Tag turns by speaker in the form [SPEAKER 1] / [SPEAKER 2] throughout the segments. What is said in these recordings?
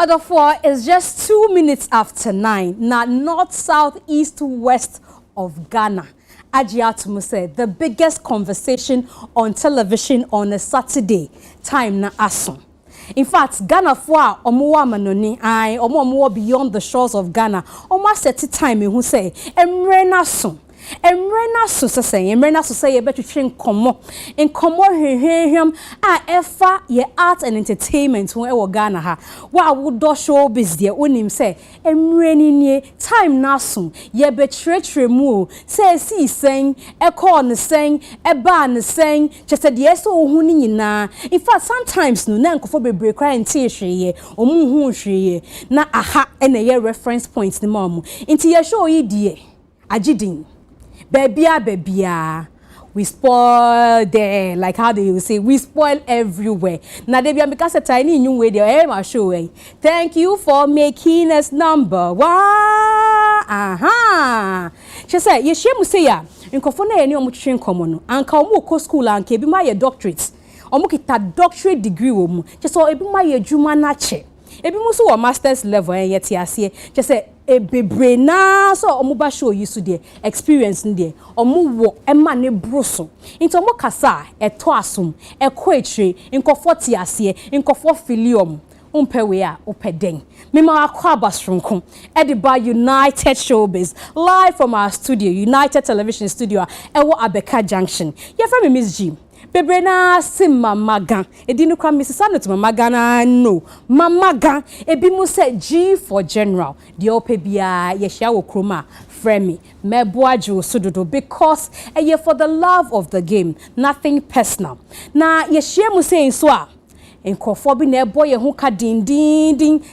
[SPEAKER 1] Order 4 is just 2 minutes after 9. Now, north, south, east, west of Ghana. Ajiatumu said the biggest conversation on television on a Saturday. Time na aso. In fact, Ghana for omuwa manoni I omuwa beyond the shores of Ghana. Oma seti time who say emrena so. Emrena so say you better train komo. In komo him efa ye art and entertainment when we Ghana ha. Wa would do showbiz there unim say emreni nye time na so ye betre mu say si saying call ne saying ba ne saying just said yes so hu ni nyina. In fact sometimes no na nkofo bebre cry ntie hweye omu hu hweye na aha na ye reference points ni mamu nti ye show yi die agidin Babia, we spoil there, like how they will say, we spoil everywhere. Now, they be because a tiny new way there, I'm sure. Thank you for making us number one. Aha. She said, you shame say ya. In Kofone, any omuchin common, and Kamu school and kebi my doctorate. Omukita doctorate degree womu. Just so ebi my juma nache. Ebi musu wa master's level and yet yasiye. Just say bebre na so omuba show you so there experience there omu wo ema ne broso into omu kasa eto asum ekoetwe inkofo ti ase inkofo filium umpewe a opeden mema akwa basronko ediba United Showbiz live from our studio United Television Studio ewo Abeka Junction ye from Mzgee bebre na sim mamagan edinu kwa Mrs. Anot mamagana no mamagan ebi mu say G for general the ope bia ye hia wo kroma frame meboajo sudodo because ye for the love of the game nothing personal na ye hia mu say so a enkofo bi na ebo ye ho ka din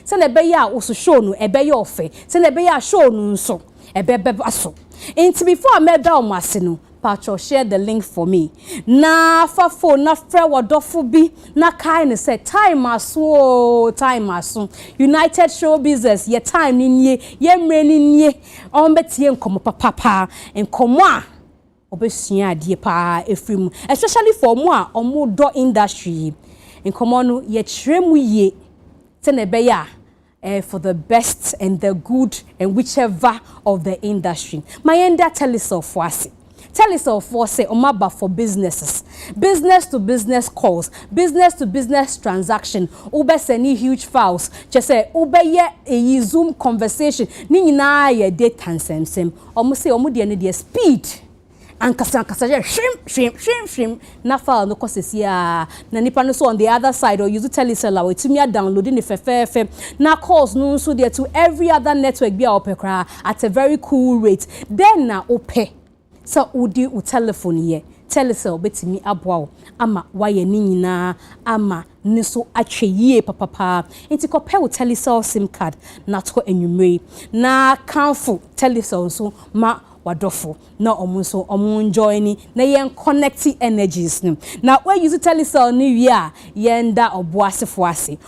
[SPEAKER 1] se na be ya wo so show no ebe ye ofe se na be ya show no nso ebe aso enti before me da o mase no Pacho, share the link for me. Na fa phone na frɛ wodofo bi na kai ne say time aso United Showbiz ye time ni nie ye mre ni nie on betie nkomo papa nkomo a obesua ade pa efrim especially for mo a omo do industry nkomo no ye kyeremu ye te na be ya for the best and the good and whichever of the industry my enda tell yourself for us. Tell yourself for say omaba for businesses, business to business calls, business to business transaction. Ube seni huge files. Just say ube ye a Zoom conversation. Ni nyina ye date tansem. Omo say omo de ne speed. Ankasa shim na file no cause ya na nipa no so on the other side or use teleseller we tumi downloading the fefe na calls no so there to every other network be opera at a very cool rate. Then na ope so udi u telephone ye telecell betimi aboa ama waye ni nyina ama niso atwe yie papa enti kope u telecell sim card na to enwumre na kanfo telecell so ma wadofo na omunso omun join na yen connect energies na we use telecell ni wi a yenda oboasefo ase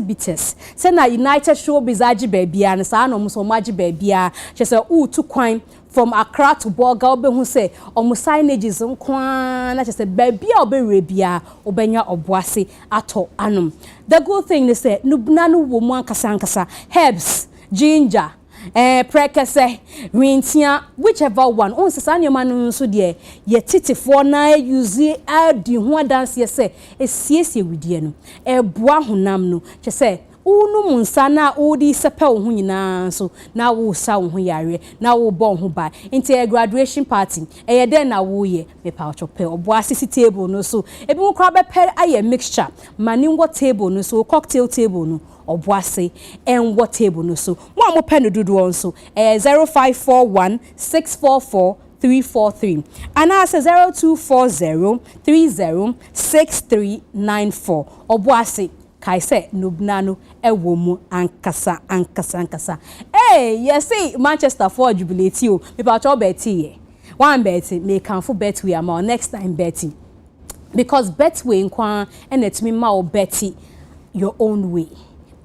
[SPEAKER 1] bites se na United Showbiz agi baabia na sa na omunso magi baabia chese u tu kwan from Accra to Boga obehu say omu signages nkwa na chese baabia obewe bia obenya oboase ato anum. The good thing they say nubnanu wo mu ankasa herbs ginger prekese rintia whichever one on sesa nyoma no so de ye titifo na use adi ho dance ye say esiesie widie no eboa honam no che say unu munsa na odi sepe wo ho nyina so na wo sa wo ho yare na wo bo ho ba into graduation party ye den na wo ye me pa chope oboa sisi table no so ebi mo kra be pair aye mixture maningo table no so cocktail table no oboase and what table no so mo mo pen do do so 0541 644 343 and I say 0240 306394 oboase kai say nubnano ewomu ankasa yes see Manchester for jubilate you me pa cho betty one betty me can for bet we am next time betty because bet we nkwa and let me ma betty your own way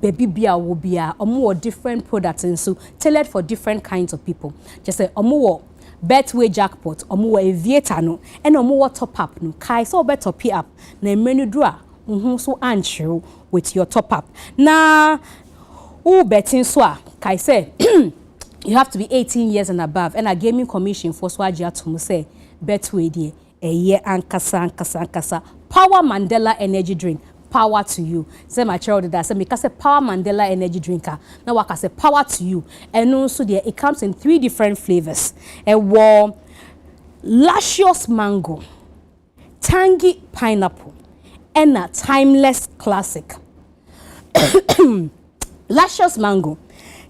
[SPEAKER 1] baby bia wo bia omo different products and so tailored for different kinds of people just say omo Betway jackpot omo aviator no and omo top up no kai so bet top up na menu draw so anchor with your top up na betting so kai say you have to be 18 years and above, and a gaming commission for swaja to say bet we dear a year and kasa power Mandela energy drink. Power to you. Say my child that say me say power Mandela energy drinker. Now I say power to you. And also there it comes in 3 different flavors. A warm luscious mango, tangy pineapple, and a timeless classic. Luscious mango,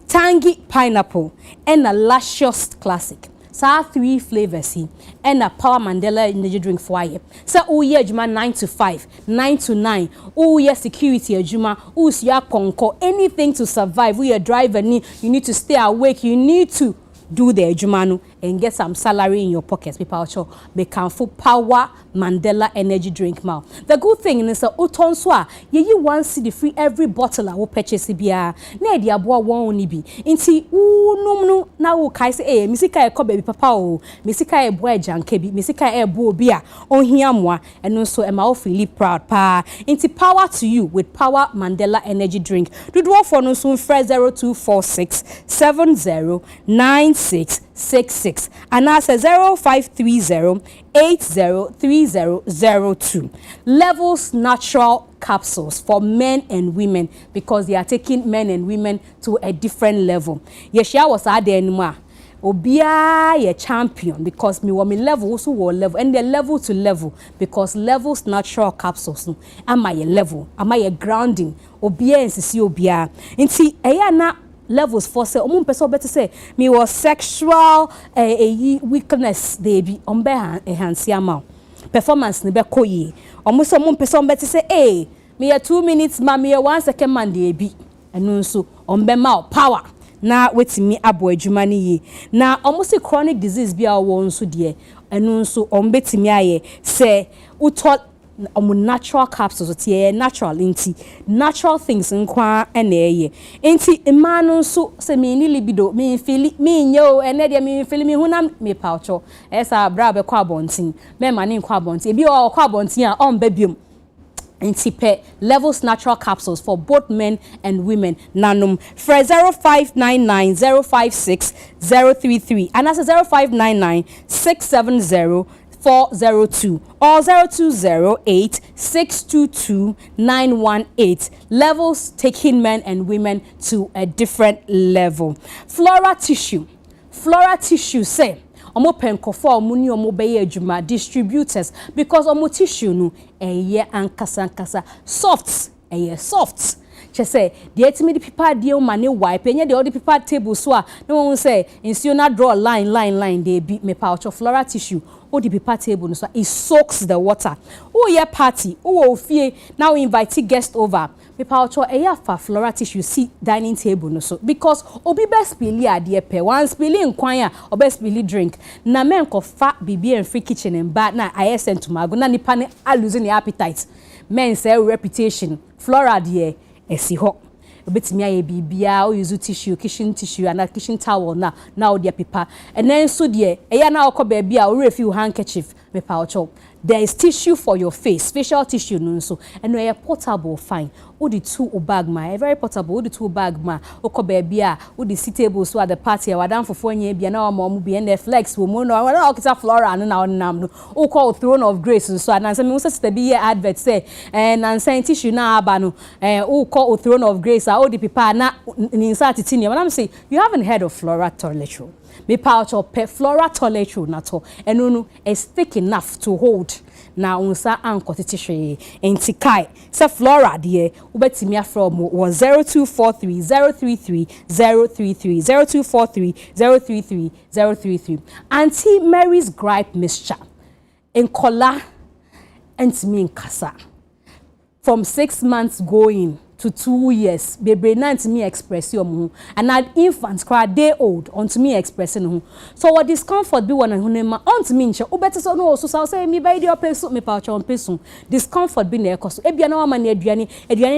[SPEAKER 1] tangy pineapple, and a luscious classic. So 3 flavors here, and a power Mandela energy drink for you. So oh yeah, juma 9 to 5, 9 to 9. Oh yeah, security juma. Oh yeah, conquer anything to survive. We are driver you need to stay awake. You need to do the jumanu and get some salary in your pockets. People also become full power Mandela energy drink now. The good thing is that utonswa you want see the free every bottle I will purchase bia na dia boa won ni bi nti no na wo kai say misika e ko baby papa o misika e boa janka bi misika e bo obi a ohia moa eno so e ma wo feel proud pa nti power to you with power Mandela energy drink. Do for no so 0246 709666 and I say 0530 803002. Levels natural capsules for men and women because they are taking men and women to a different level. Yeshia was at the anymore. Obia ye champion because me level also war level and the level to level because levels natural capsules no am I a level am I a grounding obia nsisi obia nti eya na levels for say person better say me was sexual weakness baby ombe hansi ama performance ne be koyi person better say me 2 minutes ma me 1 second man dey bi enu nso ombe ma power na wetimi abo adwuma ne yi na almost chronic disease bia wo nso de enu nso ombetimi aye say utol natural capsules tie natural inti natural things nkwa ene inti imanu nso se me ni libido me feel me nyo ene de me feel me hunam me paucho esa bra be kwa bontin me ma ni kwa bontin ebi o kwa bontin a on babium inti levels natural capsules for both men and women nanum for 0599056033 and that's 0599670402 or 0208622918. Levels taking men and women to a different level. Flora tissue say omo penkofo omo ni omo beye adwuma distributors because omo tissue no eye ankasa soft soft che say the etimi the people dey mane wipe enye the other people table so a no one say insuo na draw line dey be me pouch of flora tissue o the people table no so it soaks the water o ye party o fie now invite guest over me pouch eya fa flora tissue see dining table no so because obi best spill ade pe one spilling nkwan a obi spill drink na men ko fa bibi and free kitchen and bad na ISN to mago na nipa ne a losing the appetite men say reputation flora de esi ho obetimi aye bibia o use tissue kitchen tissue and kitchen towel na o dia paper and then so de eya na okọ ba bia o refill handkerchief me pouch there is tissue for your face facial tissue no so and no portable fine o the two bag ma very portable o the two bag ma okọ ba bia o the table so at the party wa dan fofo nya bia na mo bia na flex wo mo no na okita flora no na onam no o call throne of grace so and say me say be here advert say and say tissue na aba no o call throne of grace o the people na insert titini when I'm say you haven't heard of flora toiletry me pouch of flora toiletry na to enu is thick enough to hold na unsa anko titihwe entikai se flora de ubetimi afro mo 0243 033 0243 Auntie Mary's gripe mixture in kola entimi nkasa from 6 months going to 2 years baby na to me express your and an infant cry day old on to me expressing so what discomfort be one hunema on to me nche obete so no so say me by the person me pa on person discomfort be na ekoso ebia na ma na aduane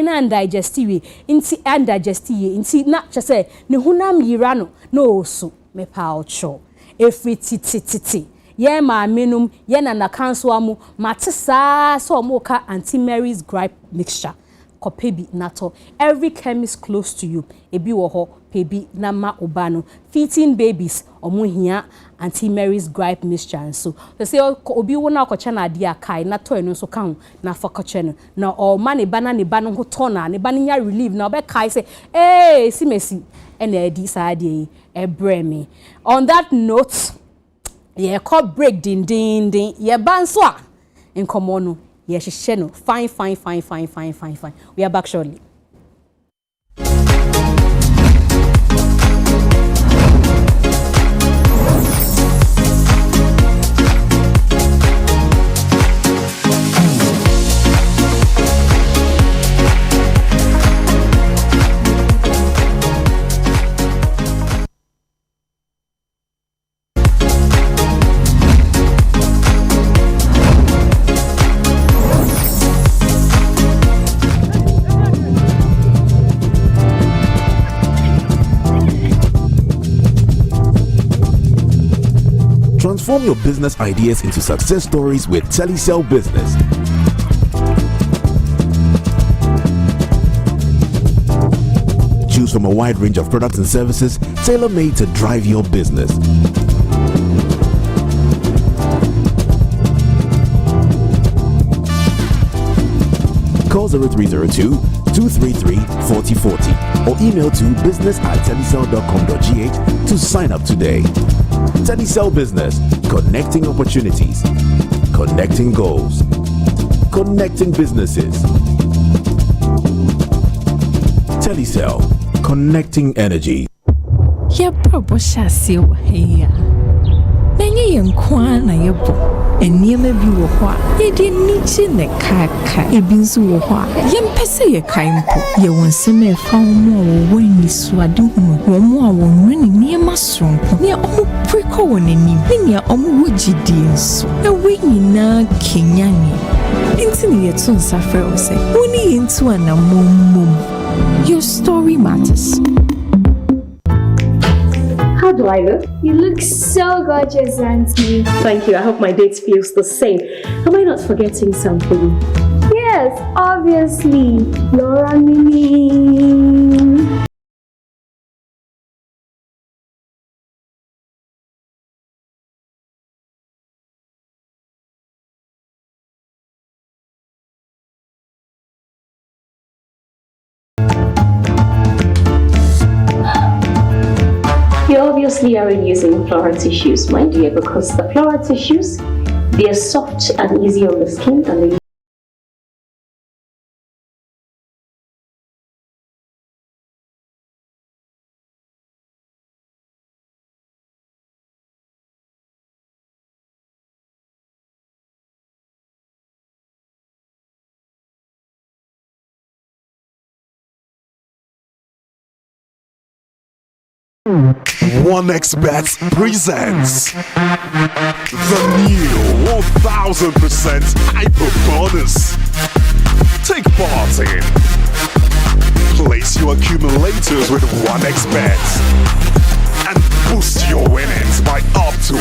[SPEAKER 1] na undigestive inti undigestive inti na che say ne hunam yira no so me pa ocho every titi ye ma menum ye na kanso amu matesa so mo ka Auntie Mary's gripe mixture kopebi nato. Every chemist close to you, ebi wo ho, pebi nama obano. Feeding babies, omuhia, Auntie Mary's gripe mixture. So they say obi wona kocha na ade akai na to eno so kan na fa kocha no. Na o ma ne bana ho tona, ne bana nya relief na obe kai say, "Hey, si mesi." And edi sa ade ebre me. On that note, yeah, call break din. Yeah, banswa. In common, yeah, she no. Fine. We are back shortly.
[SPEAKER 2] Transform your business ideas into success stories with Telecel Business. Choose from a wide range of products and services tailor-made to drive your business. Call 0302-233-4040 or email to business@telecel.com.gh to sign up today. Telecel Business, connecting opportunities, connecting goals, connecting businesses. Telecel, connecting energy.
[SPEAKER 3] Ya probo shasi wa heya. Nenye yenkwana yebo. Enieme bi wo ho a ye de niche ne kaka ebinsu wo ho a ye mpese ye kan mpo ye wonsem e fa mo wo wani suade hu wo mo a wo nwani niema sonko ne omo preko wonani ne omo wogidi nso e we nyina kenyane intini ye tun safre wo se woni yintu anamom. Your story matters.
[SPEAKER 4] How do I look?
[SPEAKER 5] You look so gorgeous, Auntie.
[SPEAKER 4] Thank you. I hope my date feels the same. Am I not forgetting something?
[SPEAKER 5] Yes, obviously. Laura Mini.
[SPEAKER 4] You obviously aren't using floral tissues, my dear, because the floral tissues, they are soft and easy on the skin and they
[SPEAKER 6] OneXBet presents the new 1000% hyper bonus. Take part in. Place your accumulators with OneXBet and boost your winnings by up to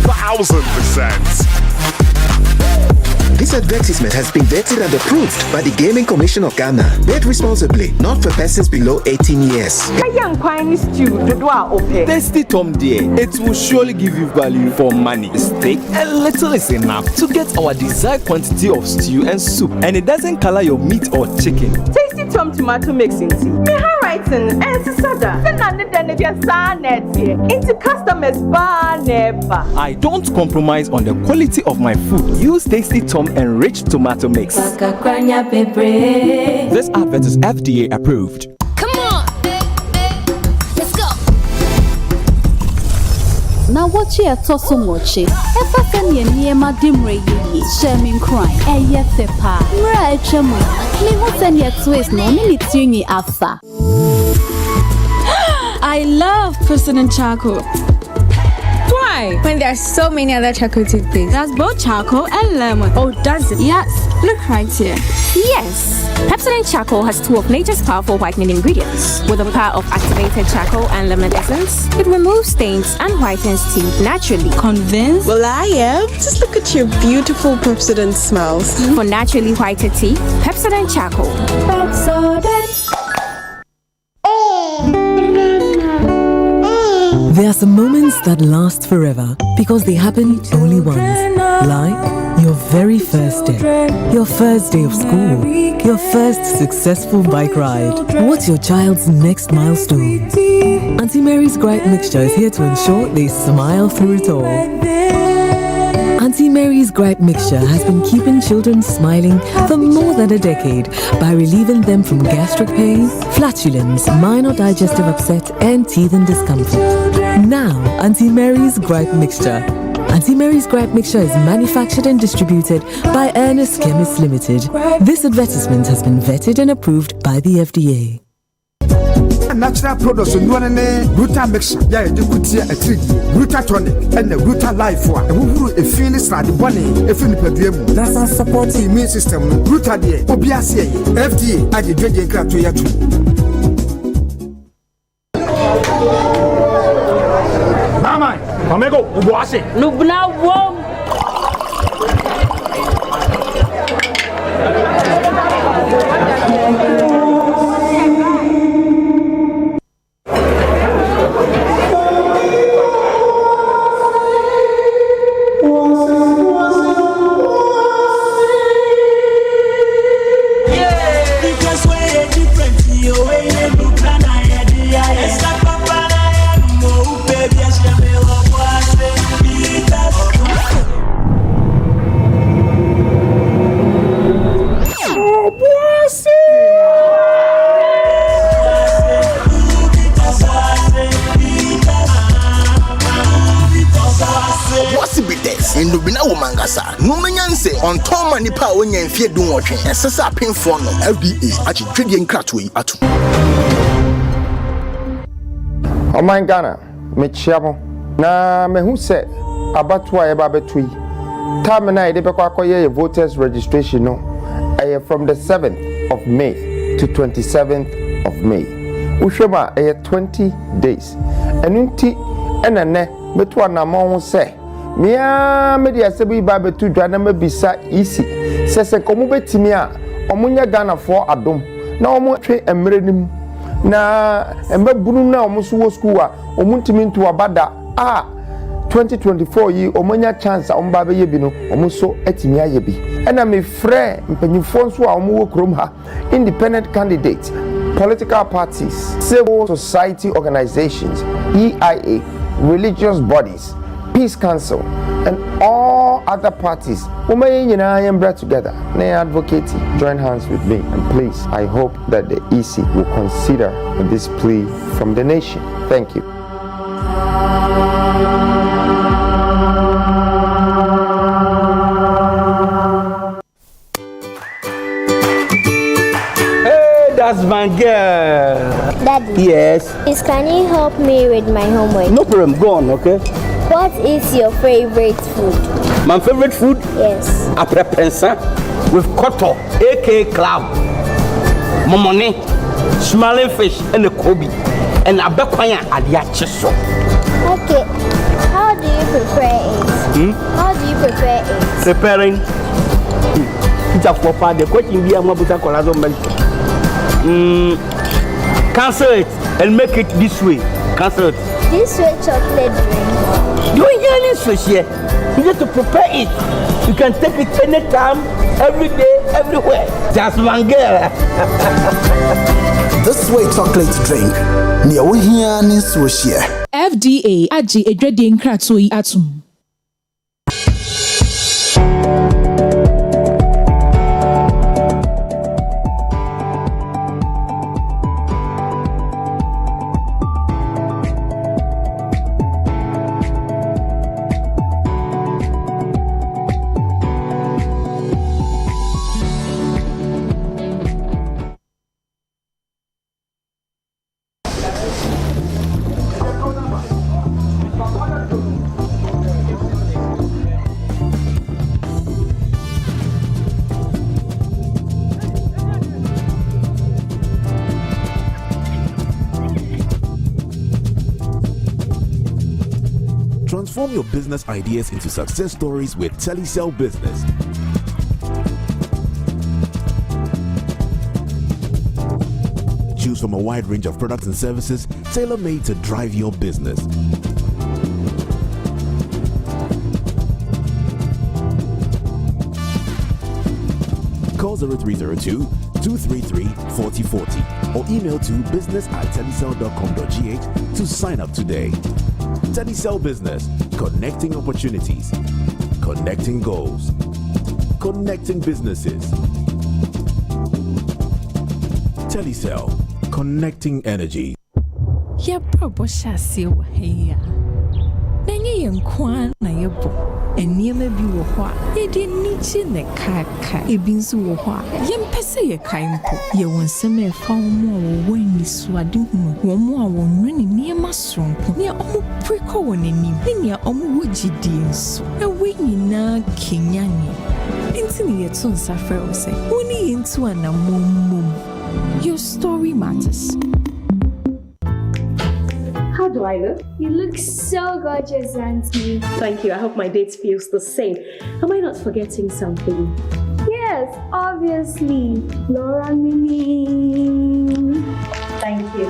[SPEAKER 6] 1000%.
[SPEAKER 7] This advertisement has been vetted and approved by the Gaming Commission of Ghana. Bet responsibly, not for persons below 18 years.
[SPEAKER 8] Tasty Tom dear, it will surely give you value for money. Steak, a little is enough to get our desired quantity of stew and soup, and it doesn't color your meat or chicken.
[SPEAKER 9] Tasty Tom tomato mix into handwriting and sada. Into customers bar never.
[SPEAKER 8] I don't compromise on the quality of my food. Use Tasty Tom enriched tomato mix. This advert is FDA approved.
[SPEAKER 10] Come on, let's go.
[SPEAKER 11] Now watch here, toss watch it. If I can near my dim ray, shaming crime, yes, a pa, right, chama. Me who send your twist, no, it's uni after.
[SPEAKER 3] I love President Charcoal. Why?
[SPEAKER 5] When there are so many other charcoal toothpaste.
[SPEAKER 3] That's both charcoal and lemon.
[SPEAKER 5] Oh, does it?
[SPEAKER 3] Yes. Look right here.
[SPEAKER 5] Yes.
[SPEAKER 12] Pepsodent Charcoal has 2 of nature's powerful whitening ingredients. With the power of activated charcoal and lemon essence, it removes stains and whitens teeth naturally.
[SPEAKER 9] Convinced? Well, I am. Just look at your beautiful Pepsodent smiles.
[SPEAKER 12] For naturally whiter teeth, Pepsodent Charcoal. Pepsodent.
[SPEAKER 13] There are some moments that last forever because they happen only once. Like your very first day, your first day of school, your first successful bike ride. What's your child's next milestone? Auntie Mary's Gripe Mixture is here to ensure they smile through it all. Auntie Mary's Gripe Mixture has been keeping children smiling for more than a decade by relieving them from gastric pain, flatulence, minor digestive upset, and teeth and discomfort. Now, Auntie Mary's Gripe Mixture. Auntie Mary's Gripe Mixture is manufactured and distributed by Ernest Chemists Limited. This advertisement has been vetted and approved by the FDA.
[SPEAKER 14] Natural products in one Ruta mixture, yeah, you could see a tree, Ruta tonic, and the Ruta life for who a finish like the bunny, a Philip that's support the immune system, Ruta de Obiasia, FDA, I did drinking crap to you.
[SPEAKER 15] Mama, Amigo, wash it.
[SPEAKER 16] Look now,
[SPEAKER 17] on Tom and Nipa when you fear doing watching, and Sasa pin for no FDA, actually trading cratway at.
[SPEAKER 18] Oh my Ghana, me chamo. Na me who said about why about between time and I did voters registration no. I from the 7th of May to 27th of May. Ushema 20 days. And unti and a ne betwa na mo say. Mia media sebi ba betu dwana mabisa isi sese komu betimi a omunya Ghana for adom na omu twe emrenim na embabunu na omu so school a omuntimi ntu abada 2024 yi omunya chance omba be yebi no omu so atimi ayebi ena me frɛ mpanyifo nso a omu wo krom ha independent candidates, political parties, civil society organizations, EIA, religious bodies, Peace Council, and all other parties. Women brought together. They advocate, join hands with me, and please, I hope that the EC will consider this plea from the nation. Thank you.
[SPEAKER 15] Hey, that's my girl.
[SPEAKER 19] Daddy.
[SPEAKER 15] Yes.
[SPEAKER 19] Please, can you help me with my homework?
[SPEAKER 15] No problem. Go on, okay?
[SPEAKER 19] What is your favorite food?
[SPEAKER 15] My favorite food?
[SPEAKER 19] Yes.
[SPEAKER 15] Aprepensa with koto, aka crab, momone, smiling fish, and the kobe, and abekwanya adiacheso.
[SPEAKER 19] Okay. How do you prepare it? How do you prepare it?
[SPEAKER 15] Preparing. Teacher for part the question be amabuta kolazo milk. Cancel it and make it this way. Cancel it.
[SPEAKER 19] This way chocolate drink.
[SPEAKER 15] You ain't getting this here. You need to prepare it. You can take it anytime, every day, everywhere. Just one girl.
[SPEAKER 20] This way chocolate drink. Near we here is here.
[SPEAKER 3] FDA aji edredin kratoi atum.
[SPEAKER 2] Transform your business ideas into success stories with Telecel Business. Choose from a wide range of products and services tailor-made to drive your business. Call 0302-233-4040 or email to business@telecel.com.gh to sign up today. Telecel Business, connecting opportunities, connecting goals, connecting businesses. Telecel, connecting energy.
[SPEAKER 3] Ya probo shasi wa heya. Nenye yenkwa na yebo. Enniema bi wo ho a ye de niche ne kaka ebinsu wo ho a yempese ye kan po ye wonsem e fa mo wo wani suade hu wo mo a wo nwene niema sonko ne omo preko wonani ne omo wogidi nso e we nyina kenyane intini ye tun safre wo se woni yintu anamom. Your story matters.
[SPEAKER 4] How do I look?
[SPEAKER 5] You look so gorgeous, Auntie.
[SPEAKER 4] Thank you. I hope my date feels the same. Am I not forgetting something?
[SPEAKER 5] Yes, obviously. Laura Mini.
[SPEAKER 4] Thank you.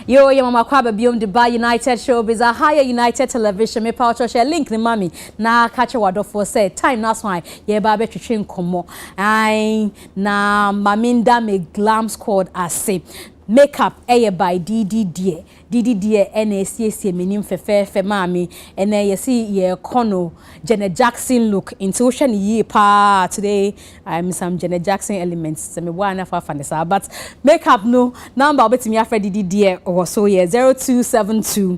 [SPEAKER 1] Yo, mama kwaba beyond Dubai United Showbiz, a higher United Television. Me power share link ni mami na catch word for say time that's why ye ba be twetwe nkomo. Ai na maminda me glam squad ase. Makeup by DD NACC menim fefe mami ene yesi ye kono Janet Jackson look into ocean ye pa today I'm some Janet Jackson elements se me wana fa fanesa but makeup no number obetimi afre DD or so ye 0272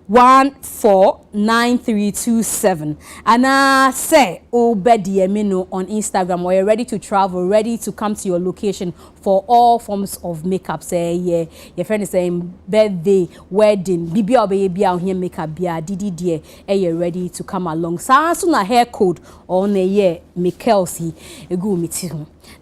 [SPEAKER 1] 149327 and say obedi emino on Instagram or you're ready to travel, ready to come to your location for all forms of makeup. Say yeah, your friend is saying birthday, wedding, bibi obeyebi out here makeup bia DD you're ready to come along. Sa so na hair code on a year Mikelsi egu miti.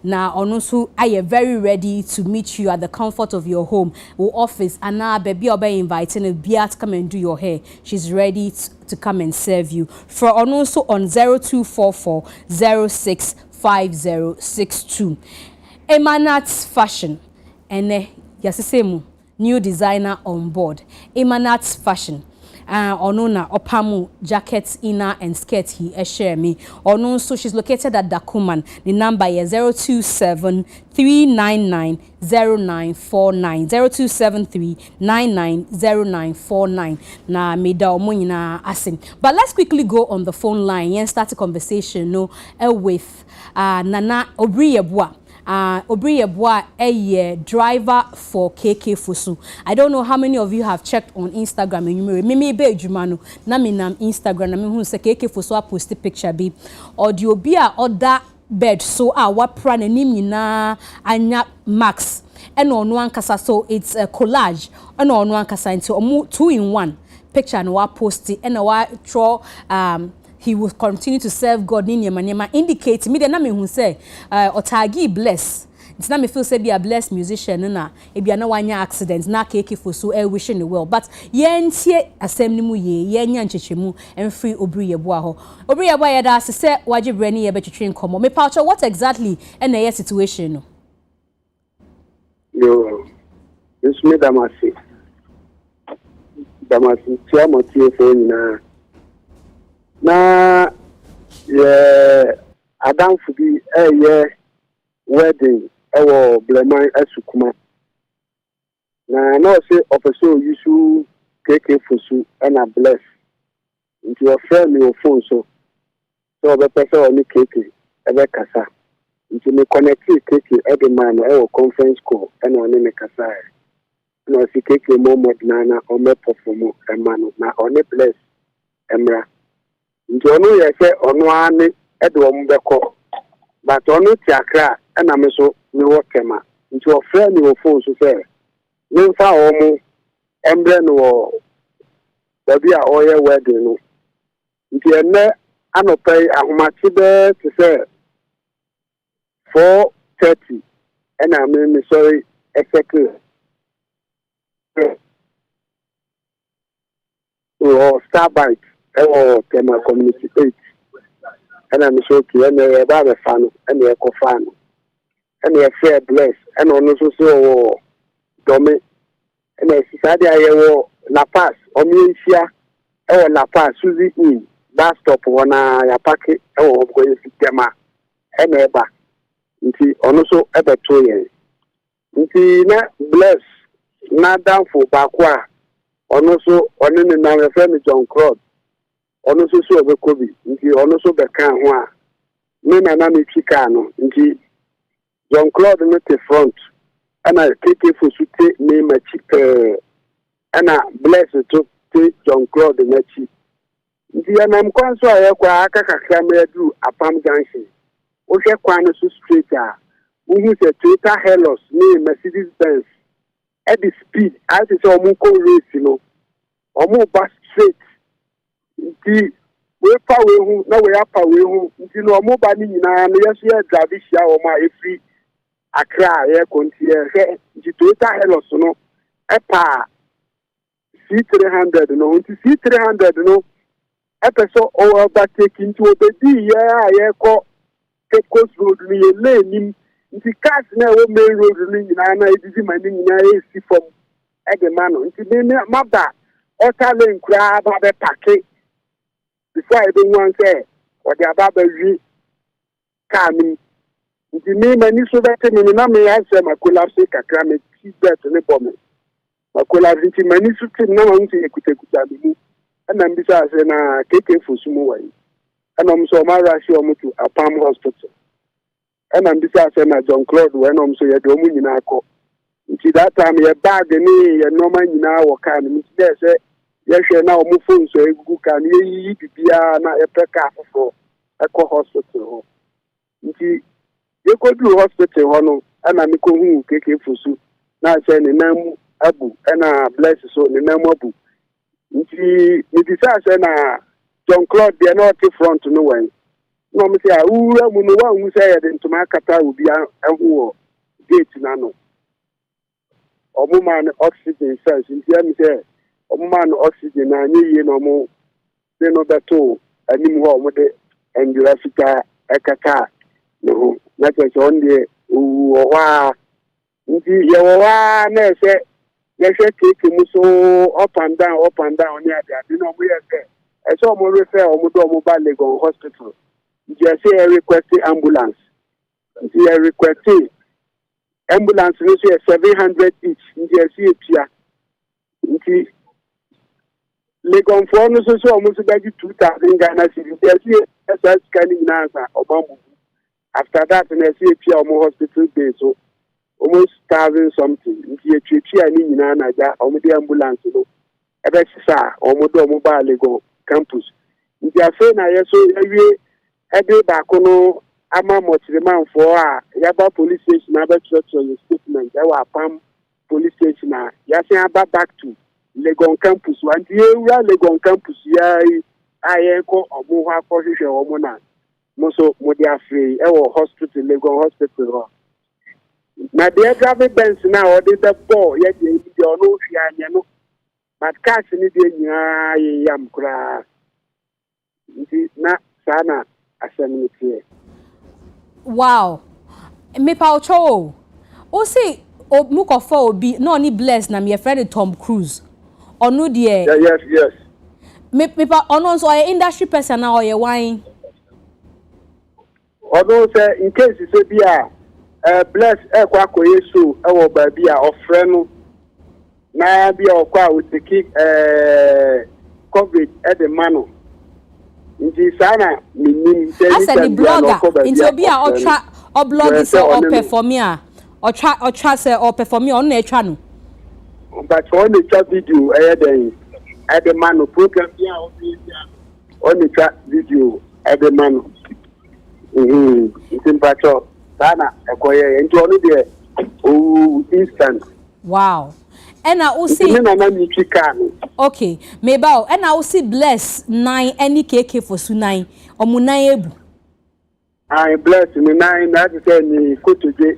[SPEAKER 1] Now, also, I am very ready to meet you at the comfort of your home or office. And now, baby, I'll be inviting a beer to come and do your hair. She's ready to come and serve you. For also on 0244 065062. Emanat's Fashion. And yes, new designer on board. Emanat's Fashion. Onona opamu jackets inner and skirt he share me ono so she's located at Dakuman. The number is 027-399-0949 027-399-0949 na meda omo nyina asin. But let's quickly go on the phone line and start a conversation with Nana Obriyebwa. Obriyebwa a driver for KK Fusu. I don't know how many of you have checked on Instagram and you may be jumano na minam Instagram na me hu se KK Fusu a post picture bi or the obia other bed so what plan nim nyina anya max and on one kasa so it's a collage and on one kasa into 2-in-1 picture and what post it and what draw he will continue to serve God in Yemanema indicate me the name who say otagi bless. It's not me feel say be a blessed musician na e bia na wanya accident na keke for so wishing the well but yentie asem mu ye yenya nchechemu emfree Obriyebwa ho Obriyebwa ya da se waje brani ye betwetwe nkomo me paucho what exactly and the situation no
[SPEAKER 16] yo this me damasi tia motie fo na yeah Adam for the year wedding, our Bleman Esukuma. Now, I know say officer you should KK for su and a bless into your friend your phone so the person only KK ever kasa into me connect KK every man our conference call and on in the kasa. No si KK moment nana or me perform a man na only bless emra. Into ono ye say ono ane edom beko but ono ti akra and am so me work kema into your friend your phone so say Nimfa omo embre no baby a oye wedding no nti ene anopai ahomati be to say 4:30 and I mean sorry exactly or Starbite or Tema Community 8 and I'm sure and a bad fan and a co-fan and a fair bless and also so Domi and a society I La Paz or Militia or La Paz Suzy in that stop one a packet or going to Tema and Eba. Nti also ever 2 years. Nti na bless na down for bakwa also on the na friend John Crowd also so be Kobe nti also be kan ho a me na me twika no nti John Claude no te front ana KK for sute me machi ana bless to te John Claude na chi nti ana mkwanso ayekwa aka kakra me du apam junction o hwe kwan so straight a uhu se Toyota Hellos ni Mercedes Benz at the speed as is omuko race no omu back straight nti we pa we hu na we apa we hu nti no omu ba ni nyina no yeso ye drive hia o ma efri Accra ye kontie he nti Toyota Hellos no epa C300 no nti C300 no epeso o overtake into obedi ye ko Coast Road ni ye lane nti cars na wo main road ni nyina na edidi mani nyina e si from edema no nti me maba ota lane kura ba be parke before I don't want say or the ababa wi car mi nti me mani so bete me na me answer ma collapse kakra me ti bet ne bom ma collapse nti mani so ti na wan ti ekuta mi na mbisa say na KK fosumu wai and I'm so my ratio to a Palm Hospital. And I'm besides John Claude when I'm so you're doing in our court. Until that time, you're bad and you're no man in our kind. Yes, yes, you're now move on so you can ye be a peck for a hospital. Until you could do hospital, and I'm going to KK Fusu. Now saying the name Abu and a bless so the name Abu. Until you decide John Claude, they are not in front no one. No, me say, ura mu no one who say into my kata will be a who gate nano. Omuman oxygen cells, in the say, Omuman oxygen, and ye no more. They know that too. And you want with it, and you have to a kata. No, not just only who are. You are, ne say, yes, take him so up and down, near that. You know, we are there. I saw more refer or mobile Legon hospital. Just say a requesting ambulance. See a requesting ambulance, you say 700 each. Just see it. Legon for no so almost about 2,000 Ghana cities. Just see a scanning answer or bamboo. After that, and I see a more hospital day, so almost 1,000 something. If you treat any Nana, or the ambulance, you know, a better or mobile Legon campus. If you are saying I so every back on Ama Motriman for Yaba police station, other church on the statement, there were Pam police station. Yasin back to Legon campus. One year, Legon campus, I echo or Moha position or Mona. Moso Modia free, our hospital, Legon hospital. Now, the driving bench now, or the ball, yet you know, but cash in the yam cry. Not sana assembly.
[SPEAKER 1] Wow. Me pa cho. O say o muko for obi no ni bless na me friend Tom Cruise. Onu de.
[SPEAKER 16] Yes.
[SPEAKER 1] Me pa ono so industry person na o ye wine.
[SPEAKER 16] Although say in case you say be bless ekwa koye so ewo ba bi a ofre no na bi okwa we take COVID at the mano. Nti sana minim say
[SPEAKER 1] as the blogger nti obi a otwa o blog say o perform a otwa say o perform on na etwa no.
[SPEAKER 16] But on the chat video at the mano program bi a on the chat video at the mano. It's in patrol. Sana ekoye nti onu de instant.
[SPEAKER 1] Wow. And I will see. Okay, maybe and I will see bless 9 any KK for su 9 or mu 9 ebu.
[SPEAKER 16] I bless me 9 that say ni kotoje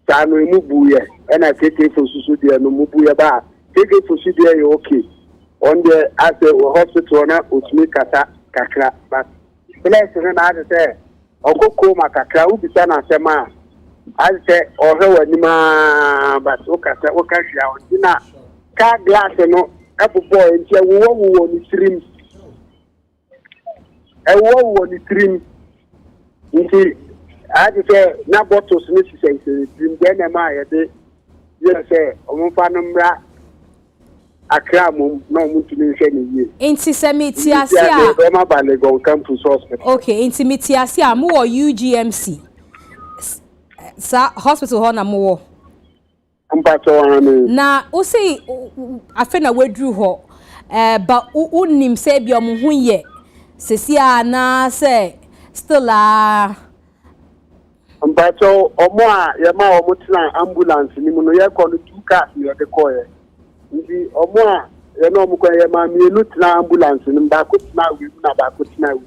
[SPEAKER 16] tanu mu buye and I KK for su de no mu buye ba KK for su de okay on the as a hospital na utmi kata kakra but bless me na say okoko makakra ubi sana sema I say or her anima but okay na car glass no apple boy ntia wo ni stream wo ni stream nti I say na bottles ni say stream den ma ya de you say omfa no mra akra mum na mutuni hwe ni ye
[SPEAKER 1] nti se metiase a
[SPEAKER 16] ma bale go campus hospital
[SPEAKER 1] okay nti metiase a mo UGMC sa hospital ho na mo na o say afa na wadru ho ba unim say bi omo hu ye sesia na say still
[SPEAKER 16] mpacho omo a ye ma omo tina ambulance ni mu no ye call 2 cars ye de call ye ndi omo a ye no omo ko ye ma mienu tina ambulance ni ba ko tina wi na ba ko tina wi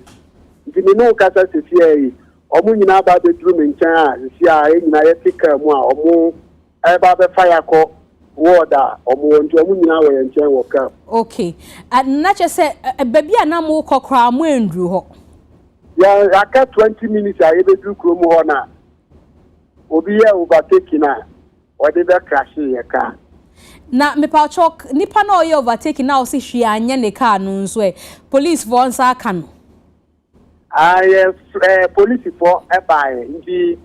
[SPEAKER 16] ndi ni no kasa sesia yi omo nyina ba be drum nchan a sesia e nyina ye tika mu a omo eba be fire ko water omo nti omo nyina wo ye nchan wo ka
[SPEAKER 1] okay and na che say baby na mo kokra mo endru ho
[SPEAKER 16] ya aka 20 minutes a ye be dru kro mu ho na obi ye overtake na o de be crash ye ka
[SPEAKER 1] na me pa chok nipa na o ye overtake na o si hwe anya ne car no nso police for nsa aka no
[SPEAKER 16] police for ebae nti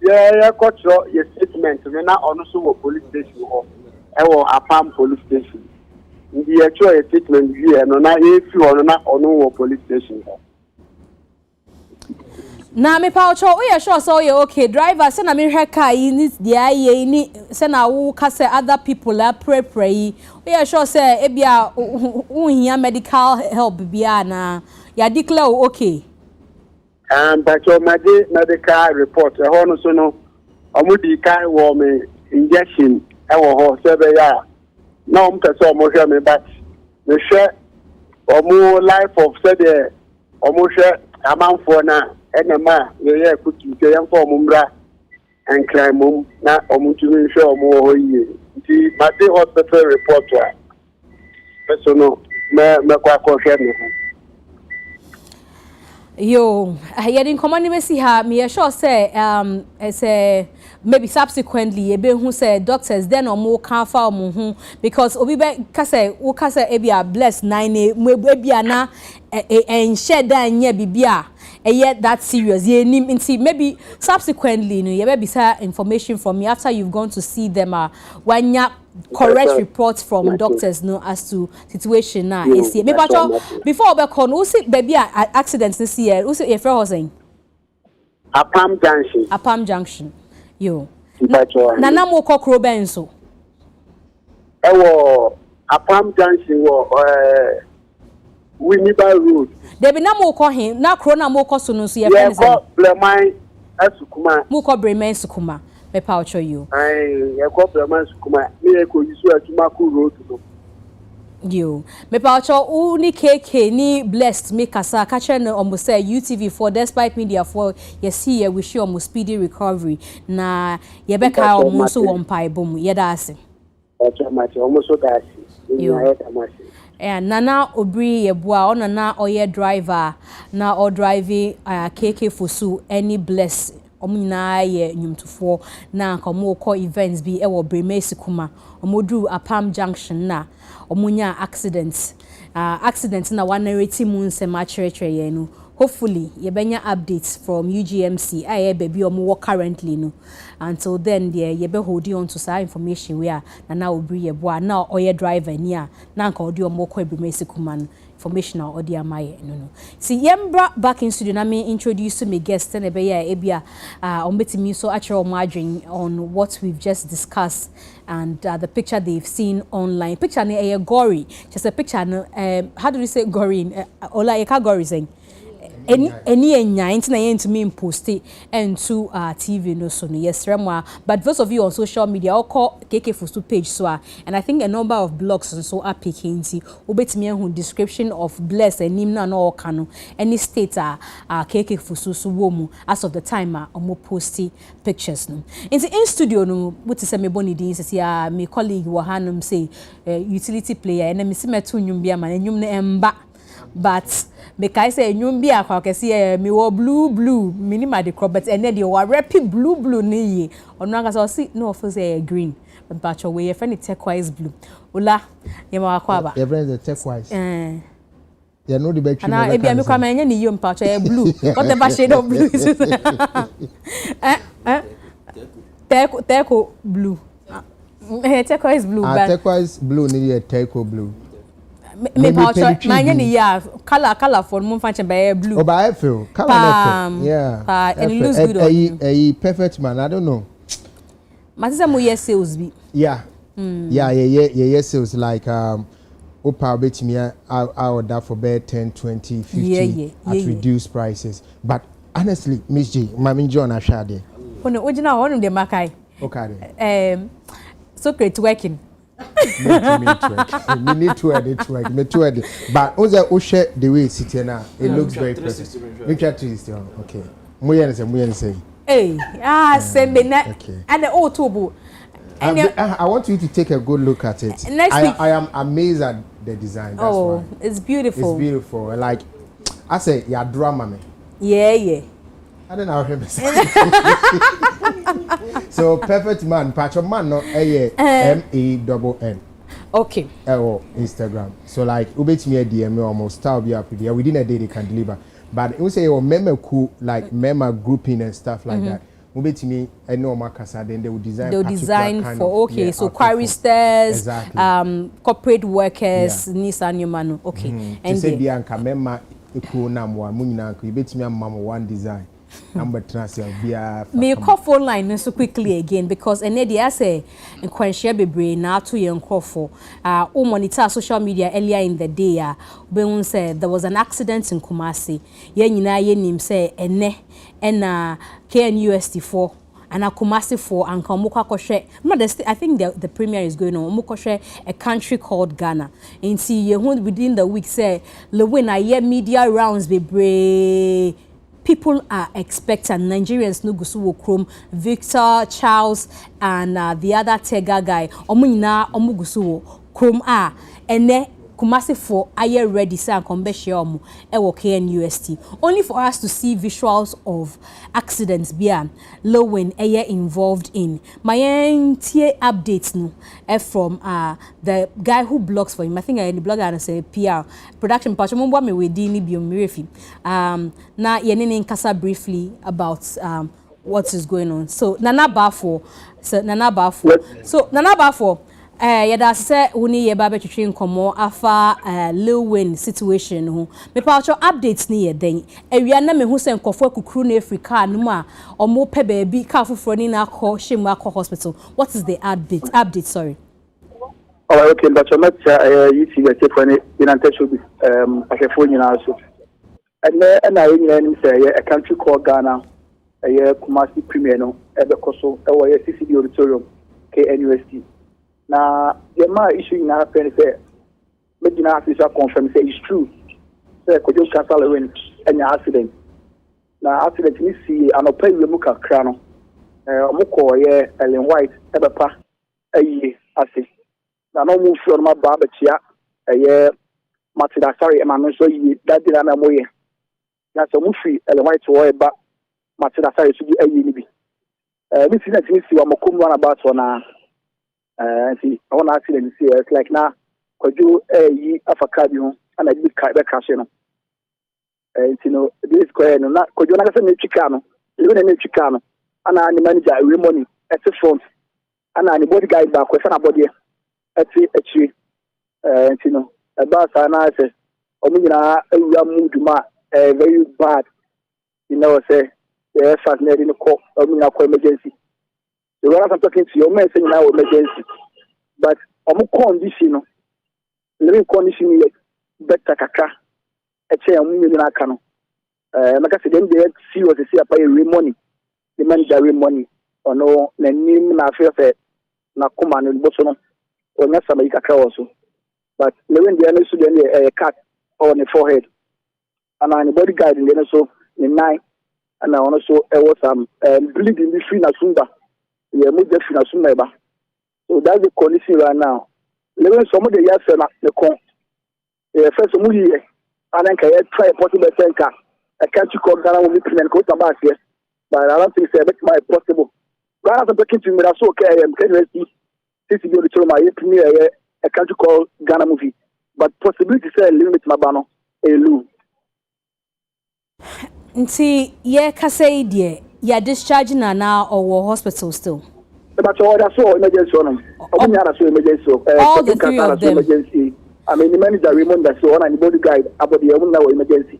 [SPEAKER 16] ye kotro ye statement me na ono so wo police station ho ewo apam police station nti ye cho ye statement vie no na e fi ono na ono wo police station ho
[SPEAKER 1] na me pa cho o ye sure so ye okay driver say na me hwe car yi ni dia ye ni say na wo ka say other people are pray o ye sure say e bia uhia medical help bia na ya declare okay
[SPEAKER 16] but your medical report no so no omudi kai wo me injection e wo ho se be ya na pese omo hwe me but me hwe omo life of said omo hwe amanfo na enema ye kutu ke yam for omo mra en crime mum na omo tumi hwe omo ho yi nti made hospital report wa pese no me kwa ko hwe me ho
[SPEAKER 1] yo here in command we see her me sure say maybe subsequently e be hu say doctors then or more can fa omo hu because obi be ka say wo ka say e bia bless 9 e bia na en share dan nya bibia yet that serious maybe subsequently you maybe say information from me after you've gone to see them when you correct reports from doctors no as to situation now maybe before we can we see baby accidents this year we see your friend saying Apam Junction yo na mo kokro benso
[SPEAKER 16] ewo Apam Junction wo Winneba Road.
[SPEAKER 1] There be na mo ko hin na kro na mo ko so no so ye
[SPEAKER 16] friend say. Bleman Asukuma.
[SPEAKER 1] Mo ko Bremen Sukuma. Me pa ocho you.
[SPEAKER 16] Ye ko Bleman Sukuma. Me ko yisu atuma ku road no.
[SPEAKER 1] You. Me pa ocho u ni KK ni blessed me kasa ka chere no omo say UTV4 despite media for ye see ye wish you omo speedy recovery na ye be ka omo so won pai bom ye da ase.
[SPEAKER 16] Ocho mate omo so da ase.
[SPEAKER 1] Nana Obri Yebua on na oye driver na or driving KK Fosu any bless omina ye nyumtufo na komo ko events bi e wo Bremesi kuma omodu Apam Junction na omunya accident na one narrative mun se ma chire ye no hopefully yebenya updates from UGMC aye baby omo currently no until then there yebe holding on to some information where na obri yeboa na oye driver ni a na nka odi omo ko ebimesi kuma no information or odi amaye no see yembra back in studio na me introduce me guest na be ya ebia ombetimi so actually omo on what we've just discussed and the picture they've seen online picture na gory just a picture no how do you say gory ola you can gory saying any enya na yen to me post it and to TV no so no yes remwa but those of you on social media all call KK Fusu page so and I think a number of blogs and so are picking obetimi hu description of bless and nim na no kano any state KK Fusu so womu as of the time omo posti pictures no in studio no wuti se me boni din se ya me colleague wo hanum say utility player and me se metu nyum bia ma nyum ne emba but make I say nyum bia kwa kese me wo blue minima de crop but ene de wo rapid blue ni ye onu aka so see no for say green but patch we your friend turquoise blue ola ye ma kwa ba
[SPEAKER 18] your friend is turquoise you know the battery
[SPEAKER 1] na e bia me kwa ma nya ni yom patch blue whatever shade of blue is turquoise blue turquoise blue but
[SPEAKER 18] turquoise blue ni turquoise blue
[SPEAKER 1] me pouch manya ni ya color for mo fan be blue
[SPEAKER 18] oh but I feel color yeah
[SPEAKER 1] and it looks good on you
[SPEAKER 18] a perfect man I don't know
[SPEAKER 1] matisa mo yes sales bi
[SPEAKER 18] yeah sales like opa betimi I order for bed 10 20 50 at reduced prices but honestly Mzgee mami John ashade
[SPEAKER 1] ono ojina honum de makai
[SPEAKER 18] okay
[SPEAKER 1] so great working
[SPEAKER 18] me need to edit but also share the way it sits now it looks very perfect look at it okay muyen say
[SPEAKER 1] hey sembe na and the otobo and
[SPEAKER 18] I want you to take a good look at it. I am amazed at the design. That's why.
[SPEAKER 1] It's beautiful.
[SPEAKER 18] It's beautiful. Like I say, you're drama man.
[SPEAKER 1] Yeah.
[SPEAKER 18] I don't know how so perfect man, patch of man, not MANN.
[SPEAKER 1] Okay.
[SPEAKER 18] Instagram. So like ubet me a DM almost style be up there. Within a day they can deliver. But you say your meme cool like meme grouping and stuff like that. Ubet me a normal casa then they will design.
[SPEAKER 1] They'll design for so quaristers, corporate workers, Nissan Yumano. Okay.
[SPEAKER 18] And say Bianca mema cool namwa munina ubet me a mama one design.
[SPEAKER 1] Me call phone line so quickly again because enedi say nkwanhia bebre na ato ye nkofo monitor social media earlier in the day be say there was an accident in Kumasi ye nyina ye nim say ene na KNUST4 and Kumasi 4 and Kamukwa Koshe. I think the premiere is going on. Mukoshe, a country called Ghana. And see ye within the week say le when I hear media rounds be brave. People are expecting Nigerians no gusu krom Victor Charles and the other Tega guy omunyina omugusu krom ene Kumasi for aye ready say kombe share omu ewo KNUST only for us to see visuals of accidents bia Lowen aye involved in my tie updates no from the guy who blogs for him I think the blogger and say PR production patch mo me we di ni biom refi na ye ne nkasa briefly about what is going on so Nana Bafo yada say woni ye ba betwetwe nkomo afa Lil Wayne situation ho me pa cho updates ni ye den awia na me hu se nkofo akukuru na Africa no ma omo pe baabi ka foforo ni na akọ shemu akọ hospital what is the update sorry
[SPEAKER 16] okay but so much you see the phone in Showbiz akefo nyina so and I say a country called Ghana Kumasi premier no ebekoso e CCD auditorium KNUST na the ma issue in our pen say medina officer confirm say it's true say kojo cancel when any accident na accident ni see an open we muka kra no omukọ ye Ellen White ebepa ayi ase na no mu fi on ma ba bechia Matida sorry e ma no so yi that dey na moye na so mu fi Ellen White wo eba Matida sorry so ayi ni bi this is ni see wa mokom one about na see I want to accident see it's like now kojo yi afaka bi ho and I be crash no you know, this square no na ko jona ka se me twika no even na twika no ana ni manager we money at the front ana ni bodyguard back we na body at actually you know about sana say omunyina awura mood ma very bad you know say yeah fast need in call omunyina call emergency so when I'm talking to you man say now emergency but omu condition no living condition is better kaka eche omunyina aka no maka say dem dey serious say pay money the manager money or no na nim na affair say na kuma no boso no onya sama ikaka also but when the other student a cut on the forehead and on the bodyguard in the so in 9 and also was bleeding between a sumba we moved the sumba so that's the condition right now when some of the years the con first of year and then can try a possible tanker I can't call Ghana with me and go to back here but I don't think it's my possible Ghana is talking to me that's okay I am can see this is going to my premiere I can't call Ghana movie, but possibility say limit my banner elu.
[SPEAKER 1] Nti ye ka say die ya discharge na now or hospital still.
[SPEAKER 16] But that's all emergency on them. Emergency.
[SPEAKER 1] All the three of them.
[SPEAKER 16] Emergency. I mean the manager remember so on and the bodyguard about the emergency.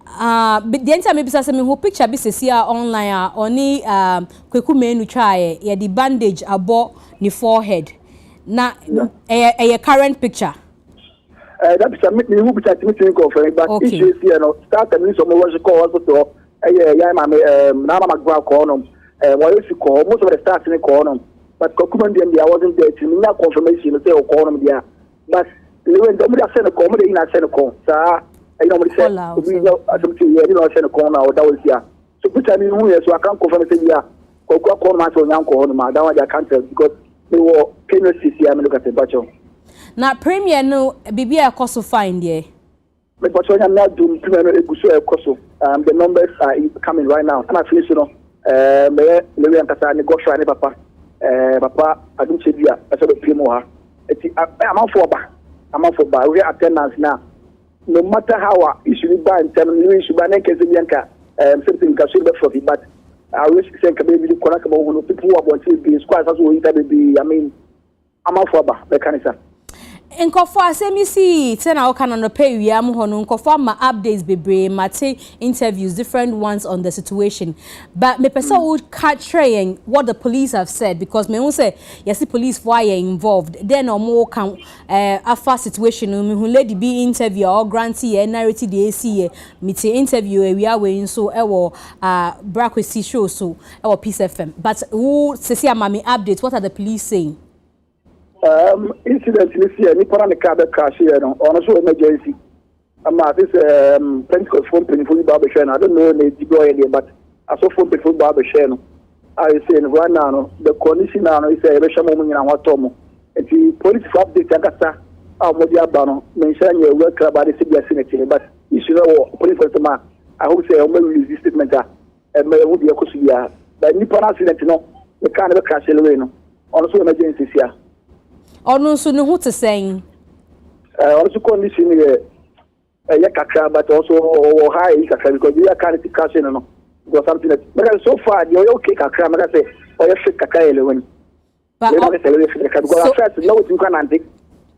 [SPEAKER 1] But the entire maybe say me who picture be see online oni kweku menu try ya the bandage abo ni forehead. Na a current picture.
[SPEAKER 16] That is a meeting who be meeting conference, but issues here no start the news of what call hospital. Nama Magua call them. What you call most of the staff in call them. But Kokuman I wasn't there to me confirmation say call them there. But when the send a call, they in a send a call. Sir, I know what he said. We know something here, you know, send a call now. That was here. So put time in here, so I can't confirm say yeah. Koku call my son young call them. That one I can't tell because.
[SPEAKER 1] Na premier no bibi e koso fine there.
[SPEAKER 16] But I'm not doing premier eguso e koso. The numbers are coming right now. And I feel you know me ankasa ni go try ni papa. Papa adum chebia e so be primo ha. Eti am for ba. We attendance now. No matter how issue by in term you issue by nka zebianka something ka should be for but I wish say ka be really correct about people who are want to be squad as we be I mean I'm for ba mechanism
[SPEAKER 1] Nkofo asemi si tena o kana no pay wi am ho no nkofo ma updates bebre mate interviews different ones on the situation but me person would catch trying what the police have said because me who say yes the police why involved then or more can afa situation me who lady be interview or grantee narrative the AC meet interview we are we so e wo Brakwesi show so e wo Peace FM but who say am me update what are the police saying
[SPEAKER 16] incident this year, ni para the car crash here, no, also emergency. This Pentecostal phone for barber share. I don't know the go area, but I saw phone for barber share. I say right now, the condition now is a special moment in our tomo. And the police update Agasa, our media banner, mention your work about the civil senate, but you should know police for the I hope say only release statement and may be a Kosia. But ni para accident, no, the car never crash away, no, also emergencies here.
[SPEAKER 1] Ono so no to saying
[SPEAKER 16] also condition kakra but also high kakra because you can't cash no because something that but so far you okay kakra I say or you fit kakra eleven but because first no you can anti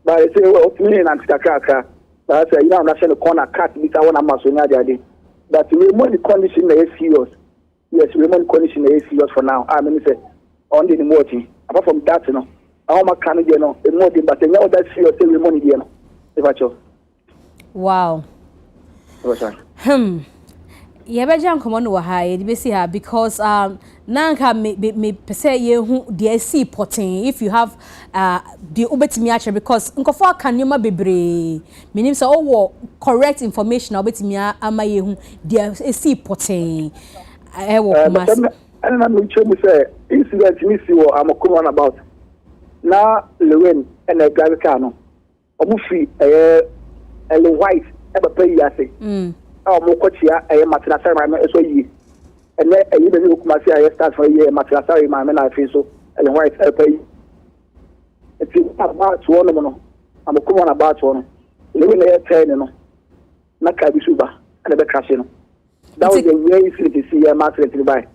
[SPEAKER 16] but I say well me and kakra but say you know na say no corner cat bit I want am so nya dey but we money condition is serious yes we money condition is serious for now I mean say on the watching apart from that you know how much can you know? The more but now that serious the money there no.
[SPEAKER 1] Wow. Yeah, be jam come on no ha e be see her because nanka me pese ye hu the see potting if you have the obetimi ache because nkofo kan yoma bebre menim say oh correct information obetimi ama ye hu the see potting e wo kuma
[SPEAKER 16] and na me chemu say incident me see what I'm come on about na Lewin and a driver car no omu free white e be pay yase mo kochia matina sare ma so yi and e be kuma say start for ye matina sare ma na fi so white e pay it's about one no am kuma na about one Lewin e 10 no na ka bi suba and the crash. That was a very easy to see a master to buy.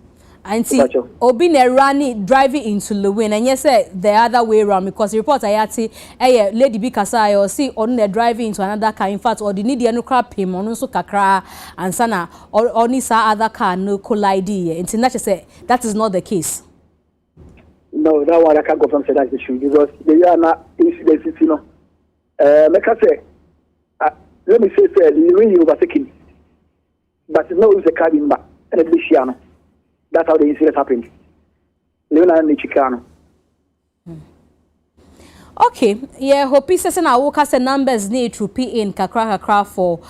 [SPEAKER 1] And see, Obi Nerani driving into Lewin, and yes, the other way around because the report I had see, Lady Bikasa or see on the driving into another car. In fact, or the need no crap him on also kakra and sana or only sa other car no collide. It's not say that is not the case.
[SPEAKER 16] No, that one I can't confirm say that's the issue because they are not incidents, you know. Like I say, let me say, the way you overtaking, but no, it's a car in back and a Bishiano. That's how the incident happened. Leona and Chicano.
[SPEAKER 1] Okay, yeah, hope pieces and I will cast the numbers need to pay in kakra for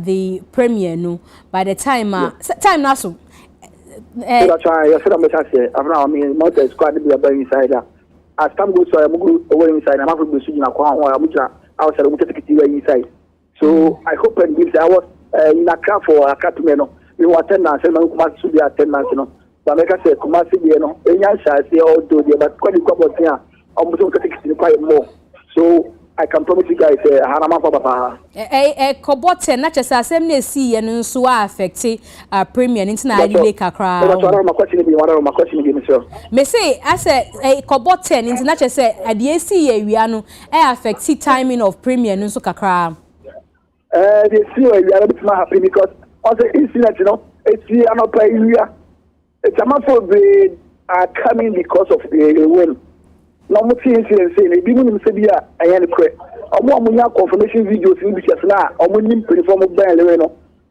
[SPEAKER 1] the premiere no by the time time naso.
[SPEAKER 16] That's why I said I'm I mean not the squad be about inside that. As time goes so I'm go over inside and after the shooting I was able to take it inside. So I hope and give I was in a car for a cat to we want attendance and Kumasi should be attendance, you know. But like I said, Kumasi, you know, any shall say all do there, but when you come out here, I'm going to take it quite more. So I can promise you guys, Hanama Papa.
[SPEAKER 1] Kobote, not just as same see and so affect premium international lake crowd.
[SPEAKER 16] That's one of my questions. One of my questions, sir.
[SPEAKER 1] Me say, I said, a Kobote, international say, at the AC, we are no affect timing of premium and so kakra.
[SPEAKER 16] They see we are a bit more happy because. Also, incident, you know, it's another area. It's a matter of they are coming because of the wind. No more incident saying, even in Serbia, I am correct. I'm confirmation videos in which now, I'm winning perform of Diana.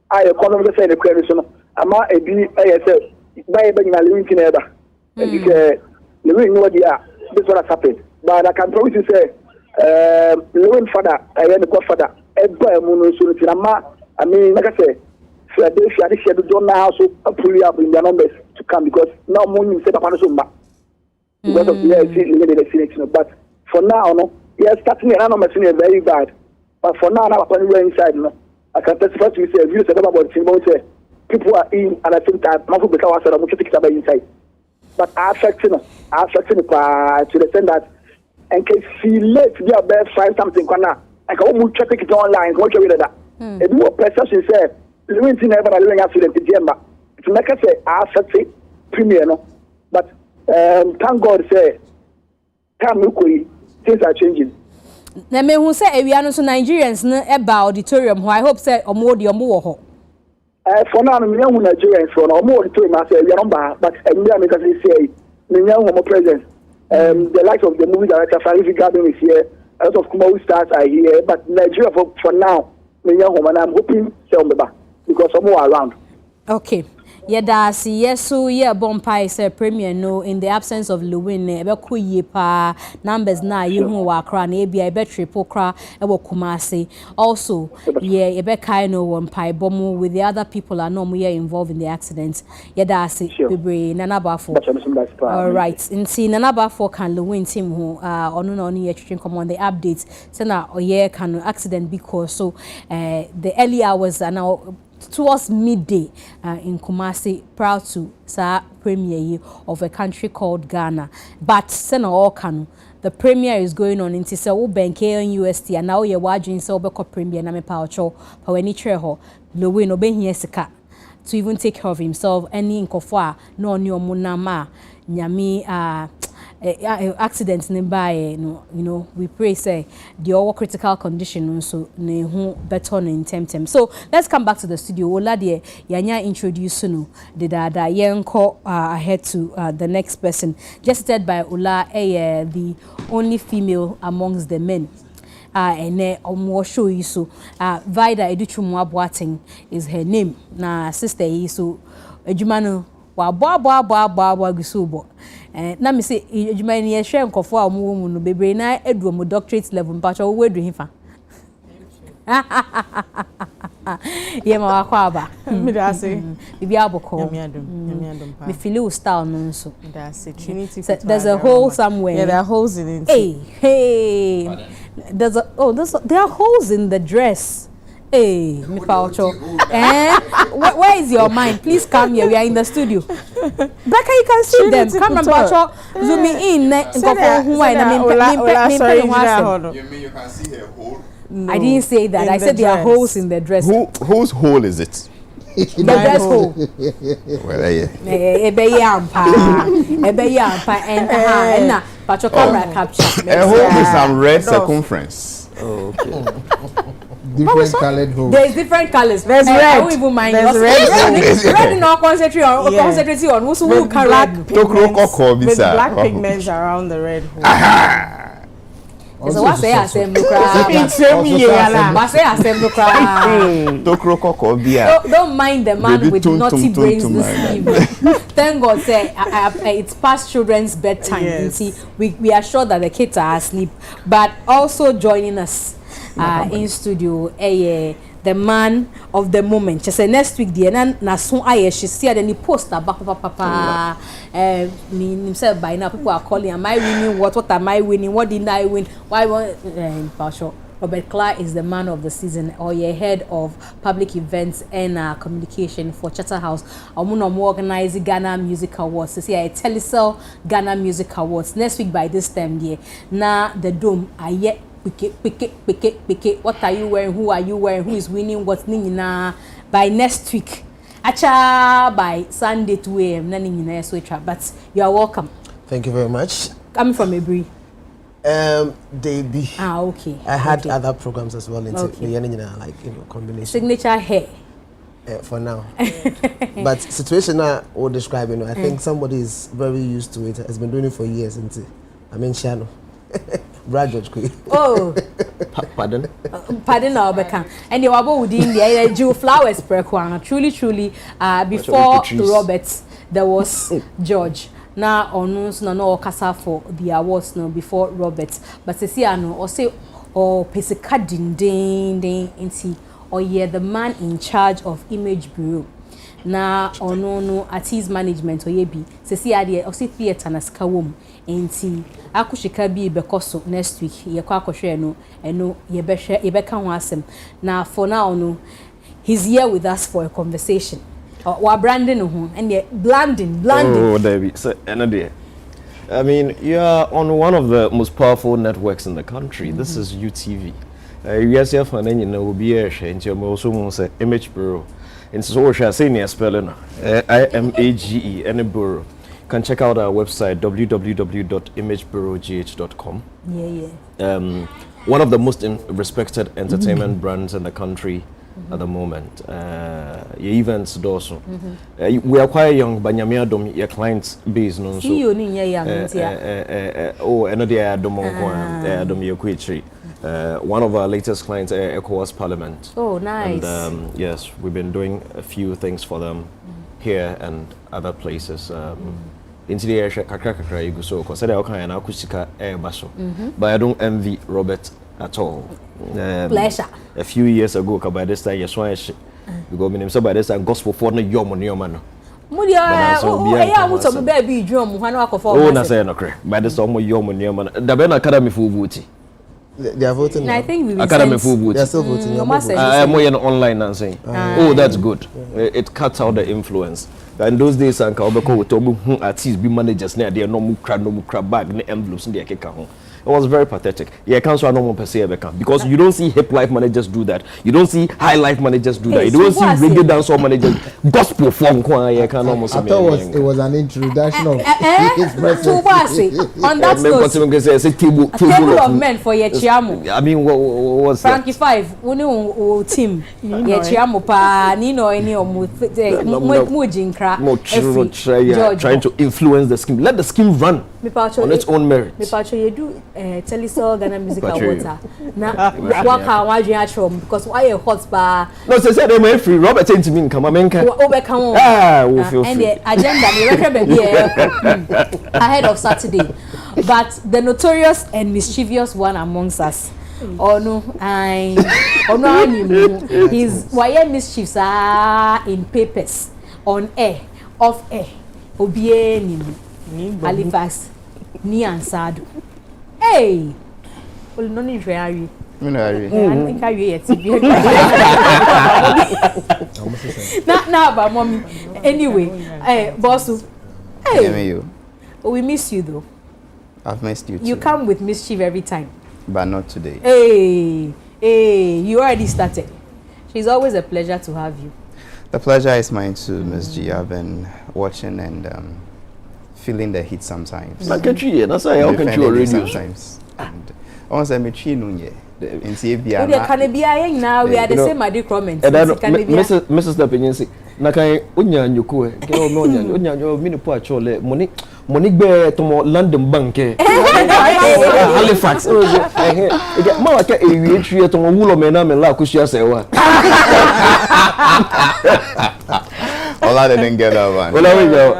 [SPEAKER 16] I economic say the credit. I'm a ASL by being a living ever. And you say, you know what they are. This what has happened. But I can promise you say, Lewin father, I am the godfather. I mean, like I say, Philadelphia, this year, don't know how to pull up in their numbers to come because now money is set up on the Zumba. Because of the selection. But for now, no, yeah, starting a number is very bad. But for now, I'm inside, no. I can testify to you, say, you said about the people are in and at the same time, I'm going to take it about inside. But I affecting to the extent that, in case she late, we are best find something, I can almost check it online, go with that. If more perception said, we never allowing accident in December. To make us say, I say, premier, no. But thank God, say, things are changing.
[SPEAKER 1] Na me who say we are no Nigerians no eba auditorium who I hope say omodi omo ho.
[SPEAKER 16] For now me young Nigerians for no auditorium I say we are number but me make us say me young more presence. The likes of the movie director Farifi Garden is here. A lot of Kumawi stars are here, but Nigeria for now me young and I'm hoping say on the back because some more around.
[SPEAKER 1] Okay. Yes, so yeah, Bompai say premier no in the absence of Lewin ebeko yepa numbers na yehu wa kra na ebia ebetri pokra ewo Kumasi. Also, yeah, ebeka no Bompai bomu with the other people are no more involved in the accident. That's bebre nanabafo. All right. Nti nanabafo kan Lewin team who onu no ni yetwin come on the updates. Say na oye kan accident because so the early hours are now towards midday in Kumasi, proud to premiere of a country called Ghana. But Sena Okanu, the premiere is going on in Tisa Ubenke and UST, and now you're watching Sobeko premiere Name Paucho, Paweni Treho, Lewin Oben Sika, to even take care of himself, any inkofwa, no new munama, nyami accidents nearby, you know, we pray say the all critical condition so ne who better in temtem. So let's come back to the studio. Olade yanya introduce no the dada yenko ahead to the next person. Just said by Ola the only female amongst the men. And omo show you so Vida Educhumu Abuating is her name. Na sister so ejumano wa boa gusubo. Na me say ejuma ni ehwe nkofo a omo mu no bebre na edu omo doctorate level mpacho wo edu hifa. Ye ma wa kwa ba.
[SPEAKER 21] Me da say
[SPEAKER 1] bibi aboko.
[SPEAKER 21] Nyamiadum pa.
[SPEAKER 1] Me feel style no so.
[SPEAKER 21] Da say Trinity.
[SPEAKER 1] There's a hole somewhere.
[SPEAKER 21] Yeah, there are holes in it.
[SPEAKER 1] Hey. There are holes in the dress. Hey, me paucho. Where is your mind? Please come here. We are in the studio. Becca, you can see them. Come and paucho. Zoom in.
[SPEAKER 21] You mean you can see her hole?
[SPEAKER 1] I didn't say that. I said there are holes in the dress.
[SPEAKER 6] Whose hole is it?
[SPEAKER 1] The dress hole.
[SPEAKER 6] Well, yeah.
[SPEAKER 1] And but your camera capture.
[SPEAKER 6] A hole with some red circumference. Okay.
[SPEAKER 22] Different colored holes.
[SPEAKER 1] There's different colors. There's red. I don't even mind.
[SPEAKER 21] There's red.
[SPEAKER 1] Red no concentrate on. Concentrate on. Who's who black
[SPEAKER 21] pigments around the red hole.
[SPEAKER 1] So what say assembly crowd? Don't mind the man with naughty brains this evening. Thank God say it's past children's bedtime. You see, we are sure that the kids are asleep, but also joining us in studio the man of the moment. Just say next week the na so aye she see the poster papa himself by now people are calling, am I winning, what am I winning, what did I win, why partial. Robert Clark is the man of the season, or head of public events and communication for Charterhouse. I'm organize Ghana Music Awards. See, I Telecel Ghana Music Awards next week by this time. Now the dome I pick. What are you wearing? Who are you wearing? Who is winning? What's nina by next week? Acha by Sunday 2 a.m. But you are welcome.
[SPEAKER 22] Thank you very much.
[SPEAKER 1] Coming from Ebri.
[SPEAKER 22] Baby.
[SPEAKER 1] Okay.
[SPEAKER 22] I had other programs as well. Like combination.
[SPEAKER 1] Signature hair.
[SPEAKER 22] For now. But situation I will describe. I think somebody is very used to it. Has been doing it for years. I mean, Shano. Brad George.
[SPEAKER 1] Oh,
[SPEAKER 22] pardon.
[SPEAKER 1] Pardon, Albecam. And you are both in the Jew flowers per quan. Truly, before Robert, there was George. Now, on no casa for the awards no before Robert. But see, I know or say or Pesika ding or the man in charge of Image Bureau. Na no artist management or yebi se si ade o se theater na ska wom enti akushika bi bekoso next week ye kwa akohwe no eno ye beka ho asem na for now no he's here with us for a conversation we branding ho and the blanding
[SPEAKER 23] oh David so eno I mean you are on one of the most powerful networks in the country. This is UTV yes you for na nyina obi e hwe enti o so mo say Image Bureau. And so we shall say near spelling IMAGE any bureau. Can check out our website www.imagebureaugh.com. One of the most respected entertainment brands in the country at the moment. Your events also. We are quite young, but your clients base no so. Oh, another one of our latest clients, ECOWAS Parliament.
[SPEAKER 1] Oh, nice.
[SPEAKER 23] And yes, we've been doing a few things for them here and other places. Into the area, but I don't envy Robert at all.
[SPEAKER 1] Pleasure.
[SPEAKER 23] A few years ago, by this time, yes, why you go in so by this time, gospel for no yoman.
[SPEAKER 1] Oh, baby, drum, one of
[SPEAKER 23] oh, na say no cre. By this time, yoman. The Ben Academy for voting.
[SPEAKER 22] They are voting.
[SPEAKER 1] I think we
[SPEAKER 23] Academy full vote.
[SPEAKER 22] They are still voting.
[SPEAKER 23] I'm more online and saying, oh, that's good. It cuts out the influence. In those days, I can at least be managers near there, no more crab bag, no envelopes in the account. It was very pathetic. Yeah, council no more per se because you don't see hip life managers do that. You don't see high life managers do that. You don't see reggae dancehall managers gospel form. I thought
[SPEAKER 22] it was an introduction of his presence.
[SPEAKER 1] On that note, table of men for your chiamo.
[SPEAKER 23] I mean, what's
[SPEAKER 1] Frankie 5? Uni team. Your chiamo pa Nino any or Mujinkra.
[SPEAKER 23] Trying to influence the scheme. Let the scheme run on its own merit.
[SPEAKER 1] You do Telecel Ghana Music Awards. Now, work how I because why a hot bar?
[SPEAKER 23] No, they said they free. Robert to me, come on, and
[SPEAKER 1] the agenda ahead of Saturday. But the notorious and mischievous one amongst us. Oh no, his why mischiefs are in papers, on air, off air, Obie Halifax, ni ansado. Hey, well, no need to hurry. I think I yet. Not but mommy. Anyway, hey, boss. Hey, we miss you though.
[SPEAKER 6] I've missed you too.
[SPEAKER 1] You come with mischief every time.
[SPEAKER 6] But not today.
[SPEAKER 1] Hey, Hey, you already started. She's always a pleasure to have you.
[SPEAKER 7] The pleasure is mine too, Mzgee. I've been watching and feeling the heat sometimes.
[SPEAKER 23] That's why I can already
[SPEAKER 7] sometimes. And once I'm a chin, in Sabia,
[SPEAKER 1] now we are the same at the comments.
[SPEAKER 23] Mrs. Dependency. Nakai unya nyuku ke o no nya mini po achole money be to London bank Halifax ma wa ke ewie twie to wulo me na me la kusia sewa
[SPEAKER 7] Ola didn't get that one.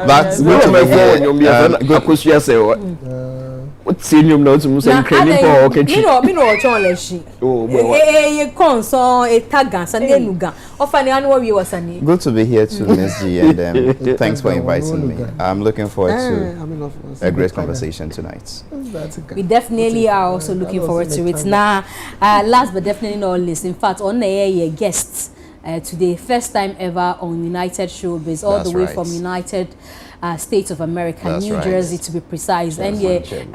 [SPEAKER 23] That's good to be here. Good kusia sewa. What's in your notes? I'm saying crazy for okay.
[SPEAKER 1] Me no challenge.
[SPEAKER 23] Oh,
[SPEAKER 1] well. Console, a tagas, and then nuga. Often, I know you was any.
[SPEAKER 7] Good to be here too, Mzgee, and thanks for inviting me. I'm looking forward to a great conversation tonight.
[SPEAKER 1] We definitely are also looking forward to it. Now, last but definitely not least, in fact, on the air guests today, first time ever on United Showbiz, all the way from United States of America, New Jersey to be precise, and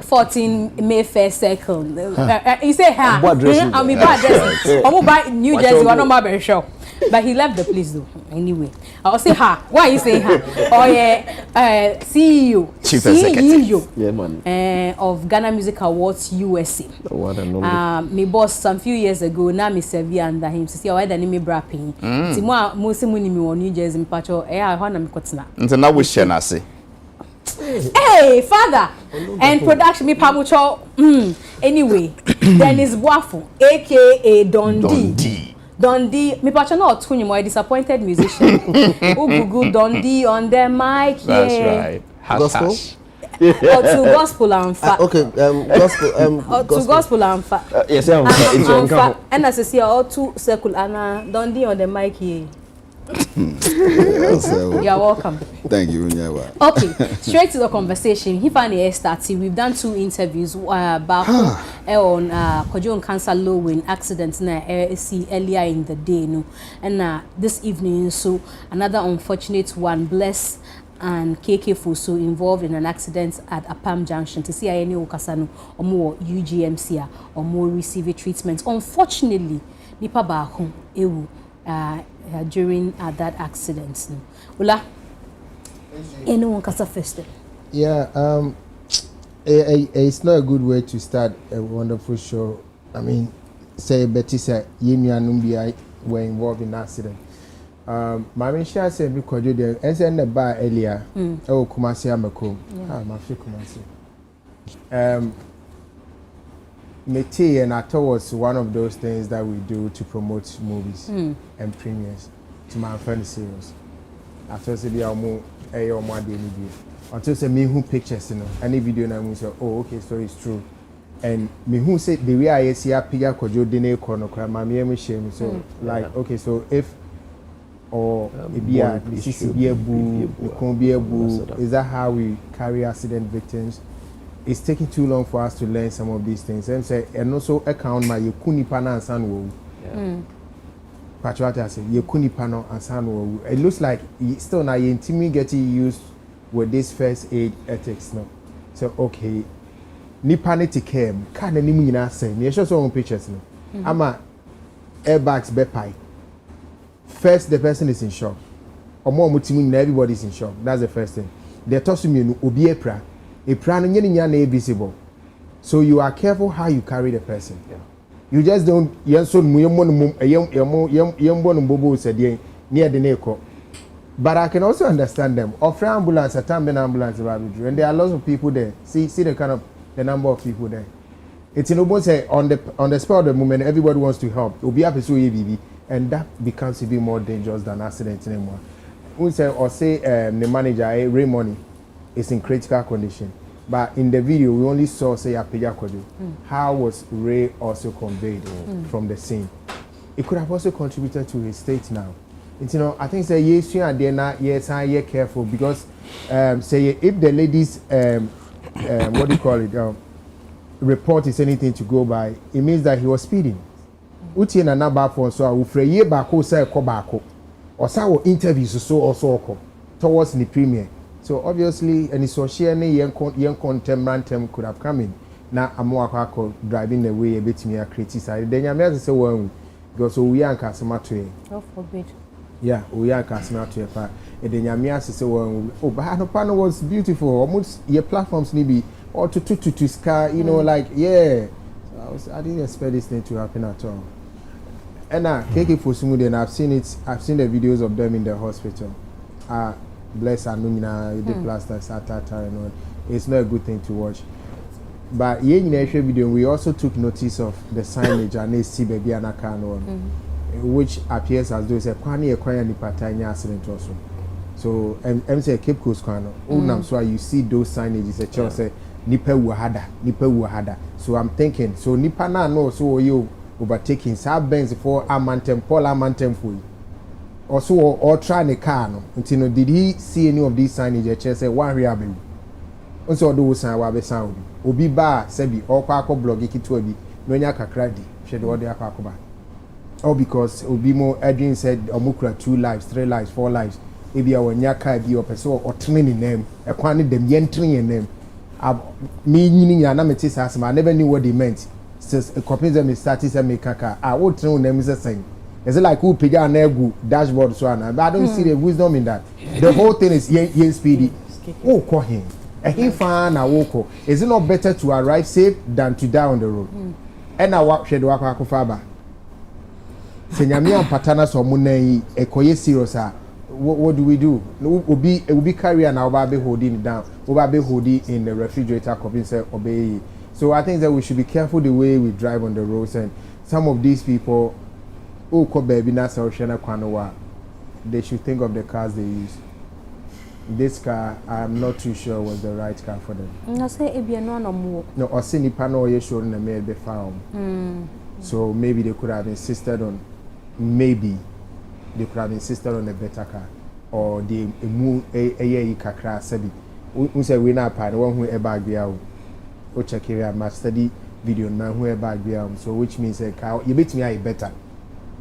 [SPEAKER 1] 14 Mayfair Circle. You say, "Ha, I'm bad dressing." I'm by New Jersey, one of my very sure. But he left the place though. Anyway, I'll say, "Ha, why you say ha?" Oh yeah, CEO,
[SPEAKER 7] Chief Executive,
[SPEAKER 23] yeah man,
[SPEAKER 1] of Ghana Music Awards USA. Me boss some few years ago. Now me serve under him. See why the name brapping. See more money me on New Jersey. Pacho, I want to me kotna.
[SPEAKER 7] Until now we share nasi.
[SPEAKER 1] Hey, father, and production me pamucho. Anyway, Dennis Boafo, aka Dundee, me pacho no tune my disappointed musician. Google Dundee on the mic.
[SPEAKER 7] That's right.
[SPEAKER 22] Gospel.
[SPEAKER 1] Or to gospel and fat.
[SPEAKER 22] Okay, gospel.
[SPEAKER 1] To gospel and fat.
[SPEAKER 23] Yes, I'm
[SPEAKER 1] fat. And as I see, all two circle and Dundee on the mic here. You're welcome.
[SPEAKER 8] Thank you.
[SPEAKER 1] Okay, straight to the conversation. He finally started. We've done 2 interviews back on Kojo Cancer Low accident na see earlier in the day, no, and this evening so another unfortunate one, Bless and KK Fuso involved in an accident at Apam Junction. To see any Okasano or more UGMC or more receive treatment. Unfortunately, nipa ba home ewu during that accident. Ula, anyone kasa first?
[SPEAKER 22] Yeah, it's not a good way to start a wonderful show. I mean, say Betty said Yemi and Numbi were involved in an accident. My main share said because you did, and then the bar earlier. Oh, Kumasi Amako. My friend Kumasi. Mete and I thought was one of those things that we do to promote movies and premieres to my friend series. After say be more until say me who pictures any video and we say oh okay so it's true and me who say the way I see a piga kojo dine kono kra mami me shame so like okay so if or it be a is that how we carry accident victims? It's taking too long for us to learn some of these things. And say, and also account my yekuni pana and sanwo. Patriota say yekuni pano and sanwo. It looks like still now you intimi getting used with this first aid ethics now. So okay, ni panity came. Can any mina say? Me show some pictures now. Ama airbags bepai. First, the person is in shock. Or more mutimi, everybody's in shock. That's the first thing. They toss me no obi epra. A plan visible, so you are careful how you carry the person. You just don't near the neck. But I can also understand them. Offer ambulance, a time ambulance, and there are lots of people there. See the kind of the number of people there. It's in almost say on the spur of the moment, everybody wants to help. Will be up to and that becomes to be more dangerous than accidents anymore. We say or say the manager Ray Money is in critical condition. But in the video, we only saw say Apeja Kojo. How was Ray also conveyed from the scene? It could have also contributed to his state now. It's, you know, I think say yes, you are there now. Yes, I am careful because say if the ladies what do you call it report is anything to go by, it means that he was speeding. Uti na na ba for so a ufre ye ba ko say ko ba ko. Osa interviews so also towards the premiere. So obviously, any social young contemporary could have come in. na amwakwa driving the way a bit me a criticize then nyame say one because we are kasema to
[SPEAKER 1] God forbid.
[SPEAKER 22] Yeah, we are kasema to pa e then nyame say one oh but no panel was beautiful almost your platforms need be or to sky you know like yeah so I didn't expect this thing to happen at all. And KK Fosumude, and I've seen the videos of them in the hospital. Bless Anumina, the plaster, Satata, and all. It's not a good thing to watch. But in the video, we also took notice of the signage and they see baby Anakano, which appears as though it's a Kwani Equine Nipatanya accident also. So, I'm saying Cape Coast Kwano. So you see those signages, a child say, Nipa Wahada. So I'm thinking, so Nipa na no, so you overtaking sab Benz for Amantem, Paul Amantem for you. Also, or trying the car. No, until did he see any of these signage? A chair say, one real baby. Also, those are sound. Obi ba sebi or Quaco blog ikituabi, Nonya Kakradi, shed or the Akakoba. Or because Obi Mo Adrian said, Omukra 2 lives, 3 lives, 4 lives. Maybe our Nyaka be or Peso or training name, a quantity them entering a name. Meaning, I never knew what they meant. Since a copy them is started to make kaka, I would know them is the same. Is it like who pick a negu dashboard so on? But I don't see the wisdom in that. The whole thing is yen speedy. Oh, call him. And he found a walk. Is it not better to arrive safe than to die on the road? And I walk shed walk faba. Senyamia patana so munei e koye serious. What do we do? It will be carry and I'll be holding it down. We'll be holding in the refrigerator, copy say obey. So I think that we should be careful the way we drive on the roads. And some of these people, oh, baby, they should think of the cars they use. This car, I'm not too sure was the right car for them.
[SPEAKER 1] No, say it be no more.
[SPEAKER 22] No, or seen panel you showing the mail be found. So maybe they could have insisted on they could have insisted on a better car or the move a kakra sebi. We say we na pan one who a bag be out. O check here my study video man who a bag be out. So which means a car you beat me a better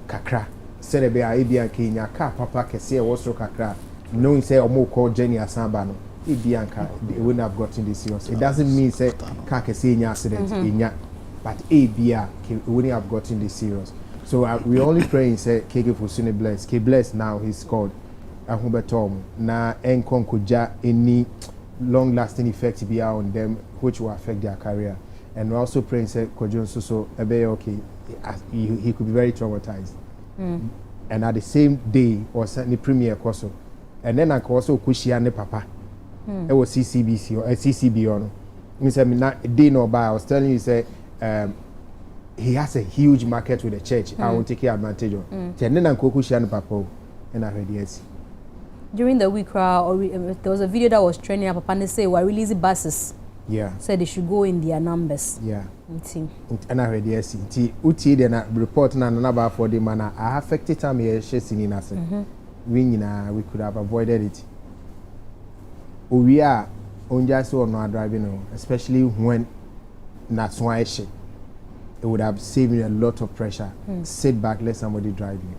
[SPEAKER 22] kakra. Said a be a Ibia Kenya car papa can see a water kakra. Knowing say or more called Jenny Asambano. Ibianka they wouldn't have gotten this serious. It doesn't mean say car can see any accident in ya, but Abia wouldn't have gotten this serious. So we only pray and say KK Fosune bless. K bless now he's called Ahubetom. Na enkon kuja any long lasting effect be on them which will affect their career. And we also pray and say Kojon so okay he could be very traumatized. And at the same day or certainly premiere koso. And then I also kushia ne papa. It was CCBC or CCB on. Me say me na day no by I was telling you say he has a huge market with the church. I will take advantage of. And I heard yes.
[SPEAKER 1] During the week, there was a video that was trending up. Papa and they say we're releasing buses.
[SPEAKER 22] Yeah.
[SPEAKER 1] Said they should go in their numbers.
[SPEAKER 22] Yeah. And I heard yes. Uti then report na number for the man. I affected time here. She's in us. We could have avoided it. We are on just so not driving, especially when that's why it would have saved me a lot of pressure. Sit back, let somebody drive you.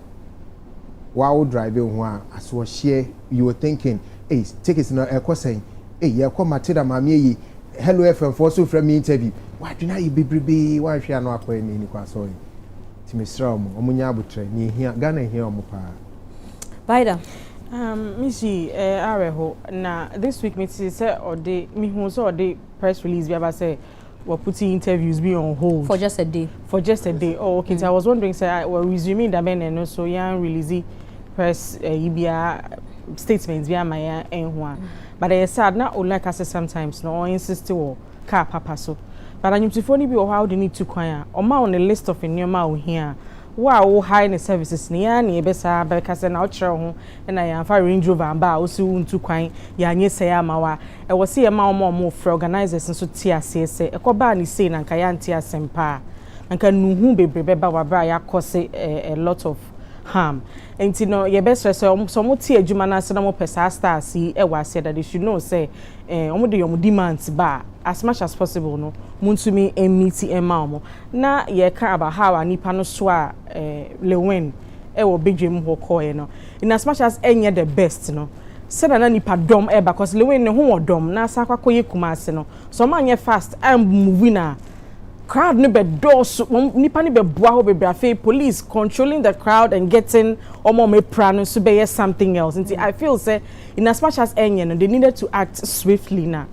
[SPEAKER 22] While driving, as was share, you were thinking, hey, take it in a saying, hey, yeah, come Matilda, mammy, hello, FM, for so from me interview. Why do not you be? Why if you are not playing in the Quasoy? Timistrom, Omunyabutre, near here, Ghana here, Mopa.
[SPEAKER 8] Bida. Mzgee, Areho, now this week, Mrs. say, or the me who saw the press release, we ever say. We're putting interviews be on hold
[SPEAKER 1] for just a day.
[SPEAKER 8] For just a day. Oh, okay. So I was wondering, say, we're resuming the men and also young release press EBA statements via my and but I said not like I say sometimes no insist to car papa so. But I need to phone be how they need to choir or ma on the list of in your mouth here. Wow, high in the services near besa because an outro and I am for Range Rover and bow soon to quine ya say amawa. I was see a more for organizers and so tia say a cobani saying and kayantia sempa and can whom be beba wabra cause a lot of harm. And you know your best so some tia jumana senamo pesa star see was said that they should know say your demands bar as much as possible no muntumi emiti emamo na ye ka about how anipa no so lewen e wo bedwem ho koye no in as much as any the best no said na nipa dom because lewe ne ho dom na sa kwakoye kumase no so man ye fast and moving na crowd no be doors nipa ni be boa ho be brafe police controlling the crowd and getting omo me prano so be something else. And I feel say in as much as enye no they needed to act swiftly na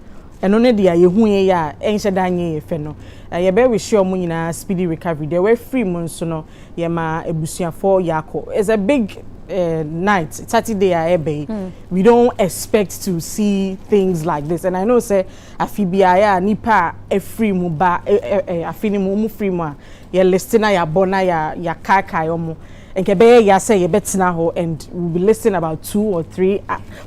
[SPEAKER 8] eno ne dia ye hu ye ya enhye danye ye fe no ye be we sure mu nyina speedy recovery they were free mun so no ye ma ebusuafo yako. It's a big night Saturday ebe we don't expect to see things like this, and I know say afibia nipa e free mu ba afini mu free mu ya listina ya bona ya kaka yomo enkebe ya say ye betina ho, and we'll be listing about 2 or 3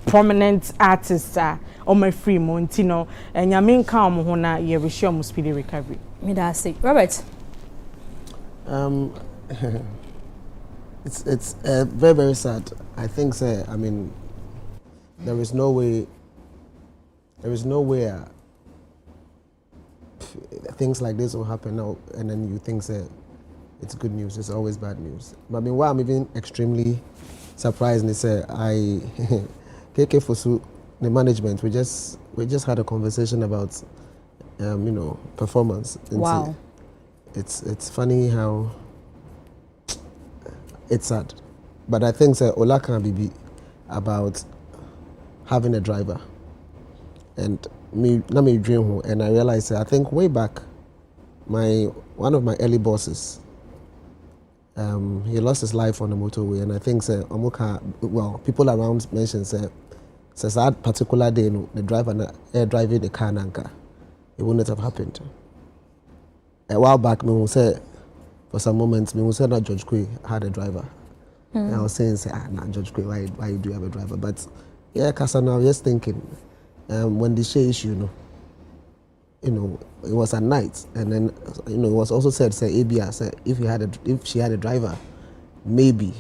[SPEAKER 8] prominent artists on my free mu ntino nyame nka omo ho na ye wish you speedy recovery.
[SPEAKER 1] Me da say Robert.
[SPEAKER 9] It's very, very sad. I think, sir, I mean, there is no way things like this will happen now, and then you think, sir, it's good news. It's always bad news. But I mean, why I'm even extremely surprised is, sir, KK Fosu, the management, we just had a conversation about, performance.
[SPEAKER 1] Wow.
[SPEAKER 9] It's funny how. It's sad, but I think Ola can be about having a driver, and me dream, and I realized I think way back, one of my early bosses, he lost his life on the motorway, and I think people around mentioned says that particular day, the driver air driving the car nanka, it wouldn't have happened. A while back, me will say. For some moments, we said that George Quay had a driver. And I was saying, George Quay, why do you have a driver? But yeah, Kasana, I was just thinking, when the Shea issue, it was at night, and then it was also said, ABR said if she had a driver, maybe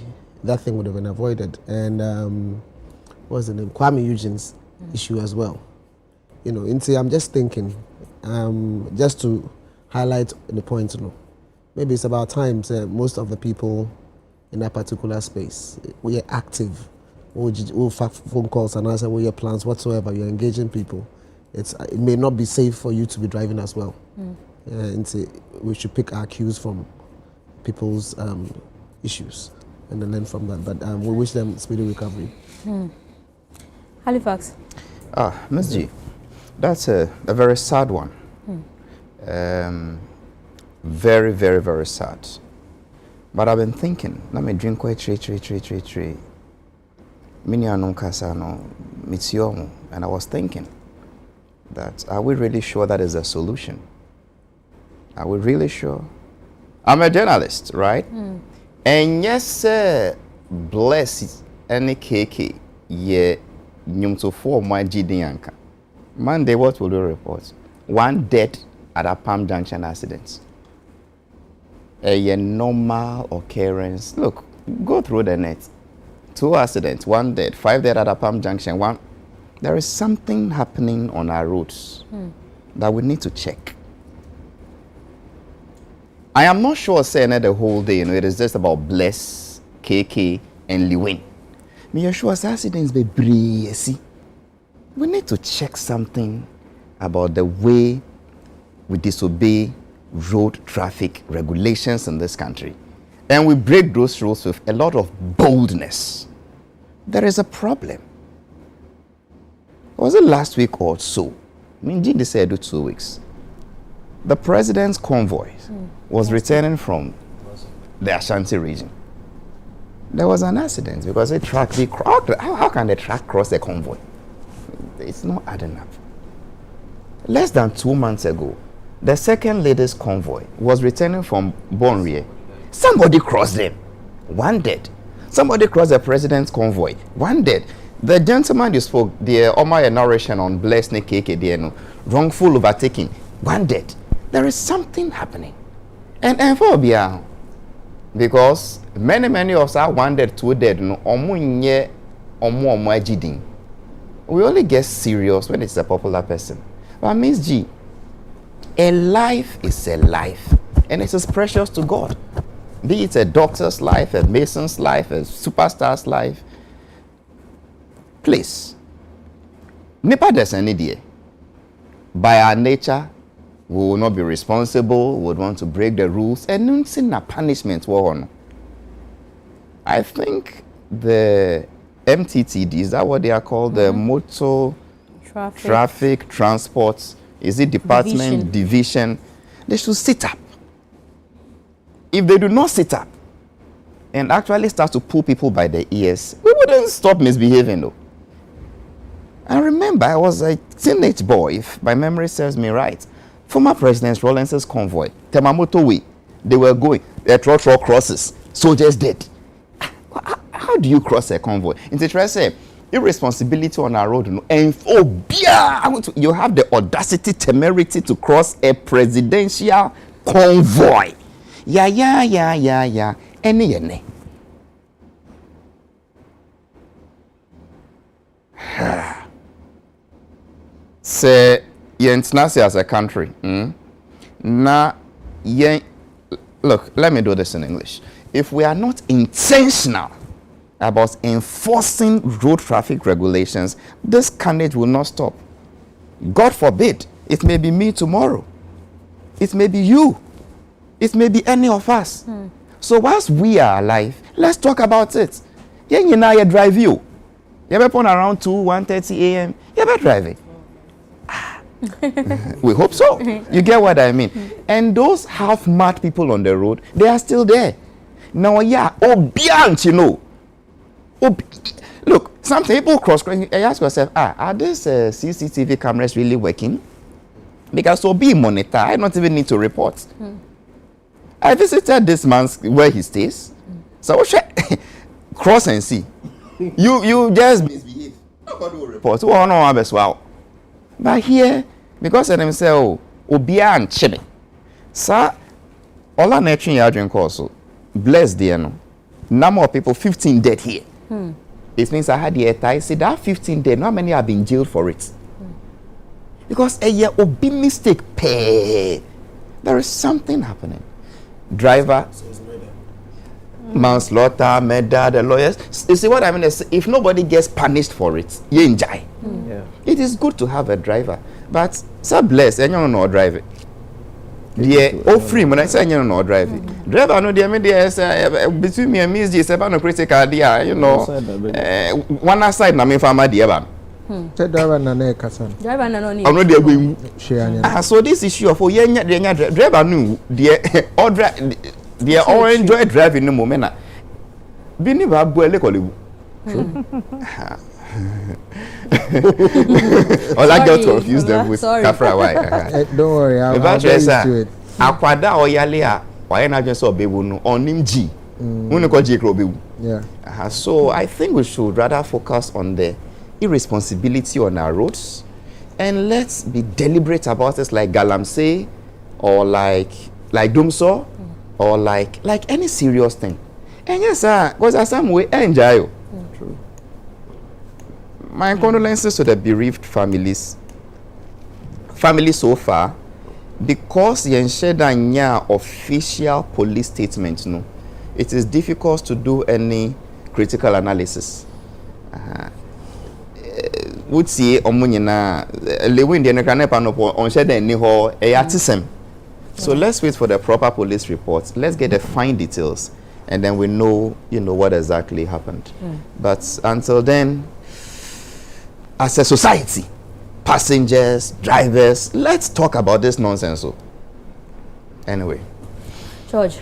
[SPEAKER 9] that thing would have been avoided. And what's the name? Kwame Eugene's issue as well. I'm just thinking, just to highlight the point, maybe it's about time most of the people in that particular space, we are active. We'll phone calls and answer your plans whatsoever. You're engaging people. It may not be safe for you to be driving as well. And we should pick our cues from people's issues and then learn from that. But we wish them speedy recovery.
[SPEAKER 1] Halifax.
[SPEAKER 7] Mzgee, that's a very sad one. Very, very, very sad. But I've been thinking, let me drink quite tree. And I was thinking that are we really sure that is a solution? Are we really sure? I'm a journalist, right? And yes, sir, bless any KK, yeah, nyumto for my GDNka. Monday, what will you report? 1 dead at a Palm Junction accident. A normal occurrence. Look, go through the net. 2 accidents, 1 dead, 5 dead at a Palm Junction. There is something happening on our roads that we need to check. I am not sure saying that the whole day, it is just about Bless, KK, and Lewin. Me are sure accidents be breezy. We need to check something about the way we disobey road traffic regulations in this country. And we break those rules with a lot of boldness. There is a problem. Was it last week or so? Mzgee said 2 weeks. The president's convoy was returning from the Ashanti region. There was an accident because a truck, how can the truck cross the convoy? It's not adding up. Less than 2 months ago, the second lady's convoy was returning from Bonrie. Somebody crossed them. 1 dead. Somebody crossed the president's convoy. 1 dead. The gentleman you spoke, the Omaya narration on Bless Nekeke, wrongful overtaking. 1 dead. There is something happening. And for Bia, because many of us are 1 dead, 2 dead. We only get serious when it's a popular person. But Mzgee, a life is a life, and it is precious to God. Be it a doctor's life, a mason's life, a superstar's life. Please, Nipa descend there. By our nature, we will not be responsible, we would want to break the rules, and nothing na punishment. I think the MTTD, is that what they are called? The Motor Traffic Transport, is it Department Division? They should sit up. If they do not sit up and actually start to pull people by the ears, we wouldn't stop misbehaving though. I remember I was a teenage boy, if my memory serves me right. Former President Rawlins's convoy, Temamoto Way, they were going, their truck crosses, soldiers dead. How do you cross a convoy? Say, irresponsibility on our road, and you have the audacity, temerity to cross a presidential convoy. Yeah. Any. Say, international as a country. Look, let me do this in English. If we are not intentional about enforcing road traffic regulations, this carnage will not stop. God forbid, it may be me tomorrow. It may be you. It may be any of us. So whilst we are alive, let's talk about it. You know, you drive you. You ever around 1:30 a.m. You ever driving? We hope so. You get what I mean? And those half-mad people on the road, they are still there. Now, you know. Look, some people cross-crossing. You ask yourself, are these CCTV cameras really working? Because so be monitored, I don't even need to report. I visited this man's where he stays. So cross and see. You just misbehave. Nobody will report. But here, because of themselves, Obia and Chile. Sir, all our nature drink also. Bless the no. Number of people, 15 dead here. It means I had the I see that 15 dead, not many have been jailed for it. Because a year will be mistake pay. There is something happening. Driver, manslaughter, murder, the lawyers. You see what I mean? If nobody gets punished for it, you enjoy. It is good to have a driver, but so blessed, and you don't know drive it. Free when I say you don't know drive it. Driver no between me and Mzgee, it's about no critical idea, you know. One side na me farmer dear.
[SPEAKER 22] Driver na na kasan.
[SPEAKER 1] Driver na no need.
[SPEAKER 22] I'm not there going share.
[SPEAKER 7] So this issue of driver no the all enjoy driving no moment. Bini ba boele ko all I got confused them with Kafra. Why?
[SPEAKER 22] Don't worry, I'll get used to it.
[SPEAKER 7] Akwada oyale a why na just obewu no on Mzgee. Yeah. So I think we should rather focus on the irresponsibility on our roads, and let's be deliberate about it, like Galamsey or like Dumso or like any serious thing. And yes, because as some way enjoy. True. My condolences to the bereaved families so far, because the nya official police statement, no, it is difficult to do any critical analysis. Would see omunyina lewin the nekanepa no on shede ni ho eyatisem. So let's wait for the proper police reports. Let's get the fine details, and then we know, what exactly happened. But until then, as a society, passengers, drivers, let's talk about this nonsense. Anyway,
[SPEAKER 1] George.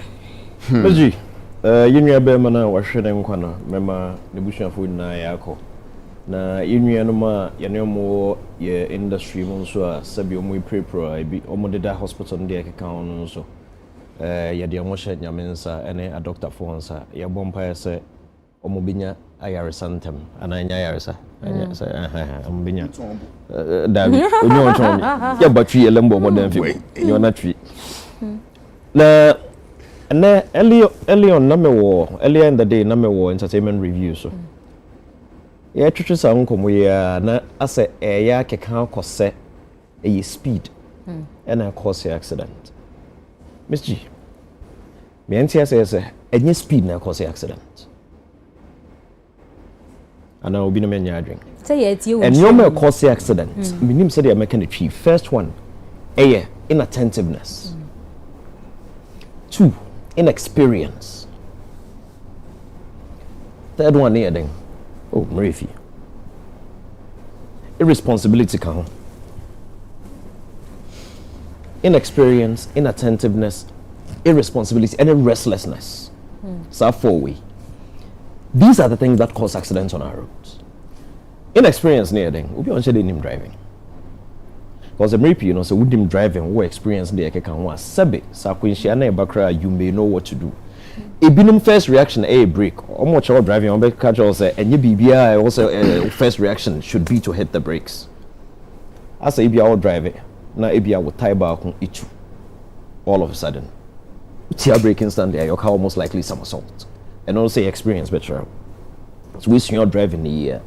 [SPEAKER 23] Mzgee, you be mana wa hwede nkwana mema nebusuafo na yako. Na inu no ye industry mo so a sabi omo prepare bi omo deda hospital ndi ekeka ono so ye de omo hye nyamensa ene a doctor for onsa ye bompa ye omo binya ayaresantem ananya ayaresa anya say omo binya dabi onyo oncho ye batwi ye lembo mo dan fi yo na twi na ene earlier in the day na me wo entertainment review so ya twetwe sa nkomo ya na ase ya keka akose speed and a cause accident. Mzgee, me antia say enye speed na cause accident. and I will be no many drink.
[SPEAKER 1] Say it you.
[SPEAKER 23] And you may cause accidents. Minim said they are making a chief. First one, inattentiveness. 2, inexperience. Third one, then. Oh, Marifi. Irresponsibility can. Inexperience, inattentiveness, irresponsibility, and restlessness. So 4 way. These are the things that cause accidents on our roads. Inexperience near them. We be on him driving. Because the Maripi, you know, so with him driving, we experience the can was Sebe, Saquinchiana Bakra, you may know what to do. A binum first reaction, a break. Or much all driving on back catch also, and your BBI also first reaction should be to hit the brakes. As a BBI driving, now ABI will tie back on each all of a sudden. Tear break instant there, your car almost likely somersault. And also experience better. So we see your driving the year.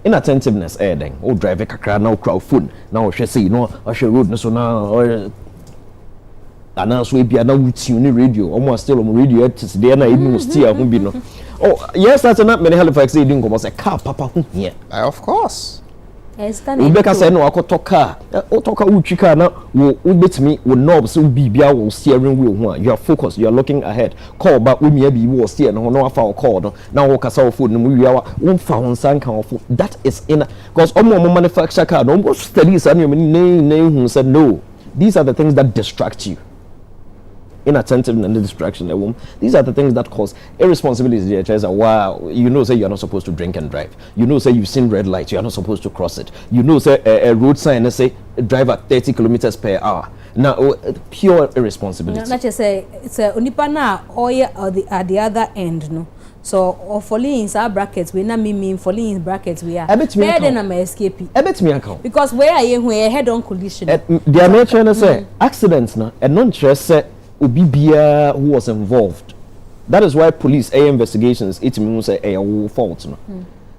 [SPEAKER 23] Inattentiveness, then. Oh, drive a car now, crowd food. Now, she say, no, I should road so now. And now, so be another tune radio. Almost still on radio. It's the end. I even still won't be no. Oh, yes, that's not many Halifax. They didn't go was a car, Papa. Yeah,
[SPEAKER 7] of course.
[SPEAKER 23] Rebecca said, no, I could talk car. Oh, talk a chica now. Will bet me with knobs, so be will steering wheel. You are focused, you are looking ahead. Call back with me, be will steer, no, no, I found call. Now, walk us out food, and we are one found sun can food. That is in because almost manufacture car, no studies, and your name who said no. These are the things that distract you. Inattentiveness and the distraction. These are the things that cause irresponsibility. Wow, you know, say you're not supposed to drink and drive. You know, say you've seen red light, you're not supposed to cross it. You know, say a road sign, let's say drive at 30 kilometers per hour. Now, pure irresponsibility.
[SPEAKER 1] Not just say it's a unipana or at the other end, no. So, or falling in our brackets, we not mean falling in brackets. We are better than I'm escaping. Because where I am, we're head on collision.
[SPEAKER 23] They are not trying to say accidents now, and not just say. Ubibia who was involved. That is why police investigations it means say a fault no.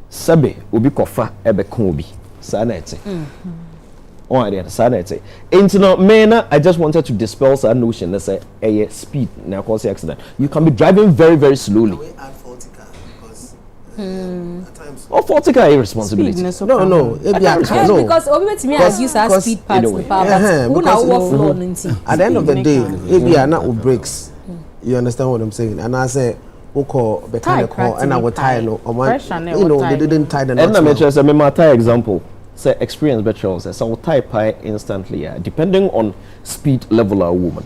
[SPEAKER 23] Sabe obi kofa ebe kobi. Sanete. Oh idea sanete. Into mena I just wanted to dispel that notion that say a speed na cause accident. You can be driving very very slowly. At times. Oh, faulty car irresponsibility.
[SPEAKER 9] No.
[SPEAKER 1] Because obviously me as use our speed parts in power. At
[SPEAKER 9] the end of the day, if you are not with brakes, you understand what I'm saying. And I say, call mechanical and I will tie no. You know, they didn't tie the knots.
[SPEAKER 23] And I mentioned my tie example. Say experience better also. So tie pie instantly. Depending on speed level of woman.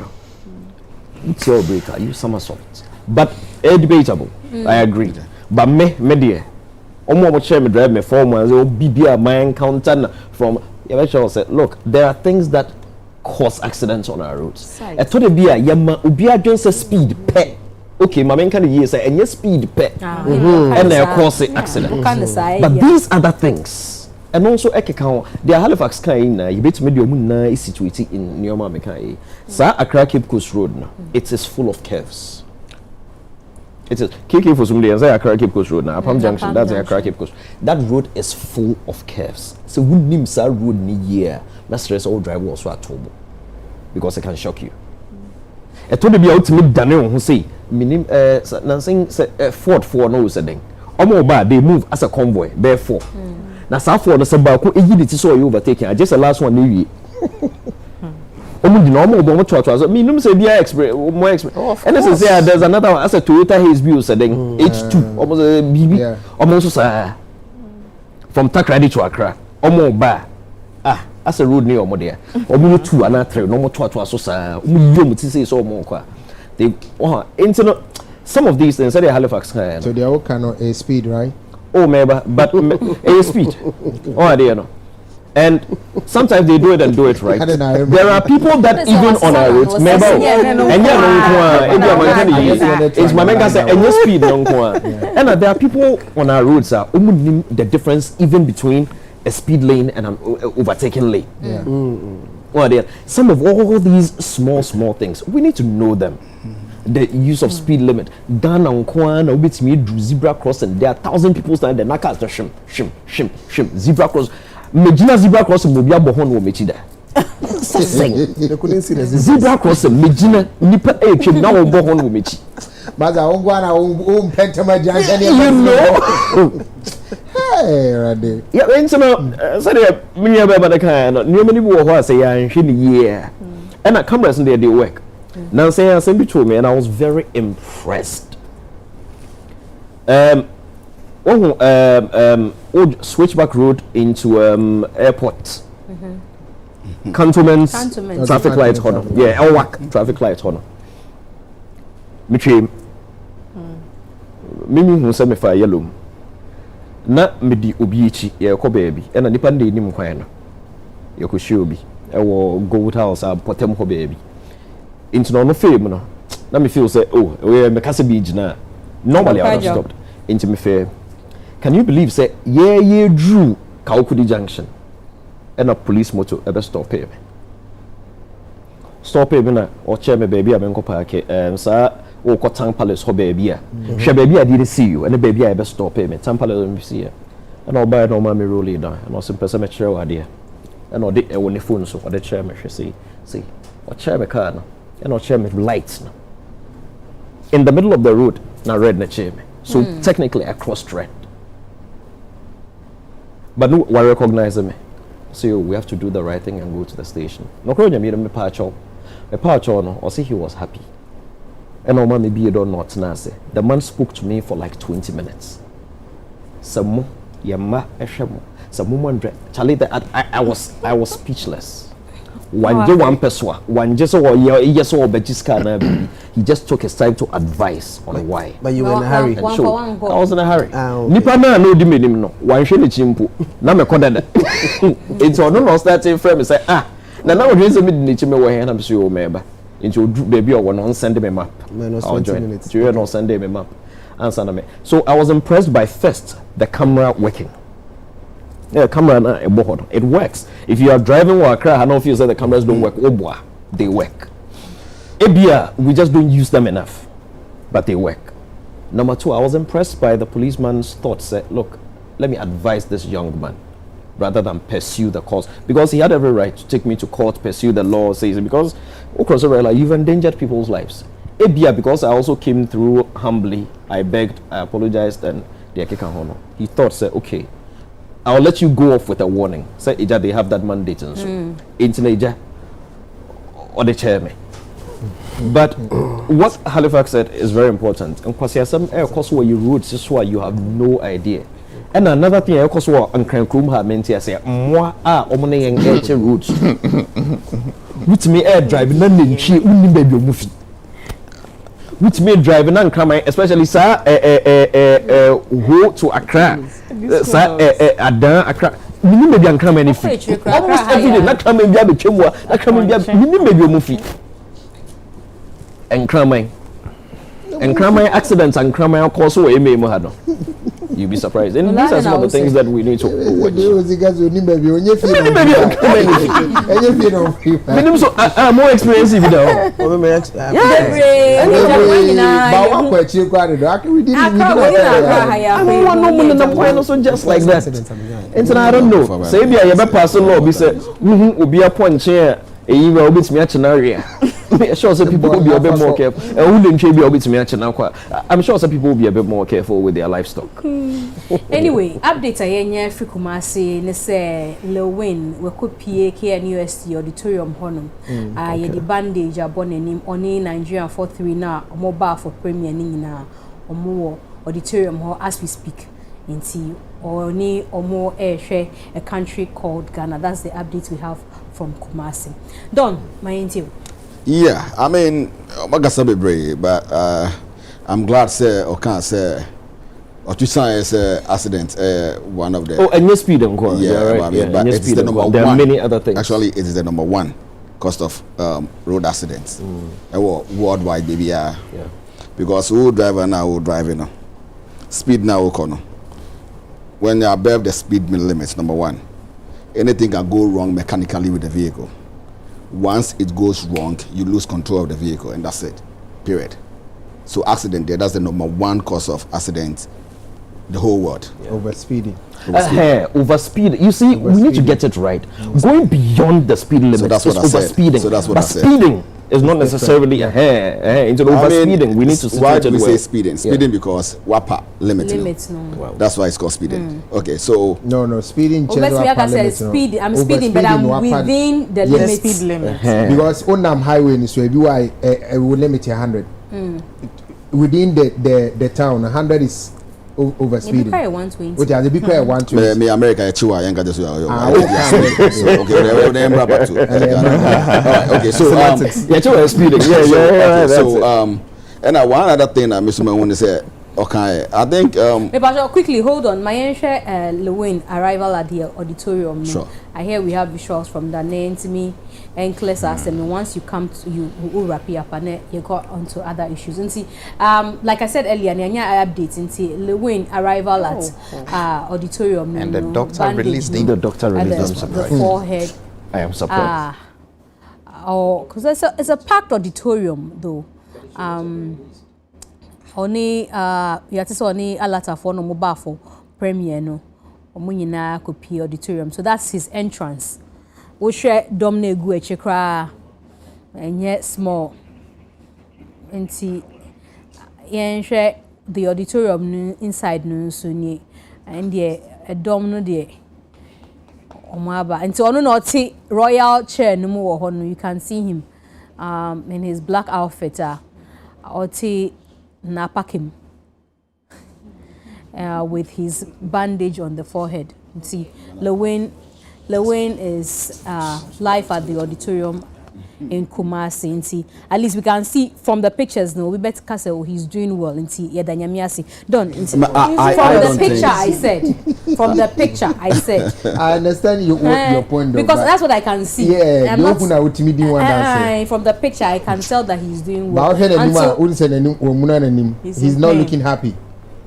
[SPEAKER 23] It's your breaker. Use somersault. But debatable. I agree. But me dear, almost share me drive me 4 months. Oh, BBA my encounter from. Said, look, there are things that cause accidents on our roads. I told the beer, yama ubia against a speed pet. Okay, my main kind of year say and your speed pet, and they cause accident. But these other things, and also ekekao, the Halifax kind you bet me the is situated in Neoma Mekai. Sa Accra Cape Coast Road now. It is full of curves. It is KK for somebody and say Accra Cape Coast Road now. Apam Junction, that's the Accra Cape Coast. That road is full of curves. So we name sa road ni year. My stress all driver also at turbo because it can shock you. I told you out to me Daniel who say minim nothing Ford 4 no saying. Omo ba they move as a convoy bear 4. Now sa Ford the ba ko ejiditi so you overtaking. Just the last one ni omo di normal bo mo to me num say bia experience more experience and as say there's another one as a Toyota Haze saying H2 almost a BB almost so from Takrady to Accra omo ba as a road near omo there omo 2 and 3 no more to so sa omo yom ti say so omo kwa they into some of these things say Halifax
[SPEAKER 9] so they all cannot a speed right
[SPEAKER 23] but a speed there no. And sometimes they do it and do it right. There are people that even on our roads, it's my man can say any speed and there are people on our roads the difference even between a speed lane and an overtaking lane. Some of all these small things, we need to know them. The use of speed limit. Down on Kwan, or bit me zebra crossing. There are 1,000 people standing there. Naka shim. Zebra cross. Mejina zebra crossing will be a bohon wo mechida.
[SPEAKER 9] They couldn't see the
[SPEAKER 23] zebra crossing. Mejina nipa chim now wo bohon wo mechi.
[SPEAKER 9] But I won't go on pentama junction.
[SPEAKER 23] You know.
[SPEAKER 22] Hey, ready.
[SPEAKER 23] Yeah, and so say me about the kind. No many people say I year. And I cameras in there they work. Now say I sent to me and I was very impressed. Switchback road into airport. Cantonments traffic light honor. Yeah, Elwak traffic light honor. Me trim. Mimi who send me for yellow. Na me di obi echi ye ko baby. E na nipa nde nim kwan no. Ye ko show bi. E wo gold house a potem ko baby. Into no fame no. Na me feel say oh, we me kase bi gina. Normally I would have stopped. Into me fair. Can you believe say ye drew Kaukudi Junction and a police motor ever stop him? Stop him na or chair me baby abenko park sir o ko Town Palace ho baby a. She baby I didn't see you and the baby I ever stop him. Town Palace me see and I'll buy no mommy roll it down and also person me chair idea. And or dey when the phone so or the chair me see or chair me car no and or chair me lights no. In the middle of the road na red na chair me. So technically I crossed red. But no one recognize me. So we have to do the right thing and go to the station. No crony made me patch no, or say he was happy. And no man maybe you don't know what the man spoke to me for like 20 minutes. Some yama eshemo. Some woman Charlie I was speechless. One person, one just or yes or bejiska he just took his time to advise on why.
[SPEAKER 9] But you were in a hurry.
[SPEAKER 23] I was in a hurry. Nipa na no di menim no. Wan hwe ne chimpo. Na me kodada. It's on no starting frame say na we say me di ne chime wo he na me so o meba. Into baby or one send me map.
[SPEAKER 9] I'll 20 minutes.
[SPEAKER 23] You no send me map. Answer na me. So I was impressed by first the camera working. Yeah, camera it works. If you are driving or Accra, I don't feel that the cameras don't work. They work. Ebia, we just don't use them enough, but they work. Number two, I was impressed by the policeman's thoughts. Look, let me advise this young man rather than pursue the cause, because he had every right to take me to court, pursue the law, says because you've endangered people's lives. Ebia, because I also came through humbly, I begged, I apologized, and he thought, okay, I'll let you go off with a warning. Say, Ija, they have that mandate and so. Into or the chairman. But what Halifax said is very important. And because there's some air course where you roads, just why you have no idea. And another thing, air course where Uncle Krum had meant to say, moi omne yang air roads. Which me air driving, none in she only baby movie. Which me driving and come, especially sir, go to Accra. Adan Accra. Mini maybe and come any fee. Almost every day, not coming be a chimwa, not coming be a mini maybe a movie. And cramming accidents and cramming cause away me mohado. You'll be surprised. And these are some of the things that we need to watch. More expensive though. Just like that. And I don't know. Say be a pass law be said, will be a point chair. You will be me I'm sure some people will be a bit more careful. I'm sure some people will be a bit more careful with their livestock.
[SPEAKER 1] Anyway, update ayenye Kumasi ne say Lewin we could PAK and UST auditorium honum. Ye the bandage abon enim oni Nigeria 43 na mobile for premier ni na omo auditorium ho as we speak. Inti oni omo share a country called Ghana. That's the update we have from Kumasi. Don, my interview.
[SPEAKER 10] Yeah, I mean, but I'm glad say or can't say or to say accident one of the
[SPEAKER 23] and your speed and go.
[SPEAKER 10] Yeah, right. But it's the number one.
[SPEAKER 23] There are many other things.
[SPEAKER 10] Actually, it is the number one cost of road accidents. Worldwide, baby. Yeah. Because who driver now who driving speed now who when you're above the speed limits, number one, anything can go wrong mechanically with the vehicle. Once it goes wrong, you lose control of the vehicle, and that's it. Period. So accident there, that's the number one cause of accident, the whole world.
[SPEAKER 22] Yeah. Overspeeding.
[SPEAKER 23] Overspeed. You see, we need to get it right. Going beyond the speed limit.
[SPEAKER 10] So that's what I said.
[SPEAKER 23] Overspeeding.
[SPEAKER 10] So that's what I said.
[SPEAKER 23] Speeding It's not necessarily into over speeding. We need to
[SPEAKER 10] why do we say speeding? Speeding because WAPA limit.
[SPEAKER 1] No.
[SPEAKER 10] That's why it's called speeding. Okay, so
[SPEAKER 22] no speeding.
[SPEAKER 1] Speed. I'm speeding, but I'm within the limit.
[SPEAKER 8] Speed limit.
[SPEAKER 22] Because on highway is where you are will limit 100. Within the town, 100 is over speeding.
[SPEAKER 1] Which
[SPEAKER 22] are the big 120.
[SPEAKER 10] Me America Chua Yanka just okay, so
[SPEAKER 23] speeding.
[SPEAKER 10] So and one other thing I miss want to say. Okay, I think
[SPEAKER 1] quickly hold on. My Lewin arrival at the auditorium.
[SPEAKER 10] Sure.
[SPEAKER 1] I hear we have visuals from the name to me and class and once you come to you will wrap up and you got onto other issues. And see, like I said earlier, I update and see Lewin arrival at auditorium
[SPEAKER 7] and the doctor released the
[SPEAKER 1] forehead.
[SPEAKER 23] I am surprised.
[SPEAKER 1] Because it's a packed auditorium though. Only only alata for no mobile for premiere no omunyina copy auditorium, so that's his entrance. We share domne gu echekra and yet small enti yen share the auditorium inside no so ni and the dom no de omaba enti ono no ti royal chair no mo ho no. You can see him in his black outfit oti na pack him with his bandage on the forehead. See, Lewin is live at the auditorium in Kumasi. See, at least we can see from the pictures. No, we bet Castle he's doing well. And see, Yadanyamiasi done. From the picture, I said. From the picture, I said.
[SPEAKER 22] I understand your point, though,
[SPEAKER 1] because that's what I can see.
[SPEAKER 22] Yeah, from
[SPEAKER 1] the picture, I can tell that he's doing well.
[SPEAKER 22] He's not looking happy.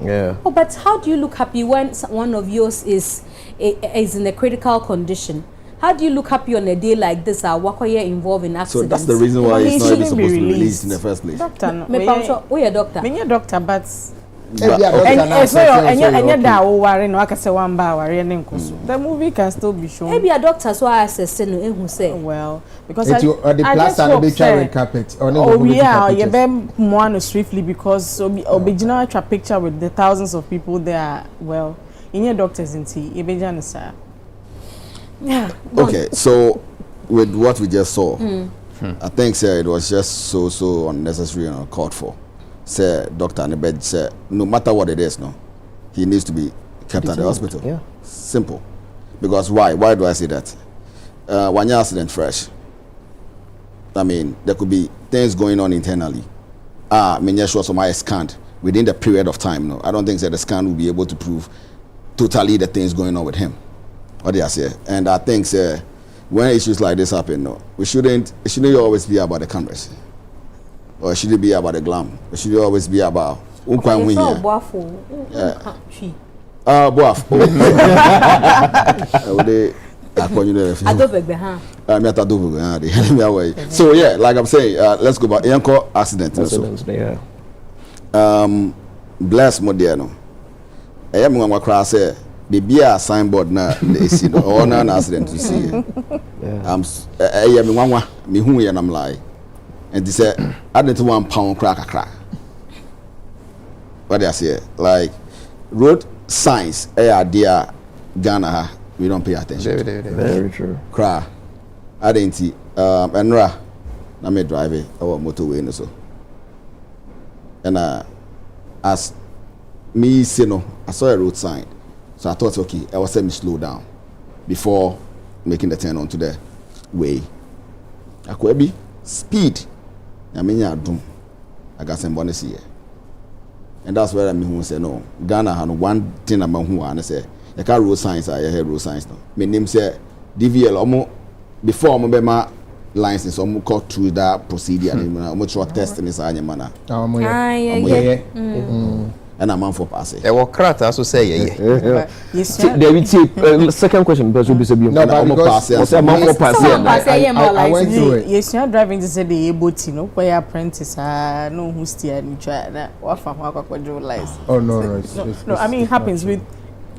[SPEAKER 23] Yeah.
[SPEAKER 1] Oh, but how do you look happy when one of yours is in a critical condition? How do you look happy on a day like this? Wakoye involved in accidents.
[SPEAKER 10] So that's the reason why it's not even supposed to be released in the first place.
[SPEAKER 8] Doctor,
[SPEAKER 1] we are doctor.
[SPEAKER 8] Me doctor, but the movie can still be shown.
[SPEAKER 1] Maybe a doctor so I who say
[SPEAKER 8] well because
[SPEAKER 22] the plaster and the red carpet.
[SPEAKER 8] Oh yeah, you better more swiftly because original picture with the thousands of people there. Well, in your doctors in tea, you be sir. Yeah.
[SPEAKER 10] Okay, so with what we just saw, I think it was just so unnecessary and uncalled for. Say Dr. Anibed said no matter what it is, no, he needs to be kept at the hospital.
[SPEAKER 23] Yeah.
[SPEAKER 10] Simple. Because why? Why do I say that? One year accident fresh. I mean, there could be things going on internally. Sure somebody scanned within the period of time. No, I don't think that the scan will be able to prove totally the things going on with him. What do I say? And I think when issues like this happen, no, it shouldn't always be about the cameras. Or should it be about the glam? Or should it always be about boaf. So yeah, like I'm saying, let's go back. Yanko accident. Bless Modiano. I am going to cross the beer signboard na or an accident to see. I am one me who I'm like. And they said, I didn't £1 crack. What do I say? Like road signs, dear Ghana, we don't pay attention.
[SPEAKER 23] Very true.
[SPEAKER 10] Cry. I didn't see. And I may drive it or motorway and so. And as me, I saw a road sign. So I thought, okay, I was saying me slow down before making the turn onto the way. I could be speed. I mean, I got some bonus here. And that's where I mean, who say no. Ghana had one thing about who I say, I can't road signs, I hear road signs now. My name say DVL almost before my license, almost got through that procedure, almost short testing is a manner. And I'm on for passing.
[SPEAKER 7] I will crack also say, yeah.
[SPEAKER 23] There will take second question because we'll be saying,
[SPEAKER 22] no, I went through it.
[SPEAKER 8] Yes, you're driving to say the able to know where apprentice no who's steering each other. What from our license?
[SPEAKER 22] Oh, no.
[SPEAKER 8] No, I mean, it happens with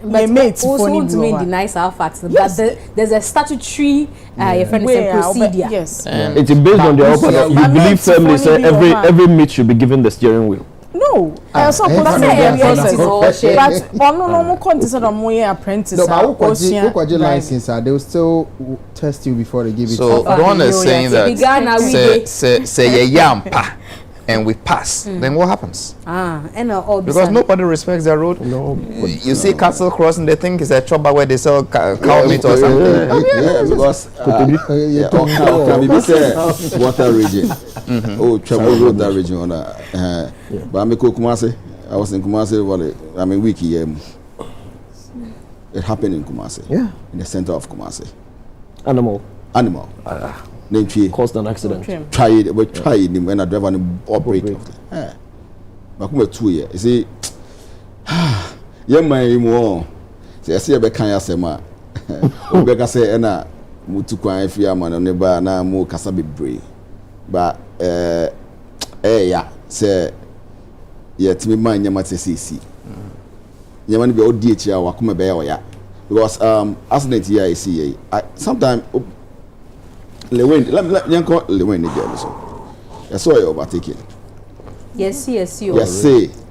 [SPEAKER 1] But
[SPEAKER 8] mates
[SPEAKER 1] also
[SPEAKER 8] funny
[SPEAKER 1] to mean deny our facts. But there's a statutory procedure.
[SPEAKER 8] Yes.
[SPEAKER 23] It's based on the open. You believe firmly say every meat should be given the steering wheel.
[SPEAKER 8] No, so but no contest on my apprentice.
[SPEAKER 22] No, but who license? They will still test you before they give it.
[SPEAKER 7] So Don is saying that say yampa and we pass. Then what happens? Because nobody respects their road. No, you see cattle crossing, they think it's a chopper where they sell cow meat or something.
[SPEAKER 10] Because can be say water region. Oh, travel water region on but I'm Kumasi. I was in Kumasi week here. It happened in Kumasi.
[SPEAKER 23] Yeah.
[SPEAKER 10] In the center of Kumasi.
[SPEAKER 23] Animal.
[SPEAKER 10] Caused
[SPEAKER 23] an accident.
[SPEAKER 10] Try it when I drive on the operator. But 2 years. You see, my more. See, I see a bekan sema. Obeka say na mutu kwan afia man on neba na mo kasa bebre. But yeah, say yet me man nyama tsesi. Nyama ni be odi echi a wakoma be ya. Because accident here I see sometimes Lewin, let me call Lewin again. So, I saw you overtaking.
[SPEAKER 1] Yes.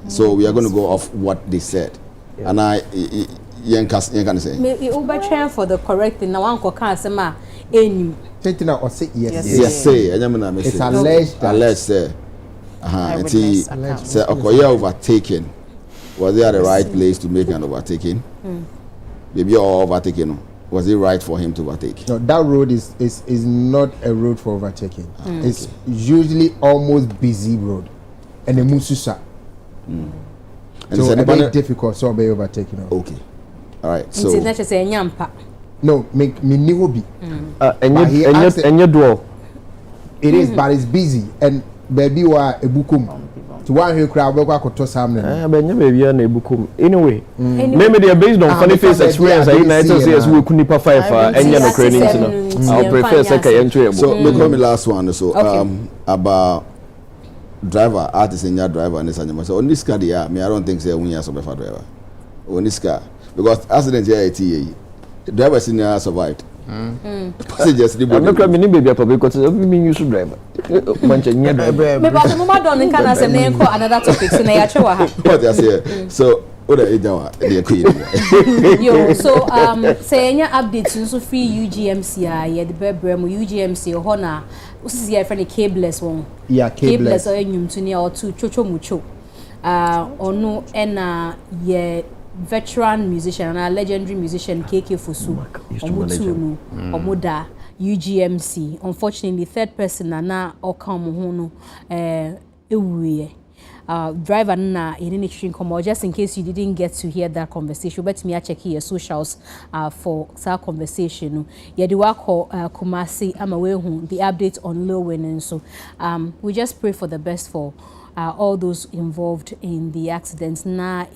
[SPEAKER 10] So we are going to go off what they said, and I, can say.
[SPEAKER 1] Me Uber train for the correct thing. Now one can say ma any.
[SPEAKER 22] Taking out or say yes.
[SPEAKER 10] Yes, say. It's alleged. Say, say Okoye overtaken. Was they at the right place to make an overtaking? Maybe all overtaking. Was it right for him to overtake?
[SPEAKER 22] No, that road is not a road for overtaking. It's usually almost busy road, and a mususa. And so it's very difficult to be overtaken.
[SPEAKER 10] Okay, all right. So
[SPEAKER 22] no, me niho be.
[SPEAKER 23] And your door.
[SPEAKER 22] It is, but it's busy, and baby wa ebukum. To one who crowd work out to some.
[SPEAKER 23] Anyway, maybe they are based on funny face experience. I United States we couldn't fight for any other training. I'll prefer second entry.
[SPEAKER 10] So look at me last one. So about driver, artist in your driver and this animal. So on this car, I don't think say 1 year of driver. On this car, because accident here the driver senior survived. Passengers I'm
[SPEAKER 23] not coming in baby because me you should drive.
[SPEAKER 1] Maybe the mama don't can as a name for another topic so na
[SPEAKER 10] what I say. So what are you doing?
[SPEAKER 1] Yo, so say any updates so free UGMC yeah the bebrem UGMC ho na usi ya friend cabeless one.
[SPEAKER 22] Yeah, cabeless
[SPEAKER 1] or enyum to near or two chocho mucho. Ono ena ye veteran musician and a legendary musician KK Fosu Omutu Omoda UGMC. Unfortunately, third person na okam ho no ewuye. Driver na in come just in case you didn't get to hear that conversation, but me check your socials for that conversation. Yeah, the work Kumasi Amawehu, the update on Lil Wayne, and so we just pray for the best for all those involved in the accidents. Na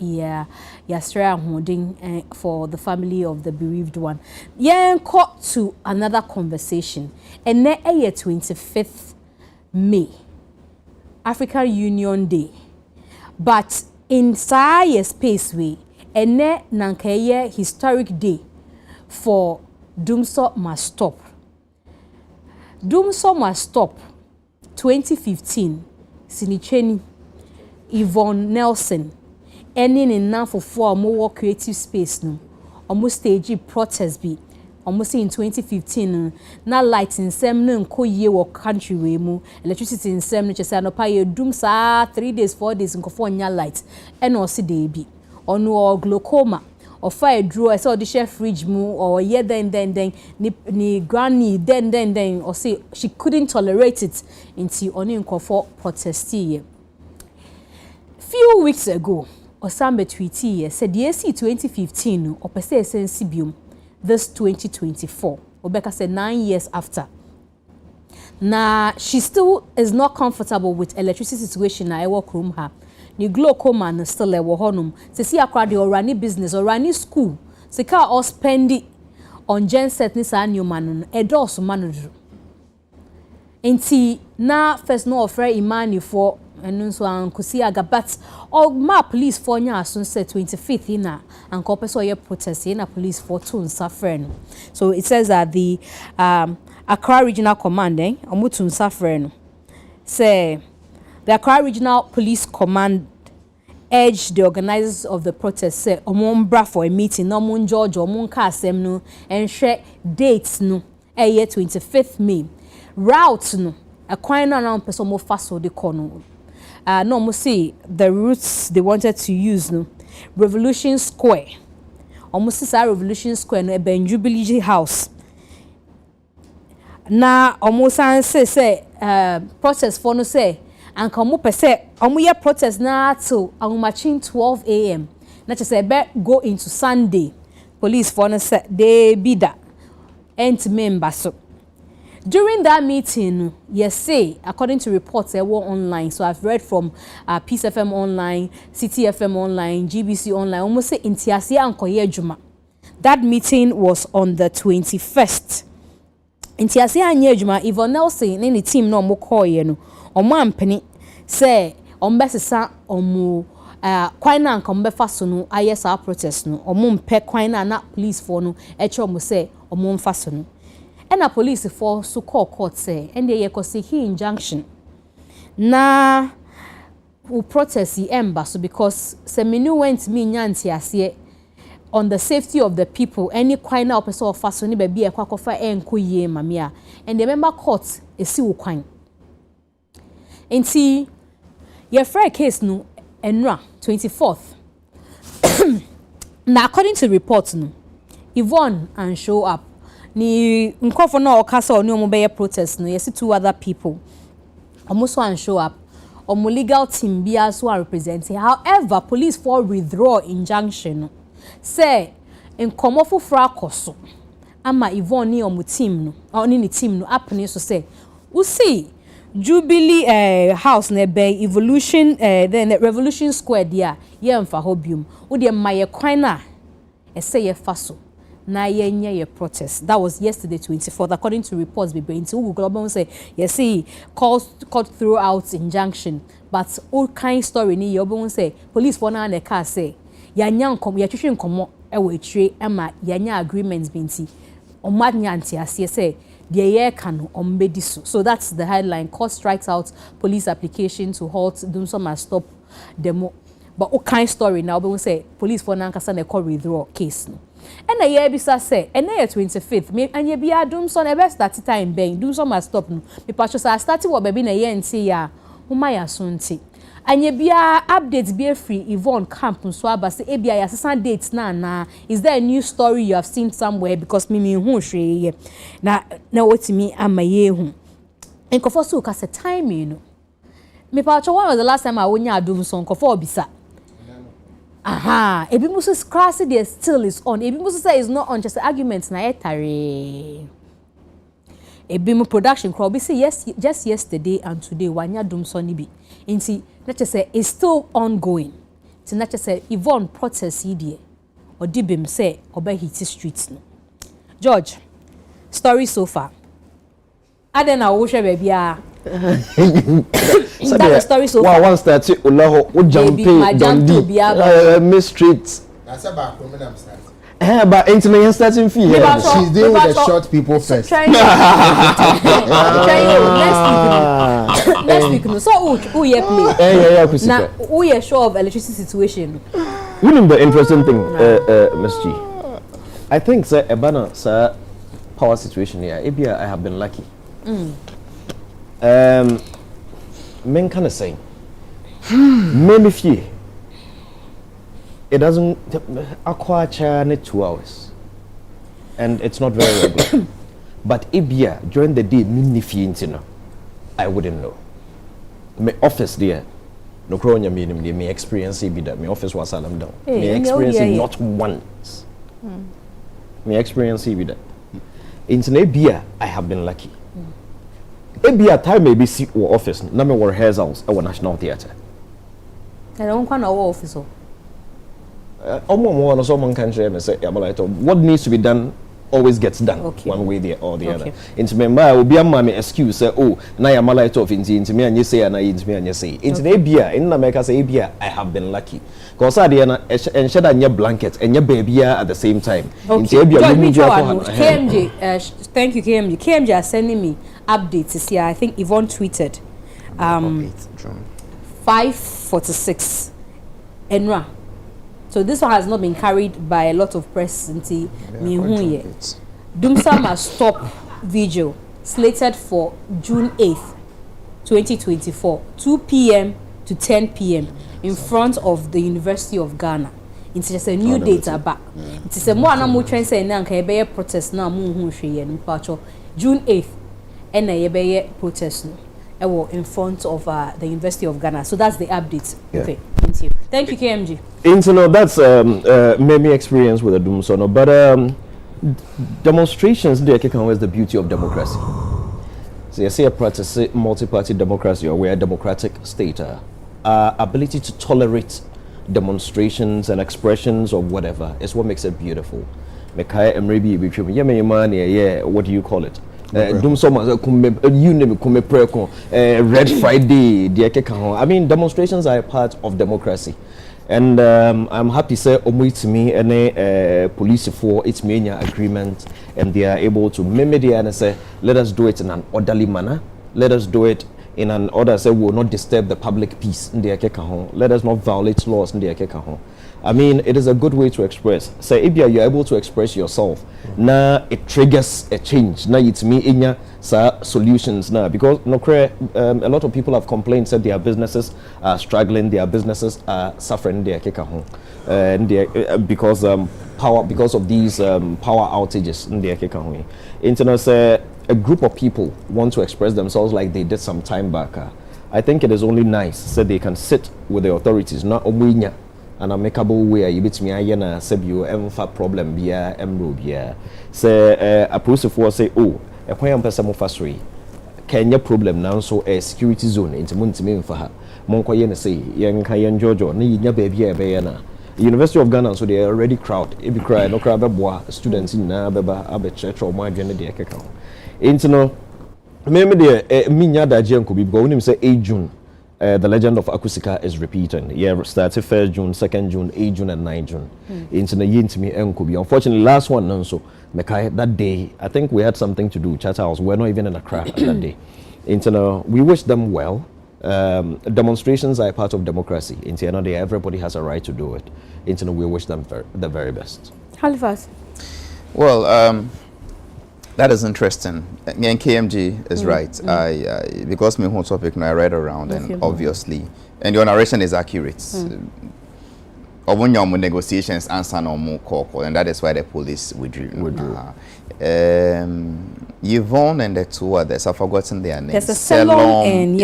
[SPEAKER 1] yastra holding for the family of the bereaved one. Yeah, caught to another conversation. And na 25th May, African Union Day. But inside a space way, and na nankeye historic day for Doomsor Must Stop. Doomsor Must Stop 2015. Sinicheni, Yvonne Nelson, ending in now for more creative space no. Almost stage protest be. Almost in 2015 na light in sem no nko ye wo country we mu electricity in sem no chese anopa ye doom sa 3 days 4 days nko for nya light e no se dey bi ono glaucoma or fire draw I saw the chef fridge mu or ye then ni granny then or say she couldn't tolerate it until oni nko for protest ye. Few weeks ago Osambe tweety said the AC 2015 or per se sensibium this 2024. Obeka said 9 years after. Now she still is not comfortable with electricity situation na work room her. Ni glaucoma na still ewo honum. Se si akra de orani business or rani school. Se ka or spend it on genset ni sa new man e dos manudru. Enti na first no offer imani for enu so ankosi aga but all ma police for nya asun say 25th ina anko person ye protest na police for to suffer no. So it says that the Accra Regional Command omutu suffer no say the Accra Regional Police Command urged the organizers of the protest say omombra for a meeting no mon George omonka asem no and share dates no year 25th May route no a kwan na person mo faso de kono no mo see the routes they wanted to use no Revolution Square almost say Revolution Square no e Jubilee House na almost say protest for no say and come up say ye protest na till machine 12 a.m. na say be go into Sunday police for no say they be that end member so during that meeting yes say according to reports they were online so I've read from Peace FM online, City FM online, GBC online almost say intiasia ankoye juma. That meeting was on the 21st. Intiasia anye juma Yvonne Nelson ni team no mo koye no omo ampeni say ombesesa omo kwan na nka mbefa so no ayesa protest no omo mpe kwan na police for no eche omo say omo mfa so no and a police for so call court say and they seek injunction na we protest the ember so because seminu went me nyanti ase on the safety of the people any kwan na person of faso ni baby e kwakofa enko yie mamia and the member court esi wo kwan enti your fair case no enra 24th now according to reports no Yvonne and show up ni nkofo na okasa oni omo be protest no yes two other people almost one show up omo legal team bia so are representing however police for withdraw injunction say nkomo foforo akoso ama Yvonne ni omo team no oni ni team no apne so say we see Jubilee house na be evolution then Revolution Square dia ye mfa hobium wo de maye kwan na say ye faso na ye protest. That was yesterday 24th according to reports be into Google say yes see calls cut throughout injunction but all kind story ni you say police for na car say ya nya nkom ya twetwe nkomo e we tire ama ya nya agreements binti o madnya anti ase say the year can ombedi so that's the headline. Court strikes out police application to halt Dumsoma stop demo but all kind story now we say police for na nkasa na call withdraw case no. And a year bisa say and na 25th me anya bia Dumson e be start time ben Dumson must stop no me patcho say start wo baby na year nti ya homa ya so nti anya bia updates be free Yvonne camp so aba say e bia ya sesan dates na is there a new story you have seen somewhere because me hu hwe na wotimi amaye hu enkofo so ka say time you know me patcho when was the last time I wonya Dumson kofo obisa aha ebi musu scratch there still is on ebi musu say is not on just arguments na etare ebi mu production crowd be say yes just yesterday and today wanya Dumson ni bi nti na say is still ongoing ti na say Yvonne protest here odibim say oba hit streets no George story so far adena wo hwe baby a that story so far
[SPEAKER 23] one start Olaho o jampe dondi miss streets
[SPEAKER 22] that's about criminal start
[SPEAKER 23] but internet starting fee here
[SPEAKER 22] she's dealing with the short people first
[SPEAKER 1] next week no so who you play now who you sure of electricity situation
[SPEAKER 23] you know the interesting thing Mzgee I think sir ebana sir power situation here ebia I have been lucky men kind of saying maybe few it doesn't acquire 2 hours and it's not very regular but ibia during the day I wouldn't know my office there no kronya meaning me experience be that my office was alarm down me experience not once me experience be that in Nebia I have been lucky ebia time maybe see our office na me war rehearsals at National Theatre
[SPEAKER 1] I don't want our office
[SPEAKER 23] no so man can share me say what needs to be done always gets done one way or the other. Into member will be a mommy excuse say, oh, now I'm a light off into me and you say and I into me and you say. Into Abia in America say Abia, I have been lucky. Because I did and shed on your blanket and your baby at the same time.
[SPEAKER 1] KMG, thank you, KMG. KMG are sending me updates this year. I think Yvonne tweeted 5:46 Enra. So this one has not been carried by a lot of press until Dumsa must stop vigil slated for June 8th, 2024, 2 p.m. to 10 p.m. in front of the University of Ghana. It's just a new data back. It's a more normal trend saying now can protest now June 8th and a protest in front of the University of Ghana. So that's the update. Okay, thank you. Thank you, KMG.
[SPEAKER 23] That's maybe experience with the Doomsono, but demonstrations there can always the beauty of democracy. So you see a practice multi-party democracy, or we're a democratic state. Ability to tolerate demonstrations and expressions or whatever is what makes it beautiful. What do you call it? Red Friday. I mean, demonstrations are a part of democracy, and I'm happy to say to me any police for its mania agreement, and they are able to media and say let us do it in an orderly manner. Let us do it in an order say we will not disturb the public peace in the let us not violate laws in the I mean, it is a good way to express. Say, if you're able to express yourself, now it triggers a change. Now it's me in your solutions now, because a lot of people have complained that their businesses are struggling, their businesses are suffering and because of these power outages in the Internet say a group of people want to express themselves like they did some time back. I think it is only nice so they can sit with the authorities, not an amicable way you bit me ayena sebio emfa problem bia emro bia say a police for say oh e kwan am pese mo fasori kenya problem now so a security zone into muntimi mfa ha monko ye ne say yen kan yen jojo na yinya ba bia e be na University of Ghana so they are already crowd e be cry no crowd be boa students na beba abe church or mo adwene de ekeka into no me de minya daje nko bi because when him say 8 June the legend of Akusika is repeating. Yeah, started 1st June, 2nd June, 8 June, and 9 June. Into the Yintimi and Kubi. Unfortunately, last one, so that day, I think we had something to do. Chat house, we're not even in Accra that day. Into we wish them well. Demonstrations are a part of democracy. Into everybody has a right to do it. Into we wish them the very best.
[SPEAKER 1] Halifax.
[SPEAKER 7] Well, that is interesting. Me and KMG is right. Because my whole topic I read around and obviously, and your narration is accurate. When your negotiations answer no more call, and that is why the police withdrew. Yvonne and the two others, I've forgotten their names.
[SPEAKER 1] There's a Selom and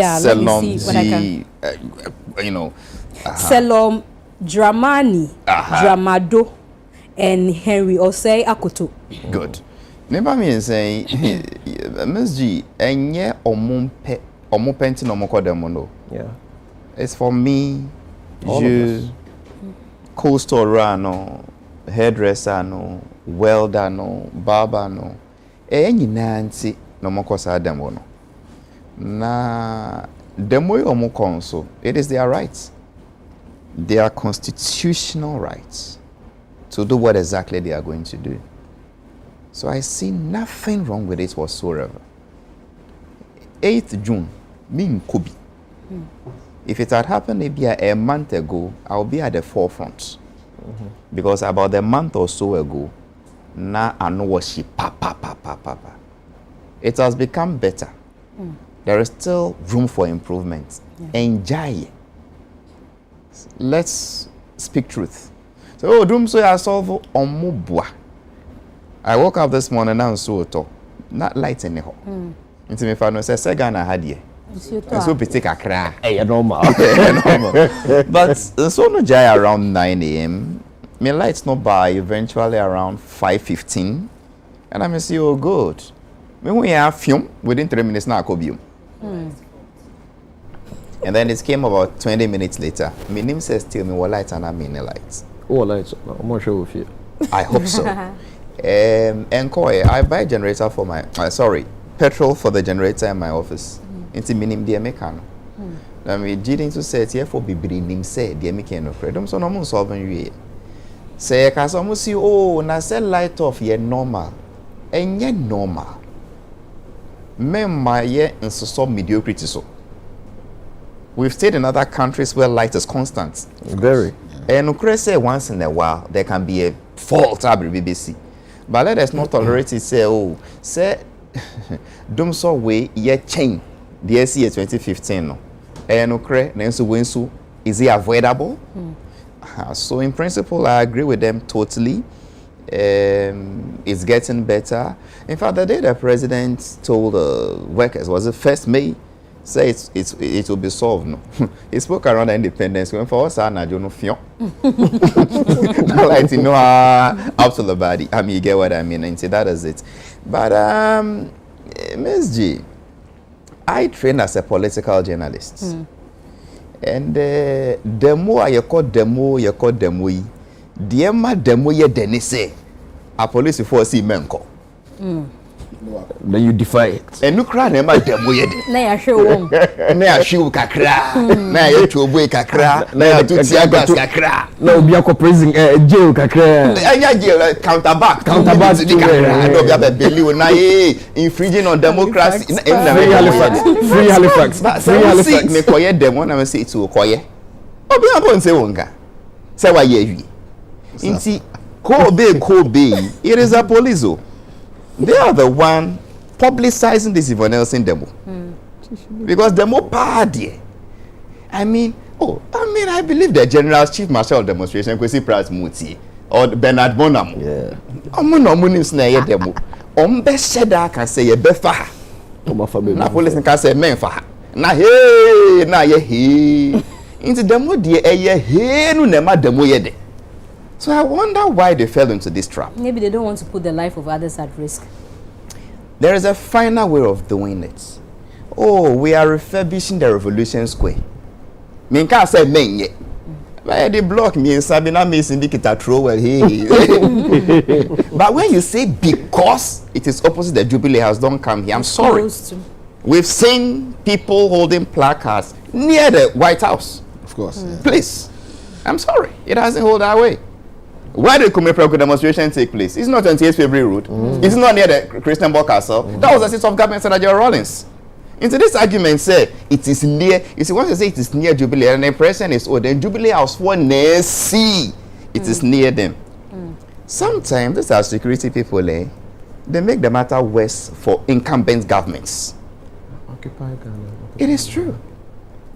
[SPEAKER 1] Selom, Dramani, Dramado, and Henry Osei Akoto.
[SPEAKER 7] Good. Never means saying Mzgee enye omupenti no moko demono.
[SPEAKER 23] Yeah.
[SPEAKER 7] It's for me, you cold store no, hairdresser no, welder no, barber no. Enyi nanti no moko sa demono. Na demo omoko so it is their rights. Their constitutional rights to do what exactly they are going to do. So I see nothing wrong with it whatsoever. 8th June, me in Kobe. If it had happened maybe a month ago, I'll be at the forefront. Because about a month or so ago, now I know what she papa. It has become better. There is still room for improvement. Enjoy. Let's speak truth. So, so I solve on mobwa. I woke up this morning and I saw it not light anyhow. Into me father says Segana had ye. So be take a cry.
[SPEAKER 23] Hey, normal.
[SPEAKER 7] But so no jay around 9 a.m. My lights not by eventually around 5:15. And I say, oh good. When we have film within 3 minutes now I could be. And then it came about 20 minutes later. My name says tell me what lights and I mean the lights.
[SPEAKER 23] Oh lights. I'm not sure if you.
[SPEAKER 7] I hope so. Enkoy, I buy generator for my petrol for the generator in my office. It's minimum the mechanic. I mean, Jidin to say, therefore, be bringing say, the mechanic of freedom, so no more solving you. Say, I almost see, oh, and I said light off, ye normal. And yet normal. Men, my ye and so mediocrity so. We've stayed in other countries where light is constant.
[SPEAKER 23] Very.
[SPEAKER 7] And Ukraine say once in a while there can be a fault at BBC. But let us not tolerate it. Say, oh, say, don't so way ye change the SCA 2015. No. And Ukraine, Nensu, is it avoidable? So in principle, I agree with them totally. It's getting better. In fact, the day the president told workers, was it 1st May? Say it will be solved. No, he spoke around the independence. When for us, I don't know. Like to know up to the body. I mean, you get what I mean. And so that is it. But Mzgee, I trained as a political journalist, and the more you call demo, the more demo you denise. A police force see menko.
[SPEAKER 23] Then you defy it.
[SPEAKER 7] And no cry never demo yet.
[SPEAKER 1] Na ya show.
[SPEAKER 7] Na ya show kakra. Na ya chobo kakra. Na ya tutia gas kakra.
[SPEAKER 23] Na obi akọ prison jail kakra.
[SPEAKER 7] Anya jail counterback
[SPEAKER 23] to
[SPEAKER 7] kakra. No be believe na infringing on democracy.
[SPEAKER 23] Free Halifax.
[SPEAKER 7] Free Halifax. Me koye demo na me say it will koye. Obi abon say wonga. Say wa ye wi. Inti Kobe, it is a police. They are the one publicizing this Yvonne Nelson demo. Because demo party. I believe the General's Chief Marshal demonstration, Kwesi Pratt Muti, or Bernard Bonham. Yeah. Demo. Sheda can say a befa. Na police can say menfa. Na ye. Into demo die he no nema demo yede. So I wonder why they fell into this trap.
[SPEAKER 1] Maybe they don't want to put the life of others at risk.
[SPEAKER 7] There is a finer way of doing it. Oh, we are refurbishing the Revolution Square. Me can't say men yet. Why they block me and Sabina Mason indicate throw well here. But when you say because it is opposite the Jubilee House, don't come here. I'm sorry. We've seen people holding placards near the White House.
[SPEAKER 10] Of course.
[SPEAKER 7] Please. I'm sorry. It hasn't held that way. Where did Kumepreko demonstration take place? It's not 28th February Road. It's not near the Christian Board Castle. That was the seat of government, Senator General Rawlings. Into this argument, say it is near. You see, once you say it is near Jubilee, and the impression is, oh, then Jubilee House for see it is near them. Sometimes these are security people, they make the matter worse for incumbent governments.
[SPEAKER 22] Occupy Ghana.
[SPEAKER 7] It is true.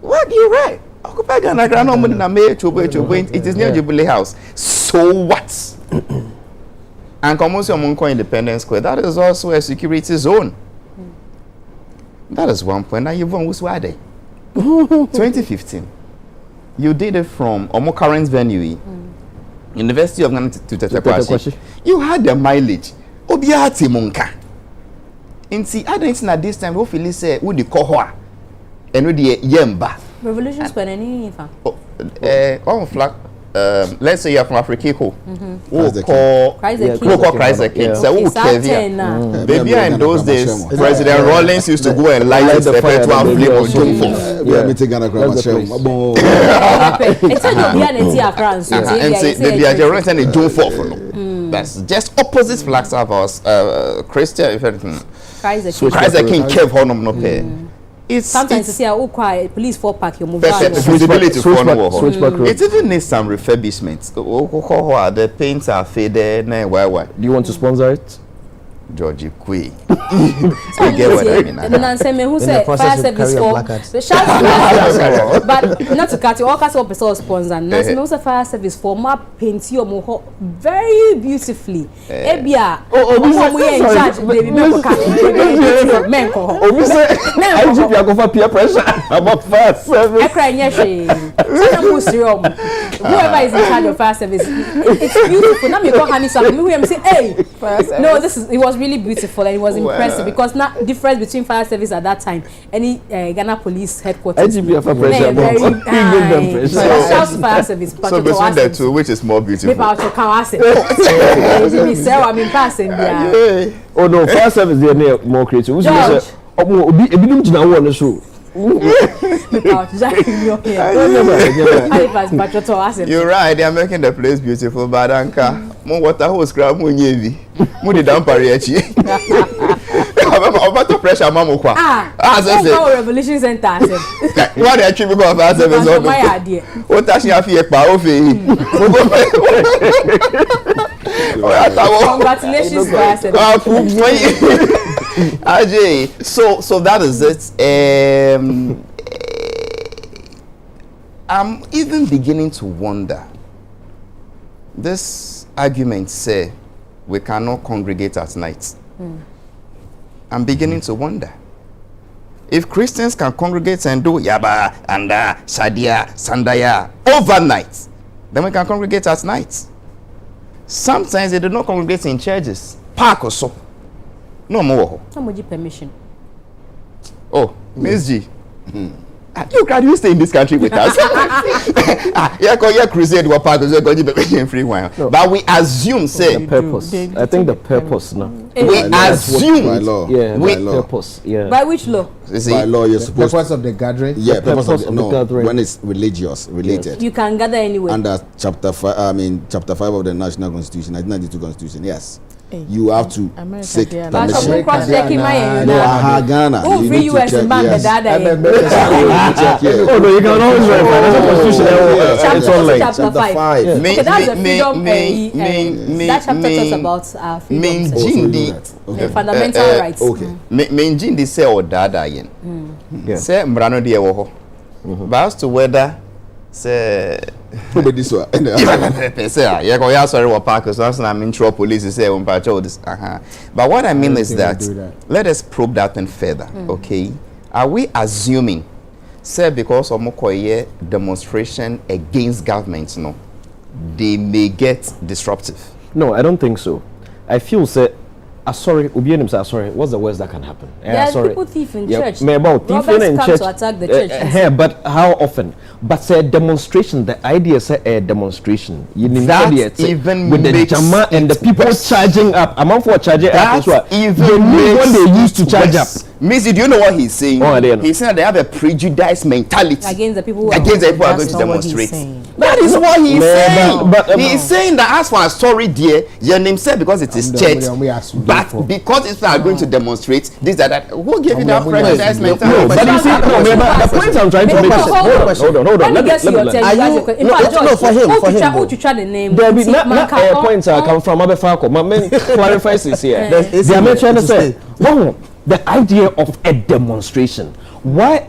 [SPEAKER 7] What do you write? Occupy Ghana, it is near Jubilee House. So what? And Komosi Omunko Independence Square, that is also a security zone. That is one point. Now you've won Wuswade. 2015. You did it from Omo current venue, University of Ghana to Tetekwashi. You had the mileage. Obiati Munka. In see, I don't know this time, hopefully say, would the Kohua and would the Yemba.
[SPEAKER 1] Revolution Square, any info?
[SPEAKER 7] On flag. Let's say you're from Africa, who
[SPEAKER 1] call Christ
[SPEAKER 7] the King. So maybe in those days, President Rawlings used to go and light the fire to have flame on June 4th.
[SPEAKER 10] We are meeting Ghana Grammar Show.
[SPEAKER 7] And say they are generating a June 4th. That's just opposite flags of us. Christian, if anything.
[SPEAKER 1] Christ
[SPEAKER 7] the King Kev Honum no pay.
[SPEAKER 1] Sometimes you see police for pack your mobile.
[SPEAKER 7] It even needs some refurbishment. The paints are faded. Why?
[SPEAKER 23] Do you want to sponsor it?
[SPEAKER 7] Georgie Kui. So you get what I mean.
[SPEAKER 1] And then say me who say fire service for the shout. But not to cut you, all kinds of people sponsor. And say me who say fire service for map paint your moho very beautifully. Ebia. Oh, we in charge. Baby, me cut. Men ko.
[SPEAKER 23] Obi say I give you go for peer pressure about fire service.
[SPEAKER 1] I cry nyeshe. Sana musiro. whoever is in charge of fire service, it's beautiful. Now me go honey something. Me who say, hey, no, it was really beautiful and it was impressive because not difference between fire service at that time. Any Ghana police headquarters.
[SPEAKER 23] IGP for pressure.
[SPEAKER 1] Shout fire service.
[SPEAKER 7] So between the two, which is more beautiful?
[SPEAKER 1] Maybe I'll check out say. I'm in passing there.
[SPEAKER 23] Oh no, fire service they are more creative. Which is obi jina wo on show.
[SPEAKER 7] You're right, they are making the place beautiful, but Anka, more water hose crab, more navy, more the damper. About the pressure, Mamma.
[SPEAKER 1] Revolution Center.
[SPEAKER 7] What are you about fire service?
[SPEAKER 1] My idea.
[SPEAKER 7] What does she have here?
[SPEAKER 1] Congratulations, fire service.
[SPEAKER 7] Ajay, so that is it. I'm even beginning to wonder. This argument say we cannot congregate at night. I'm beginning to wonder. If Christians can congregate and do Yaba, Anda, Shadia, Sandaya overnight, then we can congregate at night. Sometimes they do not congregate in churches, park or so. No more.
[SPEAKER 1] Somebody permission.
[SPEAKER 7] Oh, Mzgee. You stay in this country with us. Yeah, crusade were part of the free wine. But we assume, say,
[SPEAKER 23] the purpose. I think the purpose now.
[SPEAKER 7] We assume
[SPEAKER 10] by law.
[SPEAKER 23] Yeah,
[SPEAKER 10] by
[SPEAKER 23] law. Purpose. Yeah.
[SPEAKER 1] By which law?
[SPEAKER 10] By law, you're supposed
[SPEAKER 22] purpose of the gathering.
[SPEAKER 10] Yeah, purpose of
[SPEAKER 23] the gathering.
[SPEAKER 10] When it's related.
[SPEAKER 1] You can gather anywhere.
[SPEAKER 10] Under chapter 5 of the National Constitution, 1992 Constitution. Yes. You have to seek permission.
[SPEAKER 1] Ghana.
[SPEAKER 10] You need to check. Yes.
[SPEAKER 23] Oh no, you can always verify. That's a constitution. It's online.
[SPEAKER 1] Chapter 5. Okay, that's the freedom. That chapter talks about freedom. The fundamental rights.
[SPEAKER 10] Okay.
[SPEAKER 7] Mzgee say or dada yen. Say mbrano de wo. But as to whether say
[SPEAKER 10] this one.
[SPEAKER 7] Say yeah, go sorry what park so I'm in trouble police say on this. But what I mean is that let us probe that thing further, okay? Are we assuming say because of Mokoye demonstration against government, no, they may get disruptive?
[SPEAKER 23] No, I don't think so. I feel say sorry, what's the worst that can happen?
[SPEAKER 1] There's people thief in church.
[SPEAKER 23] About thieving in church.
[SPEAKER 1] To attack the church.
[SPEAKER 23] But how often? But say demonstration, the idea say a demonstration.
[SPEAKER 7] That even
[SPEAKER 23] with the jama and the people charging up. Amount for charging up.
[SPEAKER 7] Even
[SPEAKER 23] when they used to charge up.
[SPEAKER 7] Mzgee, do you know what he's saying? He's saying that they have a prejudiced mentality
[SPEAKER 1] against the people who
[SPEAKER 7] are going to demonstrate. That is what he's saying. But he's saying that as for a story there, your name said because it is church, but because it's not going to demonstrate this that who gave you that prejudiced mentality?
[SPEAKER 23] But you see, the point I'm trying to make is hold on. Let me there be not points I come from Abefako. My main clarifies this here. They are trying to say, the idea of a demonstration. Why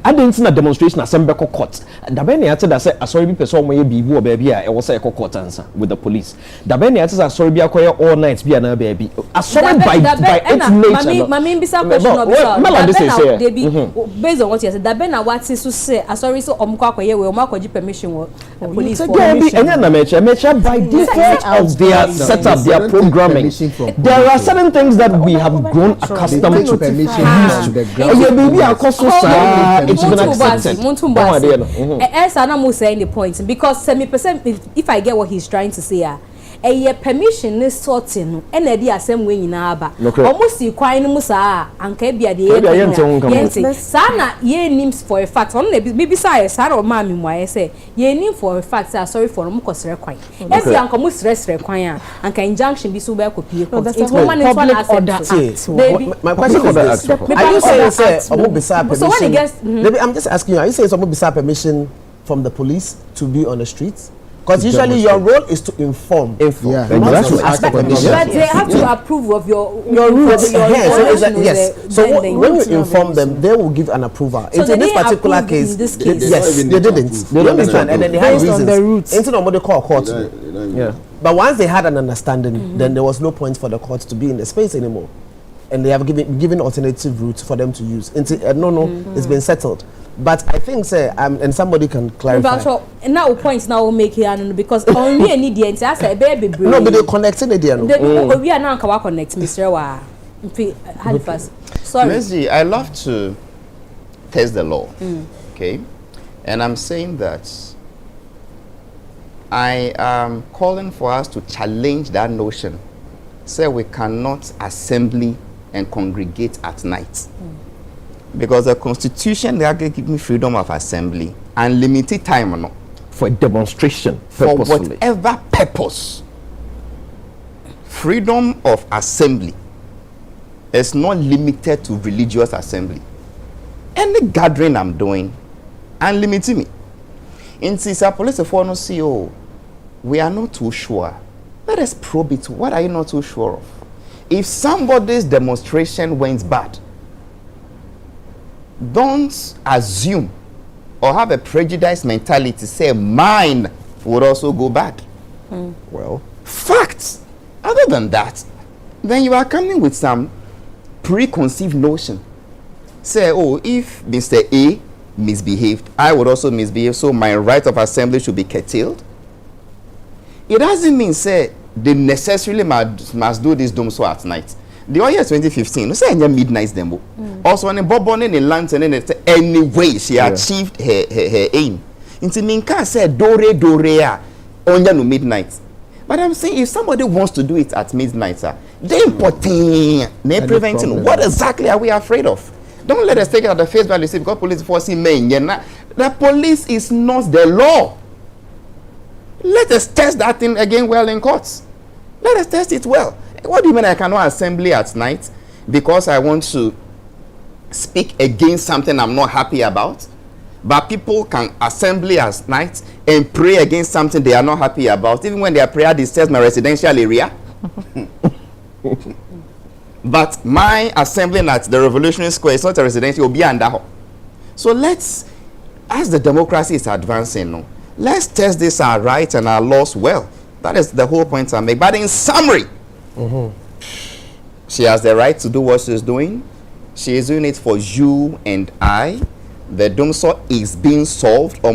[SPEAKER 23] I didn't see a demonstration at Sembeko court. The Benny answered that said, sorry, person may be or baby, I was a court answer with the police. The Benny answers, sorry, be acquire all nights, be an baby. I saw it by its nature.
[SPEAKER 1] Mammy, be some question of based on what you said. The Benna what is to say, sorry, so Omquaque will mark permission with the police.
[SPEAKER 23] And then by default of their setup, their programming. There are certain things that we have grown accustomed to.
[SPEAKER 22] Permission to the ground.
[SPEAKER 23] It's been accepted.
[SPEAKER 1] I'm saying the point because 70%, if I get what he's trying to say, a permission is sorting and a dear same way in Abba. Almost you quite musa and Kabia the Sana ye names for a fact. Only maybe say Sarah mammy, why I say ye name for a fact. Sorry for Mukos require. Every uncle must rest require and can injunction be so well copied. It's woman is one order.
[SPEAKER 22] My question is this: are you saying permission? I'm just asking you. Are you saying someone beside permission from the police to be on the streets? Because usually your role is to inform.
[SPEAKER 1] But they have to approve of your rules.
[SPEAKER 22] Yes. So when you inform them, they will give an approval.
[SPEAKER 1] So
[SPEAKER 22] in this particular case, yes, they didn't. They don't understand, and then they had reasons. Into what they call court. Yeah. But once they had an understanding, then there was no point for the court to be in the space anymore.
[SPEAKER 9] and they have given alternative routes for them to use. It's been settled. But I think, say, and somebody can clarify.
[SPEAKER 1] But now points now make here because only any the answer say baby.
[SPEAKER 9] No, but they connecting it there.
[SPEAKER 1] We are now connect, Mr. Wa. Halifax. Sorry.
[SPEAKER 7] Mzgee, I love to test the law. Okay, and I'm saying that I am calling for us to challenge that notion. Say we cannot assembly and congregate at night. Because the Constitution, they give me freedom of assembly and limited time or not.
[SPEAKER 23] For a demonstration,
[SPEAKER 7] for whatever purpose. Freedom of assembly is not limited to religious assembly. Any gathering I'm doing, and limiting me. In CISA police no see, we are not too sure. Let us probe it. What are you not too sure of? If somebody's demonstration went bad, don't assume or have a prejudiced mentality, say mine would also go bad. Well, facts. Other than that, then you are coming with some preconceived notion. Say, if Mr. A misbehaved, I would also misbehave, so my right of assembly should be curtailed. It doesn't mean, say, they necessarily must do this dumb so at night. The year 2015, say midnight demo. Also, when Bobon in lantern, anyway, she achieved her aim. Into Minka said, Dore on no midnight. But I'm saying, if somebody wants to do it at midnight, they're preventing. What exactly are we afraid of? Don't let us take it at the face value, because police forcing men. The police is not the law. Let us test that thing again well in courts. Let us test it well. What do you mean I cannot assembly at night because I want to speak against something I'm not happy about? But people can assembly at night and pray against something they are not happy about, even when their prayer disturbs my residential area. But my assembly at the Revolutionary Square is not a residential, it will be under. So let's, as the democracy is advancing, let's test this our rights and our laws well. That is the whole point I make. But in summary, she has the right to do what she's doing. She is doing it for you and I. The domso is being solved. For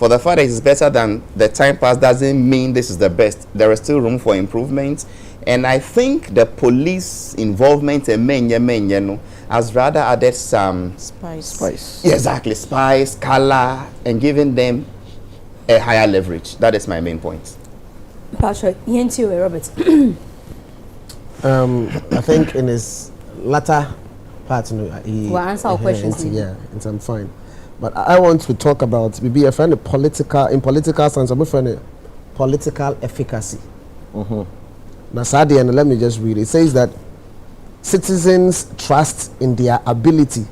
[SPEAKER 7] the fact that it's better than the time past doesn't mean this is the best. There is still room for improvement. And I think the police involvement has rather added some spice. Yeah, exactly, spice, color, and giving them a higher leverage. That is my main point.
[SPEAKER 1] Patrick, Robert.
[SPEAKER 9] I think in his latter part, he
[SPEAKER 1] will answer our questions.
[SPEAKER 9] And I'm fine. But I want to talk about maybe a friend of political sense, I'm a friend of political efficacy. Now, Sadi, and let me just read it. It says that citizens trust in their ability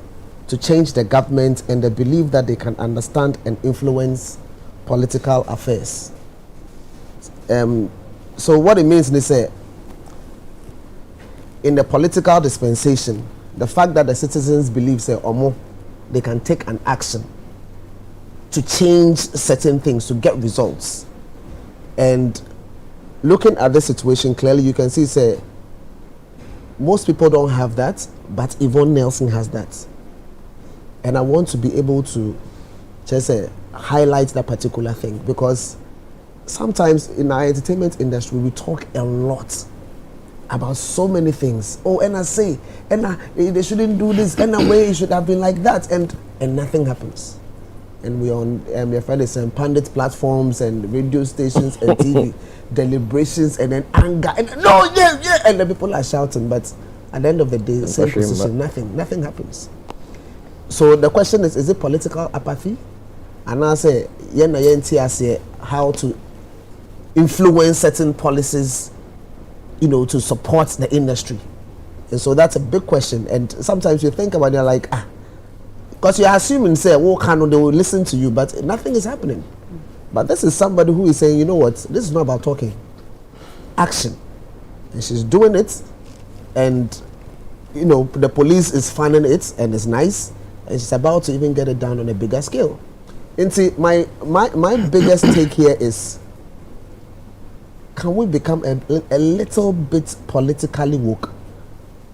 [SPEAKER 9] to change the government and they believe that they can understand and influence political affairs. So what it means is say in the political dispensation, the fact that the citizens believe say they can take an action to change certain things to get results. And looking at the situation clearly, you can see say most people don't have that, but Yvonne Nelson has that. And I want to be able to just highlight that particular thing, because sometimes in our entertainment industry we talk a lot about so many things. And I say, they shouldn't do this, and a way it should have been like that, and nothing happens. And we're on your friends and pundit platforms and radio stations and TV deliberations, and then anger and and the people are shouting, but at the end of the day, same position, nothing happens. So the question is it political apathy? And I say, how to influence certain policies, to support the industry. And so that's a big question. And sometimes you think about it, like, because you're assuming, say, they will listen to you, but nothing is happening. But this is somebody who is saying, you know what, this is not about talking. Action. And she's doing it, and, the police is funding it, and it's nice, and she's about to even get it down on a bigger scale. And see, my biggest take here is, can we become a little bit politically woke?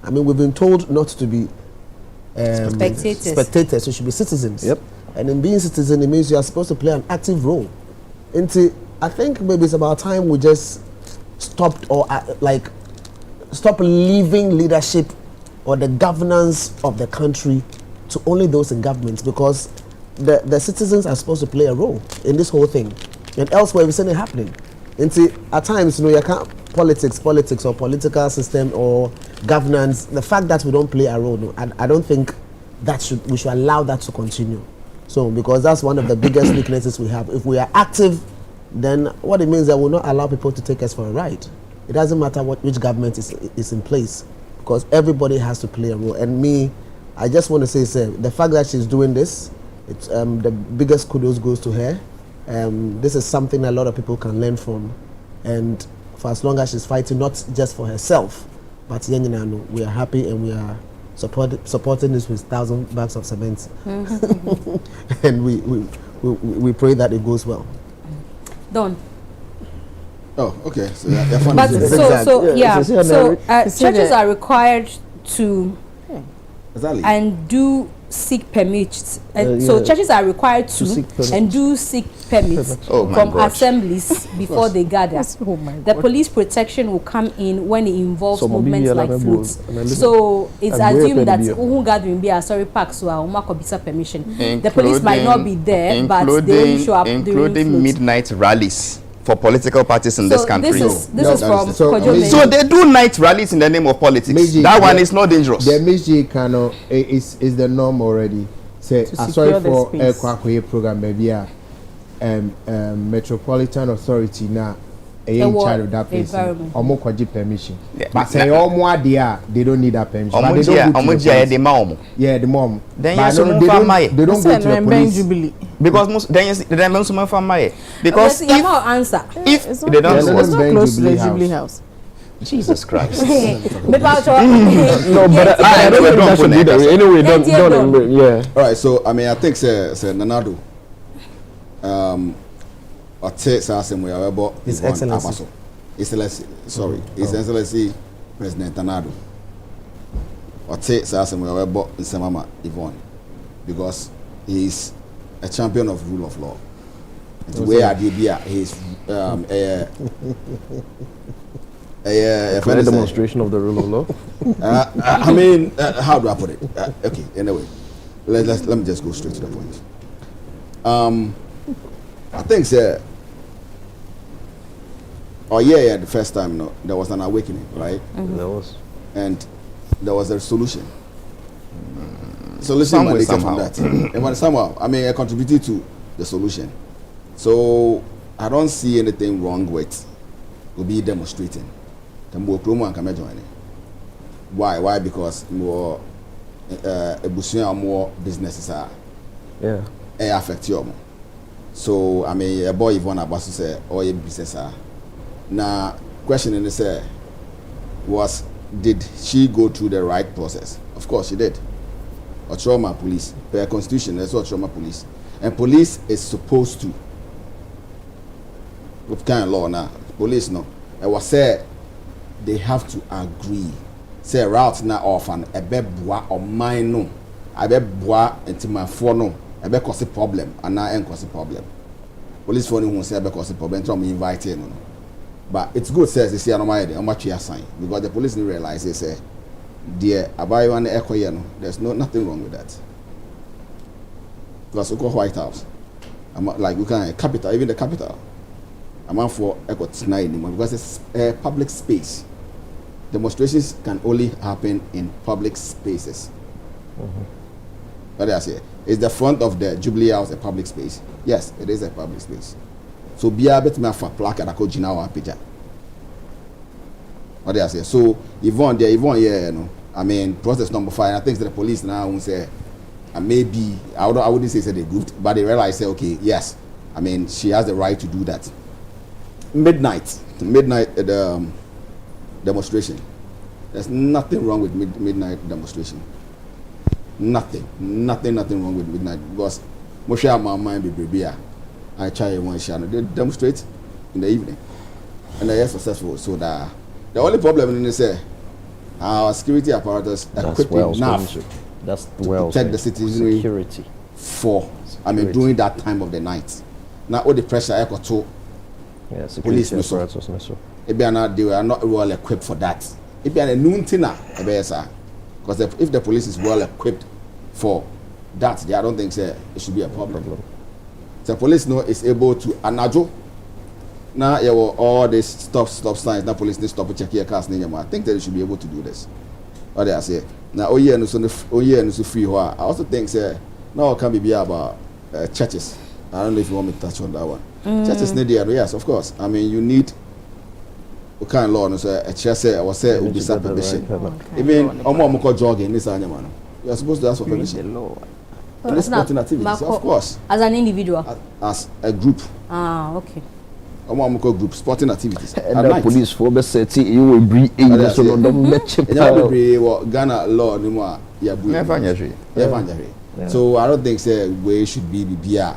[SPEAKER 9] I mean, we've been told not to be
[SPEAKER 1] spectators.
[SPEAKER 9] We should be citizens.
[SPEAKER 23] Yep.
[SPEAKER 9] And in being citizen, it means you are supposed to play an active role. I think maybe it's about time we just stopped or stop leaving leadership or the governance of the country to only those in government, because the citizens are supposed to play a role in this whole thing. And elsewhere, we've seen it happening. At times, you can't politics or political system or governance. The fact that we don't play a role, I don't think we should allow that to continue. So, because that's one of the biggest weaknesses we have. If we are active, then what it means is that we'll not allow people to take us for a ride. It doesn't matter which government is in place, because everybody has to play a role. And I just want to say, the fact that she's doing this, it's the biggest kudos goes to her. This is something a lot of people can learn from, and for as long as she's fighting not just for herself, but we are happy and we are supporting this with 1,000 bags of cement. And we pray that it goes well.
[SPEAKER 1] Don.
[SPEAKER 10] Oh, okay. So
[SPEAKER 1] churches are required to and do seek permits. So churches are required to seek permits from assemblies before they gather. The police protection will come in when it involves movements like flutes. So it's assumed that who gathering be a park, so a permission. The police might not be there, but they will show up
[SPEAKER 7] including midnight rallies for political parties in this country.
[SPEAKER 1] This is from
[SPEAKER 7] so they do night rallies in the name of politics. That one is not dangerous.
[SPEAKER 22] The Mzgee is the norm already. Say, sorry for a program, maybe Metropolitan Authority now. In charge of that place, or permission. But say all more there, they don't need that permission. But they don't go to the mom. Yeah, the mom.
[SPEAKER 7] Then
[SPEAKER 22] they don't go to the police.
[SPEAKER 7] Because then most from my because if they don't
[SPEAKER 8] go close to the Jubilee House.
[SPEAKER 7] Jesus Christ.
[SPEAKER 23] No, but I don't think that should be the way. Anyway, don't. Yeah.
[SPEAKER 10] All right. So I mean, I think say Nanado. Or take we are about His Excellency. His Excellency President Nanado. Or take we are about Nsemama Yvonne, because he is a champion of rule of law. The way I did here, he's
[SPEAKER 23] a demonstration of the rule of law.
[SPEAKER 10] I mean, how do I put it? Okay, anyway, let me just go straight to the point. I think, sir. The first time, there was an awakening, right?
[SPEAKER 23] There was,
[SPEAKER 10] and there was a solution. Solution when they get from that, and when somehow, I mean, I contributed to the solution. So I don't see anything wrong with be demonstrating. Why? Why? Because more more businesses are affect you. So I mean, a boy Yvonne Abasu say, or a business are. Now, question in the was, did she go through the right process? Of course she did. Or trauma police, per constitution, that's what trauma police. And police is supposed to, what kind of law now? Police no. It was said they have to agree. Say route now orphan, a beboa or mine no. I beboa into my phone no. I be cause a problem, and now ain't cause a problem. Police phone won't say I be cause a problem, try me invite you. But it's good says they see on much sign, because the police didn't realize they say, dear, about one echo, there's nothing wrong with that. Plus, we go White House. I'm like we can capital, even the capital. I'm out for echo tonight anymore because it's a public space. Demonstrations can only happen in public spaces. What did I say? Is the front of the Jubilee House a public space? Yes, it is a public space. So be able to make a plaque at a picture. What did I say? So Yvonne, I mean, process number 5. I think the police now will say, maybe I wouldn't say they goofed, but they realize say, okay, yes, I mean, she has the right to do that. Midnight demonstration. There's nothing wrong with midnight demonstration. Nothing wrong with midnight, because most of my mind be I try one channel. They demonstrate in the evening, and they are successful. So the only problem in this our security apparatus equipped enough
[SPEAKER 23] to
[SPEAKER 10] protect the citizenry
[SPEAKER 23] security
[SPEAKER 10] for during that time of the night. Now all the pressure I got to police apparatus they were not well equipped for that. If a noon tina because if the police is well equipped for that, I don't think it should be a problem. The police is able to anajo. Now you will all these stop signs. Now police need stop and check your cars. I think that they should be able to do this. What they say now? And so free. I also think now can be about churches. I don't know if you want me to touch on that one. Churches need yes, of course. You need what kind of law? So a church say will be permission. Even almost jogging this animal. You are supposed to ask for permission. And this sporting activities, of course.
[SPEAKER 1] As an individual.
[SPEAKER 10] As a group.
[SPEAKER 1] Okay.
[SPEAKER 10] Group sporting activities.
[SPEAKER 23] And the police for the city, you will be able to
[SPEAKER 10] know Ghana law anymore. So I don't think we should be BBR.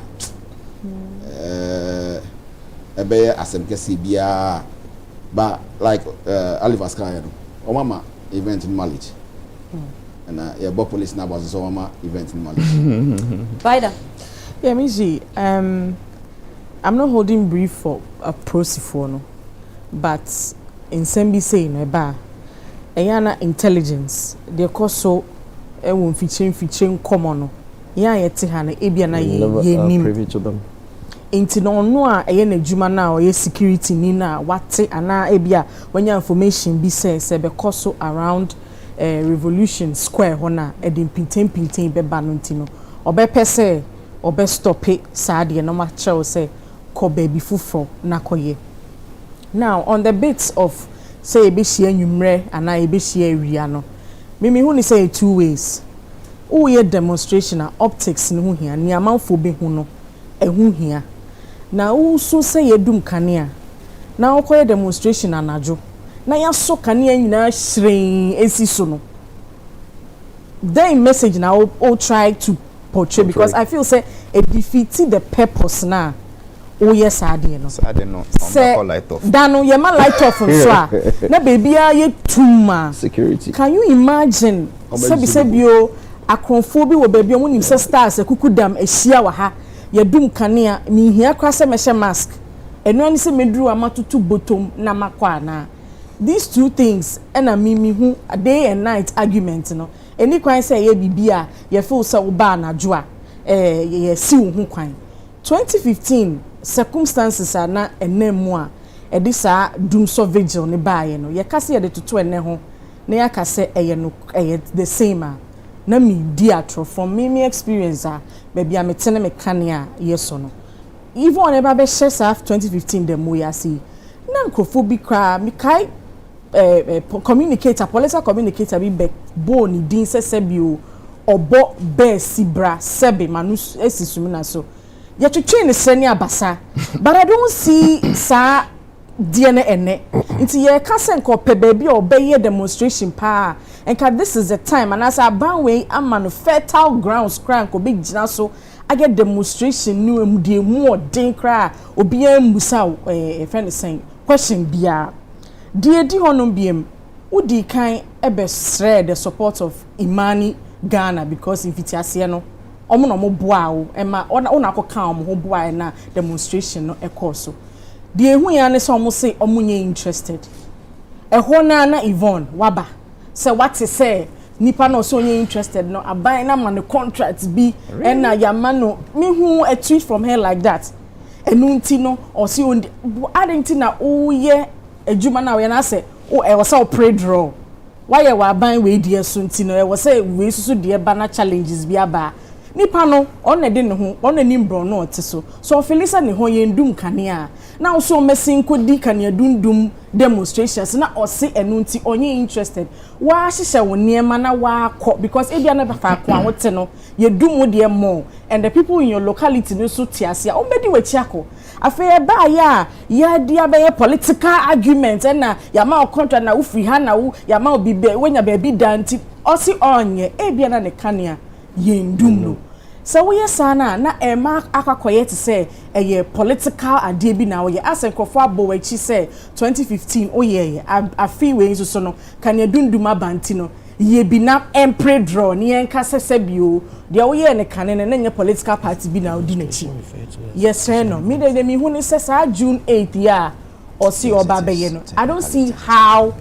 [SPEAKER 10] But like Aliva Sky, Omama event in knowledge. And your police now was Omama event in knowledge.
[SPEAKER 1] Vida.
[SPEAKER 8] Yeah, Mzgee, I'm not holding brief for a prosifono, but in Sembi saying a Ayana intelligence, the coso a won featuring common. Ya yetihana ebiana ye nim
[SPEAKER 23] privy to them.
[SPEAKER 8] Inti no a eye juma na o ye security ni na wate ana ebia when your information be say be coso around Revolution Square hona edin pinten be banunti no obe pese obe stop it sad ye no ma chew say ko baby fufo na koye. Now on the bits of say be share nwumre ana e be share wia no me hu ni say two ways. O ye demonstration optics ni hu hia ni amanfo be hu no ehu hia na o so say yedum kanea na o koye demonstration anajo na ya so kanea nyina hyiren esi so no then message na o try to portray because I feel say it defeats the purpose na o yes ade no on
[SPEAKER 7] light off
[SPEAKER 8] dano ye ma light off so a na baby ye tuma
[SPEAKER 23] security.
[SPEAKER 8] Can you imagine sebio akonfo bi wo baby o nim se stars ekukudam ehia wa ha ye dum kanea mi hia kwase meshe mask eno ani se meduru amatutu bottom na makwa na these two things and me hu a day and night argument no any kwan say ye bibia ye feel say wo ba na jo a ye si wo hu kwan 2015 circumstances are na enemu a edi sa doom so vigil ne baaye no ye kase ye de toto ene ho na ya kase no the same a na me diatro from me experience a baby am tene me kania yeso no even on eba be share sa 2015 dem we asi na nkofo bi kra me kai communicator political communicator bi be bo ni din sesebio obo be sibra sebe manus esisumi na so ye twetwe ne sene abasa but I don't see sa DNA ene nti ye ka se nko pe baby obeye demonstration pa and this is the time and as a banway am fertile grounds crank obi gina so I get demonstration new emudie mu odin kra obi amusa friend saying question bia die di honom biem udi kan ebe sre the support of Imani Ghana because if it ase no omo no mo boa o ema ona akoka omo ho boa na demonstration no ekoso die hu ya ne so omo say omo nye interested eho na Yvonne waba say what is say nipa no so nye interested no aban na man contract bi and na yama no me hu a tweet from her like that enunti no or see adenti na oye ejuma na we na say o e was pray draw why you wa ban we die so nti no e was say we susu die bana challenges bi aba nipa no on na de ne ho on na nimbro no ote so Felisa ne ho yendum kanea na so mesin kodi kanea dundum demonstrations na ose enunti onye interested wa hihye wo niema na wa akọ because ebia na bafa akọ awote no yedum de more and the people in your locality no so tiase a ombedi wachi akọ afeye ba ya dia be political argument na ya ma contract na ufri ha na wo ya ma obibe wenya ba bi danti osi onye ebia na ne kanea yendum no So we are sana na mark akwakoye to say a political idea bi na we as enkofo abowachi say 2015 oye a feel we so no kan ye dunduma banti no ye bi na empre draw ni enka sese bio de oye ne kan ne na political party bi na odi na chi yes no me de me hu ni say June 8th ya or see oba beye no I don't see how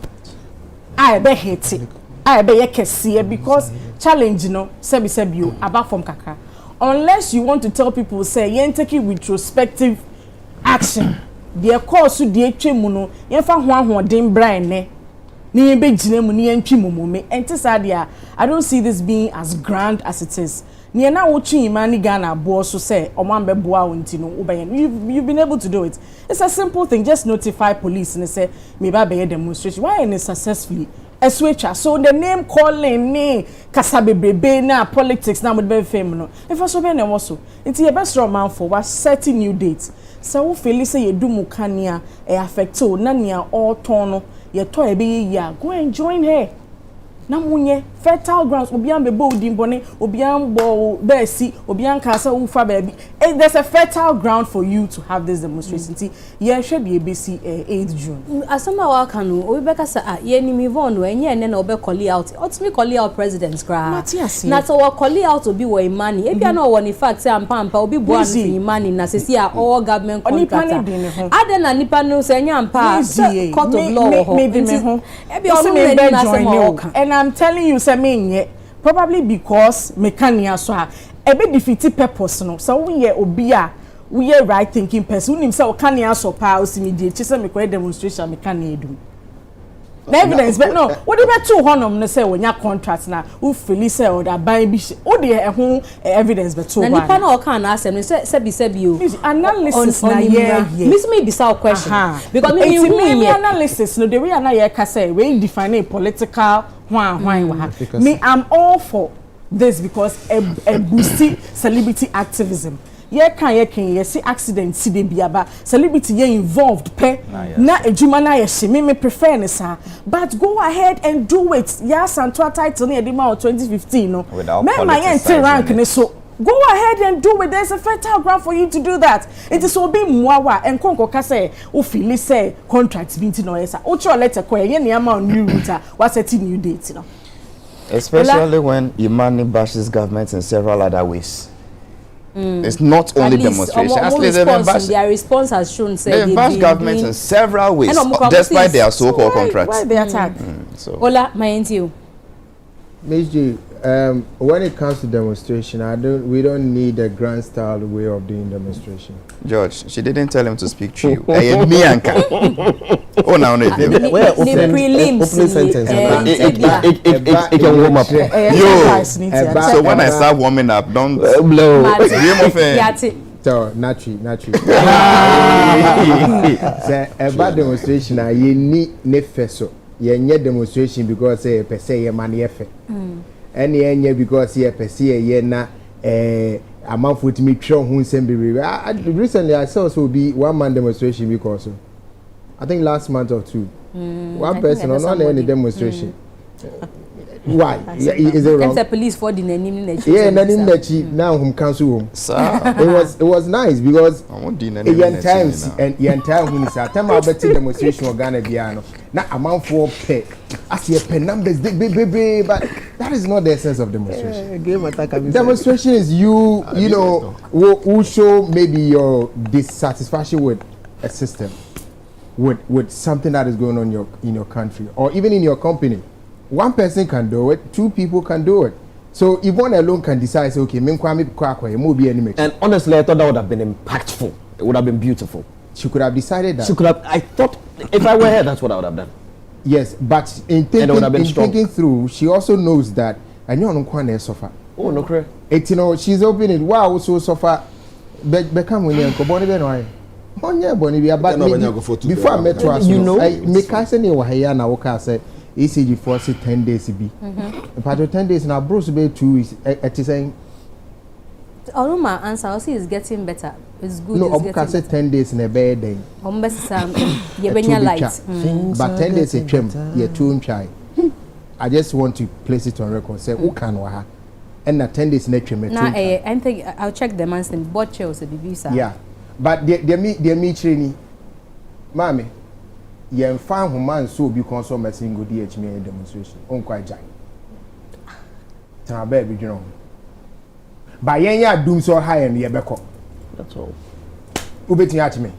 [SPEAKER 8] I be hate it I be ye kese because challenge no sebi bio about from kaka. Unless you want to tell people say yen take it retrospective action the course so the etwemu no yen fa ho den brain ne ni yen be gina mu ni yen twi momome enti sadia I don't see this being as grand as it is ni na wo twi imani Ghana bo so say omam be boa wonti no you've been able to do it. It's a simple thing, just notify police and say me ba be demonstration why and successfully switcher. So the name calling me kasabebrebe na politics na mo be fame no if so be na wo so nti ye best man for what setting new dates so wo feel say ye do mu kania e affect o na nia all turn no ye to e be ya go and join her na munye fertile grounds obian be bolding bone obian bo be si obian ka say wo fa baby there's a fertile ground for you to have this demonstration ye hwe be BC 8th June
[SPEAKER 1] asama wa kanu obi be ka say ye ni mi von no enye ne na obe call out ultimately call out presidents kra na so wa call out obi wo imani e bia na wo ni fact say ampa obi bo an imani na se see all government contractor aden na nipa no say nya ampa court of law ho e bia o me na say
[SPEAKER 8] and I'm telling you say me probably because mechania so e be defeat purpose no so we ye obi a we ye right thinking person nim say o kania so pa o simi die chese me ko demonstration mechania edu na evidence but no what do be too honom no say wonya contract na who feel say o da ban bi o de ho evidence but too
[SPEAKER 1] na nipa na o kan na asem say bi o
[SPEAKER 8] analysis na ye
[SPEAKER 1] miss me be our question because me
[SPEAKER 8] analysis no the way na ye ka say we define a political me I'm all for this because a boosty celebrity activism ye can see accident see dey biaba celebrity ye involved pe na ejuma na ye she me prefer ne sa but go ahead and do it yes and to title na edema 2015 no me my enter rank ne so go ahead and do it. There's a fertile ground for you to do that. It is obi muawa and konko ka say o feel say contracts binti no esa o cho letter ko ye ne ama new router what setting new date no
[SPEAKER 7] especially when Imani bashes government in several other ways. It's not only demonstration. Actually,
[SPEAKER 1] their response has shown say
[SPEAKER 7] they bash government in several ways, despite their so-called contracts.
[SPEAKER 8] Why they attack?
[SPEAKER 1] So, Ola, my you.
[SPEAKER 22] Mzgee, when it comes to demonstration, we don't need a grand style way of doing demonstration.
[SPEAKER 7] George, she didn't tell him to speak to you. Me anka. Oh, now no.
[SPEAKER 1] Opening
[SPEAKER 22] sentence.
[SPEAKER 7] It can warm up. Yo. So when I start warming up, don't blow.
[SPEAKER 22] So naturally. Say about demonstration, you need nefeso. You need demonstration because per se ye money effect. And ye because ye per se ye na amount for me show who send be. Recently I saw so be one man demonstration because I think last month or two. One person on any demonstration. Why? Is it wrong?
[SPEAKER 1] The police for the name
[SPEAKER 22] now home council home. It was nice because young times and young time when it's a time about demonstration of Ghana piano. Now amount for pay. I see a pen numbers baby, but that is not the essence of demonstration. Demonstration is you know who show maybe your dissatisfaction with a system, with something that is going on in your country or even in your company. One person can do it, two people can do it. So if one alone can decide, say, okay, and
[SPEAKER 23] honestly, I thought that would have been impactful. It would have been beautiful.
[SPEAKER 22] She could have decided that.
[SPEAKER 23] She could have. I thought if I were her, that's what I would have done.
[SPEAKER 22] Yes, but in thinking through, she also knows that I know no suffer.
[SPEAKER 23] Oh no, cray.
[SPEAKER 22] It she's opening. Wow, so suffer. Become when you go Bonnie Benoy. But before I met her, you know, make I say you were here now. Okay, say. ECG for 10 days be. But 10 days now, Bruce be 2 weeks. It is saying.
[SPEAKER 1] Although my answer, I see is getting better. It's good.
[SPEAKER 22] No, I can say 10 days in a bad day.
[SPEAKER 1] Light.
[SPEAKER 22] But 10 days a trim, yeah, 2 try. I just want to place it on record. Say, who can waha? and na 10 days na tweme.
[SPEAKER 1] Na I think I'll check the man's name. Botche was a visa.
[SPEAKER 22] Yeah. But the training. Mami, you find woman so be consume a single DHMA demonstration. On quite giant. Tell baby, you know. By ya doom so high and yebeko.
[SPEAKER 23] That's all.
[SPEAKER 22] Ubeti at me.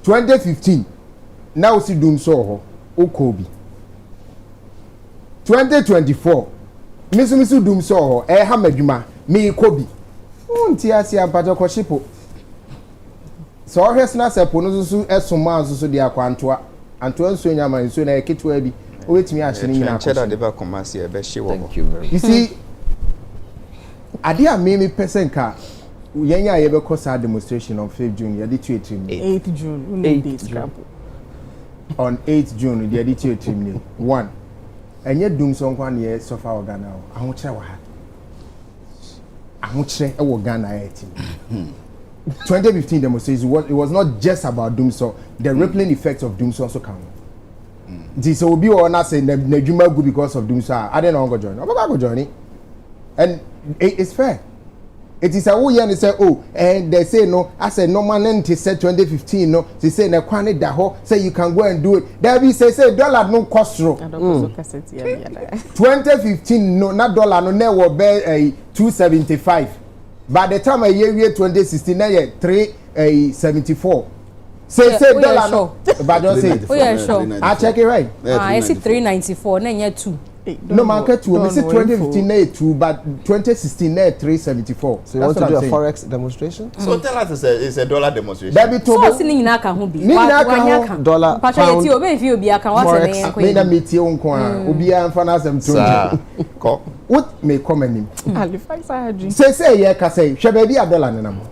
[SPEAKER 22] 2015. Now see doom so Okobi. 2024. Misu doom so hamaduma me Kobi. Unti asia pato ko shipo. So ohwes na sepo no so esoma so dia kwantoa. Antoa nso nyama nso na eketwa bi. Obetimi ahye ni nyina
[SPEAKER 7] cheddar de ba commerce e be hye wo.
[SPEAKER 23] Thank you very much.
[SPEAKER 22] You see, ade a me person ka yenya ye be cause demonstration on 5th June ye dey
[SPEAKER 8] 8th June 8th June
[SPEAKER 22] on 8th June ye dey 2 1 enye dum so nkwa na ye suffer organ now ahokyere wa ha ahokyere e wo Ghana ye team 2015 demonstration it was not just about doom so the rippling effects of doom so also come. This will be on us say na dwuma gu because of doom so I don't know go join go join and it's fair. It is a year and say oh and they say no I say no man until say 2015 no they say na kwane da ho say you can go and do it there be say dollar no cost ro 2015 no na dollar no na wo be 275 by the time a year 2016 na 374 say dollar no but don't say
[SPEAKER 1] oh yeah sure
[SPEAKER 22] I check it right
[SPEAKER 1] I see 394 na nya 2
[SPEAKER 22] no market 2 me say 2015 na 2 but 2016 na 374
[SPEAKER 9] so you want to do a forex demonstration
[SPEAKER 7] So tell us it's a dollar demonstration.
[SPEAKER 22] That be to
[SPEAKER 1] so si nyina ka ho bi
[SPEAKER 9] dollar
[SPEAKER 1] pacha yeti obe fi obi aka wa se ne
[SPEAKER 22] me na metie onko a obi an fa na asem to
[SPEAKER 7] Ko
[SPEAKER 22] what may come anim
[SPEAKER 8] Halifax Hadri
[SPEAKER 22] say ye ka say hwe ba bi a dollar ne na mo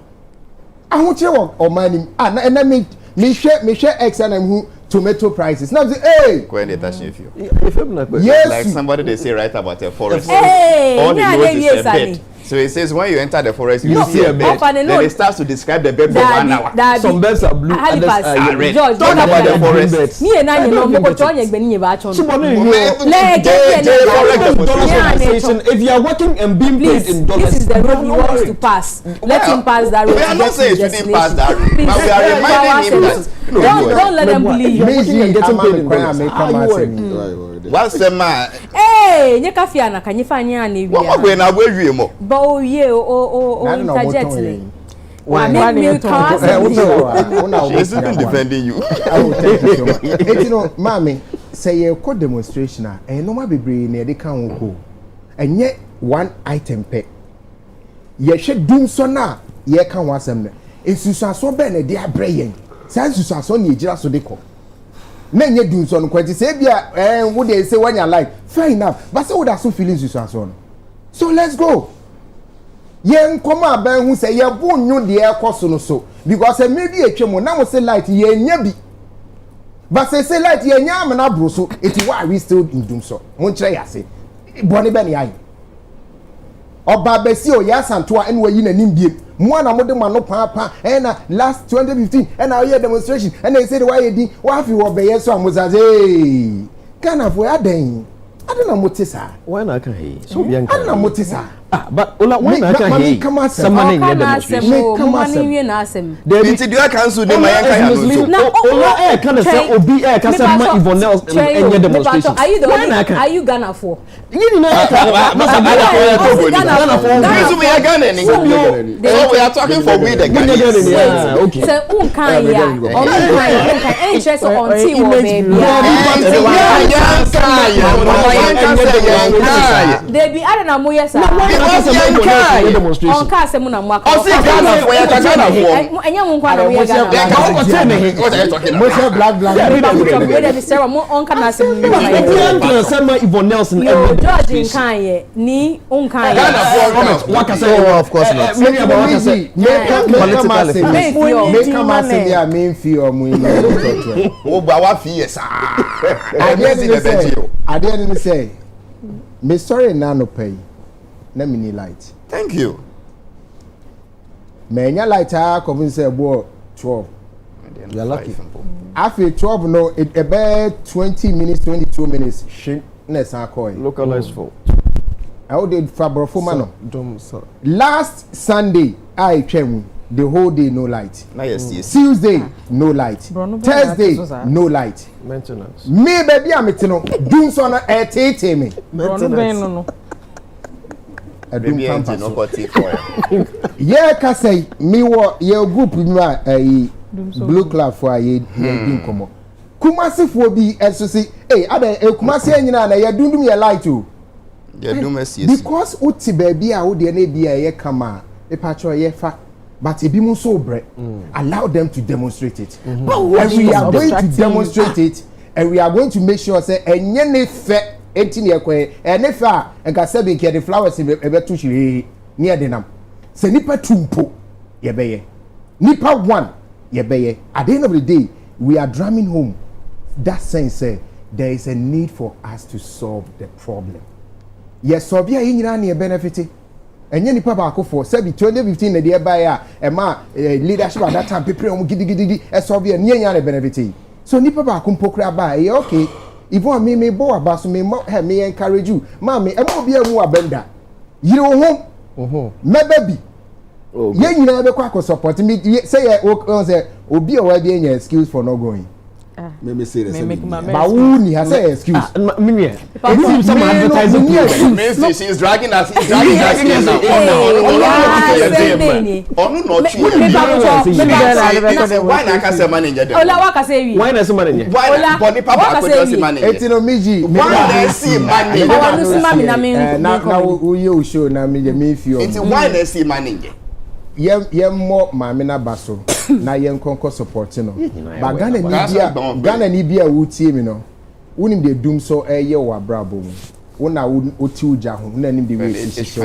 [SPEAKER 22] aho kire wo o manim na me hwe x and who tomato prices now say hey
[SPEAKER 7] go and touch if you
[SPEAKER 22] yes
[SPEAKER 7] like somebody they say right about a forest
[SPEAKER 1] hey
[SPEAKER 7] all the words is a bed. So it says when you enter the forest you see a bed then it starts to describe the bed for 1 hour.
[SPEAKER 23] Some beds are blue and others are
[SPEAKER 7] red.
[SPEAKER 1] George,
[SPEAKER 7] Talk about the forest.
[SPEAKER 1] Me and I know mo ko tonye gbe ni ba chon.
[SPEAKER 23] If you are working and being paid in dollars,
[SPEAKER 1] this is the road he wants to pass. Let him pass that road.
[SPEAKER 7] We are not saying he shouldn't pass that road, but we are reminding him that
[SPEAKER 1] don't let them bully you.
[SPEAKER 7] What's the man?
[SPEAKER 1] Hey, nye kafia na kanyifa anya na ewia.
[SPEAKER 7] What we na we wie mo?
[SPEAKER 1] Ba o ye o interjet ni.
[SPEAKER 22] Why
[SPEAKER 1] me cars.
[SPEAKER 7] She's even defending you.
[SPEAKER 22] You know, mommy, say a co demonstration and no ma bebre na dey kan wo ko. Enye one item pe. Ye hwe dum so na ye kan wasem ne. Esusuaso be na dey abre yen. San susuaso na egira so dey ko. Na nye dum so no kwenti say bia wo dey say when you like fair enough but say wo da so feelings susuaso no. So let's go. Yen koma ban hu say ye bo nyu de e koso no so because maybe etwemo na mo say light ye nya bi but say light ye nya amana bro so it why we still in doom so mo nkyere ya say boni be ne ayi oba besi o ya santo a ene wayi nanim biem mo na mo de ma no papa na last 2015 na we demonstration na say the why di wa fi wo be ye so amuzaze kana fo adan adana motisa
[SPEAKER 23] why na kan he so bi anka
[SPEAKER 22] adana motisa
[SPEAKER 23] but ola why na kan he someone in the demonstration
[SPEAKER 1] come on in na asem
[SPEAKER 7] David do you cancel the mayanka ya
[SPEAKER 23] no ola kan say obi kan say ma Ivonel in the demonstration
[SPEAKER 1] are you Ghana for
[SPEAKER 23] you know
[SPEAKER 7] Ghana so we are talking for we the Ghanaians
[SPEAKER 23] okay
[SPEAKER 1] say unkan ya unkan interest on see wo baby Debbie, I don't know more yes. On cast mu na mwaka.
[SPEAKER 7] O si Ghana for ya Ghana for.
[SPEAKER 1] Enya mu kwa na we Ghana.
[SPEAKER 22] What are you talking? Mo
[SPEAKER 1] black. We dey say mo on kana se mu.
[SPEAKER 23] Ghana say ma Yvonne Nelson.
[SPEAKER 1] George nkan ye ni unkan ye.
[SPEAKER 7] Ghana for
[SPEAKER 23] what can say
[SPEAKER 10] of course not.
[SPEAKER 23] Many about what can say
[SPEAKER 22] make come as me a main fee or mu.
[SPEAKER 7] O ba wa fi yes.
[SPEAKER 22] I didn't say me sorry na no pay na mini light
[SPEAKER 7] thank you
[SPEAKER 22] me nya light a come say bo 12
[SPEAKER 10] you are lucky
[SPEAKER 22] after 12 no it be 20 minutes 22 minutes shin na san call
[SPEAKER 23] localized fault
[SPEAKER 22] How did Fabrofumano? Last Sunday, I came the whole day no light. Tuesday, no light. Thursday, no light.
[SPEAKER 23] Maintenance.
[SPEAKER 22] Me baby, I'm it no. Doom son air take me.
[SPEAKER 8] Maintenance.
[SPEAKER 22] Yeah, can say me what your group blue club for ye doom come. Kumasi for be SC. Hey, other Kumasi nyina na ye doom me light too. Because uti baby a wo de na bia ye kama e patro ye fa but e bi mu so bre allow them to demonstrate it and we are going to demonstrate it and we are going to make sure say enye ne fe enti ne ekwe ne fa enka se be ke the flowers e be to hire ne de nam se nipa tumpo ye be ye nipa one ye be ye at the end of the day we are drumming home that sense there is a need for us to solve the problem. Yes, so be a nyina benefit. Enye nipa ba akofo sabi 2015 na dey buy a ma leadership at that time people am gidi so be a nyanya benefit. So nipa ba akompokra ba e okay. Even me bo aba so me me encourage you. Ma me emo bi amu abenda. Yire wo hom. Me baby. Ye nyina be kwa support me say say obi o wa be any excuse for not going.
[SPEAKER 10] Me say the same.
[SPEAKER 22] But who ni has a excuse?
[SPEAKER 23] Me some advertising.
[SPEAKER 7] She is dragging us. Dragging us now. Why na ka say manager dem?
[SPEAKER 1] Ola wa ka say wi.
[SPEAKER 23] Why na say manager?
[SPEAKER 7] Why body papa ko just manager?
[SPEAKER 22] Etino Mzgee.
[SPEAKER 7] Why na see manager?
[SPEAKER 22] Na wo ye show na me feel.
[SPEAKER 7] It's why na see manager?
[SPEAKER 22] Yem mo maame na baso na yen konko support no ba Ghana ni bia wo tie mi no wonim de dum so eye wo abrabo mu wona wo ti uja ho na nim de we si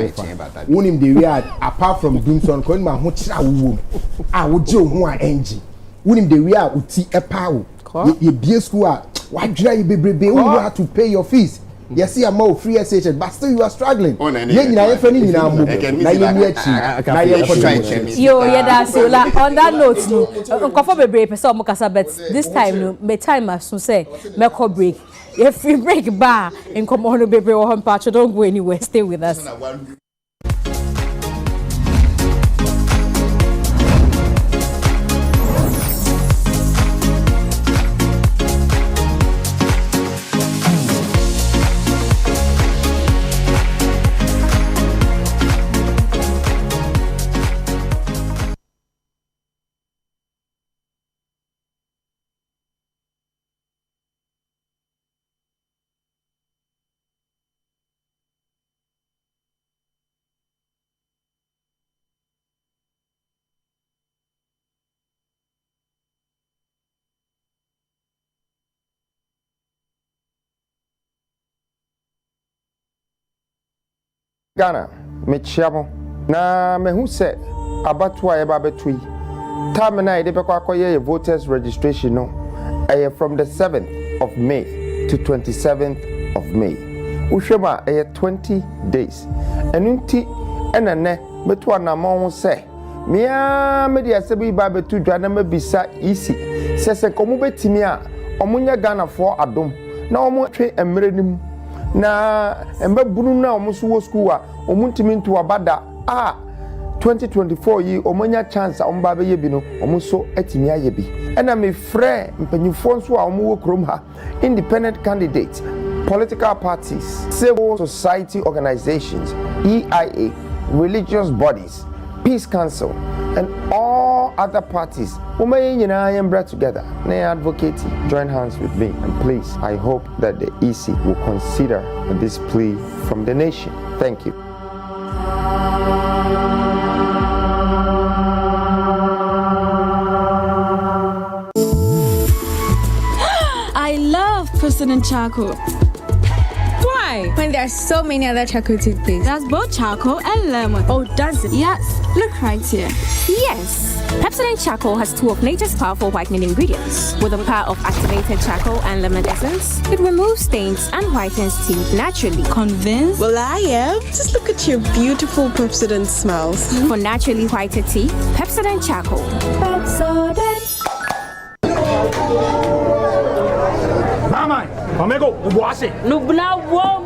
[SPEAKER 22] wonim de we apart from dum so ko ma ho kira wo wo je ho a engi wonim de we wo ti epa wo ye bie school a wadwira ye bebrebe wo have to pay your fees. Yes, see, I'm more free SH, but still you are struggling. Yo, that's
[SPEAKER 1] so like on that note, no, comfort be brave, so mukasa, but this time, no, me time as soon say, me call break. If we break bar and come on, baby, or home patch, don't go anywhere, stay with us.
[SPEAKER 18] Ghana, me chiamo. Na me who said abatwa eba betui. Time na ide be kwa voters registration no. From the 7th of May to 27th of May. Ushema 20 days. Enunti enane betwa na mo say. Mia me dia sebi ba betu dwa na mabisa isi. Sese komo betimi a omunya Ghana for adom. Na omo twe emrenim. Na embe bunu na omusu wo school a omuntimi ntu abada 2024 yi omanya chance omba be ye bi no omuso atimi aye bi ena me frɛ mpanyifo nso a omo wo krom ha independent candidates, political parties, civil society organizations, EIA, religious bodies, peace council, and all other parties who may brought together. May advocate, join hands with me, and please, I hope that the EC will consider this plea from the nation. Thank you.
[SPEAKER 11] I love President Charcoal. Why? When there are so many other charcoal toothpaste. That's both charcoal and lemon. Oh, does it? Yes. Look right here.
[SPEAKER 12] Yes. Pepsodent Charcoal has two of nature's powerful whitening ingredients. With the power of activated charcoal and lemon essence, it removes stains and whitens teeth naturally.
[SPEAKER 11] Convinced?
[SPEAKER 13] Well, I am. Just look at your beautiful Pepsodent smiles.
[SPEAKER 12] For naturally whiter teeth, Pepsodent Charcoal. Pepsodent.
[SPEAKER 24] Mama, amigo, wash it.
[SPEAKER 12] Lubna wom.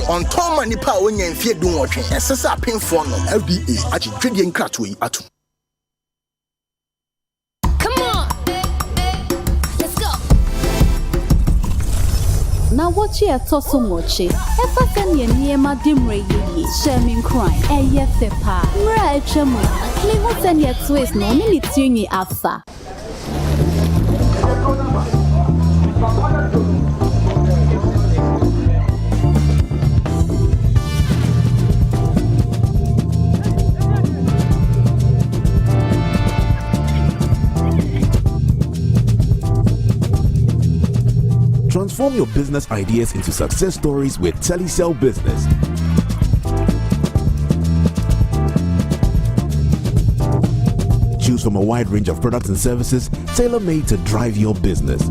[SPEAKER 14] On Tom and Nipa when you fear doing watching, and Sasa pin for no LBA, actually trading cratway at.
[SPEAKER 11] Come on, let's go. Now watch here, toss so much. If I can near my dim ray, shaming crime, a yefa, right, chamu. Clean what's any twist, no minute tungy alpha.
[SPEAKER 2] Transform your business ideas into success stories with Telecel Business. Choose from a wide range of products and services tailor-made to drive your business.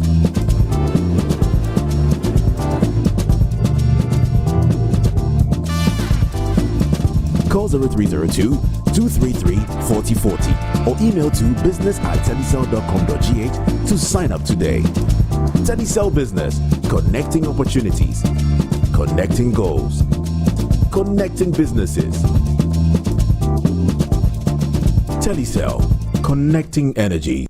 [SPEAKER 2] Call 0302-233-4040 or email to business@telecel.com.gh to sign up today. Telecel Business, connecting opportunities, connecting goals, connecting businesses. Telecel, connecting energy.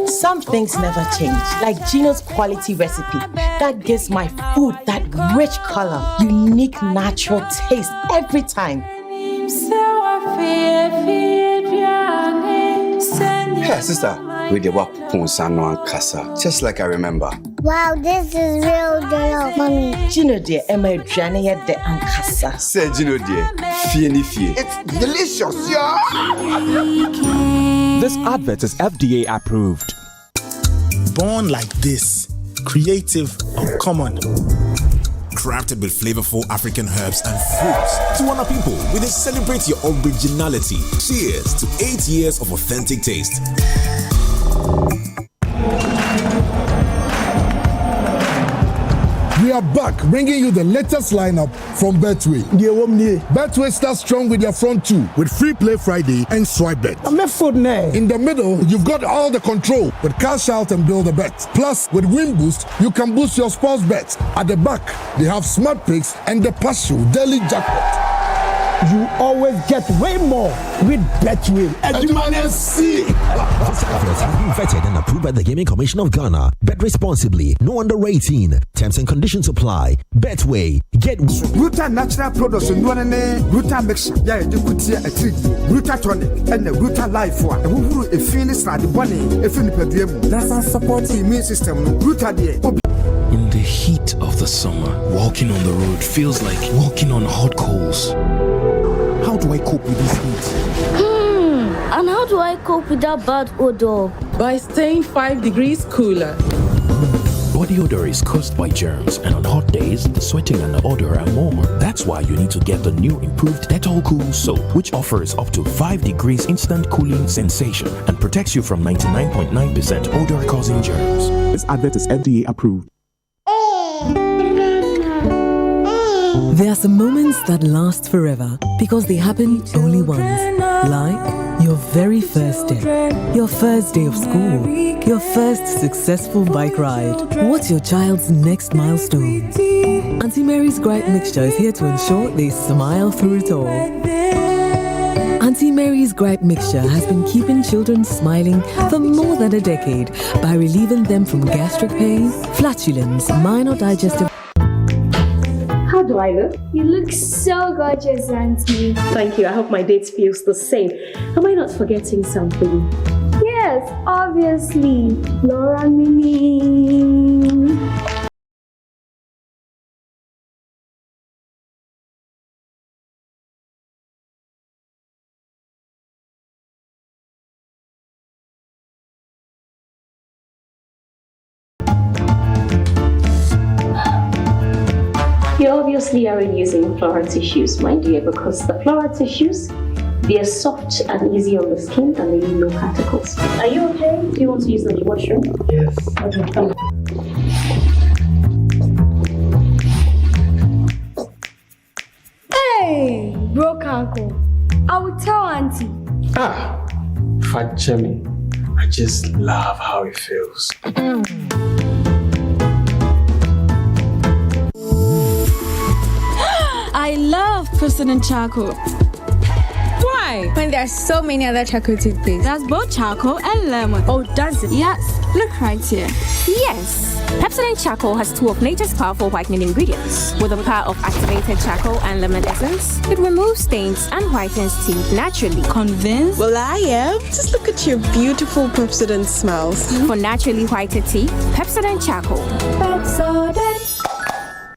[SPEAKER 17] Some things never change, like Gino's quality recipe that gives my food that rich color, unique natural taste every time.
[SPEAKER 19] Hey, sister, with the Wapunsano and Casa, just like I remember.
[SPEAKER 24] Wow, this is real good, mommy.
[SPEAKER 17] Gino dear, Emma Drania de Ancasa.
[SPEAKER 19] Say Gino dear, Fieni Fie.
[SPEAKER 24] It's delicious, yeah.
[SPEAKER 25] This advert is FDA approved.
[SPEAKER 26] Born like this, creative, uncommon.
[SPEAKER 27] Crafted with flavorful African herbs and fruits to honor people with a celebrate your originality. Cheers to 8 years of authentic taste.
[SPEAKER 28] We are back bringing you the latest lineup from Betway. Betway starts strong with their front two with Free Play Friday and Swipe Bet. In the middle, you've got all the control with Cash Out and Build a Bet. Plus, with Win Boost, you can boost your sports bets. At the back, they have Smart Picks and the Partial Daily Jackpot.
[SPEAKER 29] You always get way more with Betway.
[SPEAKER 27] This advert has been vetted and approved by the Gaming Commission of Ghana. Bet responsibly. No under 18. Terms and conditions apply. Betway. Get
[SPEAKER 30] Ruta natural products and Ruta mixture. Yeah, you could see a treat. Ruta tonic and the Ruta life for a who a finish like the bunny, a finipedium. That's our support immune system. Ruta dear.
[SPEAKER 31] In the heat of the summer, walking on the road feels like walking on hot coals.
[SPEAKER 30] How do I cope with this heat?
[SPEAKER 5] And how do I cope with that bad odor?
[SPEAKER 32] By staying 5 degrees cooler.
[SPEAKER 31] Body odor is caused by germs, and on hot days, sweating and odor are more. That's why you need to get the new improved Dettol Cool Soap, which offers up to 5 degrees instant cooling sensation and protects you from 99.9% odor-causing germs.
[SPEAKER 25] This advert is FDA approved.
[SPEAKER 33] There are some moments that last forever because they happen only once. Like your very first day, your first day of school, your first successful bike ride. What's your child's next milestone? Auntie Mary's Gripe Mixture is here to ensure they smile through it all. Auntie Mary's Gripe Mixture has been keeping children smiling for more than a decade by relieving them from gastric pain, flatulence, minor digestive.
[SPEAKER 3] How do I look?
[SPEAKER 4] You look so gorgeous, Auntie.
[SPEAKER 3] Thank you. I hope my date feels the same. Am I not forgetting something?
[SPEAKER 4] Yes, obviously. Laura Mini.
[SPEAKER 3] You obviously aren't using floral tissues, my dear, because the floral tissues, they are soft and easy on the skin and they leave no particles. Are you okay? Do you want to use the washroom?
[SPEAKER 30] Yes.
[SPEAKER 3] Okay, come on.
[SPEAKER 4] Hey, broke uncle. I will tell Auntie.
[SPEAKER 30] Ah, Fat Jimmy. I just love how it feels.
[SPEAKER 11] I love President Charcoal. Why? When there are so many other charcoal toothpaste. That's both charcoal and lemon. Oh, does it? Yes. Look right here.
[SPEAKER 12] Yes. Pepsodent Charcoal has two of nature's powerful whitening ingredients. With the power of activated charcoal and lemon essence, it removes stains and whitens teeth naturally.
[SPEAKER 11] Convinced?
[SPEAKER 13] Well, I am. Just look at your beautiful Pepsodent smiles.
[SPEAKER 12] For naturally whiter teeth, Pepsodent Charcoal.
[SPEAKER 4] Pepsodent.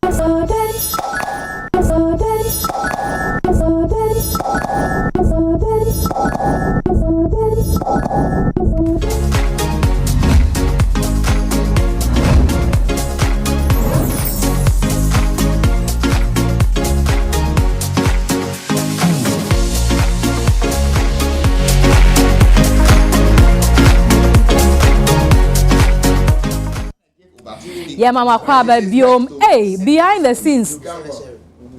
[SPEAKER 4] Pepsodent. Pepsodent. Pepsodent. Pepsodent. Pepsodent.
[SPEAKER 1] Yeah, Mama Kwaba Biom. Hey, behind the scenes.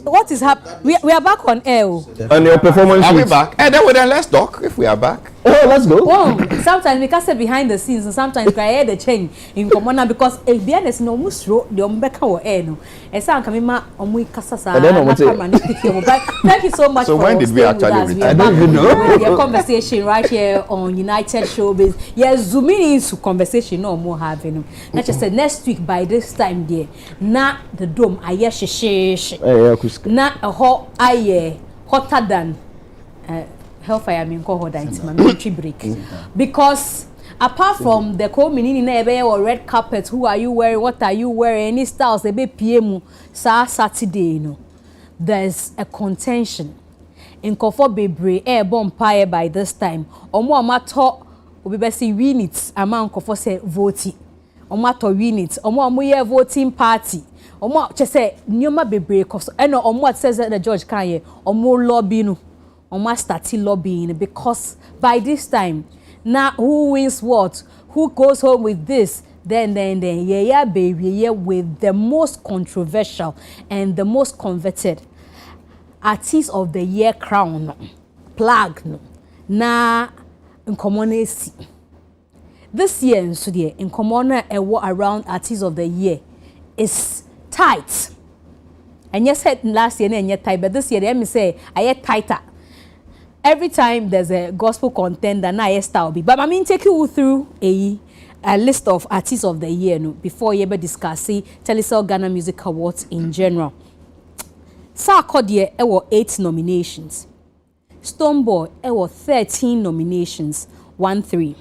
[SPEAKER 1] What is happening? We are back on air.
[SPEAKER 18] And your performance.
[SPEAKER 19] Are we back? And then let's talk if we are back.
[SPEAKER 18] Oh, let's go.
[SPEAKER 1] Oh, sometimes we can say behind the scenes, and sometimes I hear the change in common because behind the no musro the umbeka or air no. And some kamima omui kasasa. Thank you so much.
[SPEAKER 19] So
[SPEAKER 1] for
[SPEAKER 19] when did we actually return?
[SPEAKER 1] I don't even know. Your conversation right here on United Showbiz. Yeah, zooming into conversation no more having. Not just said next week by this time there. Na the dome aye she. Na a hot aye hotter than hellfire mean call that into my military break because apart from the community na or red carpet, who are you wearing, what are you wearing, any styles they be PM Saturday, you know, there's a contention in Kofo Bebre air bonfire by this time omo amato obi be say win it amount Kofo say vote omo win it omo ye voting party omo che say nyoma bebre koso eno omo says the George Kanye omo lobby no omo start lobbying because by this time now who wins what, who goes home with this, then yeah baby yeah with the most controversial and the most coveted artist of the year crown plug no na nkomonesi this year nso de nkomona ewo around artist of the year is tight. And yes, last year na tight, but this year let me say I tighter. Every time there's a gospel contender, na style be. But I mean, take you through a list of artists of the year no, before you ever discuss Telecel Ghana Music Awards in general. Sarkodie ewo 8 nominations. Stoneboy ewo 13 nominations, 1-3.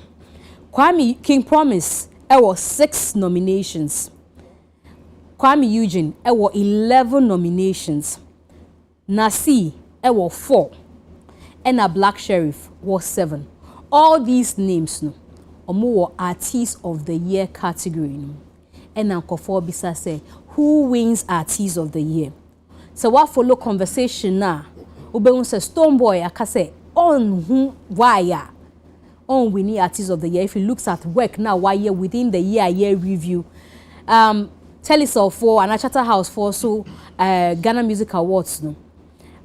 [SPEAKER 1] Kwame King Promise ewo 6 nominations. Kwame Eugene ewo 11 nominations. Nasi ewo 4. And a Black Sheriff was 7. All these names no omo artist of the year category no. And Kofo Bisa say who wins artist of the year. So what follow conversation na Ubewun say Stoneboy akase on who why on winning artist of the year. If he looks at work now why year within the year review Telecel for and Charterhouse for so Ghana Music Awards no.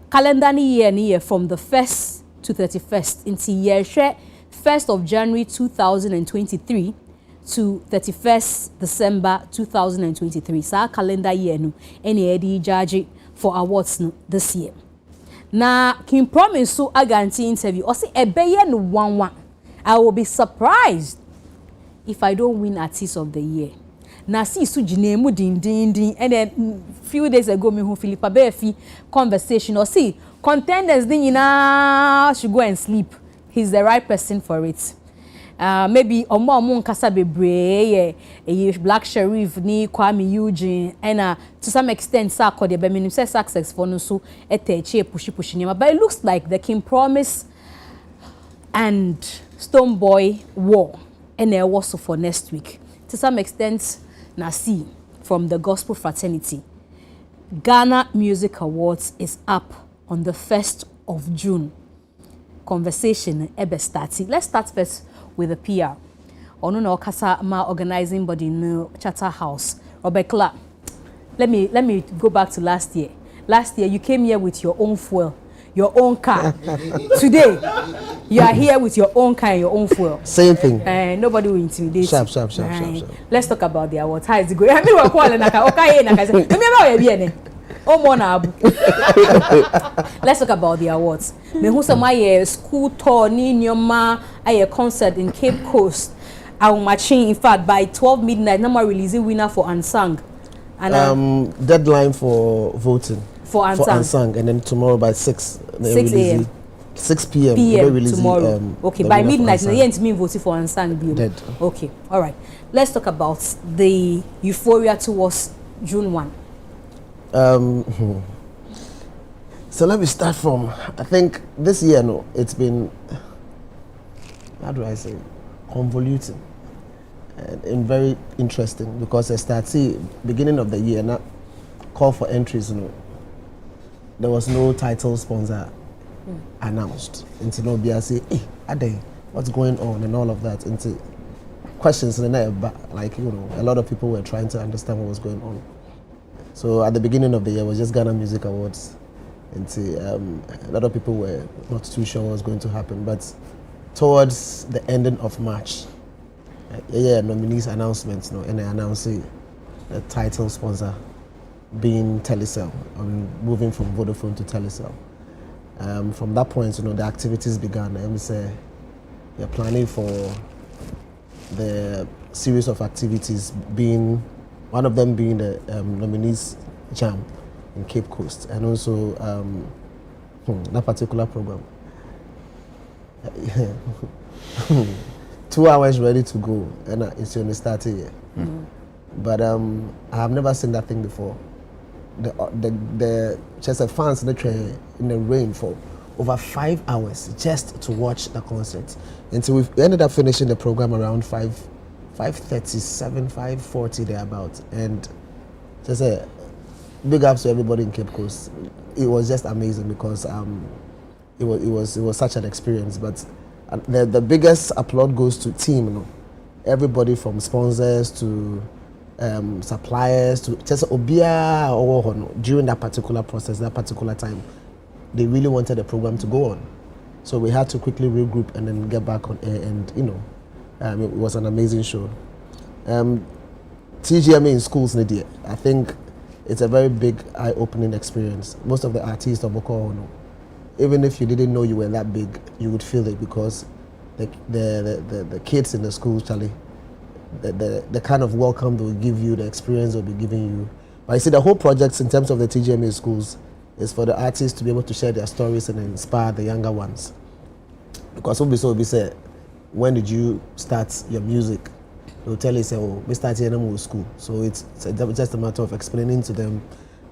[SPEAKER 1] Calendar year from the 1st to 31st into year 1st of January 2023 to 31st December 2023. So calendar year no any edi judge for awards no this year. Na King Promise so a guarantee interview. Or say ebeye no 1-1. I will be surprised if I don't win Artist of the Year. Na see su jinemu din and then few days ago me who Philippa Befi conversation or see contenders din should go and sleep. He's the right person for it. Maybe omo nkasa bebre Black Sheriff ni Kwame Eugene and to some extent sa ko de be minim say success for no so eteche push nyama, but it looks like the King Promise and Stonebwoy war and there was for next week. To some extent na see from the Gospel Fraternity, Ghana Music Awards is up on the 1st of June. Conversation ebe starting. Let's start first with the PR. Ono na okasa ma organizing body no Chatter House. Robert Clark. Let me go back to last year. Last year you came here with your own fuel, your own car. Today you are here with your own car and your own fuel.
[SPEAKER 2] Same thing.
[SPEAKER 1] Nobody will intimidate you.
[SPEAKER 2] Sharp.
[SPEAKER 1] Let's talk about the awards. How is it going? I mean, we're calling Let's talk about the awards. Me who some my school tour ni nyoma a concert in Cape Coast. I will matching in fact by 12 midnight. Now releasing winner for Unsung. And
[SPEAKER 2] deadline for voting
[SPEAKER 1] for Unsung,
[SPEAKER 2] and then tomorrow by 6
[SPEAKER 1] a.m.
[SPEAKER 2] 6 p.m.
[SPEAKER 1] tomorrow. Okay, by midnight. The end me voting for Unsung. Okay, all right. Let's talk about the euphoria towards June 1.
[SPEAKER 2] So let me start from, I think this year, it's been, how do I say, convoluting and very interesting because I started beginning of the year, not call for entries, there was no title sponsor announced. Into nobody say, hey, Ade, what's going on and all of that. Into questions in the night, like, a lot of people were trying to understand what was going on. So at the beginning of the year, it was just Ghana Music Awards. And a lot of people were not too sure what was going to happen. But towards the ending of March, nominees announcements, and they announced the title sponsor being Telecel, moving from Vodafone to Telecel. From that point, the activities began. Let me say, you're planning for the series of activities being. One of them being the nominees jam in Cape Coast, and also that particular program. 2 hours ready to go, and it's only started here. But I have never seen that thing before. The just the fans in the rain for over 5 hours just to watch the concert. And so we ended up finishing the program around 5:37, 5:40 thereabout, and just a big ups to everybody in Cape Coast. It was just amazing because it was such an experience. But the biggest applaud goes to team, everybody from sponsors to suppliers to just obia during that particular process, that particular time. They really wanted the program to go on, so we had to quickly regroup and then get back on air, and it was an amazing show. TGMA in schools, I think it's a very big, eye-opening experience. Most of the artists of Boko, even if you didn't know you were that big, you would feel it because the kids in the schools, Charlie, the kind of welcome they will give you, the experience they'll be giving you. But I see the whole project in terms of the TGMA schools is for the artists to be able to share their stories and inspire the younger ones. Because we say, when did you start your music? They'll tell you, say, we started in school. So it's just a matter of explaining to them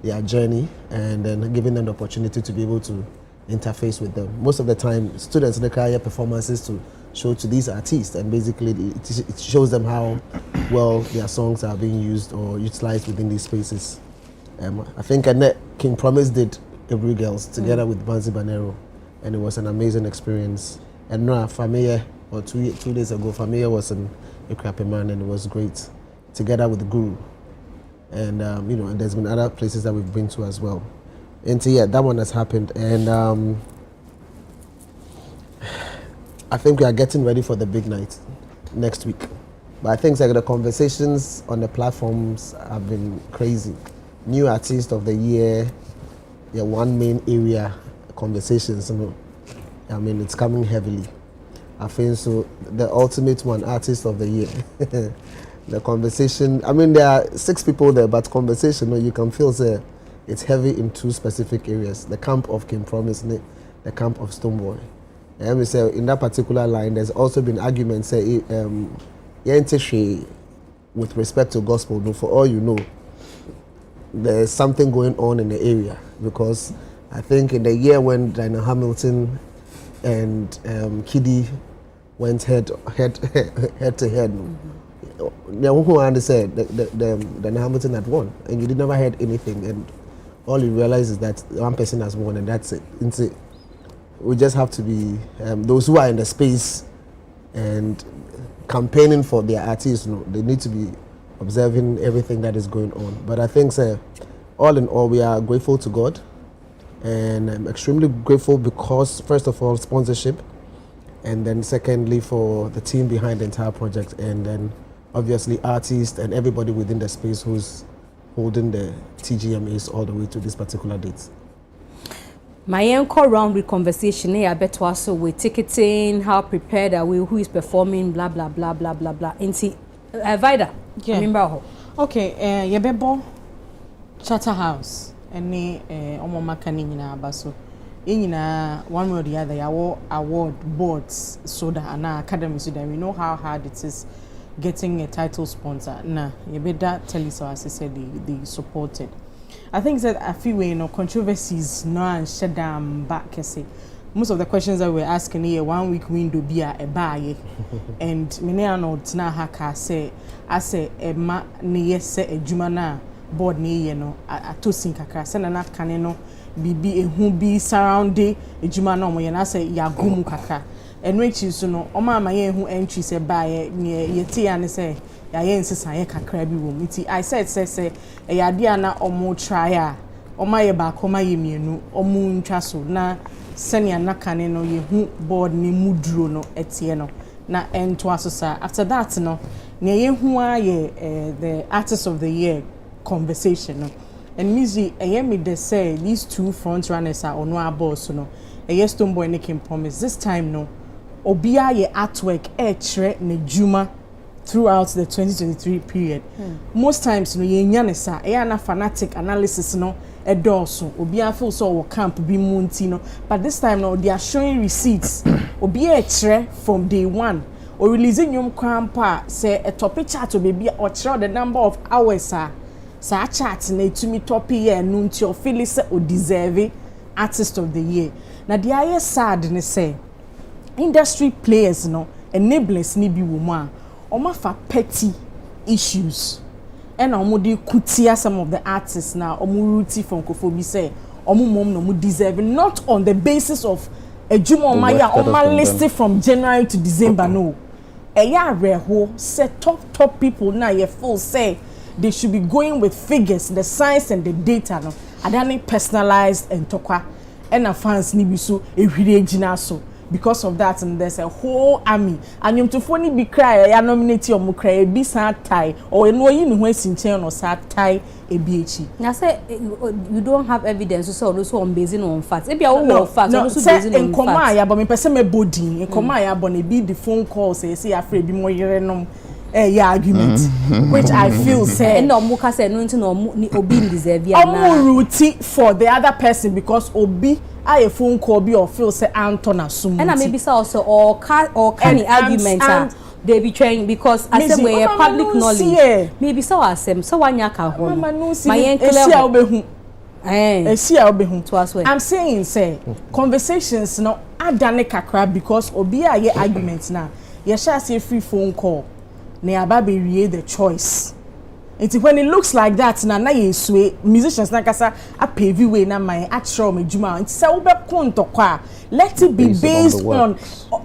[SPEAKER 2] their journey and then giving them the opportunity to be able to interface with them. Most of the time, students in the career performances to show to these artists, and basically it shows them how well their songs are being used or utilized within these spaces. I think King Promise did Every Girls together with Banzi Banero, and it was an amazing experience. And now, Familia, or 2 days ago, Familia was in Ekrapiman, and it was great, together with Guru. And and there's been other places that we've been to as well. And so, that one has happened, and I think we are getting ready for the big night next week. But I think the conversations on the platforms have been crazy. New Artist of the Year, one main area conversations, you know, I mean, it's coming heavily. I think so. The ultimate one, artist of the year. The conversation. I mean, there are 6 people there, but conversation, you know, you can feel say it's heavy in 2 specific areas: the camp of King Promise, the camp of Stoneboy. And we say in that particular line, there's also been arguments say, with respect to gospel. No, for all you know, there's something going on in the area, because I think in the year when Dinah Hamilton and Kiddy went head to head. Who understand the Hamilton had won, and you did never heard anything, and all you realize is that one person has won, and that's it. We just have to be those who are in the space and campaigning for their artists. You know, they need to be observing everything that is going on. But I think, all in all, we are grateful to God, and I'm extremely grateful because, first of all, sponsorship, and then secondly for the team behind the entire project, and then obviously artists and everybody within the space who's holding the TGMAs all the way to this particular date.
[SPEAKER 1] My encore round with conversation, I bet also with ticketing, how prepared are we, who is performing, blah blah blah blah blah blah. Inti Vida, remember?
[SPEAKER 6] Okay, Yebebo Charterhouse, any omo makani nyina abaso. Nyina one way or the other, yawo award boards so that ana academy so that we know how hard it is getting a title sponsor. Nah, you better tell us, as I said, they supported. I think that a few controversies no and shut down back. Most of the questions that we're asking here, 1 week window be a buy, and many are not now haka say, I say a ma near say a jumana board near a to sink a crass and not caneno be a who be surrounding a jumano when I say yagumu kaka. And which is no, Oma my who entry say by near Yeti and say, Yayensis I crabby woman. I said, say, a yadiana or more trier, or my back, or my immune, or moon trasso, na senia nakaneno ye who board ni mudro no etieno, na end to us. After that, no, near who are ye the artist of the year conversation. No. And Mzgee, I am me they say these 2 front runners are on our boss, no, a yes, Stoneboy and King Promise. This time, no. Obia ye artwork tre ne juma throughout the 2023 period. Most times no ye nyanesa na fanatic analysis no edorso obia feel so wo camp bi munti no, but this time no they are showing receipts obia tre from day 1 or releasing nyom kwampa say a topic chart obi or tre the number of hours sa chart na itumi top year no nti o feel say o deserve artist of the year. Na the aye sad ne say industry players no enablers ni bi wo mu a oma fa petty issues and omo dey kutia some of the artists now omo rooty from kofobi say omo mom no mo deserve not on the basis of ejuma omaya oma listed from January to December. No eya reho say top people now ye full say they should be going with figures, the science and the data no adani personalized and tokwa and fans ni bi so ehwire ejina so. Because of that, and there's a whole army. And you to funny be cry, I nominate your cry, be sad tie, or no, you know, when Sinchen or sad tie a BH. Now say you don't have evidence, so also on basing on facts. If you are all facts, also basing on facts. In Komaya, but me person me body, in Komaya, but be the phone call say afraid be more yerenom. Argument, which I feel say no muka say no obi deserve ya na routine for the other person because obi a phone call be or feel say Anton assume and maybe say also or can argument they be trying because I say we public knowledge maybe so asem so wanya ka ho my I'm saying say conversations no adane kakra because obi a ye argument na ye shall say free phone call ne ababe wie the choice. It's when it looks like that na ye swe musicians na kasa a pavey way na my actual me juma it's say ube konto kwa let it be based on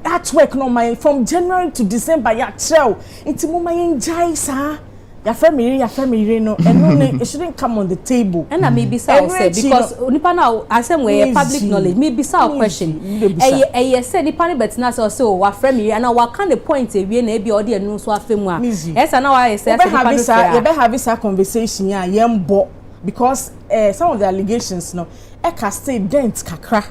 [SPEAKER 6] artwork no my from January to December ya show it's mo my enjoy sa ya family no and no it shouldn't come on the table and maybe say because nipa na asem we public knowledge maybe say question eh say nipa ni betina say so wa family and wa can the point e wie na e bi odi enu so afemu a yes na wa say you be have this conversation ya yembo because some of the allegations no e ka stay dent kakra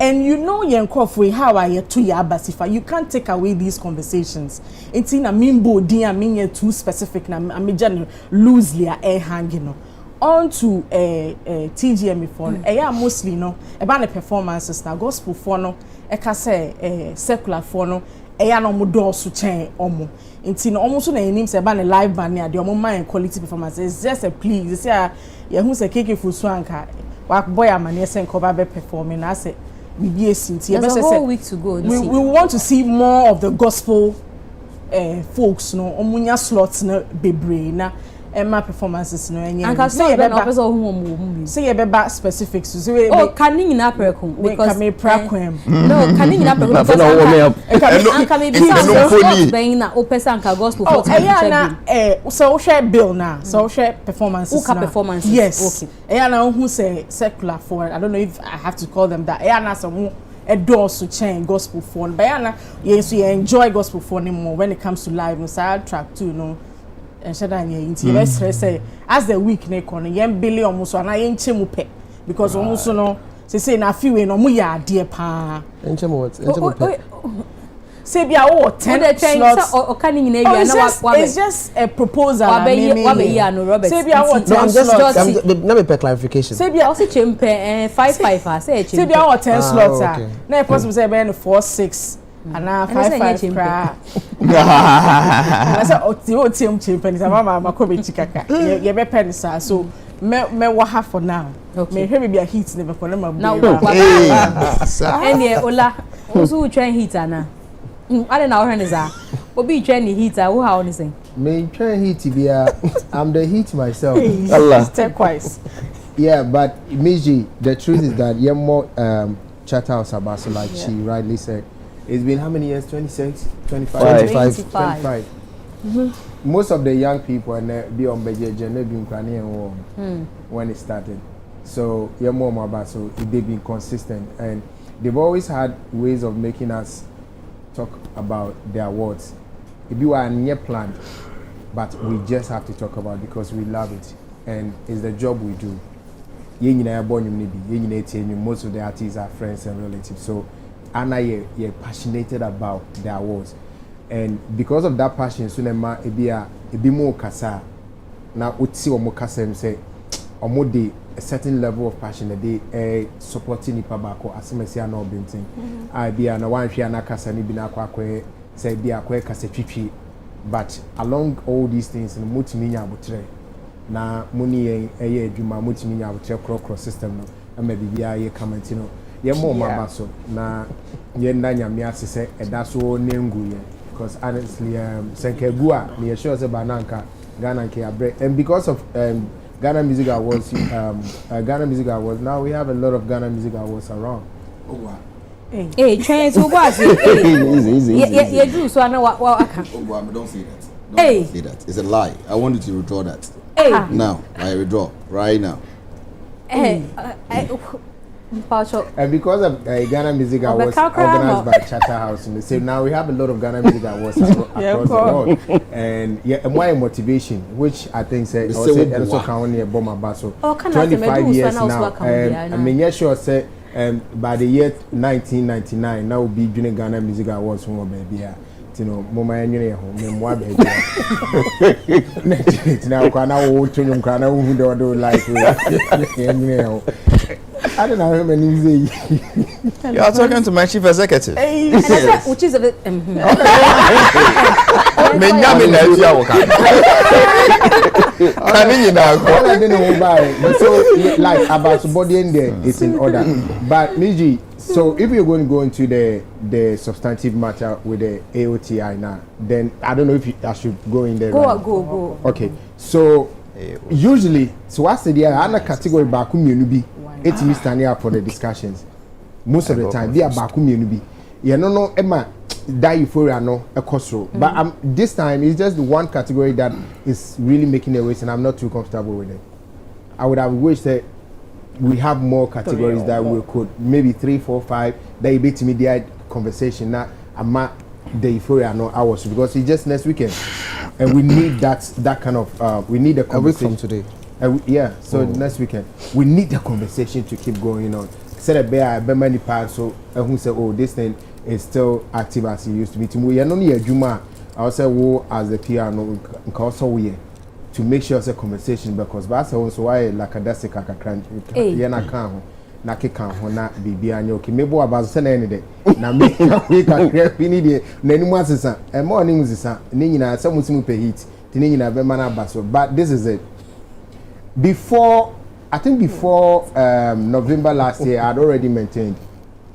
[SPEAKER 6] And you know Yankofwe how I to ya basifa. You can't take away these conversations. It's in a mimbo di I mean too specific na I loosely a hanging on to TGM phone. Mostly no about the performances na gospel phone no secular phone no no mo do so chen omo. It's almost na enim say ba na live band na the omo mind quality performance. It's just a please. Say ya hu say keke fu so anka wa boy amane say nko ba be performing na say there's
[SPEAKER 1] a whole week to go.
[SPEAKER 6] We want to see more of the gospel folks, no. Omunya slots no bebre na Emma performances no enye.
[SPEAKER 1] And say you
[SPEAKER 6] be specifics.
[SPEAKER 1] Oh, canning in upper because
[SPEAKER 6] me prakwem.
[SPEAKER 1] No, canning in upper because can be some being na opesanka gospel folks.
[SPEAKER 6] Na so share bill na. So share performances.
[SPEAKER 1] Performances.
[SPEAKER 6] Yes. Okay. Na who say secular for. I don't know if I have to call them that. Na some a door to change gospel phone. But yes, we enjoy gospel phone more when it comes to live. No side track too, no. And say as the week ne kono yen billion almost na yen chemu pe because almost no say na fi we no mu ya ade pa
[SPEAKER 2] enchemu what
[SPEAKER 6] say bia o 10 slots
[SPEAKER 1] o kan ni na wi na
[SPEAKER 6] wa it's just a proposal
[SPEAKER 1] wa be ya no Robert
[SPEAKER 6] say bia o 10 slots
[SPEAKER 2] let me pay clarification
[SPEAKER 6] say bia
[SPEAKER 1] o say chempe 55 say
[SPEAKER 6] say bia o 10 slots na possible say be 4 6 ana 5 cra I said o team champion mama makobe chikaka ye be pen sa so me wa ha for now me hwe be a heat never for na
[SPEAKER 1] now any ola ozu try heat ana I don't know how is that obi try ni heat who how on say
[SPEAKER 2] me try heat bia I'm the heat myself
[SPEAKER 6] Allah twice
[SPEAKER 2] yeah but Mzgee the truth is that you're more Chathouse about so like she rightly said. It's been how many years? 26, 25? 25. Most of the young people and be on when it started. So yeah, more about so they've been consistent and they've always had ways of making us talk about their awards. If you are near planned, but we just have to talk about it because we love it and it's the job we do. Most of the artists are friends and relatives. So Anna, you're passionate about the awards, and because of that passion, Sunema ebi more kasa. Now utsi omo kasa say omo de a certain level of passion that they supporting nipa bako asemesi ana obintin. I be na wan hwe ana kasa ni bi na akwa say bi akwa kasa twitwi, but along all these things no mutimi nya abotre na muni eye adwuma mutimi nya abotre cross system no ama bibia ye comment no. Ye more mama so na ye ndanya me asese eda so nengu ye because honestly senkegua me sure say bananka Ghana nke abre and because of Ghana Music Awards Ghana Music Awards now we have a lot of Ghana Music Awards around.
[SPEAKER 7] Oh wow.
[SPEAKER 1] Hey train to boss easy ye do so na wa aka.
[SPEAKER 7] Oh wow, don't say that. Don't say that. It's a lie. I want you to withdraw that. Now, I withdraw right now.
[SPEAKER 2] And because of Ghana Music Awards organized by Chathouse, and so now we have a lot of Ghana Music Awards across the world. And and why motivation, which I think said also can near Boma Basso 25 years now. I mean, sure say by the year 1999, now will be junior Ghana Music Awards from baby. You know, mama enye ho memwa baby. Now kana wo tunum kana wo do like enye ho. I don't know how many say.
[SPEAKER 7] You are talking to my chief executive.
[SPEAKER 1] Yes. Which is a bit.
[SPEAKER 2] So, like about body in there, it's in order. But Mzgee, so if you're going to go into the substantive matter with the AOTI now, then I don't know if I should go in there.
[SPEAKER 1] Go.
[SPEAKER 2] Okay, so usually, so what's the other category back bi? It's me standing up for the discussions. Most of the time, they are back bi. You know, Emma, that euphoria no a cost. But this time it's just the one category that is really making a waste, and I'm not too comfortable with it. I would have wished that we have more categories that we could maybe 3, 4, 5 that you beat immediate conversation. Now I'm at the euphoria no hours because it's just next weekend, and we need that kind of we need a conversation from today. So next weekend we need the conversation to keep going on,
[SPEAKER 18] said a bear be many parts so who say oh this thing is still active as it used to be to we no near juma I say wo as the piano also we to make sure say conversation because that's also why like a that's a kakran na kan na keka ho na bibia anya okay mebo abazo na any day na me we kakra fini de na nimu asesa e mo nimu sisa ni nyina say musimu pe hit ti ni nyina be mana abaso but this is it before November last year I had already maintained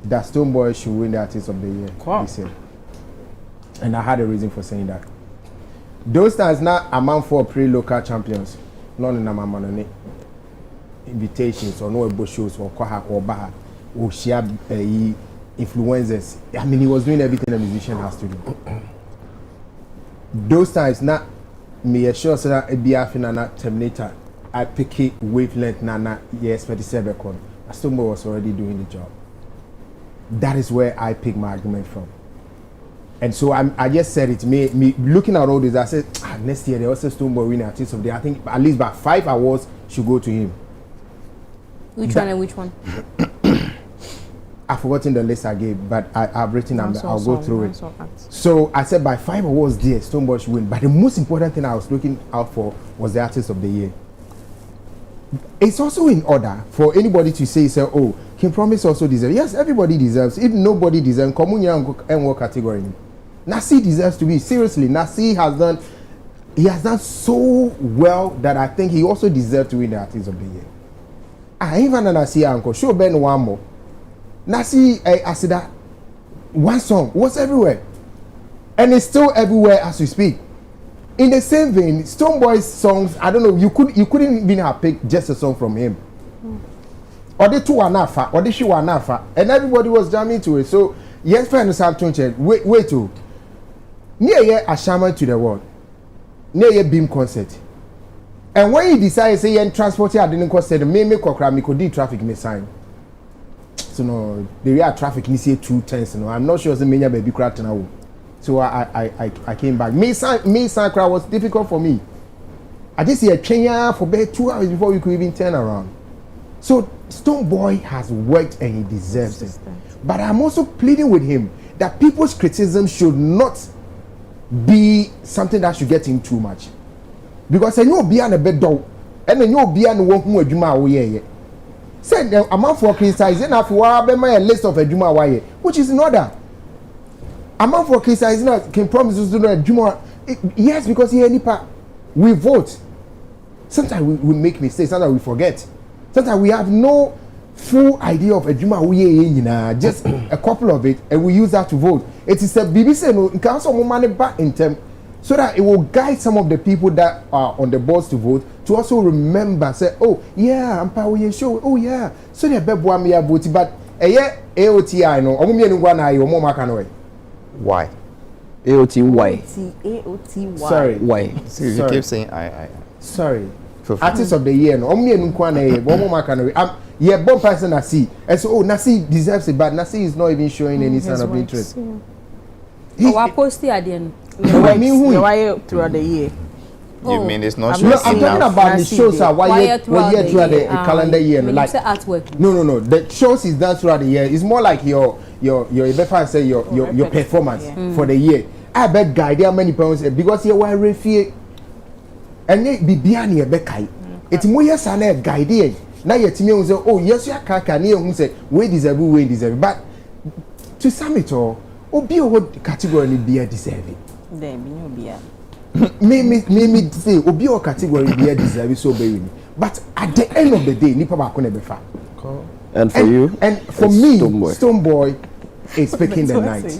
[SPEAKER 18] that Stonebwoy should win the Artist of the Year this year. And I had a reason for saying that. Those times now amount for pre-local champions. None in Amamano invitations or no shows or Kwaha or Baha or share influencers. I mean, he was doing everything a musician has to do. Those times now, me assure that a BF Terminator. I pick it wavelength nana yes 37 con. Stonebwoy was already doing the job. That is where I pick my argument from. And so I just said it. Me looking at all this, I said next year they also Stonebwoy win Artist of the Year. I think at least about 5 awards should go to him.
[SPEAKER 1] Which one and which one?
[SPEAKER 18] I've forgotten the list I gave, but I've written them. I'll go through it. So I said by 5 awards there, Stonebwoy should win. But the most important thing I was looking out for was the Artist of the Year. It's also in order for anybody to say, oh, King Promise also deserves. Yes, everybody deserves. If nobody deserves, Komunya and what category? Nasi deserves to be. Seriously, Nasi has done so well that I think he also deserves to win the Artist of the Year. I even Nasi uncle show Ben one more. Nasi I said that one song was everywhere. And it's still everywhere as we speak. In the same vein, Stonebwoy's songs, I don't know, you couldn't even have picked just a song from him. Or the two are nafa, or the shoe are nafa, and everybody was jamming to it. So yes, friend wait to near ye a shaman to the world. Near ye beam concert. And when he decided say yen transport here, I didn't cost the me kokra me could do traffic me sign. So no, the real traffic ni say 2 times, no. I'm not sure the many baby crack now. So I came back. Me crowd was difficult for me. I just see a Kenya for about 2 hours before we could even turn around. So Stonebwoy has worked and he deserves it. But I'm also pleading with him that people's criticism should not be something that should get him too much. Because you'll be on a bed door and then you'll be on the one who Juma. Say amount for criticizing after a list of a Juma, which is in order. Amount for criticizing can promise to do a Juma. Yes, because here we vote. Sometimes we make mistakes, sometimes we forget. Sometimes we have no full idea of a Juma, just a couple of it, and we use that to vote. It is a BBC no council money back in term, so that it will guide some of the people that are on the boards to vote to also remember, say, oh yeah, I'm power show, oh yeah, so they better me vote, but AOTI no,
[SPEAKER 8] why? AOTY.
[SPEAKER 18] Sorry.
[SPEAKER 8] Why? So you keep saying I.
[SPEAKER 18] Sorry. Artist of the Year no. Yeah, one person I see. And so Nasi deserves it, but Nasi is not even showing any sign of interest.
[SPEAKER 1] I posted at the end.
[SPEAKER 18] I mean who?
[SPEAKER 6] Throughout the year.
[SPEAKER 8] You mean it's not
[SPEAKER 18] No, I'm talking about the shows are why throughout the calendar year.
[SPEAKER 1] Like artwork.
[SPEAKER 18] No. The shows is done throughout the year. It's more like your performance for the year. I bet guide how many pounds because you were refie and they be behind your bekai. It's more yes and a guide. Now you tell me say, oh yes, you can near who say we deserve. But to sum it all, be what category be deserving.
[SPEAKER 6] There be no beer.
[SPEAKER 18] Me say obi o category be deserve so be. But at the end of the day, nipa ba ko na be fa.
[SPEAKER 8] And for you?
[SPEAKER 18] And for me, Stonebwoy is picking the night.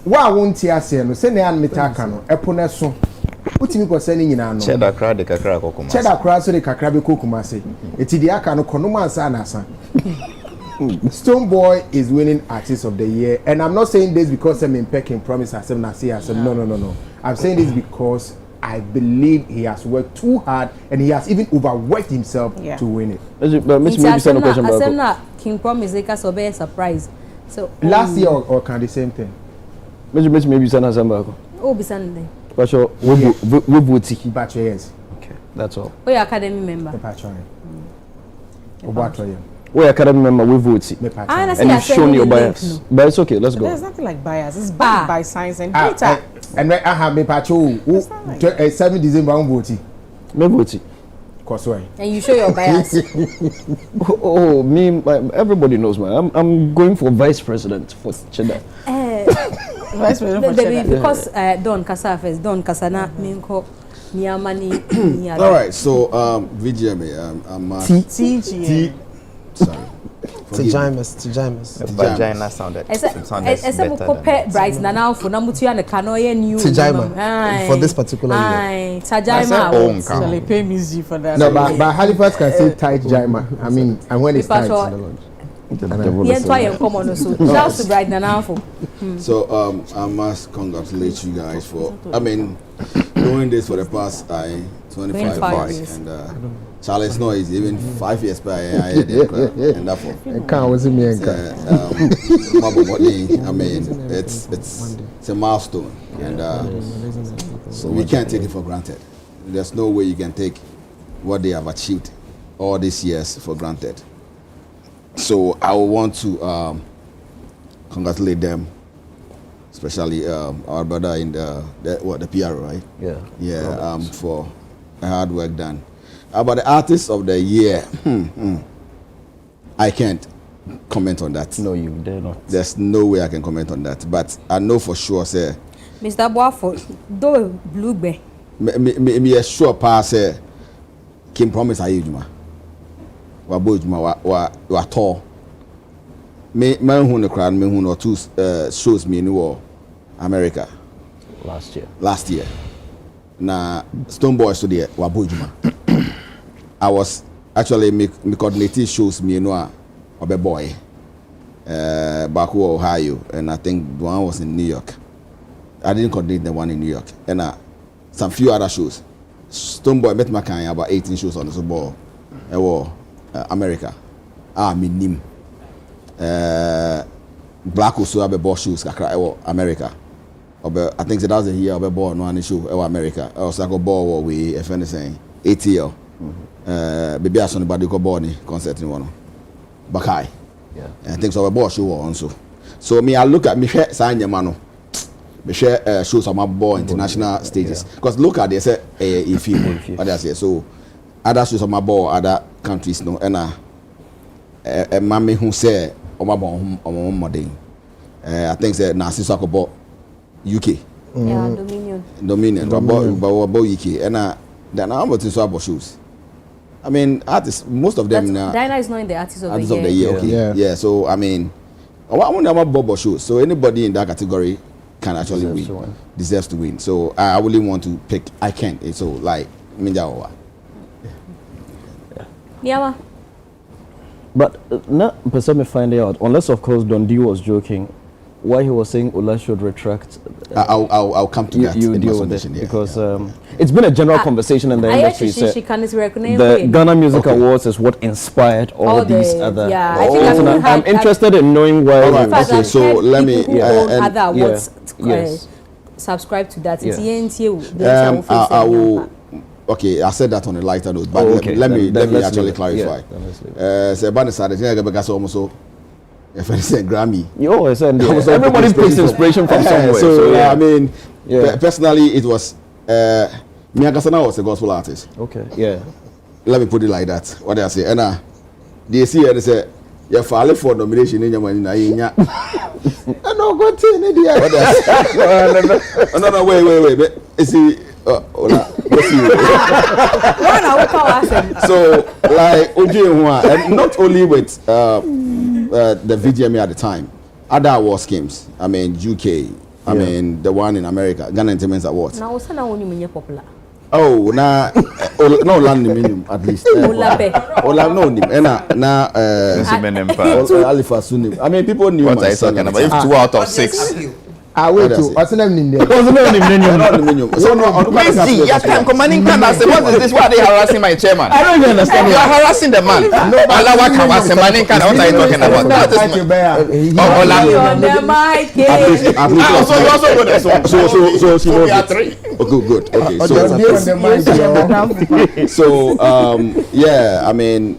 [SPEAKER 18] Why won't you say no? Say na metaka no. Epona so. Utimi ko say ni nyina no.
[SPEAKER 8] Cheddar crowd de kakra kokuma.
[SPEAKER 18] Cheddar crowd so de kakra be kokuma say. Eti de aka no kono mansa na asa. Stonebwoy is winning Artist of the Year, and I'm not saying this because I'm in Peking Promise myself na say no. I'm saying this because I believe he has worked too hard and he has even overworked himself to win it.
[SPEAKER 8] But maybe some question
[SPEAKER 1] about King Promise is a surprise. So
[SPEAKER 18] last year or can the same thing.
[SPEAKER 8] Maybe sana samba.
[SPEAKER 1] Oh, be Sunday.
[SPEAKER 8] But we vote.
[SPEAKER 18] Yes.
[SPEAKER 8] Okay, that's all.
[SPEAKER 1] Oh, your academy member.
[SPEAKER 18] The patron.
[SPEAKER 8] we're academy member, we vote. And you've shown your bias. But it's okay, let's go.
[SPEAKER 6] There's nothing like bias. It's backed by science and data.
[SPEAKER 18] And I have me patrol 7 December voting.
[SPEAKER 8] Me voting.
[SPEAKER 1] And you show your bias.
[SPEAKER 8] Everybody knows, man. I'm going for vice president for Cheddar.
[SPEAKER 6] Vice president for Cheddar.
[SPEAKER 1] Because Don Kasa first, Don Kasana, Minko, Niamani.
[SPEAKER 7] All right, so VGMA,
[SPEAKER 6] TGA.
[SPEAKER 7] Sorry.
[SPEAKER 2] Tijamus.
[SPEAKER 8] Vagina sounded better than
[SPEAKER 1] Bright now for Namutia and the Kanoya new
[SPEAKER 2] for this particular year.
[SPEAKER 1] Tajima.
[SPEAKER 6] Shall I pay Mzgee for that?
[SPEAKER 18] No, but Halifax can say tight Jaima. I mean, and when it's tight.
[SPEAKER 1] Yes, why you come on also. Shouts to Bright now for.
[SPEAKER 7] So I must congratulate you guys for doing this for the past 25 years. And Charlie, it's not easy. Even 5 years back, I did it, and therefore, it's a milestone, and so we can't take it for granted. There's no way you can take what they have achieved all these years for granted. So I want to congratulate them, especially our brother in the PR, right? Yeah, for hard work done. About the artist of the year, I can't comment on that.
[SPEAKER 8] No, you dare not.
[SPEAKER 7] There's no way I can comment on that. But I know for sure, say,
[SPEAKER 1] Mr. Boafo, do Blue Bay.
[SPEAKER 7] Me a sure pass, say, Kim promise I use wa tall. Me who the crowd, me who no two shows me in America last year. Na Stone Boys to the Wabujuma. I was actually me coordinating shows me of a boy back in Ohio, and I think the one was in New York. I didn't coordinate the one in New York, and some few other shows. Stone Boy met my kind about 18 shows on the ball. America. Minim. Black also have a ball shoes America. I think that was the year of a ball no show America. I was like a ball we if anything ATL. Baby I saw anybody go ball ni concert in one. Bakai.
[SPEAKER 8] Yeah.
[SPEAKER 7] I think so a ball show also. So me I look at me share sign your mano. Me share shows on my ball international stages. Because look at they say if you what they say. So other shows on my ball other countries no and a mammy who say on my ball on modern. I think say na sisako ball UK.
[SPEAKER 1] Yeah,
[SPEAKER 7] Dominion. About UK. And then I'm about to swap shoes. I mean, artists, most of them now.
[SPEAKER 1] Dinah is not in the artist of the
[SPEAKER 7] year. Okay. Yeah. So I mean, I want to have Bobo shoes. So anybody in that category can actually win. Deserves to win. So I really want to pick. I can't. So like Minjawa.
[SPEAKER 1] Yeah.
[SPEAKER 8] But not person me find out unless of course Don D was joking. Why he was saying Ola should retract.
[SPEAKER 7] I'll come to that.
[SPEAKER 8] You deal with it because it's been a general conversation in the industry. The Ghana Music Awards is what inspired all these other.
[SPEAKER 1] Yeah,
[SPEAKER 8] I'm interested in knowing why.
[SPEAKER 7] Okay, so let me.
[SPEAKER 1] Other awards. Subscribe to that.
[SPEAKER 7] I will. Okay, I said that on a lighter note, but let me actually clarify. Sebani said because almost. If I say Grammy,
[SPEAKER 8] everybody takes inspiration from somewhere.
[SPEAKER 7] So I mean, personally, it was Mia Gasana was a gospel artist.
[SPEAKER 8] Okay, yeah.
[SPEAKER 7] Let me put it like that. What I say, and they see and they say, "You're filing for nomination in your money." No, go to India. No, wait. But you see, so like and not only with the VGMA at the time, other award schemes. I mean UK. I mean the one in America, Ghana Entertainment Awards.
[SPEAKER 1] Now, what's now only popular?
[SPEAKER 7] Oh, na no land minimum at least. Ola no nim. Na Alifa. I mean people knew
[SPEAKER 8] what I talking about. If 2 out of 6.
[SPEAKER 18] I wait to what's the name?
[SPEAKER 7] So no,
[SPEAKER 8] Mzgee, you can commanding can I say what is this? Why are they harassing my chairman? I don't even understand. You are harassing the man. No, Allah what are you talking about? That is
[SPEAKER 7] so we are 3. Oh, good. Okay. So yeah, I mean,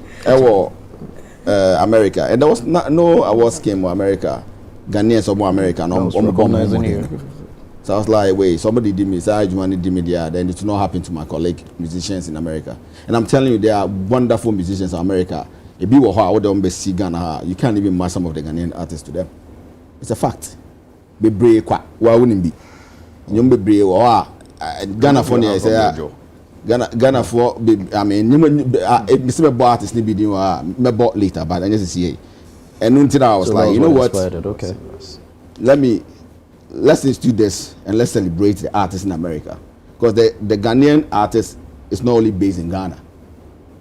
[SPEAKER 7] America, and there was no awards came for America. Ghanaians or more America, no here. So I was like, wait, somebody did me, so did me there. Then it will not happen to my colleague musicians in America. And I'm telling you, they are wonderful musicians in America. If you were Ghana, you can't even match some of the Ghanaian artists to them. It's a fact. Be brave, why wouldn't be? You be brave, Ghana for me, I say. Ghana for I mean, Mr. Artist need be doing me bought later, but I just see it. And until I was like, you know what?
[SPEAKER 9] Okay.
[SPEAKER 7] Let's institute this and let's celebrate the artists in America, because the Ghanaian artists is not only based in Ghana.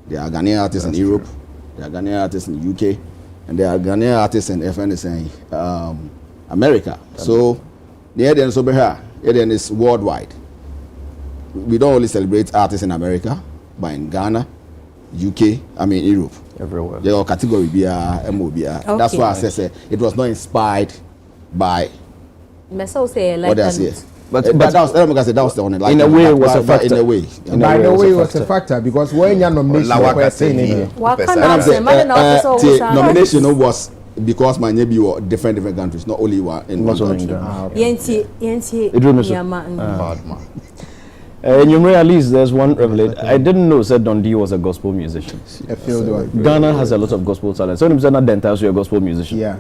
[SPEAKER 7] There are Ghanaian artists in Europe, there are Ghanaian artists in the UK, and there are Ghanaian artists in America. So the audience over here, is worldwide. We don't only celebrate artists in America, but in Ghana, UK, Europe.
[SPEAKER 9] Everywhere.
[SPEAKER 7] There are category MOBR. Okay. That's why I said it was not inspired by what I say. But that was the only. Like,
[SPEAKER 9] in a way, it was a factor.
[SPEAKER 7] In a way,
[SPEAKER 10] it was a factor because when you're nominated,
[SPEAKER 7] nomination was because my neighbor were different countries, not only one in one country.
[SPEAKER 9] At least there's one revelation. I didn't know said Dundee was a gospel musician. Ghana has a lot of gospel talent. So you're not Dentacho, you're a gospel musician. Yeah.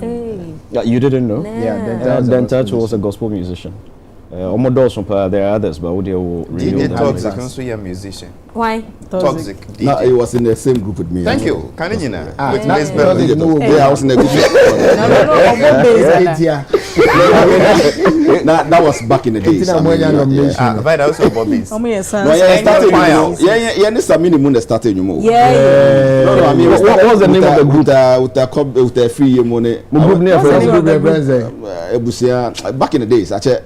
[SPEAKER 9] You didn't know?
[SPEAKER 10] Yeah,
[SPEAKER 9] Dentacho was a gospel musician. There are others, but they will
[SPEAKER 8] DJ Toxic also a musician.
[SPEAKER 1] Why?
[SPEAKER 8] Toxic.
[SPEAKER 7] No, he was in the same group with me.
[SPEAKER 8] Thank you. Can you know? With
[SPEAKER 7] Miss Beverly. Yeah, I was in the group. That was back in the days.
[SPEAKER 8] But also Bobby's.
[SPEAKER 7] Started.
[SPEAKER 9] No, I mean, what was the name of the group?
[SPEAKER 7] With the free money. Back in the days, actually.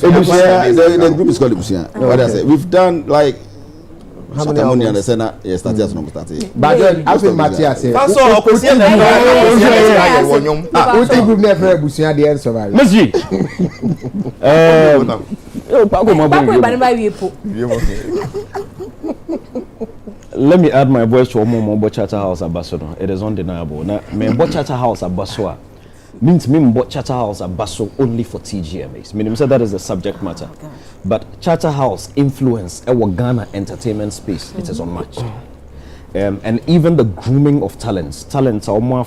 [SPEAKER 7] The group is called Ebusia. What I say? We've done like how many money on the center? Yes, started from starting.
[SPEAKER 10] But then after Matthias,
[SPEAKER 8] that's all.
[SPEAKER 10] What the group never Ebusia the answer.
[SPEAKER 9] Mzgee. Let me add my voice to Omo Charter House Ambassador. It is undeniable. Now, me Charter House Ambassador means me Charter House Ambassador only for TGMAs. Meaning say that is the subject matter. But Charter House influence our Ghana entertainment space, it is unmatched. And even the grooming of talents are more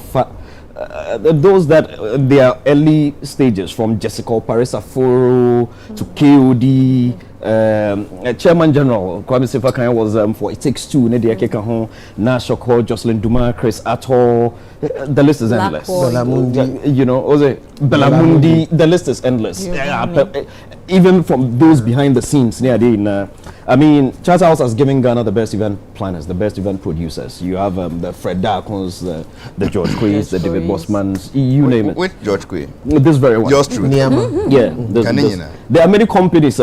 [SPEAKER 9] those that they are early stages, from Jessica Paris Aforo to KOD. Chairman General Kwame Sefakan was for It Takes Two, Nedia Kekahon, Nashoko, Jocelyn Duma, Chris Atto. The list is endless. You know, Belamundi, the list is endless. Even from those behind the scenes, I mean, Charter House has given Ghana the best event planners, the best event producers. You have the Fred Darkons, the George Quays, the David Bossmans, you name it.
[SPEAKER 8] Which George Quay?
[SPEAKER 9] This very one.
[SPEAKER 8] Just true.
[SPEAKER 9] Yeah. There are many companies.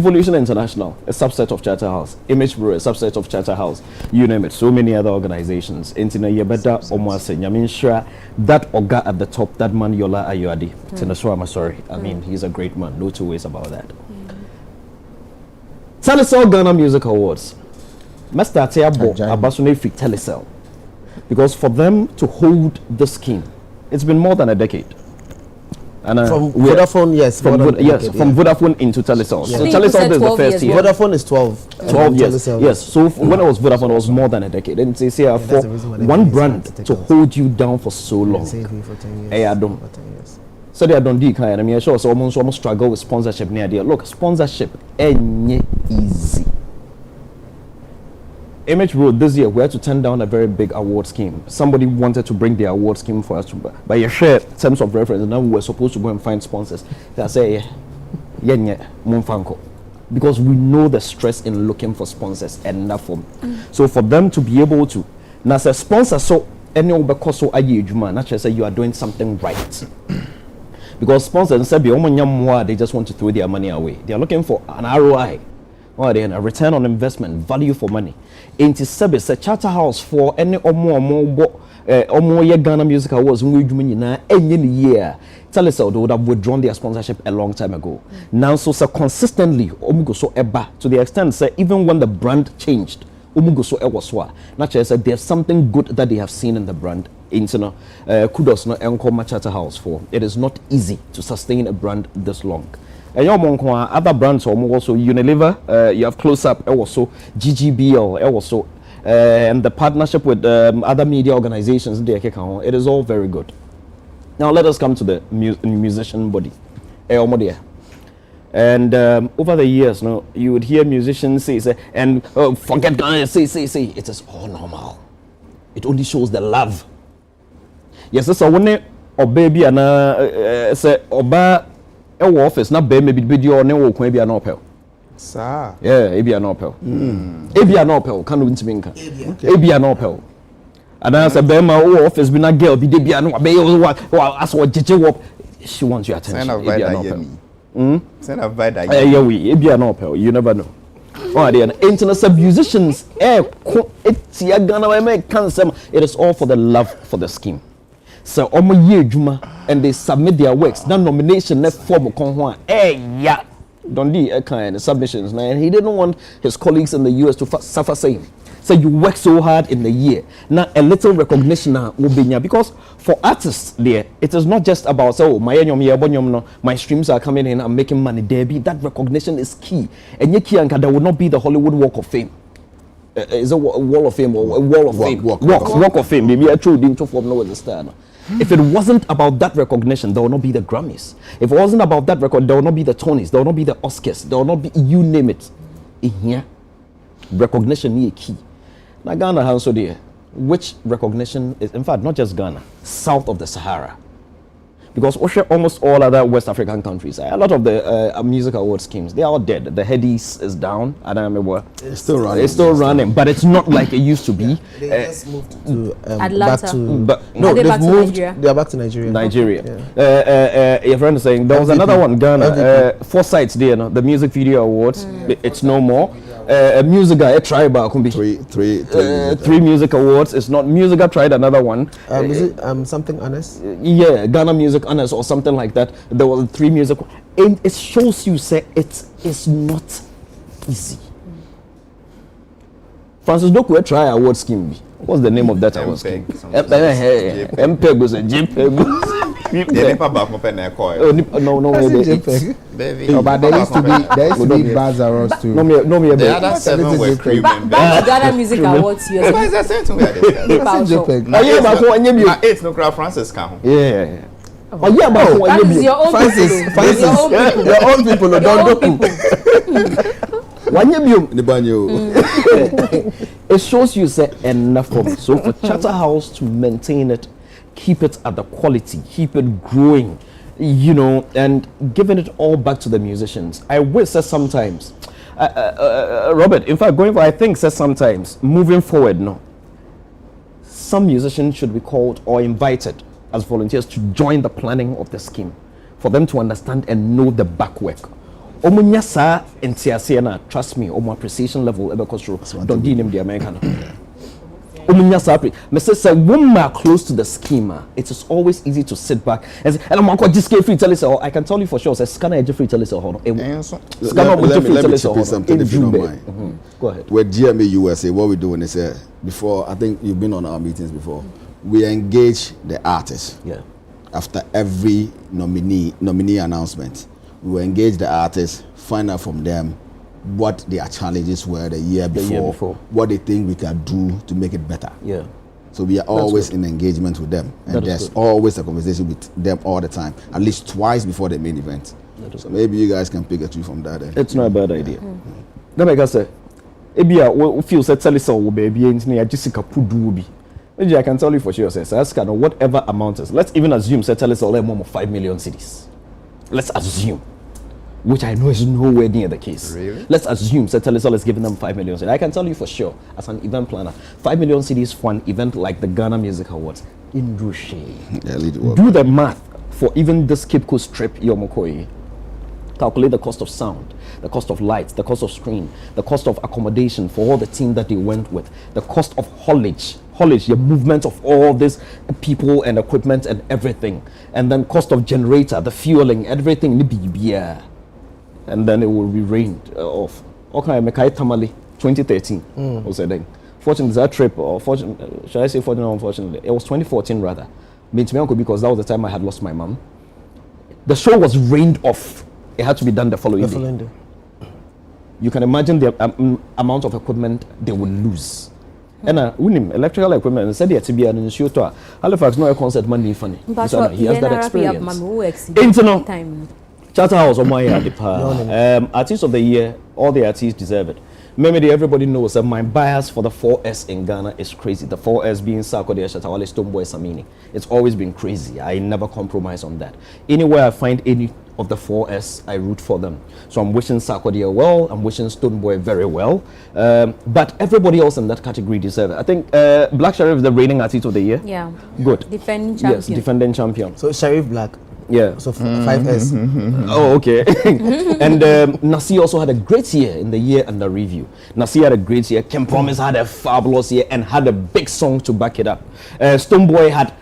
[SPEAKER 9] Evolution International, a subset of Charter House. Image Bureau, a subset of Charter House. You name it. So many other organizations. Intina Yebeda Omwase Nyaminsha, that Oga at the top, that man Yola Ayoade. I'm sorry. I mean, he's a great man. No two ways about that. Telecel Ghana Music Awards. Master Tiabo Abasune Fit Telecel. Because for them to hold the scheme, it's been more than a decade. And
[SPEAKER 2] from Vodafone, yes.
[SPEAKER 9] From Vodafone into Telecel.
[SPEAKER 2] Yeah.
[SPEAKER 9] So Telecel is the first year.
[SPEAKER 2] Vodafone is 12.
[SPEAKER 9] 12 years. Yes. So when I was Vodafone, it was more than a decade. And they say for one brand to hold you down for so long. I don't. So they are done the kind. I mean, I sure almost struggle with sponsorship near there. Look, sponsorship ain't easy. Image Road this year, we had to turn down a very big award scheme. Somebody wanted to bring the award scheme for us to buy a share terms of reference, and now we were supposed to go and find sponsors. They say, because we know the stress in looking for sponsors and enough for. So for them to be able to, now as a sponsor, so any because so naturally say you are doing something right. Because sponsors say they just want to throw their money away. They are looking for an ROI. or then a return on investment, value for money. Into service, a charter house for any or more year Ghana Music Awards, any year. Tell us they would have withdrawn their sponsorship a long time ago. Now, so consistently, so eba to the extent, say, even when the brand changed, so naturally, said there's something good that they have seen in the brand. Kudos no Enko Charter House for. It is not easy to sustain a brand this long. And other brands also Unilever, you have Close Up, also GGBL, also and the partnership with other media organizations. It is all very good. Now let us come to the musician body. And over the years, you would hear musicians say and forget Ghana, say. It is all normal. It only shows the love. Yes, so when or baby and say oba office na be maybe video ne wo kwa bia na opel.
[SPEAKER 10] Sir.
[SPEAKER 9] Yeah, ebia na opel. Ebia na opel kan ntimi nka. Ebia na opel. And I say be ma wo office bi na girl bi de bia na be as wo jeje wo she wants your attention. Ebia na opel.
[SPEAKER 8] Send a vibe.
[SPEAKER 9] Yeah, we ebia na opel. You never know. Oh, the international musicians, it is all for the love for the scheme. So, and they submit their works. That nomination, that form of don't kind of submissions. And he didn't want his colleagues in the US to suffer same. So you work so hard in the year. Now a little recognition will be here because for artists there, it is not just about my streams are coming in, I'm making money. That recognition is key. And there will not be the Hollywood Walk of Fame. Is a Wall of Fame or a Wall of Fame? Walk of Fame. Maybe I told you to form no understand. If it wasn't about that recognition, there will not be the Grammys. If it wasn't about that record, there will not be the Tonys, there will not be the Oscars, there will not be, you name it. In here, recognition is key. Now Ghana has so there, which recognition is, in fact, not just Ghana, south of the Sahara. Because almost all other West African countries, a lot of the music award schemes, they are all dead. The Headies is down. I don't remember.
[SPEAKER 2] It's still running.
[SPEAKER 9] It's still running, but it's not like it used to be.
[SPEAKER 2] They just moved to
[SPEAKER 1] Atlanta.
[SPEAKER 2] back to. No, they've moved. They are back to Nigeria.
[SPEAKER 9] Nigeria. Your friend is saying there was another one, Ghana. 4 sites there. The music video awards. It's no more. Musica Tribe could be three music awards. It's not Musica tried another one.
[SPEAKER 2] Is it something honest?
[SPEAKER 9] Yeah, Ghana Music Honors or something like that. There was 3 music. And it shows you say it's not easy. Francis Doku try award scheme. What's the name of that award scheme? MPEG was a JPEG. No,
[SPEAKER 10] baby. But there used to be bars awards too.
[SPEAKER 9] No,
[SPEAKER 8] the other 7 were
[SPEAKER 1] back to Ghana Music Awards.
[SPEAKER 8] Yes. It's no crowd Francis come.
[SPEAKER 9] Yeah.
[SPEAKER 1] That is your own
[SPEAKER 2] Francis, your own people. Don't do.
[SPEAKER 9] It shows you say enough for me. So for Charter House to maintain it, keep it at the quality, keep it growing, and giving it all back to the musicians. I will say sometimes, Robert, in fact, I think says sometimes, moving forward, some musicians should be called or invited as volunteers to join the planning of the scheme, for them to understand and know the back work. Trust me, appreciation level don't deal him the American. When close to the schema, it is always easy to sit back and say, and I'm going to just free tell us. I can tell you for sure, say scanner free tell us.
[SPEAKER 7] Let me chip in something if you don't mind.
[SPEAKER 9] Go ahead.
[SPEAKER 7] With GMA USA, what we're doing is before, I think you've been on our meetings before, we engage the artists.
[SPEAKER 9] Yeah.
[SPEAKER 7] After every nominee announcement, we engage the artists, find out from them what their challenges were the year before, what they think we can do to make it better.
[SPEAKER 9] Yeah.
[SPEAKER 7] So we are always in engagement with them, and there's always a conversation with them all the time, at least twice before the main event. So maybe you guys can pick a two from that.
[SPEAKER 9] It's not a bad idea. Then I say, I feel that Salisa will be engineer Jessica Pudu. Maybe I can tell you for sure, say, whatever amount is. Let's even assume Salisa will have more 5 million cities. Let's assume. Which I know is nowhere near the case.
[SPEAKER 8] Really?
[SPEAKER 9] Let's assume Telecel is giving them 5 million cedis. I can tell you for sure, as an event planner, 5 million cedis for an event like the Ghana Music Awards. Do the math for even this Cape Coast trip, Yomokoi. Calculate the cost of sound. the cost of lights, the cost of screen, the cost of accommodation for all the team that they went with, the cost of haulage, the movement of all these people and equipment and everything, and then cost of generator, the fueling, everything, and then it will be rained off. Okay, Mekai Tamale, 2013 was a thing. Fortunately, that trip, or should I say fortunately or unfortunately, it was 2014 rather. Means me uncle because that was the time I had lost my mom. The show was rained off. It had to be done the following day. You can imagine the amount of equipment they would lose. And electrical equipment, said to be an issue to Halifax, no concert money funny. He has that experience. Internal Charterhouse on my artist of the year, all the artists deserve it. Maybe everybody knows that my bias for the 4S in Ghana is crazy. The 4S being Sarkodie, Shatawale, Stoneboy, Samini. It's always been crazy. I never compromise on that. Anywhere I find any of the 4S, I root for them. So I'm wishing Sarkodie well. I'm wishing Stoneboy very well. But everybody else in that category deserve it. I think Black Sheriff is the reigning artist of the year.
[SPEAKER 1] Yeah.
[SPEAKER 9] Good.
[SPEAKER 1] Defending champion.
[SPEAKER 9] Yes, defending champion.
[SPEAKER 2] So Sheriff Black.
[SPEAKER 9] Yeah.
[SPEAKER 2] So 5S.
[SPEAKER 9] Oh, okay. And Nasi also had a great year in the year under review. Nasi had a great year. Ken Promise had a fabulous year and had a big song to back it up. Stoneboy had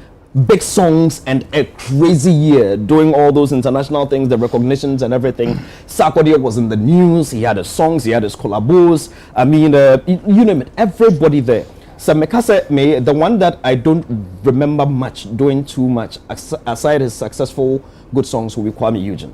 [SPEAKER 9] big songs and a crazy year doing all those international things, the recognitions and everything. Sarkodie was in the news. He had his songs. He had his collabos. I mean, you name it. Everybody there. So Mekase, the one that I don't remember much, doing too much, aside his successful good songs, will be Kwame Eugene.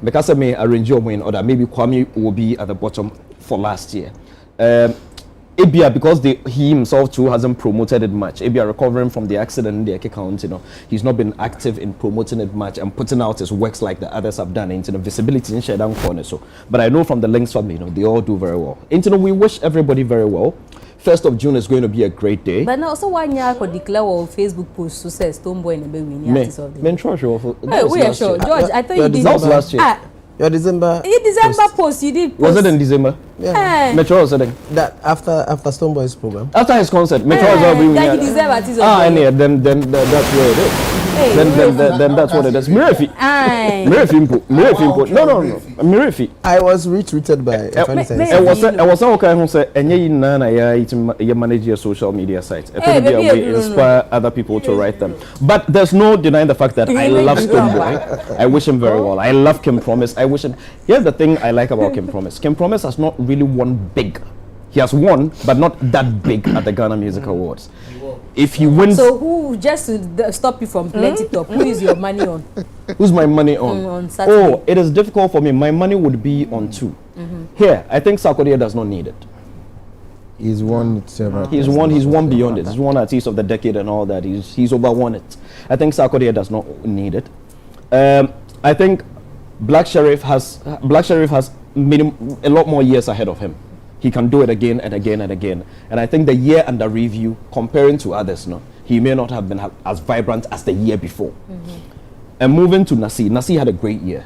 [SPEAKER 9] Mekase may arrange your win order. Maybe Kwame will be at the bottom for last year. Ebia, because he himself too hasn't promoted it much. Ebia recovering from the accident in the Eke County, he's not been active in promoting it much and putting out his works like the others have done. Into the visibility in Shedan Corner. So, but I know from the Links family, they all do very well. We wish everybody very well. 1st of June is going to be a great day.
[SPEAKER 1] But now, also one year could declare on Facebook post who says Stoneboy and the winning artist of the year.
[SPEAKER 9] We are
[SPEAKER 1] sure. George, I thought you did.
[SPEAKER 9] That was last year.
[SPEAKER 2] Your December.
[SPEAKER 1] December post you did.
[SPEAKER 9] Was it in December?
[SPEAKER 2] Yeah.
[SPEAKER 9] Metro was saying
[SPEAKER 2] that after Stoneboy's program.
[SPEAKER 9] After his concert, Metro was all
[SPEAKER 1] that he deserve artist of the year.
[SPEAKER 9] Then that's where it is. Then that's what it is. Mirifi. No. Mirifi.
[SPEAKER 2] I was retweeted by.
[SPEAKER 9] I was okay who said you manage your social media sites. We inspire other people to write them. But there's no denying the fact that I love Stoneboy. I wish him very well. I love Kim Promise. I wish him. Here's the thing I like about Kim Promise. Kim Promise has not really won big. He has won, but not that big at the Ghana Music Awards. If he wins,
[SPEAKER 1] so who, just to stop you from plenty talk, who is your money on?
[SPEAKER 9] Who's my money on?
[SPEAKER 1] On Saturday.
[SPEAKER 9] Oh, it is difficult for me. My money would be on two. Here, I think Sarkodie does not need it.
[SPEAKER 18] He's won several.
[SPEAKER 9] He's won beyond it. He's won artist of the decade and all that. He's overwon it. I think Sarkodie does not need it. I think Black Sheriff has a lot more years ahead of him. He can do it again and again and again. And I think the year under review, comparing to others, he may not have been as vibrant as the year before. And moving to Nasi had a great year.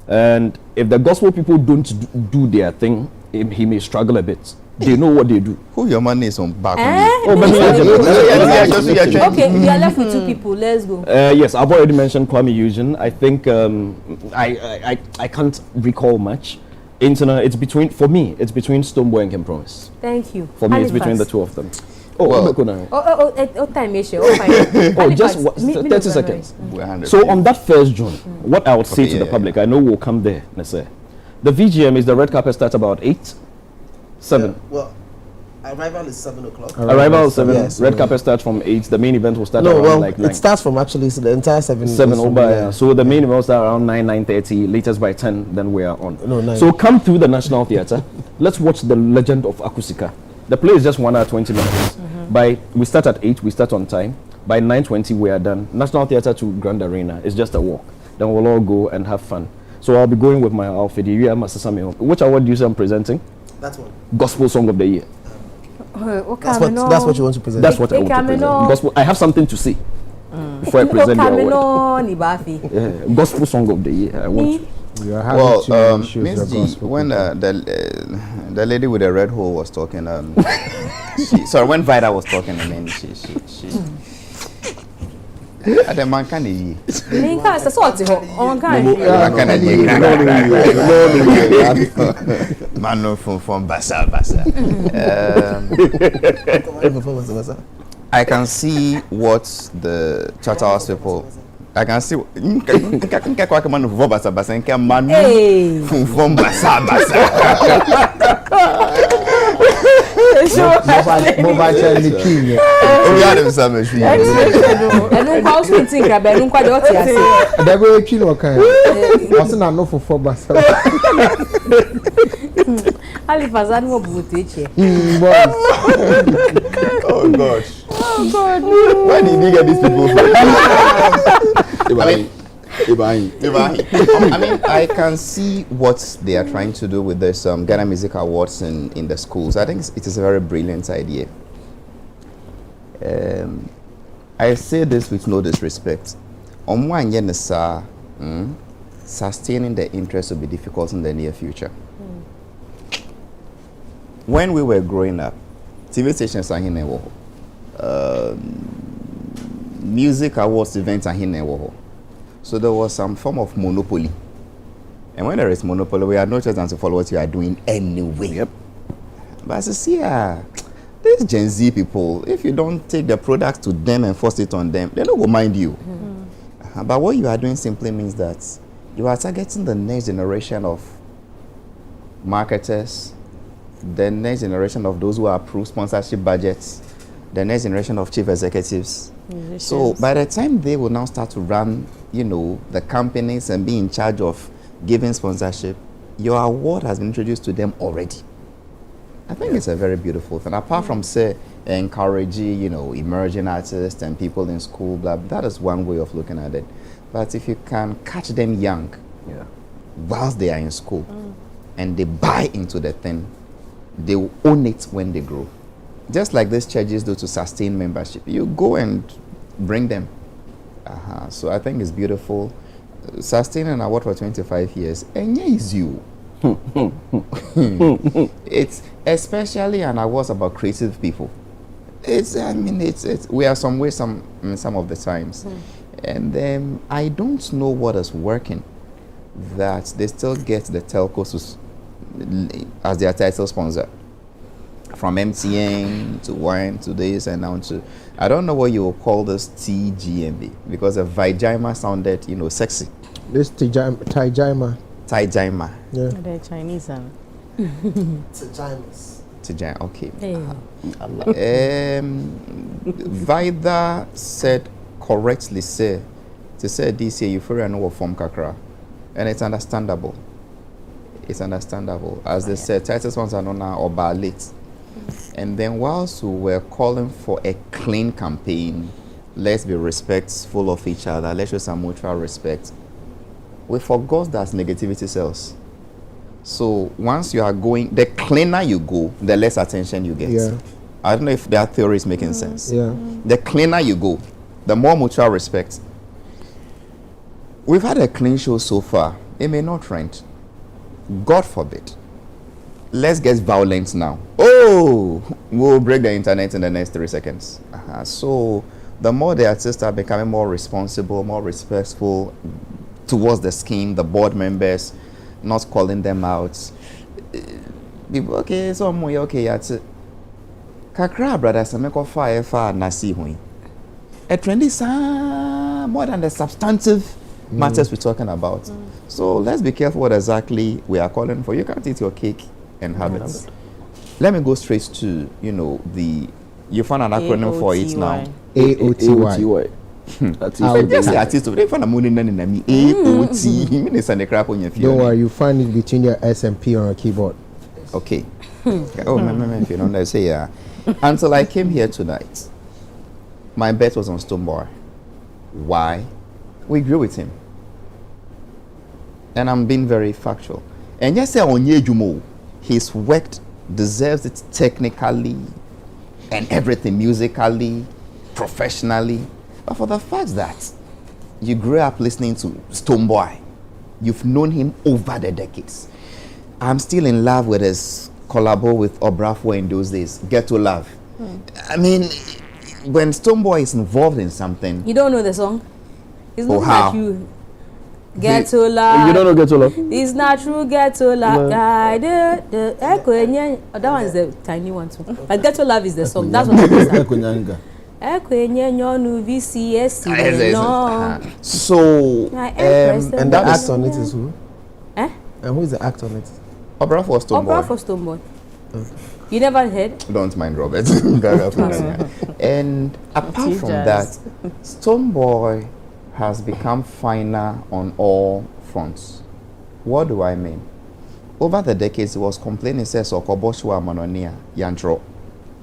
[SPEAKER 9] And if the gospel people don't do their thing, he may struggle a bit. They know what they do.
[SPEAKER 8] Who your money is on back?
[SPEAKER 1] Okay, we are left with two people. Let's go.
[SPEAKER 9] Yes, I've already mentioned Kwame Eugene. I think I can't recall much. It's between Stoneboy and Kim Promise.
[SPEAKER 1] Thank you.
[SPEAKER 9] For me, it's between the two of them.
[SPEAKER 1] Time is
[SPEAKER 9] just 30 seconds. So on that 1st June, what I would say to the public, I know we'll come there. The VGM is the red carpet starts about 7.
[SPEAKER 2] Well, arrival is 7 o'clock.
[SPEAKER 9] Arrival is 7. Yes, red carpet starts from 8. The main event will start around like 9.
[SPEAKER 2] It starts from so the entire 7.
[SPEAKER 9] 7 over. So the main event will start around 9:30. Latest by 10, then we are on.
[SPEAKER 2] No, 9.
[SPEAKER 9] So come through the National Theatre. Let's watch the legend of Akusika. The play is just 1 hour 20 minutes. We start at 8. We start on time. By 9:20 we are done. National Theatre to Grand Arena. It's just a walk. Then we'll all go and have fun. So I'll be going with my outfit. Which award do you say I'm presenting?
[SPEAKER 2] That's one.
[SPEAKER 9] Gospel Song of the Year.
[SPEAKER 2] That's what you want to present.
[SPEAKER 9] That's what I want to present. Gospel. I have something to say before I present the award. Gospel Song of the Year. I want.
[SPEAKER 8] Well, Mzgee, when the lady with the red hole was talking, when Vida was talking, I mean, she The man can eat.
[SPEAKER 1] Ninka is a sort of on kind.
[SPEAKER 8] Man no from Basa. I can see what the Charterhouse people. I can see. Nka man from Basa. Nka man from Basa.
[SPEAKER 2] Mobile channel king.
[SPEAKER 8] Oh, we had him some machine.
[SPEAKER 1] I don't call something. I don't call what you say.
[SPEAKER 2] They go kill okay. What's not no for Basa.
[SPEAKER 1] Ali Fazan will boot it.
[SPEAKER 8] Oh gosh.
[SPEAKER 1] Oh God.
[SPEAKER 8] Where did you get these people from? I mean, I can see what they are trying to do with this Ghana Music Awards in the schools. I think it is a very brilliant idea. I say this with no disrespect. On one year, sustaining the interest will be difficult in the near future. When we were growing up, TV stations are here. Music awards events are here. So there was some form of monopoly. And when there is monopoly, we have no choice than to follow what you are doing anyway. Yep. But as you see, these Gen Z people, if you don't take the products to them and force it on them, they don't go mind you. But what you are doing simply means that you are targeting the next generation of marketers, the next generation of those who approve sponsorship budgets, the next generation of chief executives. So by the time they will now start to run, the companies and be in charge of giving sponsorship, your award has been introduced to them already. I think it's a very beautiful thing. Apart from, say, encouraging, emerging artists and people in school, that is one way of looking at it. But if you can catch them young, whilst they are in school, and they buy into the thing, they will own it when they grow. Just like these churches do to sustain membership. You go and bring them. So I think it's beautiful. Sustaining an award for 25 years, and yeah, is you. It's especially an award about creative people. We are some way some of the times. And then I don't know what is working that they still get the telcos as their title sponsor. From MTN to wine to this and now to, I don't know what you will call this TGMB because the Vijayma sounded, sexy.
[SPEAKER 2] This Tijayma.
[SPEAKER 6] Yeah.
[SPEAKER 1] They're Chinese.
[SPEAKER 2] Tijaymas.
[SPEAKER 8] Okay. Vida said correctly, to say this year you no form kakra, and it's understandable. It's understandable. As they said, title sponsor no now or late. And then whilst we were calling for a clean campaign, let's be respectful of each other, let's show some mutual respect, we forgot that negativity sells. So once you are going, the cleaner you go, the less attention you get. Yeah. I don't know if that theory is making sense.
[SPEAKER 2] Yeah.
[SPEAKER 8] The cleaner you go, the more mutual respect. We've had a clean show so far. It may not trend. God forbid. Let's get violent now. Oh, we'll break the internet in the next 3 seconds. So the more the artists are becoming more responsible, more respectful towards the scheme, the board members, not calling them out. People, okay, so I'm okay at it. Kakra, brothers, I'm going to fire nasi hui. A trendy more than the substantive matters we're talking about. So let's be careful what exactly we are calling for. You can't eat your cake and have it. Let me go straight to, you found an acronym for it now.
[SPEAKER 2] AOTY. Don't worry, you find it between your S and P on your keyboard.
[SPEAKER 8] Okay. If you don't know, say yeah. Until I came here tonight, my bet was on Stonebwoy. Why? We grew with him. And I'm being very factual. And yes, his work deserves it technically and everything, musically, professionally. But for the fact that you grew up listening to Stonebwoy, you've known him over the decades. I'm still in love with his collabo with Obrafo in those days, Get to Love. I mean, when Stonebwoy is involved in something.
[SPEAKER 1] You don't know the song? It's not
[SPEAKER 8] how?
[SPEAKER 1] like you. Ghetto love.
[SPEAKER 9] You don't know Ghetto Love?
[SPEAKER 1] It's not true Ghetto love. That one is the tiny one too. But Ghetto Love is the song. That's what it is.
[SPEAKER 2] So, and that act on it is who?
[SPEAKER 1] Eh?
[SPEAKER 2] And who is the act on it?
[SPEAKER 8] Opera for Stonebwoy.
[SPEAKER 1] Opera for Stonebwoy. You never heard?
[SPEAKER 8] Don't mind Robert. And apart from that, Stonebwoy has become finer on all fronts. What do I mean? Over the decades, he was complaining, says, Okoboshua Manonia, Yantro.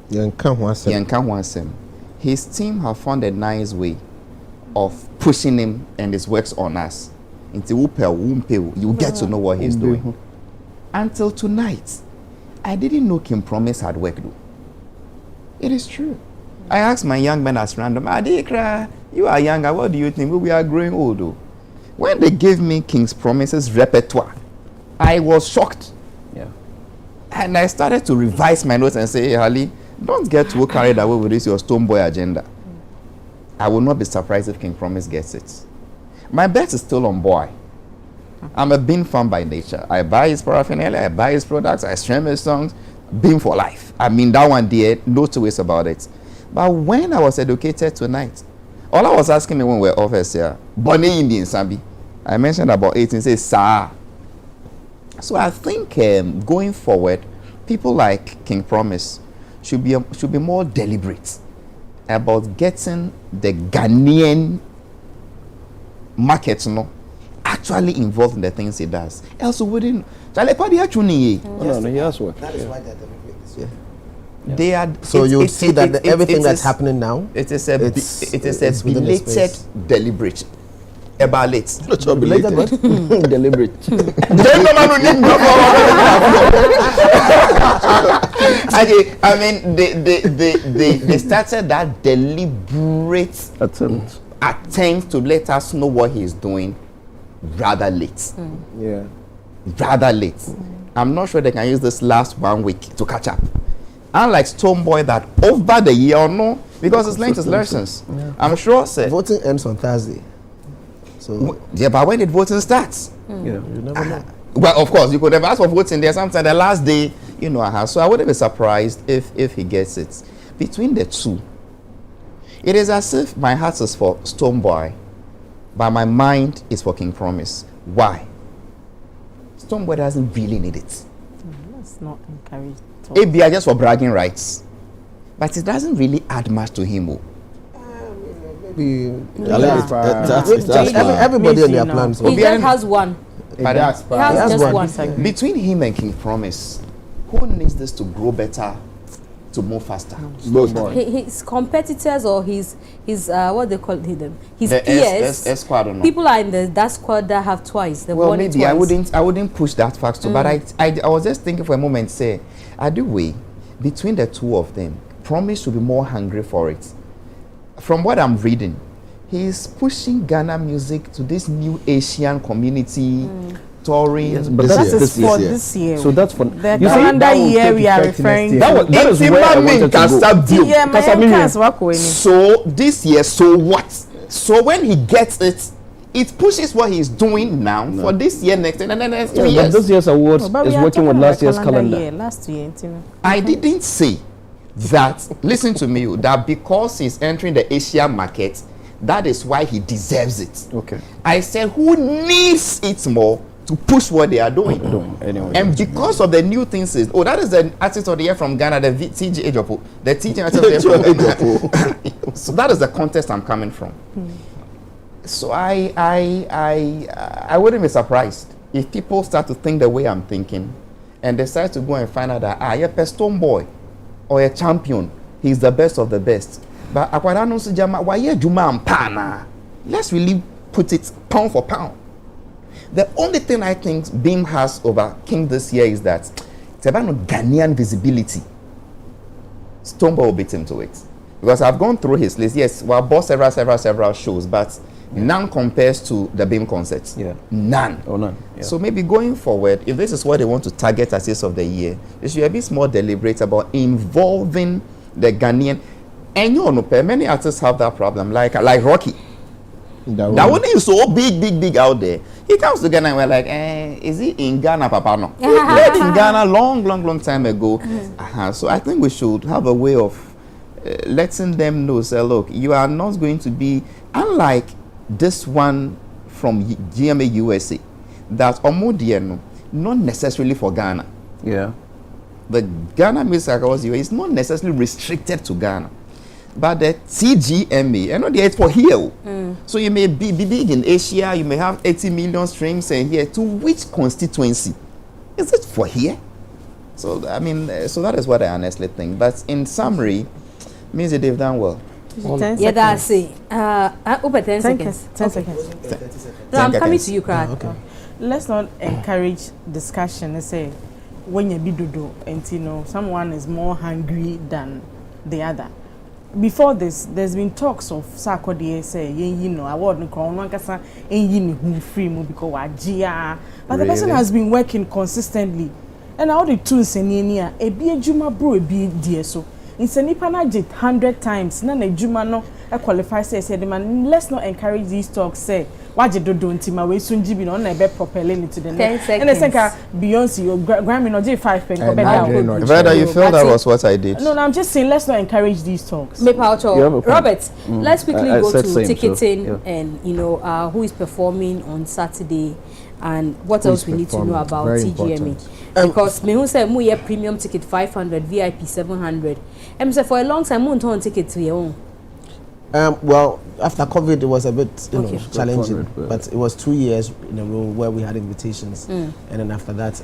[SPEAKER 8] Yankan. His team have found a nice way of pushing him and his works on us. You get to know what he's doing. Until tonight, I didn't know King Promise had work though. It is true. I asked my young men as random, Adikra, you are younger, what do you think? We are growing old though. When they gave me King's Promises repertoire, I was shocked.
[SPEAKER 9] Yeah.
[SPEAKER 8] And I started to revise my notes and say, hey, Harley, don't get too carried away with this your Stonebwoy agenda. I will not be surprised if King Promise gets it. My bet is still on Boy. I'm a Bean fan by nature. I buy his paraphernalia, I buy his products, I stream his songs. Bean for life. I mean, that one there, no two ways about it. But when I was educated tonight, all I was asking me when we were office here, Bonnie Indian Sambi, I mentioned about 18, says, Sir. So I think going forward, people like King Promise should be more deliberate about getting the Ghanaian market, actually involved in the things he does. Else wouldn't.
[SPEAKER 9] No, he has work.
[SPEAKER 2] That is why they're deliberate this year.
[SPEAKER 8] They are.
[SPEAKER 2] So you see that everything that's happening now.
[SPEAKER 8] It is a belated deliberate. About late.
[SPEAKER 2] Belated what?
[SPEAKER 9] Deliberate.
[SPEAKER 8] I mean, they started that deliberate attempt to let us know what he's doing rather late.
[SPEAKER 2] Yeah.
[SPEAKER 8] Rather late. I'm not sure they can use this last 1 week to catch up. Unlike Stonebwoy that over the year or no, because it's linked to elections. Yeah. I'm sure
[SPEAKER 2] voting ends on Thursday. So
[SPEAKER 8] yeah, but when did voting starts?
[SPEAKER 2] Yeah, you never know.
[SPEAKER 8] Well, of course, you could have asked for voting there sometime the last day, so I wouldn't be surprised if he gets it. Between the two, it is as if my heart is for Stonebwoy, but my mind is for King Promise. Why? Stonebwoy doesn't really need it.
[SPEAKER 6] Let's not encourage
[SPEAKER 8] it be just for bragging rights, but it doesn't really add much to him.
[SPEAKER 2] Everybody on their plans.
[SPEAKER 1] He just has one. He has just one.
[SPEAKER 8] Between him and King Promise, who needs this to grow better, to move faster?
[SPEAKER 1] His competitors or his what they call them, his
[SPEAKER 8] the
[SPEAKER 1] peers.
[SPEAKER 8] Squad or not?
[SPEAKER 1] People are in that squad that have twice.
[SPEAKER 8] Well, maybe twice. I wouldn't push that fact too. But I was just thinking for a moment. Say, between the two of them, Promise should be more hungry for it. From what I'm reading, he's pushing Ghana music to this new Asian community, touring.
[SPEAKER 9] Yes, but this year. So that's for
[SPEAKER 6] the calendar year we are referring.
[SPEAKER 9] That is where I wanted to
[SPEAKER 8] go. So this year, so what? So when he gets it, it pushes what he's doing now for this year, next year, and then next 2 years.
[SPEAKER 9] But this year's awards is working with last year's calendar.
[SPEAKER 6] Last year,
[SPEAKER 8] I didn't say that, listen to me, that because he's entering the Asia market, that is why he deserves it.
[SPEAKER 9] Okay.
[SPEAKER 8] I said, who needs it more to push what they are doing?
[SPEAKER 9] Anyway,
[SPEAKER 8] and because of the new things, that is the artist of the year from Ghana, the TG Ejopo. The TG artist of the year from Ghana. So that is the context I'm coming from. So I wouldn't be surprised if people start to think the way I'm thinking and decide to go and find out that you're a Stonebwoy or a champion, he's the best of the best. But let's really put it pound for pound. The only thing I think Beam has over King this year is that it's about Ghanaian visibility. Stonebwoy will beat him to it. Because I've gone through his list. Yes, well, I bought several shows, but none compares to the Beam concerts.
[SPEAKER 9] Yeah.
[SPEAKER 8] None.
[SPEAKER 9] Oh, none. Yeah.
[SPEAKER 8] So maybe going forward, if this is what they want to target as Ace of the Year, they should be a bit more deliberate about involving the Ghanaian. And you know, many artists have that problem, like Rocky. That one is so big out there. He comes to Ghana and we're like, is he in Ghana, Papa? No. He played in Ghana long time ago. So I think we should have a way of letting them know, say, look, you are not going to be, unlike this one from GMA USA, that Omodieno, not necessarily for Ghana.
[SPEAKER 9] Yeah.
[SPEAKER 8] The Ghana Music Awards is not necessarily restricted to Ghana. But the TGMA, I know it's for here. So you may be big in Asia, you may have 80 million streams and here. To which constituency? Is it for here? So, I mean, so that is what I honestly think. But in summary, means that they've done well.
[SPEAKER 1] Yeah, that's it. Over 10 seconds.
[SPEAKER 6] 10 seconds.
[SPEAKER 1] No, I'm coming to you, Craig.
[SPEAKER 6] Okay. Let's not encourage discussion and say, when you be dodo, and you know, someone is more hungry than the other. Before this, there's been talks of Sakodi say, you know, award no crown one kasa who free mo because wajia. But the person has been working consistently. And all the tools in here, a be a juma bro, a be dear so. In Senipana 100 times, none a juma no a qualify say the man, let's not encourage these talks, say, what you do until my way soon jibbing on a bed propelling to the next. And I think Beyonce, your Grammy no J5 pen.
[SPEAKER 8] Rather, you feel that was what I did.
[SPEAKER 6] No, I'm just saying, let's not encourage these talks.
[SPEAKER 1] Robert, let's quickly go to ticketing and, you know, who is performing on Saturday and what else we need to know about TGMA. Because me who said, "Mu premium ticket 500, VIP 700." Say for a long time, mu on ticket to your own.
[SPEAKER 2] Well, after COVID, it was a bit, challenging. But it was 2 years in a row where we had invitations, and then after that,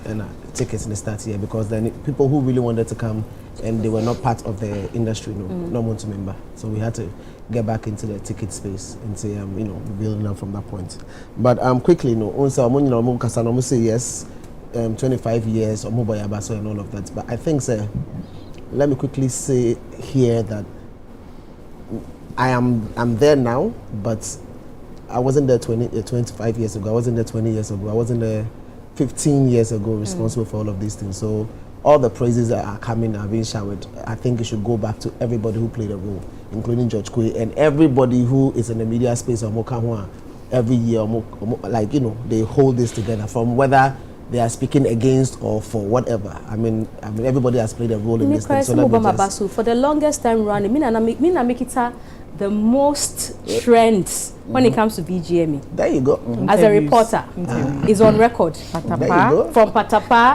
[SPEAKER 2] tickets in the start here because then people who really wanted to come and they were not part of the industry, not want to member. So we had to get back into the ticket space and say, building up from that point. But quickly, say yes. 25 years or mobile abaso and all of that, but I think, sir, let me quickly say here that I'm there now, but I wasn't there 25 years ago. I wasn't there 20 years ago. I wasn't there 15 years ago responsible for all of these things. So all the praises that are coming are being showered. I think it should go back to everybody who played a role, including George Kwe and everybody who is in the media space or Mokamwa every year. They hold this together from whether they are speaking against or for whatever. I mean, everybody has played a role in this thing. So
[SPEAKER 1] for the longest time running, Mina make it the most trends when it comes to VGME.
[SPEAKER 2] There you go.
[SPEAKER 1] As a reporter, is on record. Patapa, from Patapa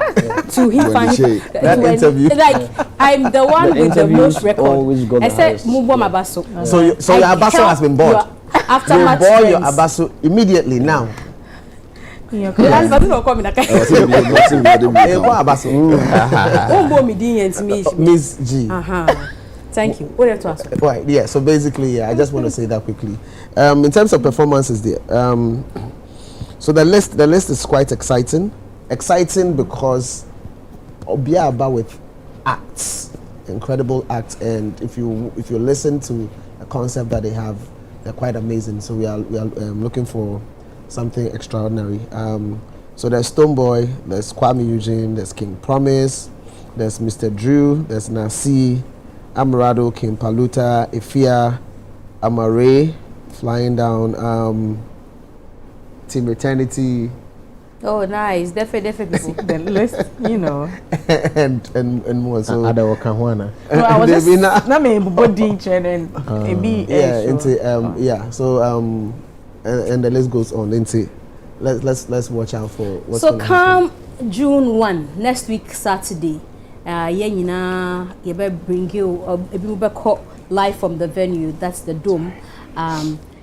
[SPEAKER 1] to him.
[SPEAKER 2] That interview.
[SPEAKER 1] Like, I'm the one with the most record. I said, Mubwa Mabaso.
[SPEAKER 2] So your Abaso has been bought.
[SPEAKER 1] After
[SPEAKER 2] you bought your Abaso immediately now.
[SPEAKER 1] Miss
[SPEAKER 2] G.
[SPEAKER 1] Thank you. What do you have to ask?
[SPEAKER 2] Right, yeah. So basically, I just want to say that quickly. In terms of performances, there. So the list is quite exciting. Exciting because Obiaba with acts, incredible acts, and if you listen to the concept that they have, they're quite amazing. So we are looking for something extraordinary. So there's Stoneboy, there's Kwame Eugene, there's King Promise, there's Mr. Drew, there's Nasi, Amarado, King Paluta, Ifia, Amare, flying down, Team Eternity.
[SPEAKER 1] Oh, nice! Definitely.
[SPEAKER 6] The list,
[SPEAKER 2] and more. So
[SPEAKER 10] Ada Wakahwana.
[SPEAKER 6] No, I was just na me body and
[SPEAKER 2] So and the list goes on. Let's watch out for what's
[SPEAKER 1] so come June 1 next week Saturday. You better bring you live from the venue. That's the Dome.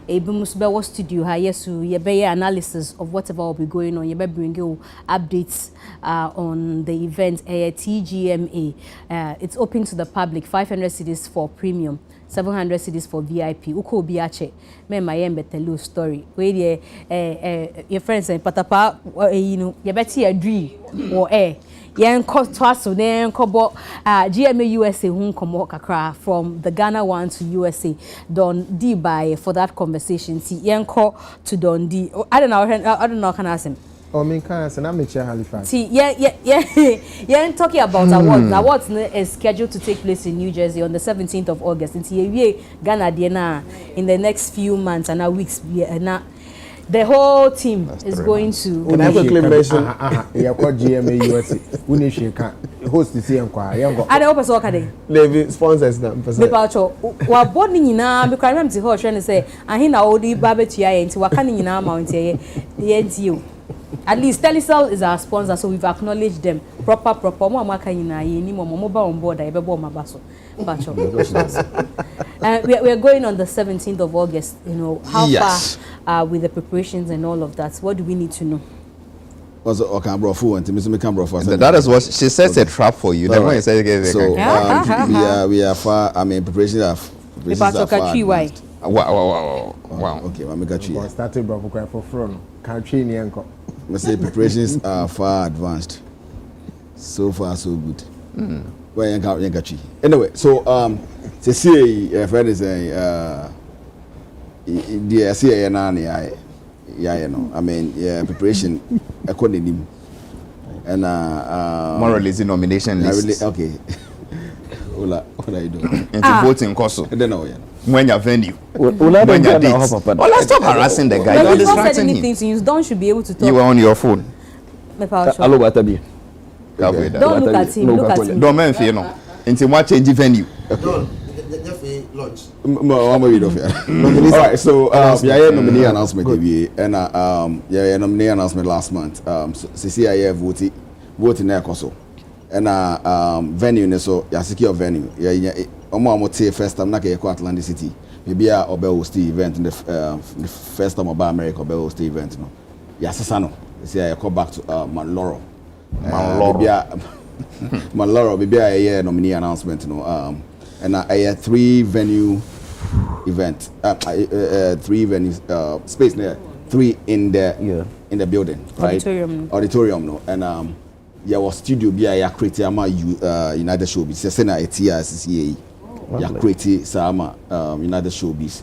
[SPEAKER 1] Ebimusbewo studio yesu yebe analysis of whatever will be going on. Yebe bring you updates on the event TGMA. It's open to the public. 500 cedis for premium, 700 cedis for VIP. Uko biache me mayembe tell you story. Where your friends and patapa yebe ti adri or GMA USA from the Ghana one to USA Don D by for that conversation. See Yanko to Don D. I don't know can I ask him.
[SPEAKER 18] Oh, me can't say I'm Halifax.
[SPEAKER 1] See, yeah. Talking about awards. Awards is scheduled to take place in New Jersey on the 17th of August. And Ghana Diana in the next few months and weeks. The whole team is going to.
[SPEAKER 18] Can I quickly mention? Yeah, called GMA USA. We need to host the same choir.
[SPEAKER 1] I don't know what
[SPEAKER 2] Navy sponsors them.
[SPEAKER 1] Wa board ni nyina be kwame mti ho hwe ne say ahin na odi ba betua ye nti waka ni nyina amount ye nti at least Telecel is our sponsor, so we've acknowledged them proper mo amaka nyina ye ni mo ba on board e be bo ma so bacho. We are going on the 17th of August. You know how far with the preparations and all of that. What do we need to know?
[SPEAKER 8] That is what she sets a trap for you.
[SPEAKER 7] Right. So we are far. I mean, preparations are far. Wow. Okay, I'm going to
[SPEAKER 18] started for front. Country ni enko.
[SPEAKER 7] I say preparations are far advanced. So far, so good. Well, anyway, so to see a friend is a the CA nani you know. I mean, preparation according to him. And
[SPEAKER 8] more release nomination list.
[SPEAKER 7] Okay. What are you doing?
[SPEAKER 8] Into voting course.
[SPEAKER 7] I don't know.
[SPEAKER 8] When your venue. When your dates. Let's stop harassing the guy.
[SPEAKER 1] You're distracting him. You don't should be able to talk.
[SPEAKER 8] You were on your phone.
[SPEAKER 9] Hello, Watabi.
[SPEAKER 1] Don't look at him. Look at him.
[SPEAKER 8] Don't mention you know. Into what change venue.
[SPEAKER 7] Lunch. Alright, so yeah, nominee announcement and yeah, nominee announcement last month. CCIA voting there also. And venue so ya secure venue. Yeah, omo first time na ke Atlantic City. Maybe a obe host the event in the first time about America obe host the event no. Ya sesa no. Say I come back to Maloro. Maloro maybe a nominee announcement no. And a 3 venue event, 3 venue space there, 3 in the building, right? Auditorium, no. And there was studio be a create United Showbiz. Say na TRCCA. Ya create sama United Showbiz.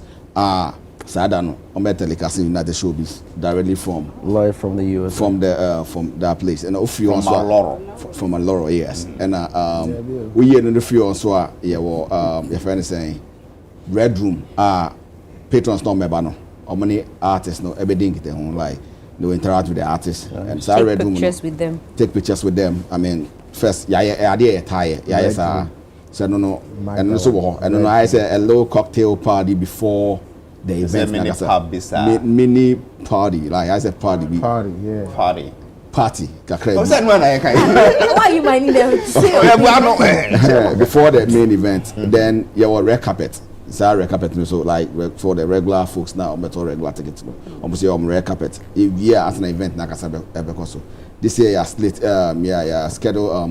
[SPEAKER 7] Sada no. Ome telecast United Showbiz directly from
[SPEAKER 9] live from the US.
[SPEAKER 7] From that place. And if you from Maloro, yes. And we here in the few also your friend is saying Red Room patrons no mebano. How many artists no everything they like they interact with the artists and so Red Room take pictures with them. I mean first so no and so and I say a little cocktail party before the event mini party like I said party why
[SPEAKER 1] you might need them
[SPEAKER 7] before the main event then you were red carpet red carpet so like for the regular folks now better regular tickets almost red carpet if at an event na kasa because this year you slate schedule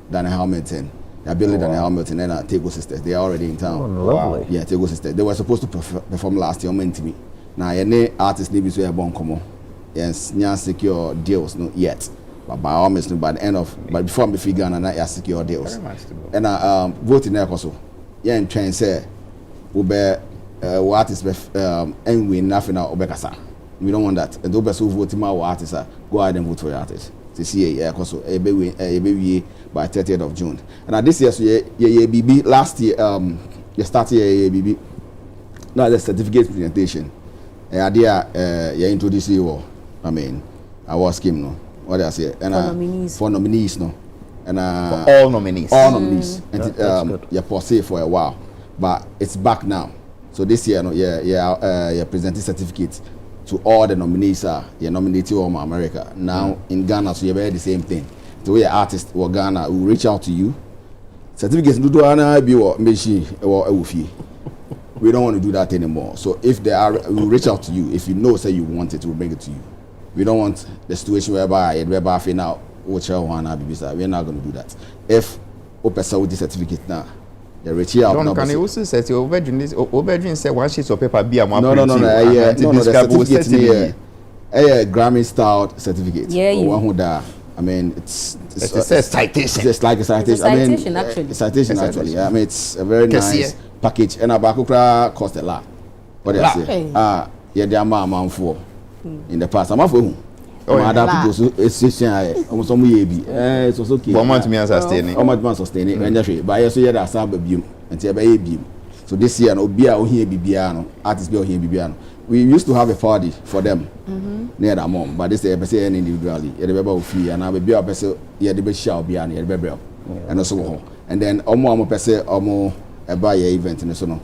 [SPEAKER 7] Daniel Hamilton. Daniel Hamilton and Tego Sisters. They are already in town.
[SPEAKER 9] Oh, lovely.
[SPEAKER 7] Yeah, Tego Sisters. They were supposed to perform last year meant to me. Now any artist need to bon come. Yes, not secure deals no yet. But by all means, by the end of before me figure and I secure deals. And voting there also. Yeah, and trying say what is and we nothing now obekasa. We don't want that. And those who vote my artists go ahead and vote for your artists. To see also a by 30th of June. And this year, so BB last year, you started BB. Now the certificate presentation. You introduce you. I mean, I was scheme no. What I say? And for nominees no. And
[SPEAKER 8] for all nominees.
[SPEAKER 7] All nominees. And you posse for a while, but it's back now. So this year, no, you presenting certificates to all the nominees. You nominated all America. Now in Ghana, so you have the same thing. The way artist or Ghana will reach out to you. Certificates do ana be or machine or ewufi. We don't want to do that anymore. So if they are, we will reach out to you. If you know, say you want it, we'll bring it to you. We don't want the situation whereby now, we're not going to do that. If Opesa with the certificate now, they reach out.
[SPEAKER 8] Don't can you also say your Obedrin say one sheet of paper be a
[SPEAKER 7] no, the certificate here. Grammy style certificate.
[SPEAKER 1] Yeah,
[SPEAKER 7] I mean, it's
[SPEAKER 8] a citation.
[SPEAKER 7] It's like a citation.
[SPEAKER 1] Actually.
[SPEAKER 7] Citation actually. I mean, it's a very nice package. And Abakukra cost a lot. What do I say? Yeah, they are man for in the past. I'm for who? other people association almost some yebi it's also okay
[SPEAKER 8] but want me sustain
[SPEAKER 7] and just but yes yeah that sound be and say be so this year no bia o here bibia no artist be o here bibia no we used to have a party for them near that mom but this year say individually e be ba free and I be a person yeah the be share bia na e be brel and also and then omo person omo e buy event no so no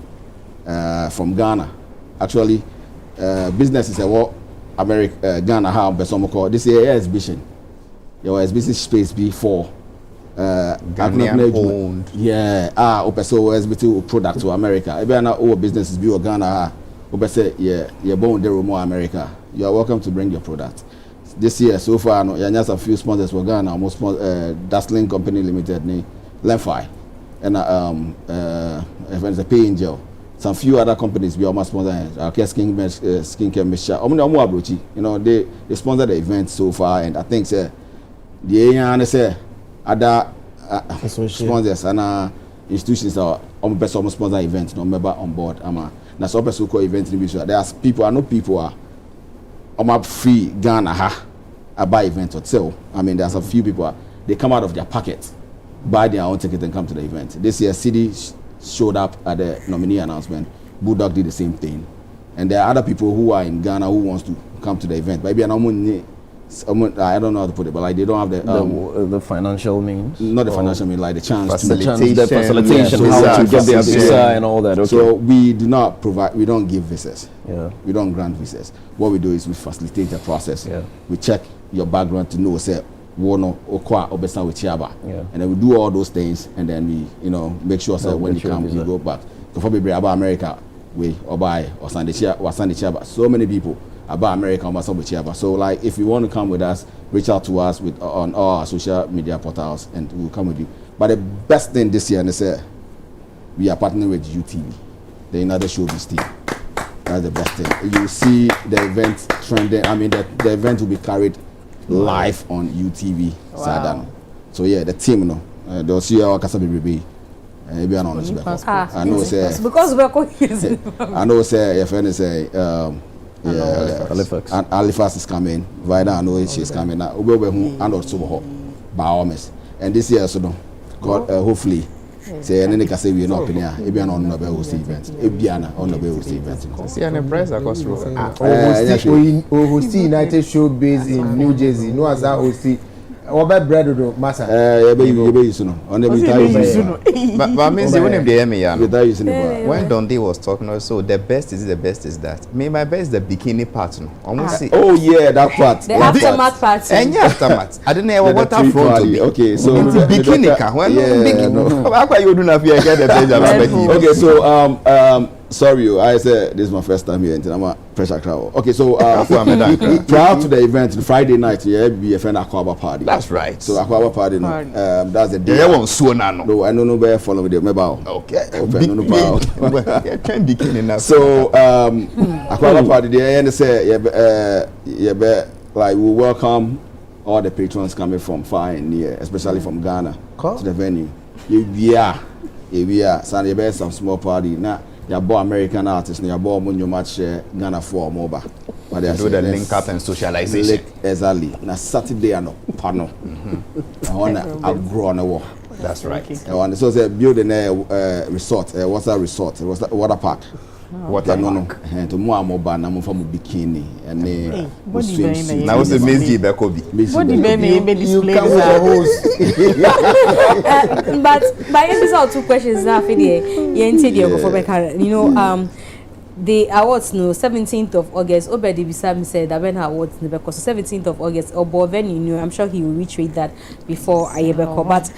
[SPEAKER 7] from Ghana actually business is a what America Ghana have person call this year exhibition your exhibition space before
[SPEAKER 8] Ghanaian owned
[SPEAKER 7] so exhibiting product to America e be na our businesses be Ghana say yeah born there more America you are welcome to bring your product this year so far no you have a few sponsors for Ghana almost Dazzling Company Limited ni Lemfi and if a pay angel some few other companies be almost sponsor skincare mixture you know they sponsor the event so far and I think say the say other sponsors and institutions are almost sponsor events no member on board na so person call event in visual there are people I know people are free Ghana buy event or sell I mean there's a few people they come out of their pocket buy their own ticket and come to the event this year CD showed up at the nominee announcement Bulldog did the same thing and there are other people who are in Ghana who wants to come to the event maybe I don't know how to put it but like they don't have
[SPEAKER 9] the financial means
[SPEAKER 7] not the financial means like the chance
[SPEAKER 9] facilitation how to get the visa and all that
[SPEAKER 7] so we do not provide we don't give visas we don't grant visas what we do is we facilitate the process we check your background to know say wono okwa obesa with chiaba and then we do all those things and then we you know make sure that when you come you go back so for people about America we or buy or send the chiaba so many people about America so like if you want to come with us reach out to us with on all our social media portals and we'll come with you but the best thing this year is we are partnering with UTV the United Showbiz team that's the best thing you see the event trending I mean the event will be carried live on UTV so yeah the team no they'll see our Kasabi Rebe maybe I know say
[SPEAKER 1] because we're confused
[SPEAKER 7] I know say your friend say Halifax is coming Vida I know she's coming now and also Bahamas and this year so no God hopefully say any can say we not open here Ebiana on no be host event Ebiana on no be host event
[SPEAKER 8] see an press across road
[SPEAKER 10] host United Showbiz in New Jersey no as that host Oba bread do massa
[SPEAKER 7] you know on the
[SPEAKER 8] but means you wouldn't be me when Dundee was talking so the best is that me my best is the bikini part no almost see
[SPEAKER 7] oh yeah that part
[SPEAKER 1] the aftermath part
[SPEAKER 8] and aftermath I didn't know what front to be
[SPEAKER 7] okay so
[SPEAKER 8] bikini can when bikini you do not fear get the page
[SPEAKER 7] okay so sorry I said this is my first time here and I'm a pressure crowd okay so prior to the event Friday night be a friend Aquaba party
[SPEAKER 8] that's right
[SPEAKER 7] so Aquaba party no that's the day
[SPEAKER 8] won't so no
[SPEAKER 7] I don't know where follow with them
[SPEAKER 8] okay
[SPEAKER 7] so Aquaba party there and say like we welcome all the patrons coming from far and near especially from Ghana to the venue so you some small party now your boy American artists, your boy when you match Ghana for mobile. But they
[SPEAKER 8] do the link up and socialization.
[SPEAKER 7] Exactly. Now Saturday and panel. I wanna grow on the wall.
[SPEAKER 8] That's right.
[SPEAKER 7] So they building a resort. What's that resort? What's that water park?
[SPEAKER 8] Water park.
[SPEAKER 7] And to more mobile, now from bikini and swimsuit.
[SPEAKER 8] Now it's the Mzgee Bekobi.
[SPEAKER 1] What do you display? But by episode 2 questions now, you know, the awards no 17th of August. Obedi Bisam said that when her awards because 17th of August or venue, I'm sure he will retrieve that before Ayebeko. But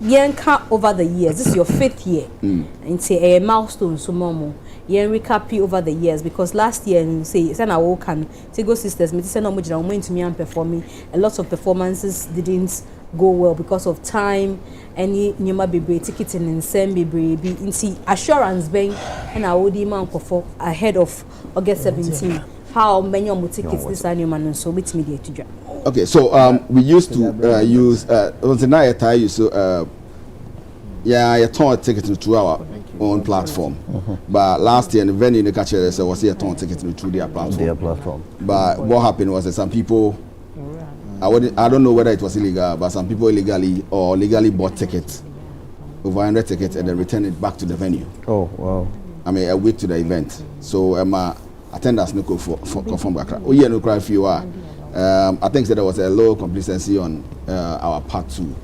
[SPEAKER 1] Yenka over the years, this is your 5th year. And say a milestone so momo. Yen recap over the years because last year say I walk and Tego sisters me say no much now went to me and performing. A lot of performances didn't go well because of time. Any nyama be ticketing and send be into assurance bank and I would demand perform ahead of August 17. How many more tickets this annual man so with me there to join.
[SPEAKER 7] Okay, so we used to use on the night I used to Yeah, you turn ticket to our own platform. But last year, the venue in the catcher was here turn ticket to their platform. But what happened was that some people, I don't know whether it was illegal, but some people illegally or legally bought tickets, over 100 tickets, and then returned it back to the venue.
[SPEAKER 9] Oh, wow.
[SPEAKER 7] I mean, a week to the event. So attendance no go for confirm back. Oh yeah, no cry for you are. I think that there was a low complacency on our part too.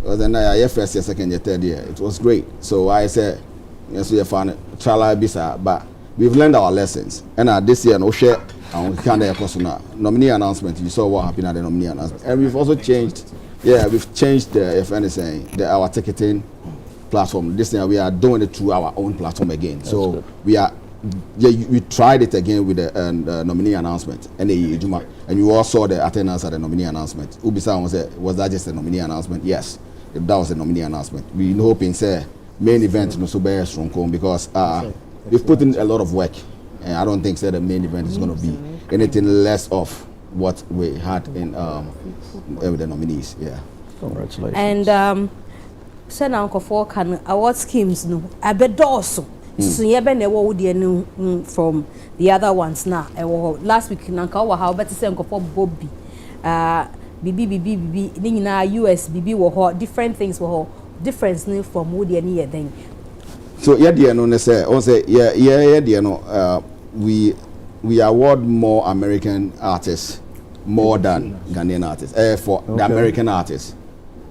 [SPEAKER 7] Because then year first, year second, year third year, it was great. So I said, yes, we have found trial bisa, but we've learned our lessons. And this year, no share, and we can't have nominee announcement. You saw what happened at the nominee announcement, and we've also changed. Yeah, we've changed the, if anything, our ticketing platform. This year we are doing it through our own platform again. That's so good. We tried it again with the nominee announcement, and you all saw the attendance at the nominee announcement. Ubisa was that just a nominee announcement? Yes, that was a nominee announcement. We hoping say main event no so very strong because we've put in a lot of work, and I don't think that the main event is going to be anything less of what we had in with the nominees. Yeah,
[SPEAKER 9] congratulations.
[SPEAKER 1] And send Uncle for can award schemes no abedoso. So you been from the other ones now. Last week nanka wa how better say Uncle for Bobby. BB na US BB wo different things wo difference from wo de any then.
[SPEAKER 7] So yeah dear no say yeah no we award more American artists more than Ghanaian artists. For the American artists,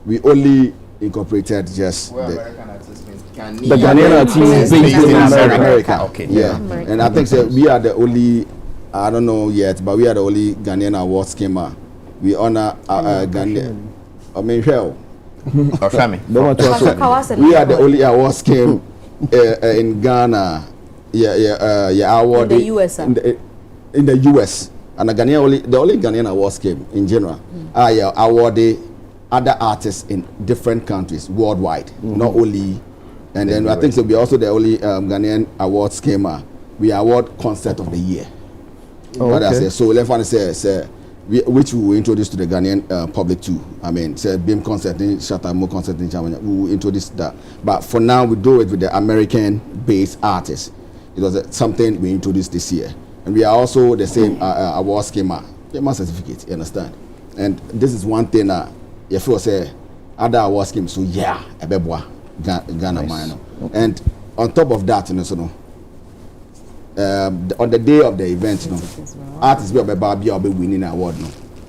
[SPEAKER 7] we only incorporated just the
[SPEAKER 9] Ghanaian artists based in
[SPEAKER 7] America.
[SPEAKER 9] Okay.
[SPEAKER 7] Yeah. And I think we are the only, I don't know yet, but we are the only Ghanaian award schema. We honor Ghanaian. I mean, hell. We are the only award scheme in Ghana. Award
[SPEAKER 1] in the US.
[SPEAKER 7] In the US. And the only Ghanaian award scheme in general. Award other artists in different countries worldwide, not only. And then I think so we are also the only Ghanaian award schema. We award concert of the year. What I say. So let's say which we will introduce to the Ghanaian public too. I mean, say BIM concert in Shatamo concert in China. We will introduce that. But for now, we do it with the American-based artists. It was something we introduced this year, and we are also the same award schema. Certificate. You understand? And this is one thing that if you say other award schemes, so yeah, a bebwa. Ghana nice. And on top of that, on the day of the event, artists will be winning an award.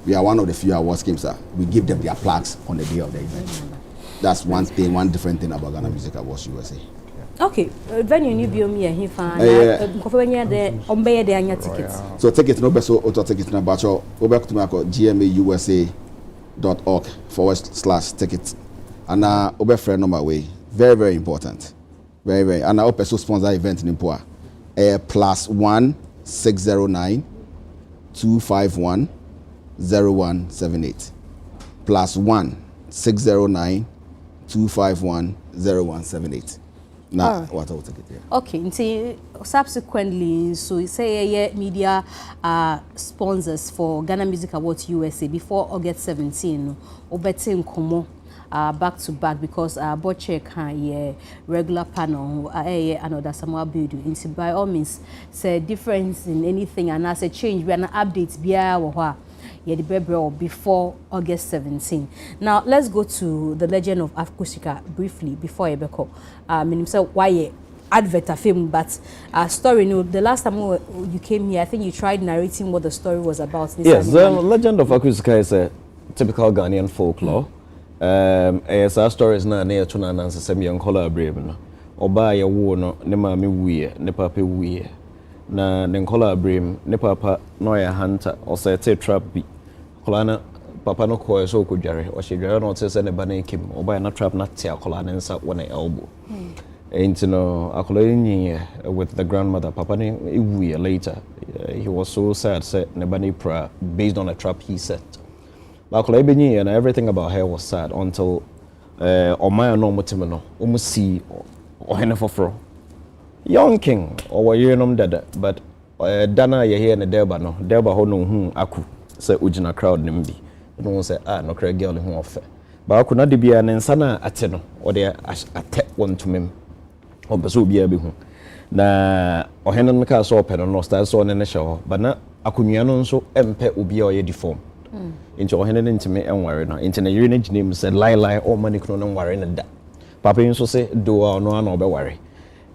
[SPEAKER 7] We are one of the few award schemes that we give them their plaques on the day of the event. That's one thing, one different thing about Ghana Music Awards USA.
[SPEAKER 1] Okay, venue ni bio mi ehin fa na de ombe de anya tickets.
[SPEAKER 7] So tickets no be so auto tickets na bacho obe to me GMA USA.org/tickets. And obe friend number way. Very, very important. Very, very. And our person sponsor event in Poa. +1 609 251 0178. +1 609 251 0178. Now, what I will take it here.
[SPEAKER 1] Okay, until subsequently, so you say media sponsors for Ghana Music Awards USA before August 17. Obetin Komo. Back to back because board check regular panel another Samuel building. By all means, say difference in anything and as a change we are updates before August 17. Now let's go to the legend of Afkusika briefly before Ebeko. Meaning so why advert a film, but story. The last time you came here, I think you tried narrating what the story was about.
[SPEAKER 9] Yes, the legend of Afkusika is a typical Ghanaian folklore. Our stories na near to an answer semi on color brave no or buy a war no ne mammy we ne papa we na then color brave ne papa no a hunter or say trap be colana papa no coy so could jerry or she dare not say anybody kim or buy a trap not tear colana and sat one elbow. Ain't no a with the grandmother papa we later he was so sad said nebani pra based on a trap he set. And everything about her was sad until on my normal timino almost see or henna young king or you know dead, but Dana ye here in the derba no derba ho no aku say ujina crowd nimbi no say no craig girl who offer ba ko na de bia ne nsa na ate no o de ate wontumem o be so bia be hu na ohene no ka so open no start so ne ne hye ba na akonua no nso empe obi a o ye deform into ohene ne ntime enware no into na yiri ne ginem said lie all money no no nware ne da papa nso se do no na obeware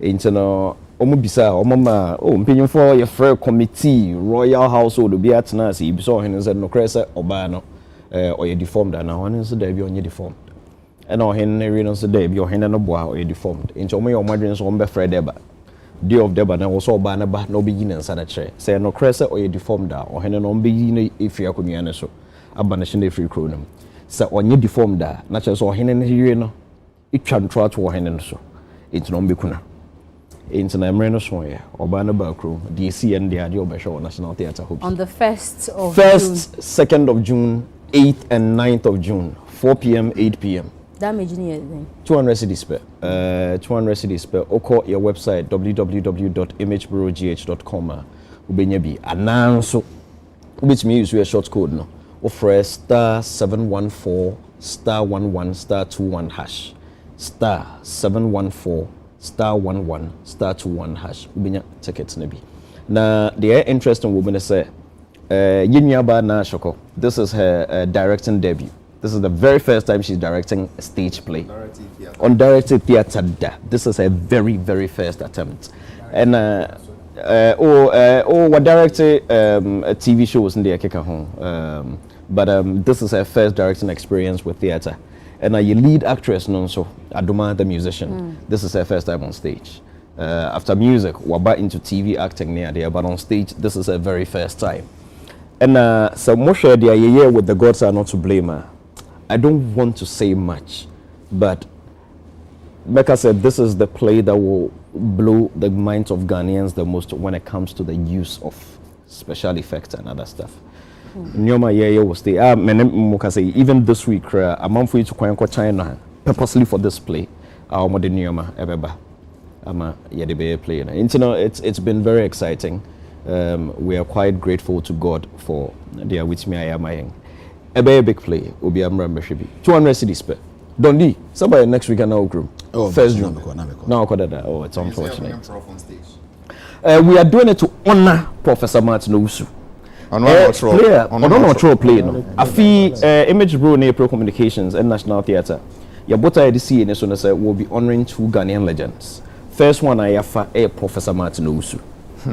[SPEAKER 9] into no omo bisa omo ma o mpenyimfo ye frɛ committee royal household obi atena ase ibi so ohene said no krese oba no or ye deformed and now one so there be on ye deformed and or hen no so there be ohene no boa or ye deformed into omo your madwen so ombe frɛ deba day of deba na wo so oba na ba na obi yi nsa na kyerɛ say no krese or ye deformed or hen no ombe yi na efi akonua ne so aba na hye free crow nam say onye deformed na kyerɛ so ohene ne yire no itwa ntro ato ohene no so into no ombe kuna into na emre no so ye oba na ba crow DC and the ade obehwe National Theatre Hopes
[SPEAKER 1] on the 1st of
[SPEAKER 9] 2nd of June 8th and 9th of June 4 p.m. 8 p.m.
[SPEAKER 1] Damage near then
[SPEAKER 9] 200 cedis per 200 cedis per oko your website www.imagebureaugh.com ubenya bi ananso ubetimi use your short code no offer star 714 star 11 star 21 hash star 714 star 11 star 21 hash ubenya tickets na bi na the interesting woman say Yinyaba na Shoko. This is her directing debut. This is the very first time she's directing a stage play. On directed theatre. This is her very, very first attempt. And what directed TV shows in the Akeka home. But this is her first directing experience with theatre. And you lead actress Nonso Aduma the musician. This is her first time on stage. After music, we're back into TV acting near there, but on stage, this is her very first time. And so most of the year with the gods are not to blame. I don't want to say much, but like I said, this is the play that will blow the minds of Ghanaians the most when it comes to the use of special effects and other stuff. Nyoma year will stay. Even this week, I'm on for you to China purposely for this play. Our modern Nyoma Ebeba. Play. It's been very exciting. We are quite grateful to God for the which me I am. A very big play will be 200 cedis per. Dondi, somebody next week and now group. Oh, first June. Now, oh, it's unfortunate. We are doing it to honor Professor Martin Owusu. Play. No. Afi Image Bureau and Pro Communications and National Theatre. Your both IDC in this one will be honoring 2 Ghanaian legends. First one I have Professor Martin Owusu.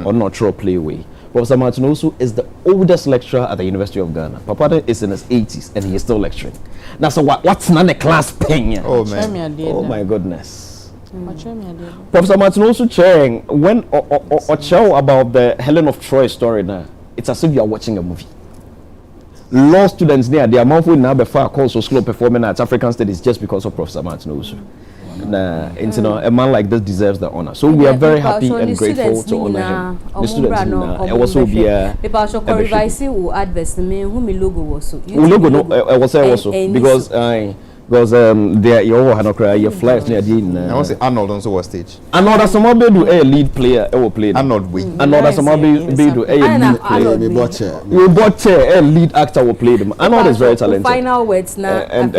[SPEAKER 9] Or not true playway. Professor Martin Owusu is the oldest lecturer at the University of Ghana. Papa is in his 80s and he is still lecturing. Now, so what's not a class pen? Oh man! Oh my goodness! Professor Martin Owusu chairing when or show about the Helen of Troy story now. It's as if you are watching a movie. Law students there, the amount we now before calls for school performing at African studies just because of Professor Martin Owusu. A man like this deserves the honor. So we are very happy and grateful to honor him. The students also be because there you your flags near the
[SPEAKER 8] I want to say Arnold also was stage.
[SPEAKER 9] Arnold as some do a lead player will play.
[SPEAKER 8] Arnold we.
[SPEAKER 9] Arnold as some do a lead player. We bought a lead actor will play them. Arnold is very talented.
[SPEAKER 1] Final words now.
[SPEAKER 9] And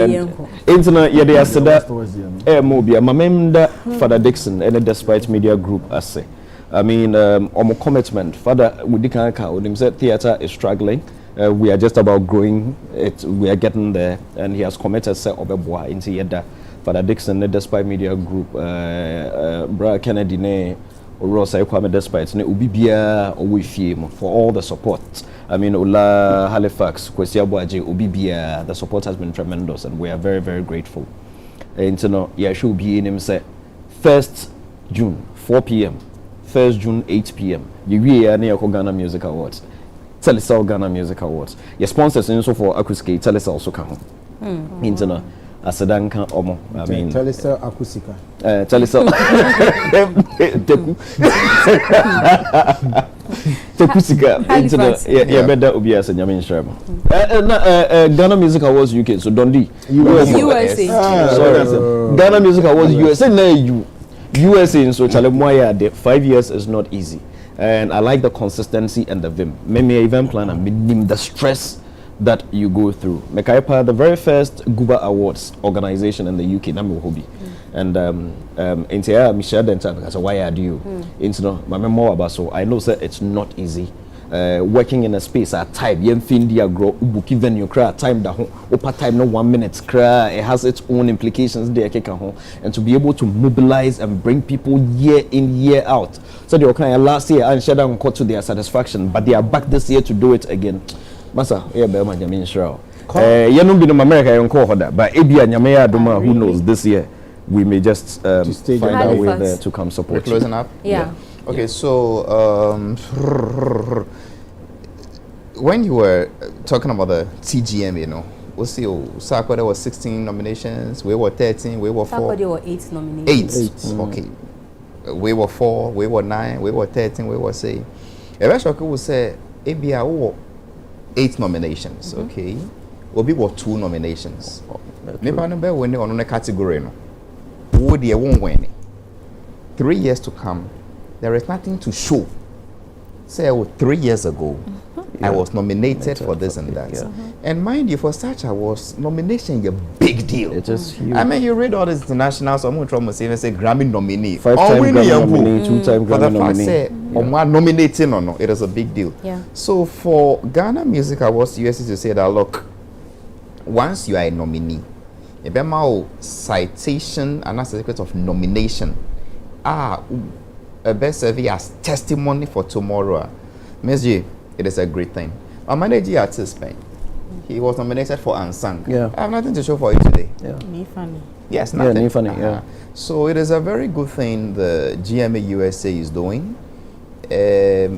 [SPEAKER 9] internet yeah they said that Mobia Mamemda Father Dixon and Despite Media Group as say. I mean on commitment Father Wudikanka with him said theatre is struggling. We are just about growing it. We are getting there, and he has committed set Obeboa into Yeda. Father Dixon, Despite Media Group, Bra Kennedy, ne Rosa Kwame Despite, ne Ubibia Owifie for all the support. I mean, Ola Halifax, Kwesi Abuaji, Ubibia. The support has been tremendous, and we are very, very grateful. And you know, yeah, should be in him say 1st June 4 p.m., 1st June 8 p.m. You are near Ghana Music Awards. Telecel Ghana Music Awards. Your sponsors and so for Akuske, Telecel also come home. Internet. Asedanka Omo. I mean
[SPEAKER 10] Telecel Akusika.
[SPEAKER 9] Telecel. Tekusika. Internet. Yeah, better Obias and Yamin Sherman. Ghana Music Awards UK. So Dondi.
[SPEAKER 1] USA.
[SPEAKER 9] Sorry. Ghana Music Awards USA. USA. So Chalemoya. 5 years is not easy. And I like the consistency and the vim. Maybe event planner, the stress that you go through. Mekaipa, the very first Guba Awards organization in the UK, Nami Hobby. And into Michelle Denton, because why are you? Into no, my memoir about so I know that it's not easy. Working in a space at time, yen findia grow ubuki venue cry time that home time no 1 minute cry, it has its own implications there and to be able to mobilize and bring people year in year out. So they were kind of last year and shut down court to their satisfaction, but they are back this year to do it again. Masa, yeah, Belma Jamin Shroud. You know, in America, you call that, but Abia Nyamea Duma, who knows this year we may just find our way there to come support.
[SPEAKER 8] We're closing up?
[SPEAKER 1] Yeah.
[SPEAKER 8] Okay, so when you were talking about the TGM, you know, we'll see, Sarko, there was 16 nominations, we were 13, we were 4.
[SPEAKER 1] Sarko, there were 8 nominations.
[SPEAKER 8] 8, okay. We were 4, we were 9, we were 13, we were 6. Eventually, we say, ABA, 8 nominations, okay? Obi were 2 nominations. Maybe I remember when on the category, no. Would they won't win? 3 years to come, there is nothing to show. Say, 3 years ago, I was nominated for this and that. And mind you, for such awards, nomination is a big deal.
[SPEAKER 9] It is huge.
[SPEAKER 8] I mean, you read all these international, someone try say Grammy nominee.
[SPEAKER 9] 5-time Grammy nominee, 2-time Grammy nominee.
[SPEAKER 8] Say, nominating or no, it is a big deal.
[SPEAKER 1] Yeah.
[SPEAKER 8] So for Ghana Music Awards, USA to say that, look, once you are a nominee, a bema citation and a certificate of nomination a best serve as testimony for tomorrow. Mzgee, it is a great thing. My manager artist, he was nominated for Unsung.
[SPEAKER 9] Yeah.
[SPEAKER 8] I have nothing to show for you today.
[SPEAKER 9] Yeah.
[SPEAKER 6] Funny.
[SPEAKER 8] Yes, nothing.
[SPEAKER 9] Yeah, funny. Yeah.
[SPEAKER 8] So it is a very good thing the GMA USA is doing.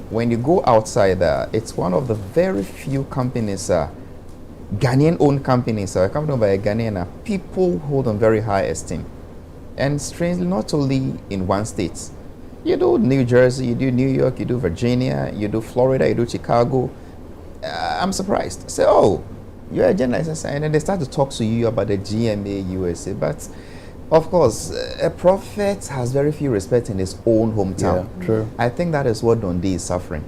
[SPEAKER 8] When you go outside, it's one of the very few companies. Ghanaian-owned companies, a company by a Ghanaian, people hold them very high esteem. And strangely, not only in one state. You do New Jersey, you do New York, you do Virginia, you do Florida, you do Chicago. I'm surprised. Say, oh, you're a journalist, and then they start to talk to you about the GMA USA. But of course, a prophet has very few respect in his own hometown.
[SPEAKER 9] Yeah, true.
[SPEAKER 8] I think that is what Dundee is suffering.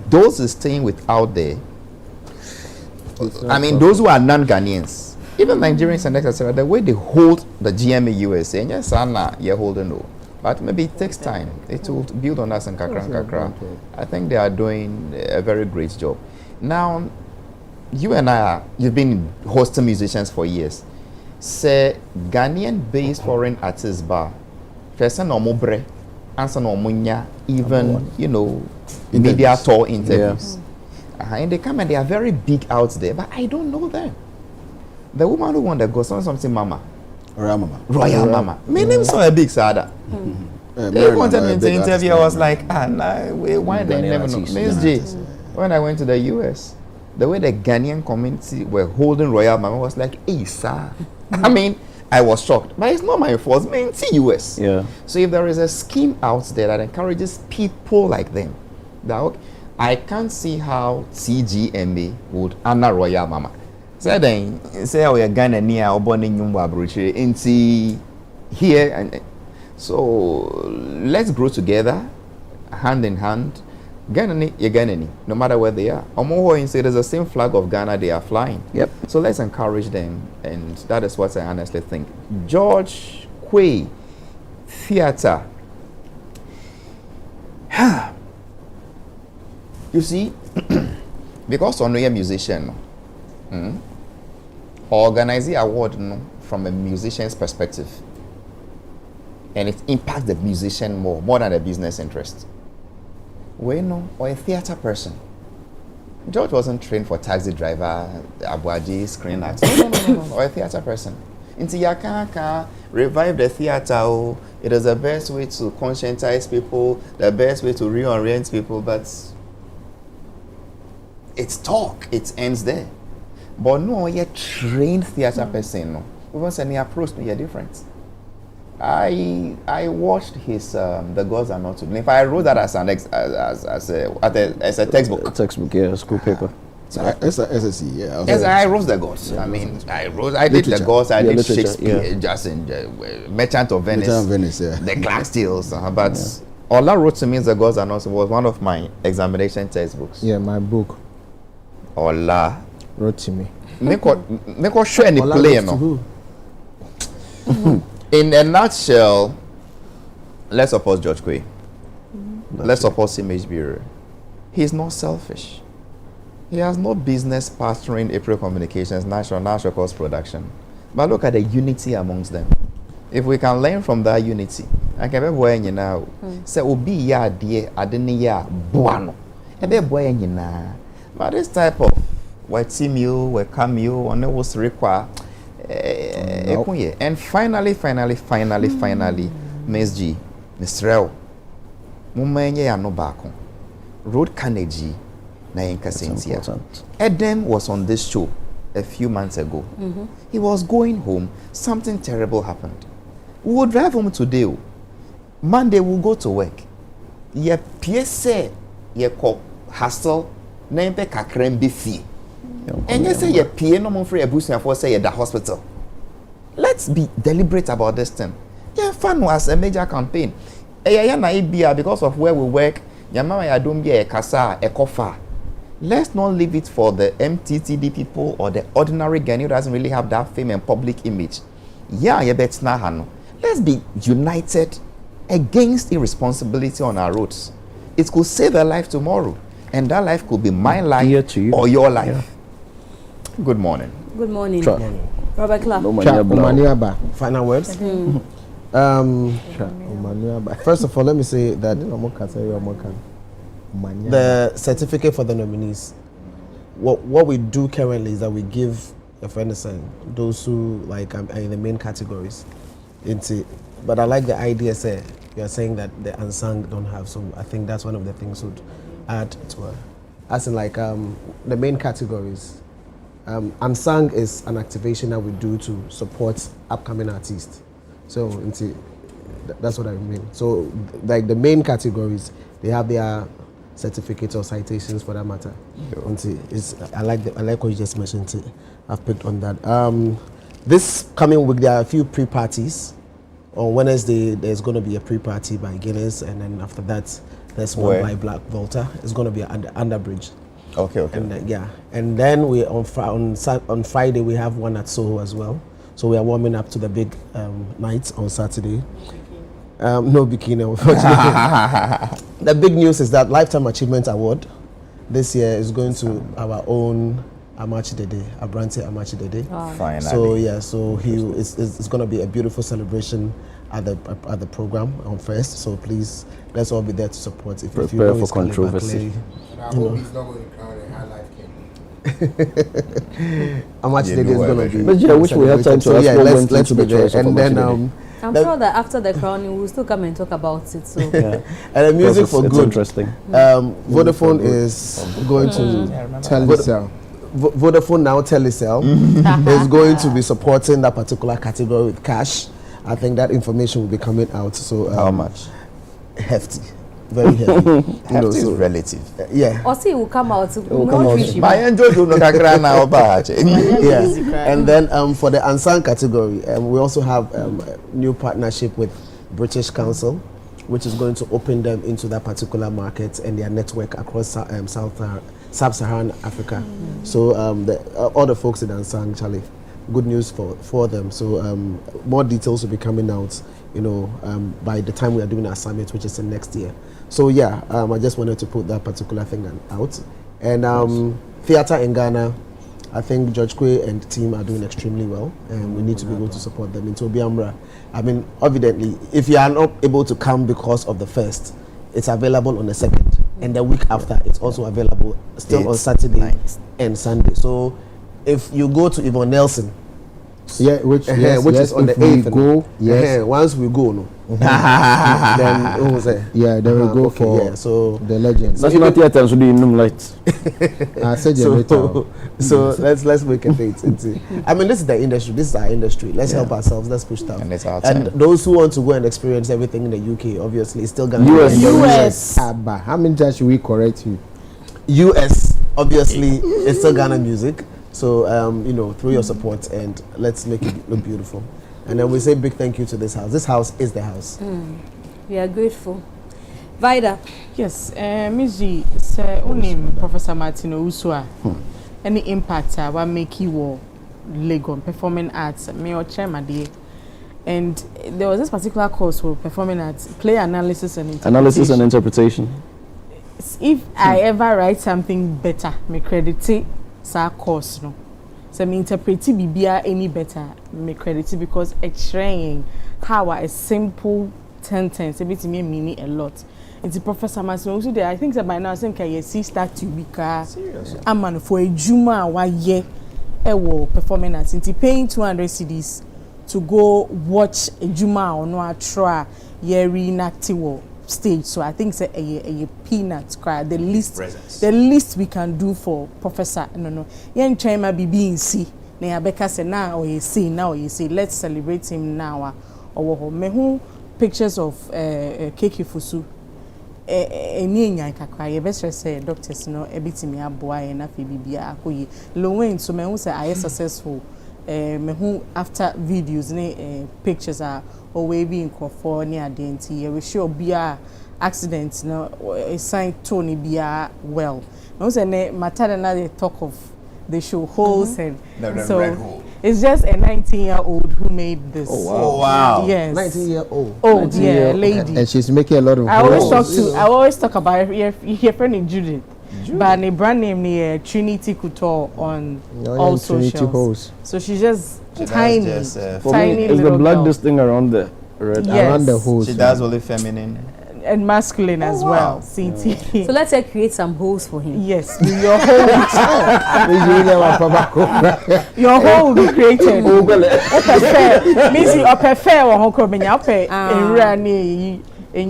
[SPEAKER 8] Those is staying without there. I mean, those who are non-Ghanaians, even Nigerians and etc., the way they hold the GMA USA, and yes, you're holding no. But maybe it takes time. It will build on us and kakra. I think they are doing a very great job. Now, you and I, you've been hosting musicians for years. Say, Ghanaian-based foreign artists bar, person or mobre, answer no munya, even, you know, media tour interviews.
[SPEAKER 9] Yeah.
[SPEAKER 8] And they come and they are very big out there, but I don't know them. The woman who won the goes on something Mama.
[SPEAKER 7] Royal Mama.
[SPEAKER 8] Royal Mama. My name is so a big sada. They wanted me to interview. I was like, why they never know? Mzgee, when I went to the US, the way the Ghanaian community were holding Royal Mama was like, hey, sir. I mean, I was shocked, but it's not my fault. I mean, it's US.
[SPEAKER 9] Yeah.
[SPEAKER 8] So if there is a scheme out there that encourages people like them, that I can't see how TGMA would honor Royal Mama. So then, say we are Ghana near or born in Nyumba into here, and so let's grow together, hand in hand. Ghana, you're Ghana, no matter where they are. Omoho and say there's the same flag of Ghana they are flying.
[SPEAKER 9] Yep.
[SPEAKER 8] So let's encourage them, and that is what I honestly think. George Quay Theatre. You see, because I'm a musician, organize the award from a musician's perspective, and it impacts the musician more than the business interest. Or a theater person. George wasn't trained for taxi driver, abuaji, screen actor. No. Or a theater person. Into Yakaka, revive the theater. It is the best way to conscientize people, the best way to reorient people, but it's talk, it ends there. But no, you're trained theater person. No. Even when he approached me, you're different. I watched his The Gods Are Not to Blame. I wrote that as a textbook.
[SPEAKER 9] A textbook, yeah, school paper.
[SPEAKER 7] SSC, yeah.
[SPEAKER 8] Yes, I wrote The Gods. I mean, I did The Gods. I did Shakespeare, just in Merchant of Venice.
[SPEAKER 7] Merchant of Venice, yeah.
[SPEAKER 8] The Clark Steels, but Ola wrote to me The Gods Are Not was one of my examination textbooks.
[SPEAKER 10] Yeah, my book.
[SPEAKER 8] Ola
[SPEAKER 10] Rotimi.
[SPEAKER 8] Neko share any play no. In a nutshell, let's support George Quay. Let's support Mzgee. He's not selfish. He has no business partnering April Communications, National Records Production. But look at the unity amongst them. If we can learn from that unity, I can be boy now. Say obi ya die adeni ya boano. Ebe boy na. But this type of what team you, what come you, and it was require. And finally, Mzgee, Mr. Mumenye ya no bako. Road Carnegie, na yenka sentia. Edem was on this show a few months ago. He was going home. Something terrible happened. We will drive home today. Monday we'll go to work. Ye PSA, ye ko hustle, na yempe kakrembi fee. And you say ye PA no more free a boost for say ye the hospital. Let's be deliberate about this thing. Yeah, fun was a major campaign. Because of where we work, Yamama ya don't be a kasa, a kofa. Let's not leave it for the MTTD people or the ordinary Ghanaian who doesn't really have that fame and public image. Yeah, let's be united against irresponsibility on our roads. It could save a life tomorrow, and that life could be my life or your life. Yeah. Good morning.
[SPEAKER 1] Good morning.
[SPEAKER 2] Sure.
[SPEAKER 1] Robert Clark.
[SPEAKER 2] Final words. First of all, let me say that the certificate for the nominees, what we do currently is that we give a friend assigned those who like are in the main categories. But I like the idea, say you're saying that the unsung don't have, so I think that's one of the things would add to it. As in like the main categories. Unsung is an activation that we do to support upcoming artists. So that's what I mean. So like the main categories, they have their certificates or citations for that matter. I like what you just mentioned. I've picked on that. This coming week there are a few pre-parties. On Wednesday there's going to be a pre-party by Guinness, and then after that there's one by Black Volta. It's going to be at the Underbridge. Okay. And, and then we on Friday we have one at Soho as well. So we are warming up to the big night on Saturday. No bikini, unfortunately. The big news is that Lifetime Achievement Award this year is going to our own Amachi Dede, Abrante Amachi Dede.
[SPEAKER 8] Finally.
[SPEAKER 2] So it's going to be a beautiful celebration at the program on first. So please, let's all be there to support. If
[SPEAKER 9] prepare for controversy.
[SPEAKER 10] I hope he's not going to crown a high life king.
[SPEAKER 2] Amachi Dede is going to be.
[SPEAKER 9] But yeah, which we have time to
[SPEAKER 2] let's be there. And then
[SPEAKER 1] I'm sure that after the crowning, we'll still come and talk about it. So
[SPEAKER 2] and the music for good.
[SPEAKER 9] Interesting.
[SPEAKER 2] Vodafone is going to
[SPEAKER 10] Telecel.
[SPEAKER 2] Vodafone now Telecel is going to be supporting that particular category with cash. I think that information will be coming out. So
[SPEAKER 8] how much?
[SPEAKER 2] Hefty. Very heavy.
[SPEAKER 8] Hefty is relative.
[SPEAKER 2] Yeah.
[SPEAKER 1] Or see, it will come out.
[SPEAKER 2] And then for the unsung category, we also have a new partnership with British Council, which is going to open them into that particular market and their network across Sub-Saharan Africa. So all the folks in unsung, Charlie, good news for them. So more details will be coming out, by the time we are doing our summit, which is in next year. So I just wanted to put that particular thing out. And theater in Ghana, I think George Quay and the team are doing extremely well, and we need to be able to support them. In Tobiamra, I mean, evidently, if you are not able to come because of the first, it's available on the second, and the week after, it's also available still on Saturday and Sunday. So if you go to Yvonne Nelson, which is on the 8th. Once we go, then
[SPEAKER 10] then we go for
[SPEAKER 2] so
[SPEAKER 10] the legends.
[SPEAKER 9] National Theatre should be in lights.
[SPEAKER 2] So let's make a date. I mean, this is the industry. This is our industry. Let's help ourselves. Let's push down. And those who want to go and experience everything in the UK, obviously, it's still gonna be
[SPEAKER 10] US. How many times should we correct you?
[SPEAKER 2] US, obviously, it's still Ghana music. So, through your support, and let's make it look beautiful. And then we say big thank you to this house. This house is the house.
[SPEAKER 1] We are grateful. Vida.
[SPEAKER 6] Yes, Mzgee, Sir Unim, Professor Martino Usua. any impact I want make you Lagos performing arts me or chairman there. And there was this particular course for performing arts, play analysis and interpretation. If I ever write something better, me credit it sa course no. So me interpret bibia any better, me credit it because it's trying how a simple sentence, a bit me meaning a lot. It's the Professor Massimo also there. I think that by now I think I see start to be
[SPEAKER 7] seriously.
[SPEAKER 6] I'm man for a Juma 1 year performing arts. It's paying 200 CDs to go watch a Juma or no try reenacting stage. So I think it's a peanut cry. The least we can do for Professor Young Chima BBNC. Now Becca say now or you say let's celebrate him now. Or me pictures of Keke Fusu. Enya kakra ye best say doctors no ebitimi aboa ye na fe bibia akoyi lowen so me hu say I successful me hu after videos ne pictures are always being for near identity ye we sure bia accident no a sign Tony bia well no say ne matter na they talk of the show holes and so red hole. It's just a 19-year-old who made this.
[SPEAKER 2] Oh wow!
[SPEAKER 6] Yes,
[SPEAKER 2] 19-year-old.
[SPEAKER 6] Oh yeah, lady.
[SPEAKER 10] And she's making a lot of.
[SPEAKER 6] I always talk about your friend in Judith, but the brand name near Trinity Couture on all socials. So she's just tiny. Is
[SPEAKER 9] the blood this thing around the red?
[SPEAKER 6] Yes.
[SPEAKER 10] Around the hose.
[SPEAKER 8] She does only feminine.
[SPEAKER 6] And masculine as well. CT.
[SPEAKER 1] So let's create some holes for him.
[SPEAKER 6] Yes, your hole. Your hole will be created. Means you prefer or hokomenya pay in rani so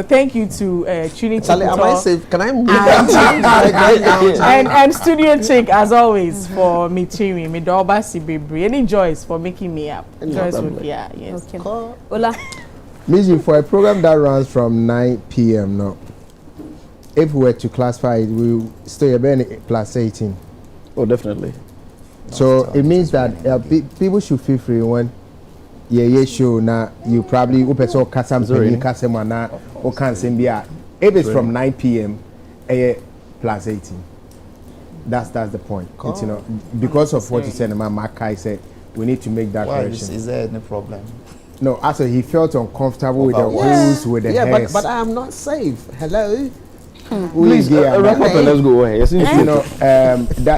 [SPEAKER 6] thank you to Trinity
[SPEAKER 2] can I move
[SPEAKER 6] and Studio Chick as always for meeting me Doba Sibibri. Any joys for making me up. Joys would yes.
[SPEAKER 1] Okay. Ola.
[SPEAKER 10] Mzgee, for a program that runs from 9 p.m. now, if we were to classify it, we will still be plus 18.
[SPEAKER 9] Oh, definitely.
[SPEAKER 10] So it means that people should feel free when show now you probably open kasam or can't be if it's from 9 p.m. plus 18. That's the point. It's, because of what you said, Makai said we need to make that correction.
[SPEAKER 8] Is there any problem?
[SPEAKER 10] No, actually he felt uncomfortable with the rules with the hairs.
[SPEAKER 2] but I am not safe. Hello.
[SPEAKER 9] Please wrap up and let's go ahead.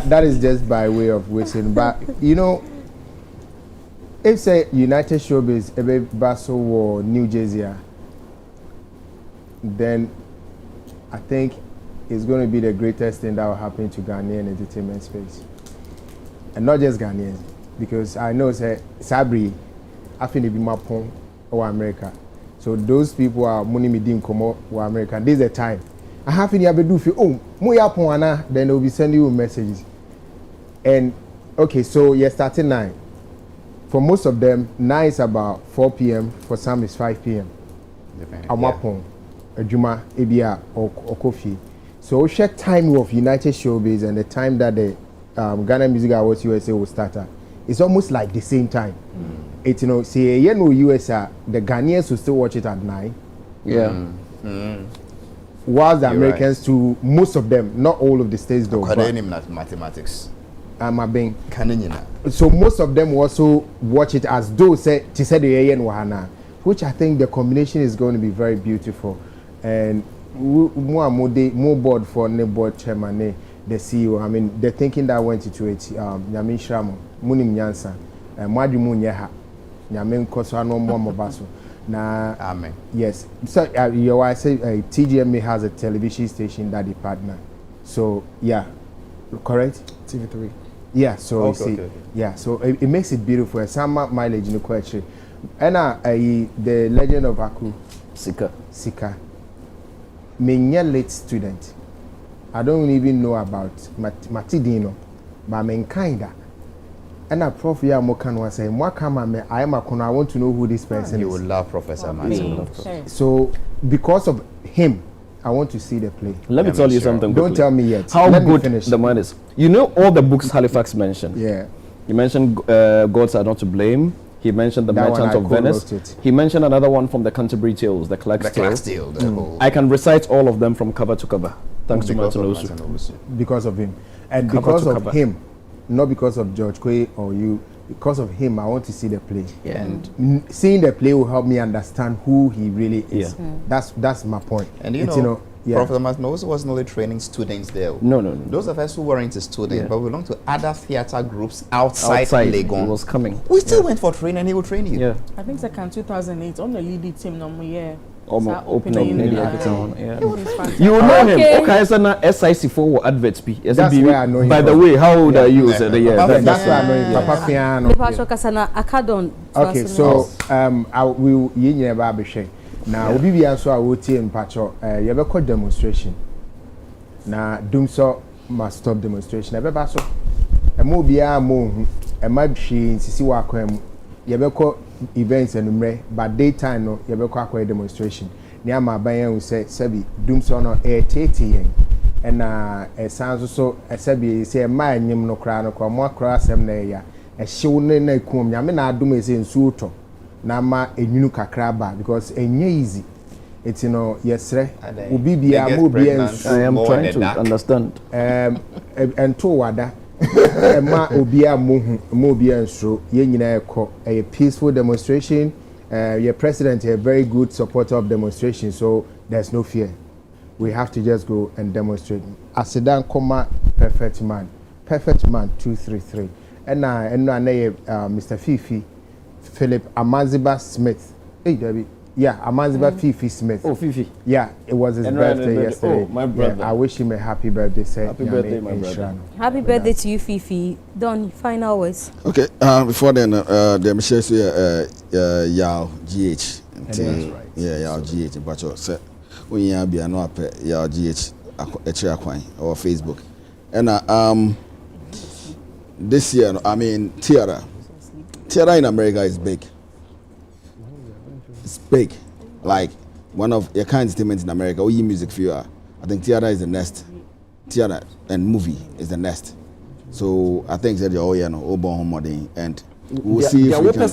[SPEAKER 10] That is just by way of wishing. But if say United Showbiz Basso or New Jersey, then I think it's going to be the greatest thing that will happen to Ghanaian entertainment space, and not just Ghanaians, because I know say Sabri, I think it be my pong or America. So those people are money me didn't come or America. This is the time. I have in do feel then they'll be sending you messages. And okay, so you're starting 9. For most of them, 9 is about 4 p.m. For some, it's 5 p.m. Amapon, Juma, Ebia, or Kofi. So check time of United Showbiz and the time that the Ghana Music Awards USA will start at. It's almost like the same time. It's say USA, the Ghanaians will still watch it at 9.
[SPEAKER 9] Yeah.
[SPEAKER 10] While the Americans to most of them, not all of the states though.
[SPEAKER 8] Mathematics.
[SPEAKER 10] So most of them also watch it as though say the which I think the combination is going to be very beautiful. And more board for the board chairman, the CEO. I mean, the thinking that went into it. Yamin Shramo, Munim Nyansa, Madi Munyaha, Yamin Kosano Momobaso. Nah,
[SPEAKER 8] amen.
[SPEAKER 10] Yes. So I say TGMA has a television station that they partner. So yeah, correct.
[SPEAKER 2] TV3.
[SPEAKER 10] Yeah. So yeah. So it makes it beautiful. Some mileage in the question. And the legend of Aku Sika. Me late student. I don't even know about Matidino, but I'm kinda. And a prof here Mokan was saying, I am a con, I want to know who this person is.
[SPEAKER 8] You will love Professor Martin.
[SPEAKER 10] So because of him, I want to see the play.
[SPEAKER 9] Let me tell you something quickly.
[SPEAKER 10] Don't tell me yet.
[SPEAKER 9] How good the man is. You know all the books Halifax mentioned.
[SPEAKER 10] Yeah.
[SPEAKER 9] You mentioned Gods Are Not to Blame. He mentioned the
[SPEAKER 10] That
[SPEAKER 9] Merchant
[SPEAKER 10] one I
[SPEAKER 9] of Venice.
[SPEAKER 10] co-wrote it.
[SPEAKER 9] He mentioned another one from the Canterbury Tales, the Clark's Tale. I can recite all of them from cover to cover. Thanks to Martin Osu.
[SPEAKER 10] Because of him. And
[SPEAKER 9] Cover
[SPEAKER 10] because
[SPEAKER 9] to
[SPEAKER 10] of
[SPEAKER 9] cover.
[SPEAKER 10] him, not because of George Quay or you, because of him, I want to see the play.
[SPEAKER 8] Yeah.
[SPEAKER 10] And seeing the play will help me understand who he really is.
[SPEAKER 9] Yeah.
[SPEAKER 10] That's my point.
[SPEAKER 8] And
[SPEAKER 10] It's,
[SPEAKER 8] Professor Martin also wasn't only training students there.
[SPEAKER 9] No.
[SPEAKER 8] Those of us who weren't students,
[SPEAKER 9] Yeah.
[SPEAKER 8] but belong to other theater groups outside Legon.
[SPEAKER 9] He was coming.
[SPEAKER 8] We still went for training and he would train you.
[SPEAKER 9] Yeah.
[SPEAKER 6] I think second 2008 on the lead team no more yeah.
[SPEAKER 9] Opening
[SPEAKER 6] Yeah.
[SPEAKER 9] yeah.
[SPEAKER 6] It was fantastic.
[SPEAKER 9] You will know him.
[SPEAKER 1] Okay.
[SPEAKER 9] Okay, so now SIC for adverts be.
[SPEAKER 10] That's where I know him
[SPEAKER 9] By the
[SPEAKER 10] from.
[SPEAKER 9] way, how old are you?
[SPEAKER 8] Yeah.
[SPEAKER 9] Said yeah.
[SPEAKER 10] That's why I know him. Papa Fiano.
[SPEAKER 1] Me pacho kasana akadon.
[SPEAKER 10] Okay, so I will yin ba be hwe. Na obi bia so a wotie mpacho ye be call demonstration. Na dum so must stop demonstration. Ebe ba so. E mo bia mo hu. E ma hwe nsisi wa kwa mu. Ye be call events enumre, but daytime no ye be call akwa demonstration. Ni ama ban yan say sebi dum so no e tete yen. Na esan so sebi say ma anyim no kra no kwa mo akra asem na ya. Ehyew ne na ekum nyame na adom ese nsu to na ma enwunu kakra ba because enye easy it's yesre obi bia mo bia nsu.
[SPEAKER 9] I am trying to understand.
[SPEAKER 10] Ento wada ma obi a mo bia nsu ye nyina ekọ a peaceful demonstration. Your president a very good supporter of demonstration, so there's no fear. We have to just go and demonstrate. Asidan Koma perfect man 233. And Mr. Fifi Philip Amaziba Smith. Hey, Debbie. Yeah, Amaziba Fifi Smith.
[SPEAKER 9] Oh, Fifi.
[SPEAKER 10] Yeah, it was his birthday yesterday.
[SPEAKER 9] Oh, my brother.
[SPEAKER 10] Yeah, I wish him a happy birthday.
[SPEAKER 9] Happy birthday, my brother.
[SPEAKER 1] Happy birthday to you, Fifi. Done. Final words.
[SPEAKER 7] Okay, before then, the Michelle say Yao GH.
[SPEAKER 10] That's right.
[SPEAKER 7] Yeah, Yao GH. But you say when you be no up Yao GH or Facebook. And this year, I mean, theater in America is big. It's big. Like one of your kind of entertainment in America, or music viewer. I think theater is the next. Theater and movie is the next. So I think that you're all and we'll see if we can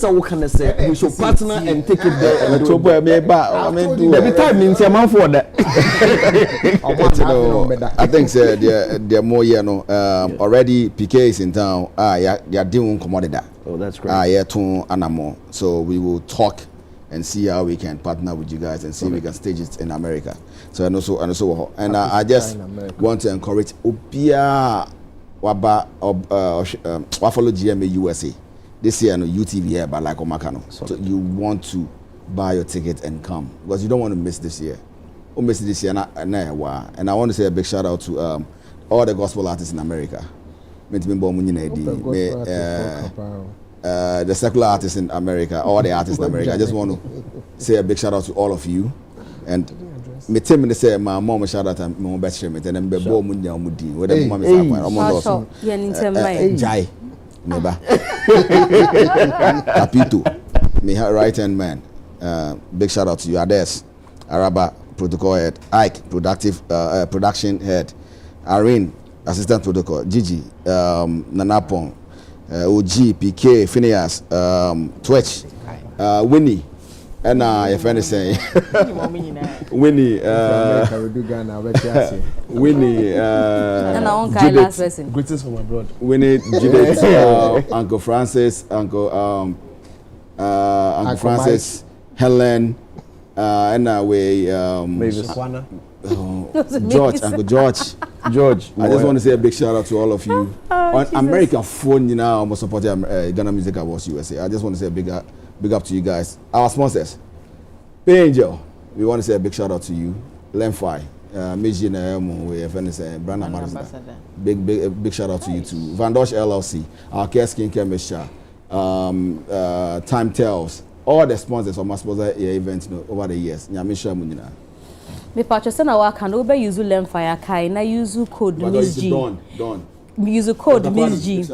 [SPEAKER 9] say we should partner and take it there.
[SPEAKER 7] And
[SPEAKER 9] every time means a man for that.
[SPEAKER 7] I think they're more already PK is in town. You're doing commodity.
[SPEAKER 9] Oh, that's great.
[SPEAKER 7] Yeah, to Anamo. So we will talk and see how we can partner with you guys and see if we can stage it in America. So and I just want to encourage Obia Waba follow GMA USA. This year no UTV here, but like Omakano. So you want to buy your ticket and come because you don't want to miss this year. Or miss this year, and I want to say a big shout out to all the gospel artists in America. The secular artists in America, all the artists in America. I just want to say a big shout out to all of you. And me tell me say my mom shout out to my best friend and then be bo munya mudi. Whether mom is up Jai. Neba. Capito. Me right hand man. Big shout out to you. Ades. Araba protocol head. Ike production head. Irene assistant protocol. Gigi. Nanapong. OG, PK, Phineas, Twitch, Winnie, and your friend is saying Winnie, Winnie,
[SPEAKER 1] and our own guy last person.
[SPEAKER 9] Greetings from abroad.
[SPEAKER 7] Winnie, Judith, Uncle Francis, Uncle Francis, Helen, and George, Uncle George. I just want to say a big shout out to all of you. On American phone, you know, almost supporting Ghana Music Awards USA. I just want to say a big up to you guys. Our sponsors, Pay Angel. We want to say a big shout out to you. Lemfi, Mzgee brand ambassador. Big shout out to you too. Van Dosh LLC, our care skincare mixture, Time Tells, all the sponsors of my sponsor events over the years. Nyamisha Munina.
[SPEAKER 1] Me pacho sana waka no be use Lemfire kai na use code Mzgee. Use code Mzgee.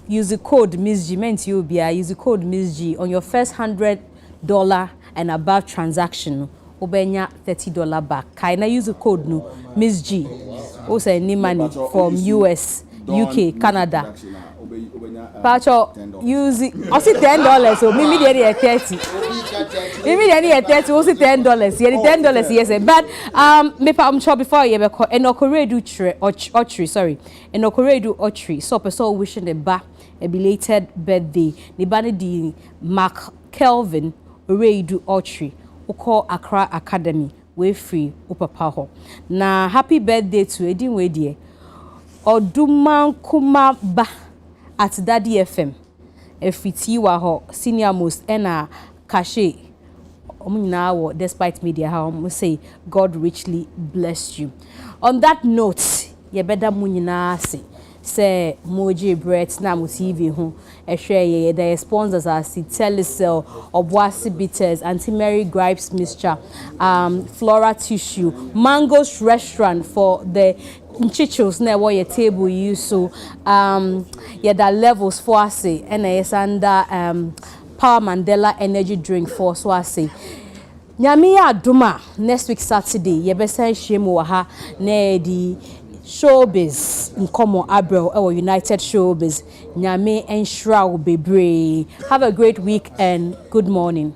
[SPEAKER 1] Use code Mzgee meant you be use code Mzgee on your first $100 and above transaction. Obenya $30 back. Kai na use code no Mzgee. Also any money from US, UK, Canada. Pacho, use it. I see $10. So maybe they 30. Maybe they 30. Also $10. Yeah, $10. Yes, but me I'm sure before you be inaugurate Ochre. So person wishing the ba a belated birthday. The body di Mark Kelvin Oredu Ochre. Uko Accra Academy. We free upapa ho. Na happy birthday to Edin Wedie. Oduman kuma ba at Daddy FM. Efiti wa ho senior most ena kashe. Now, despite media, how I say God richly bless you. On that note, ye better munyina say Mzgee bread na mu TV ho share ye the sponsors are Telecel, Obuasi Bitters, Auntie Mary Gripes Mixture, Flora Tissue, Mango's Restaurant for the Chichos na wo your table you so yeah that levels for us and yes under Power Mandela energy drink for so I say Nyame aduma next week Saturday ye be say shemu wa ha na di Showbiz nkomo Abrel our United Showbiz Nyame enshra wo bebre. Have a great week and good morning.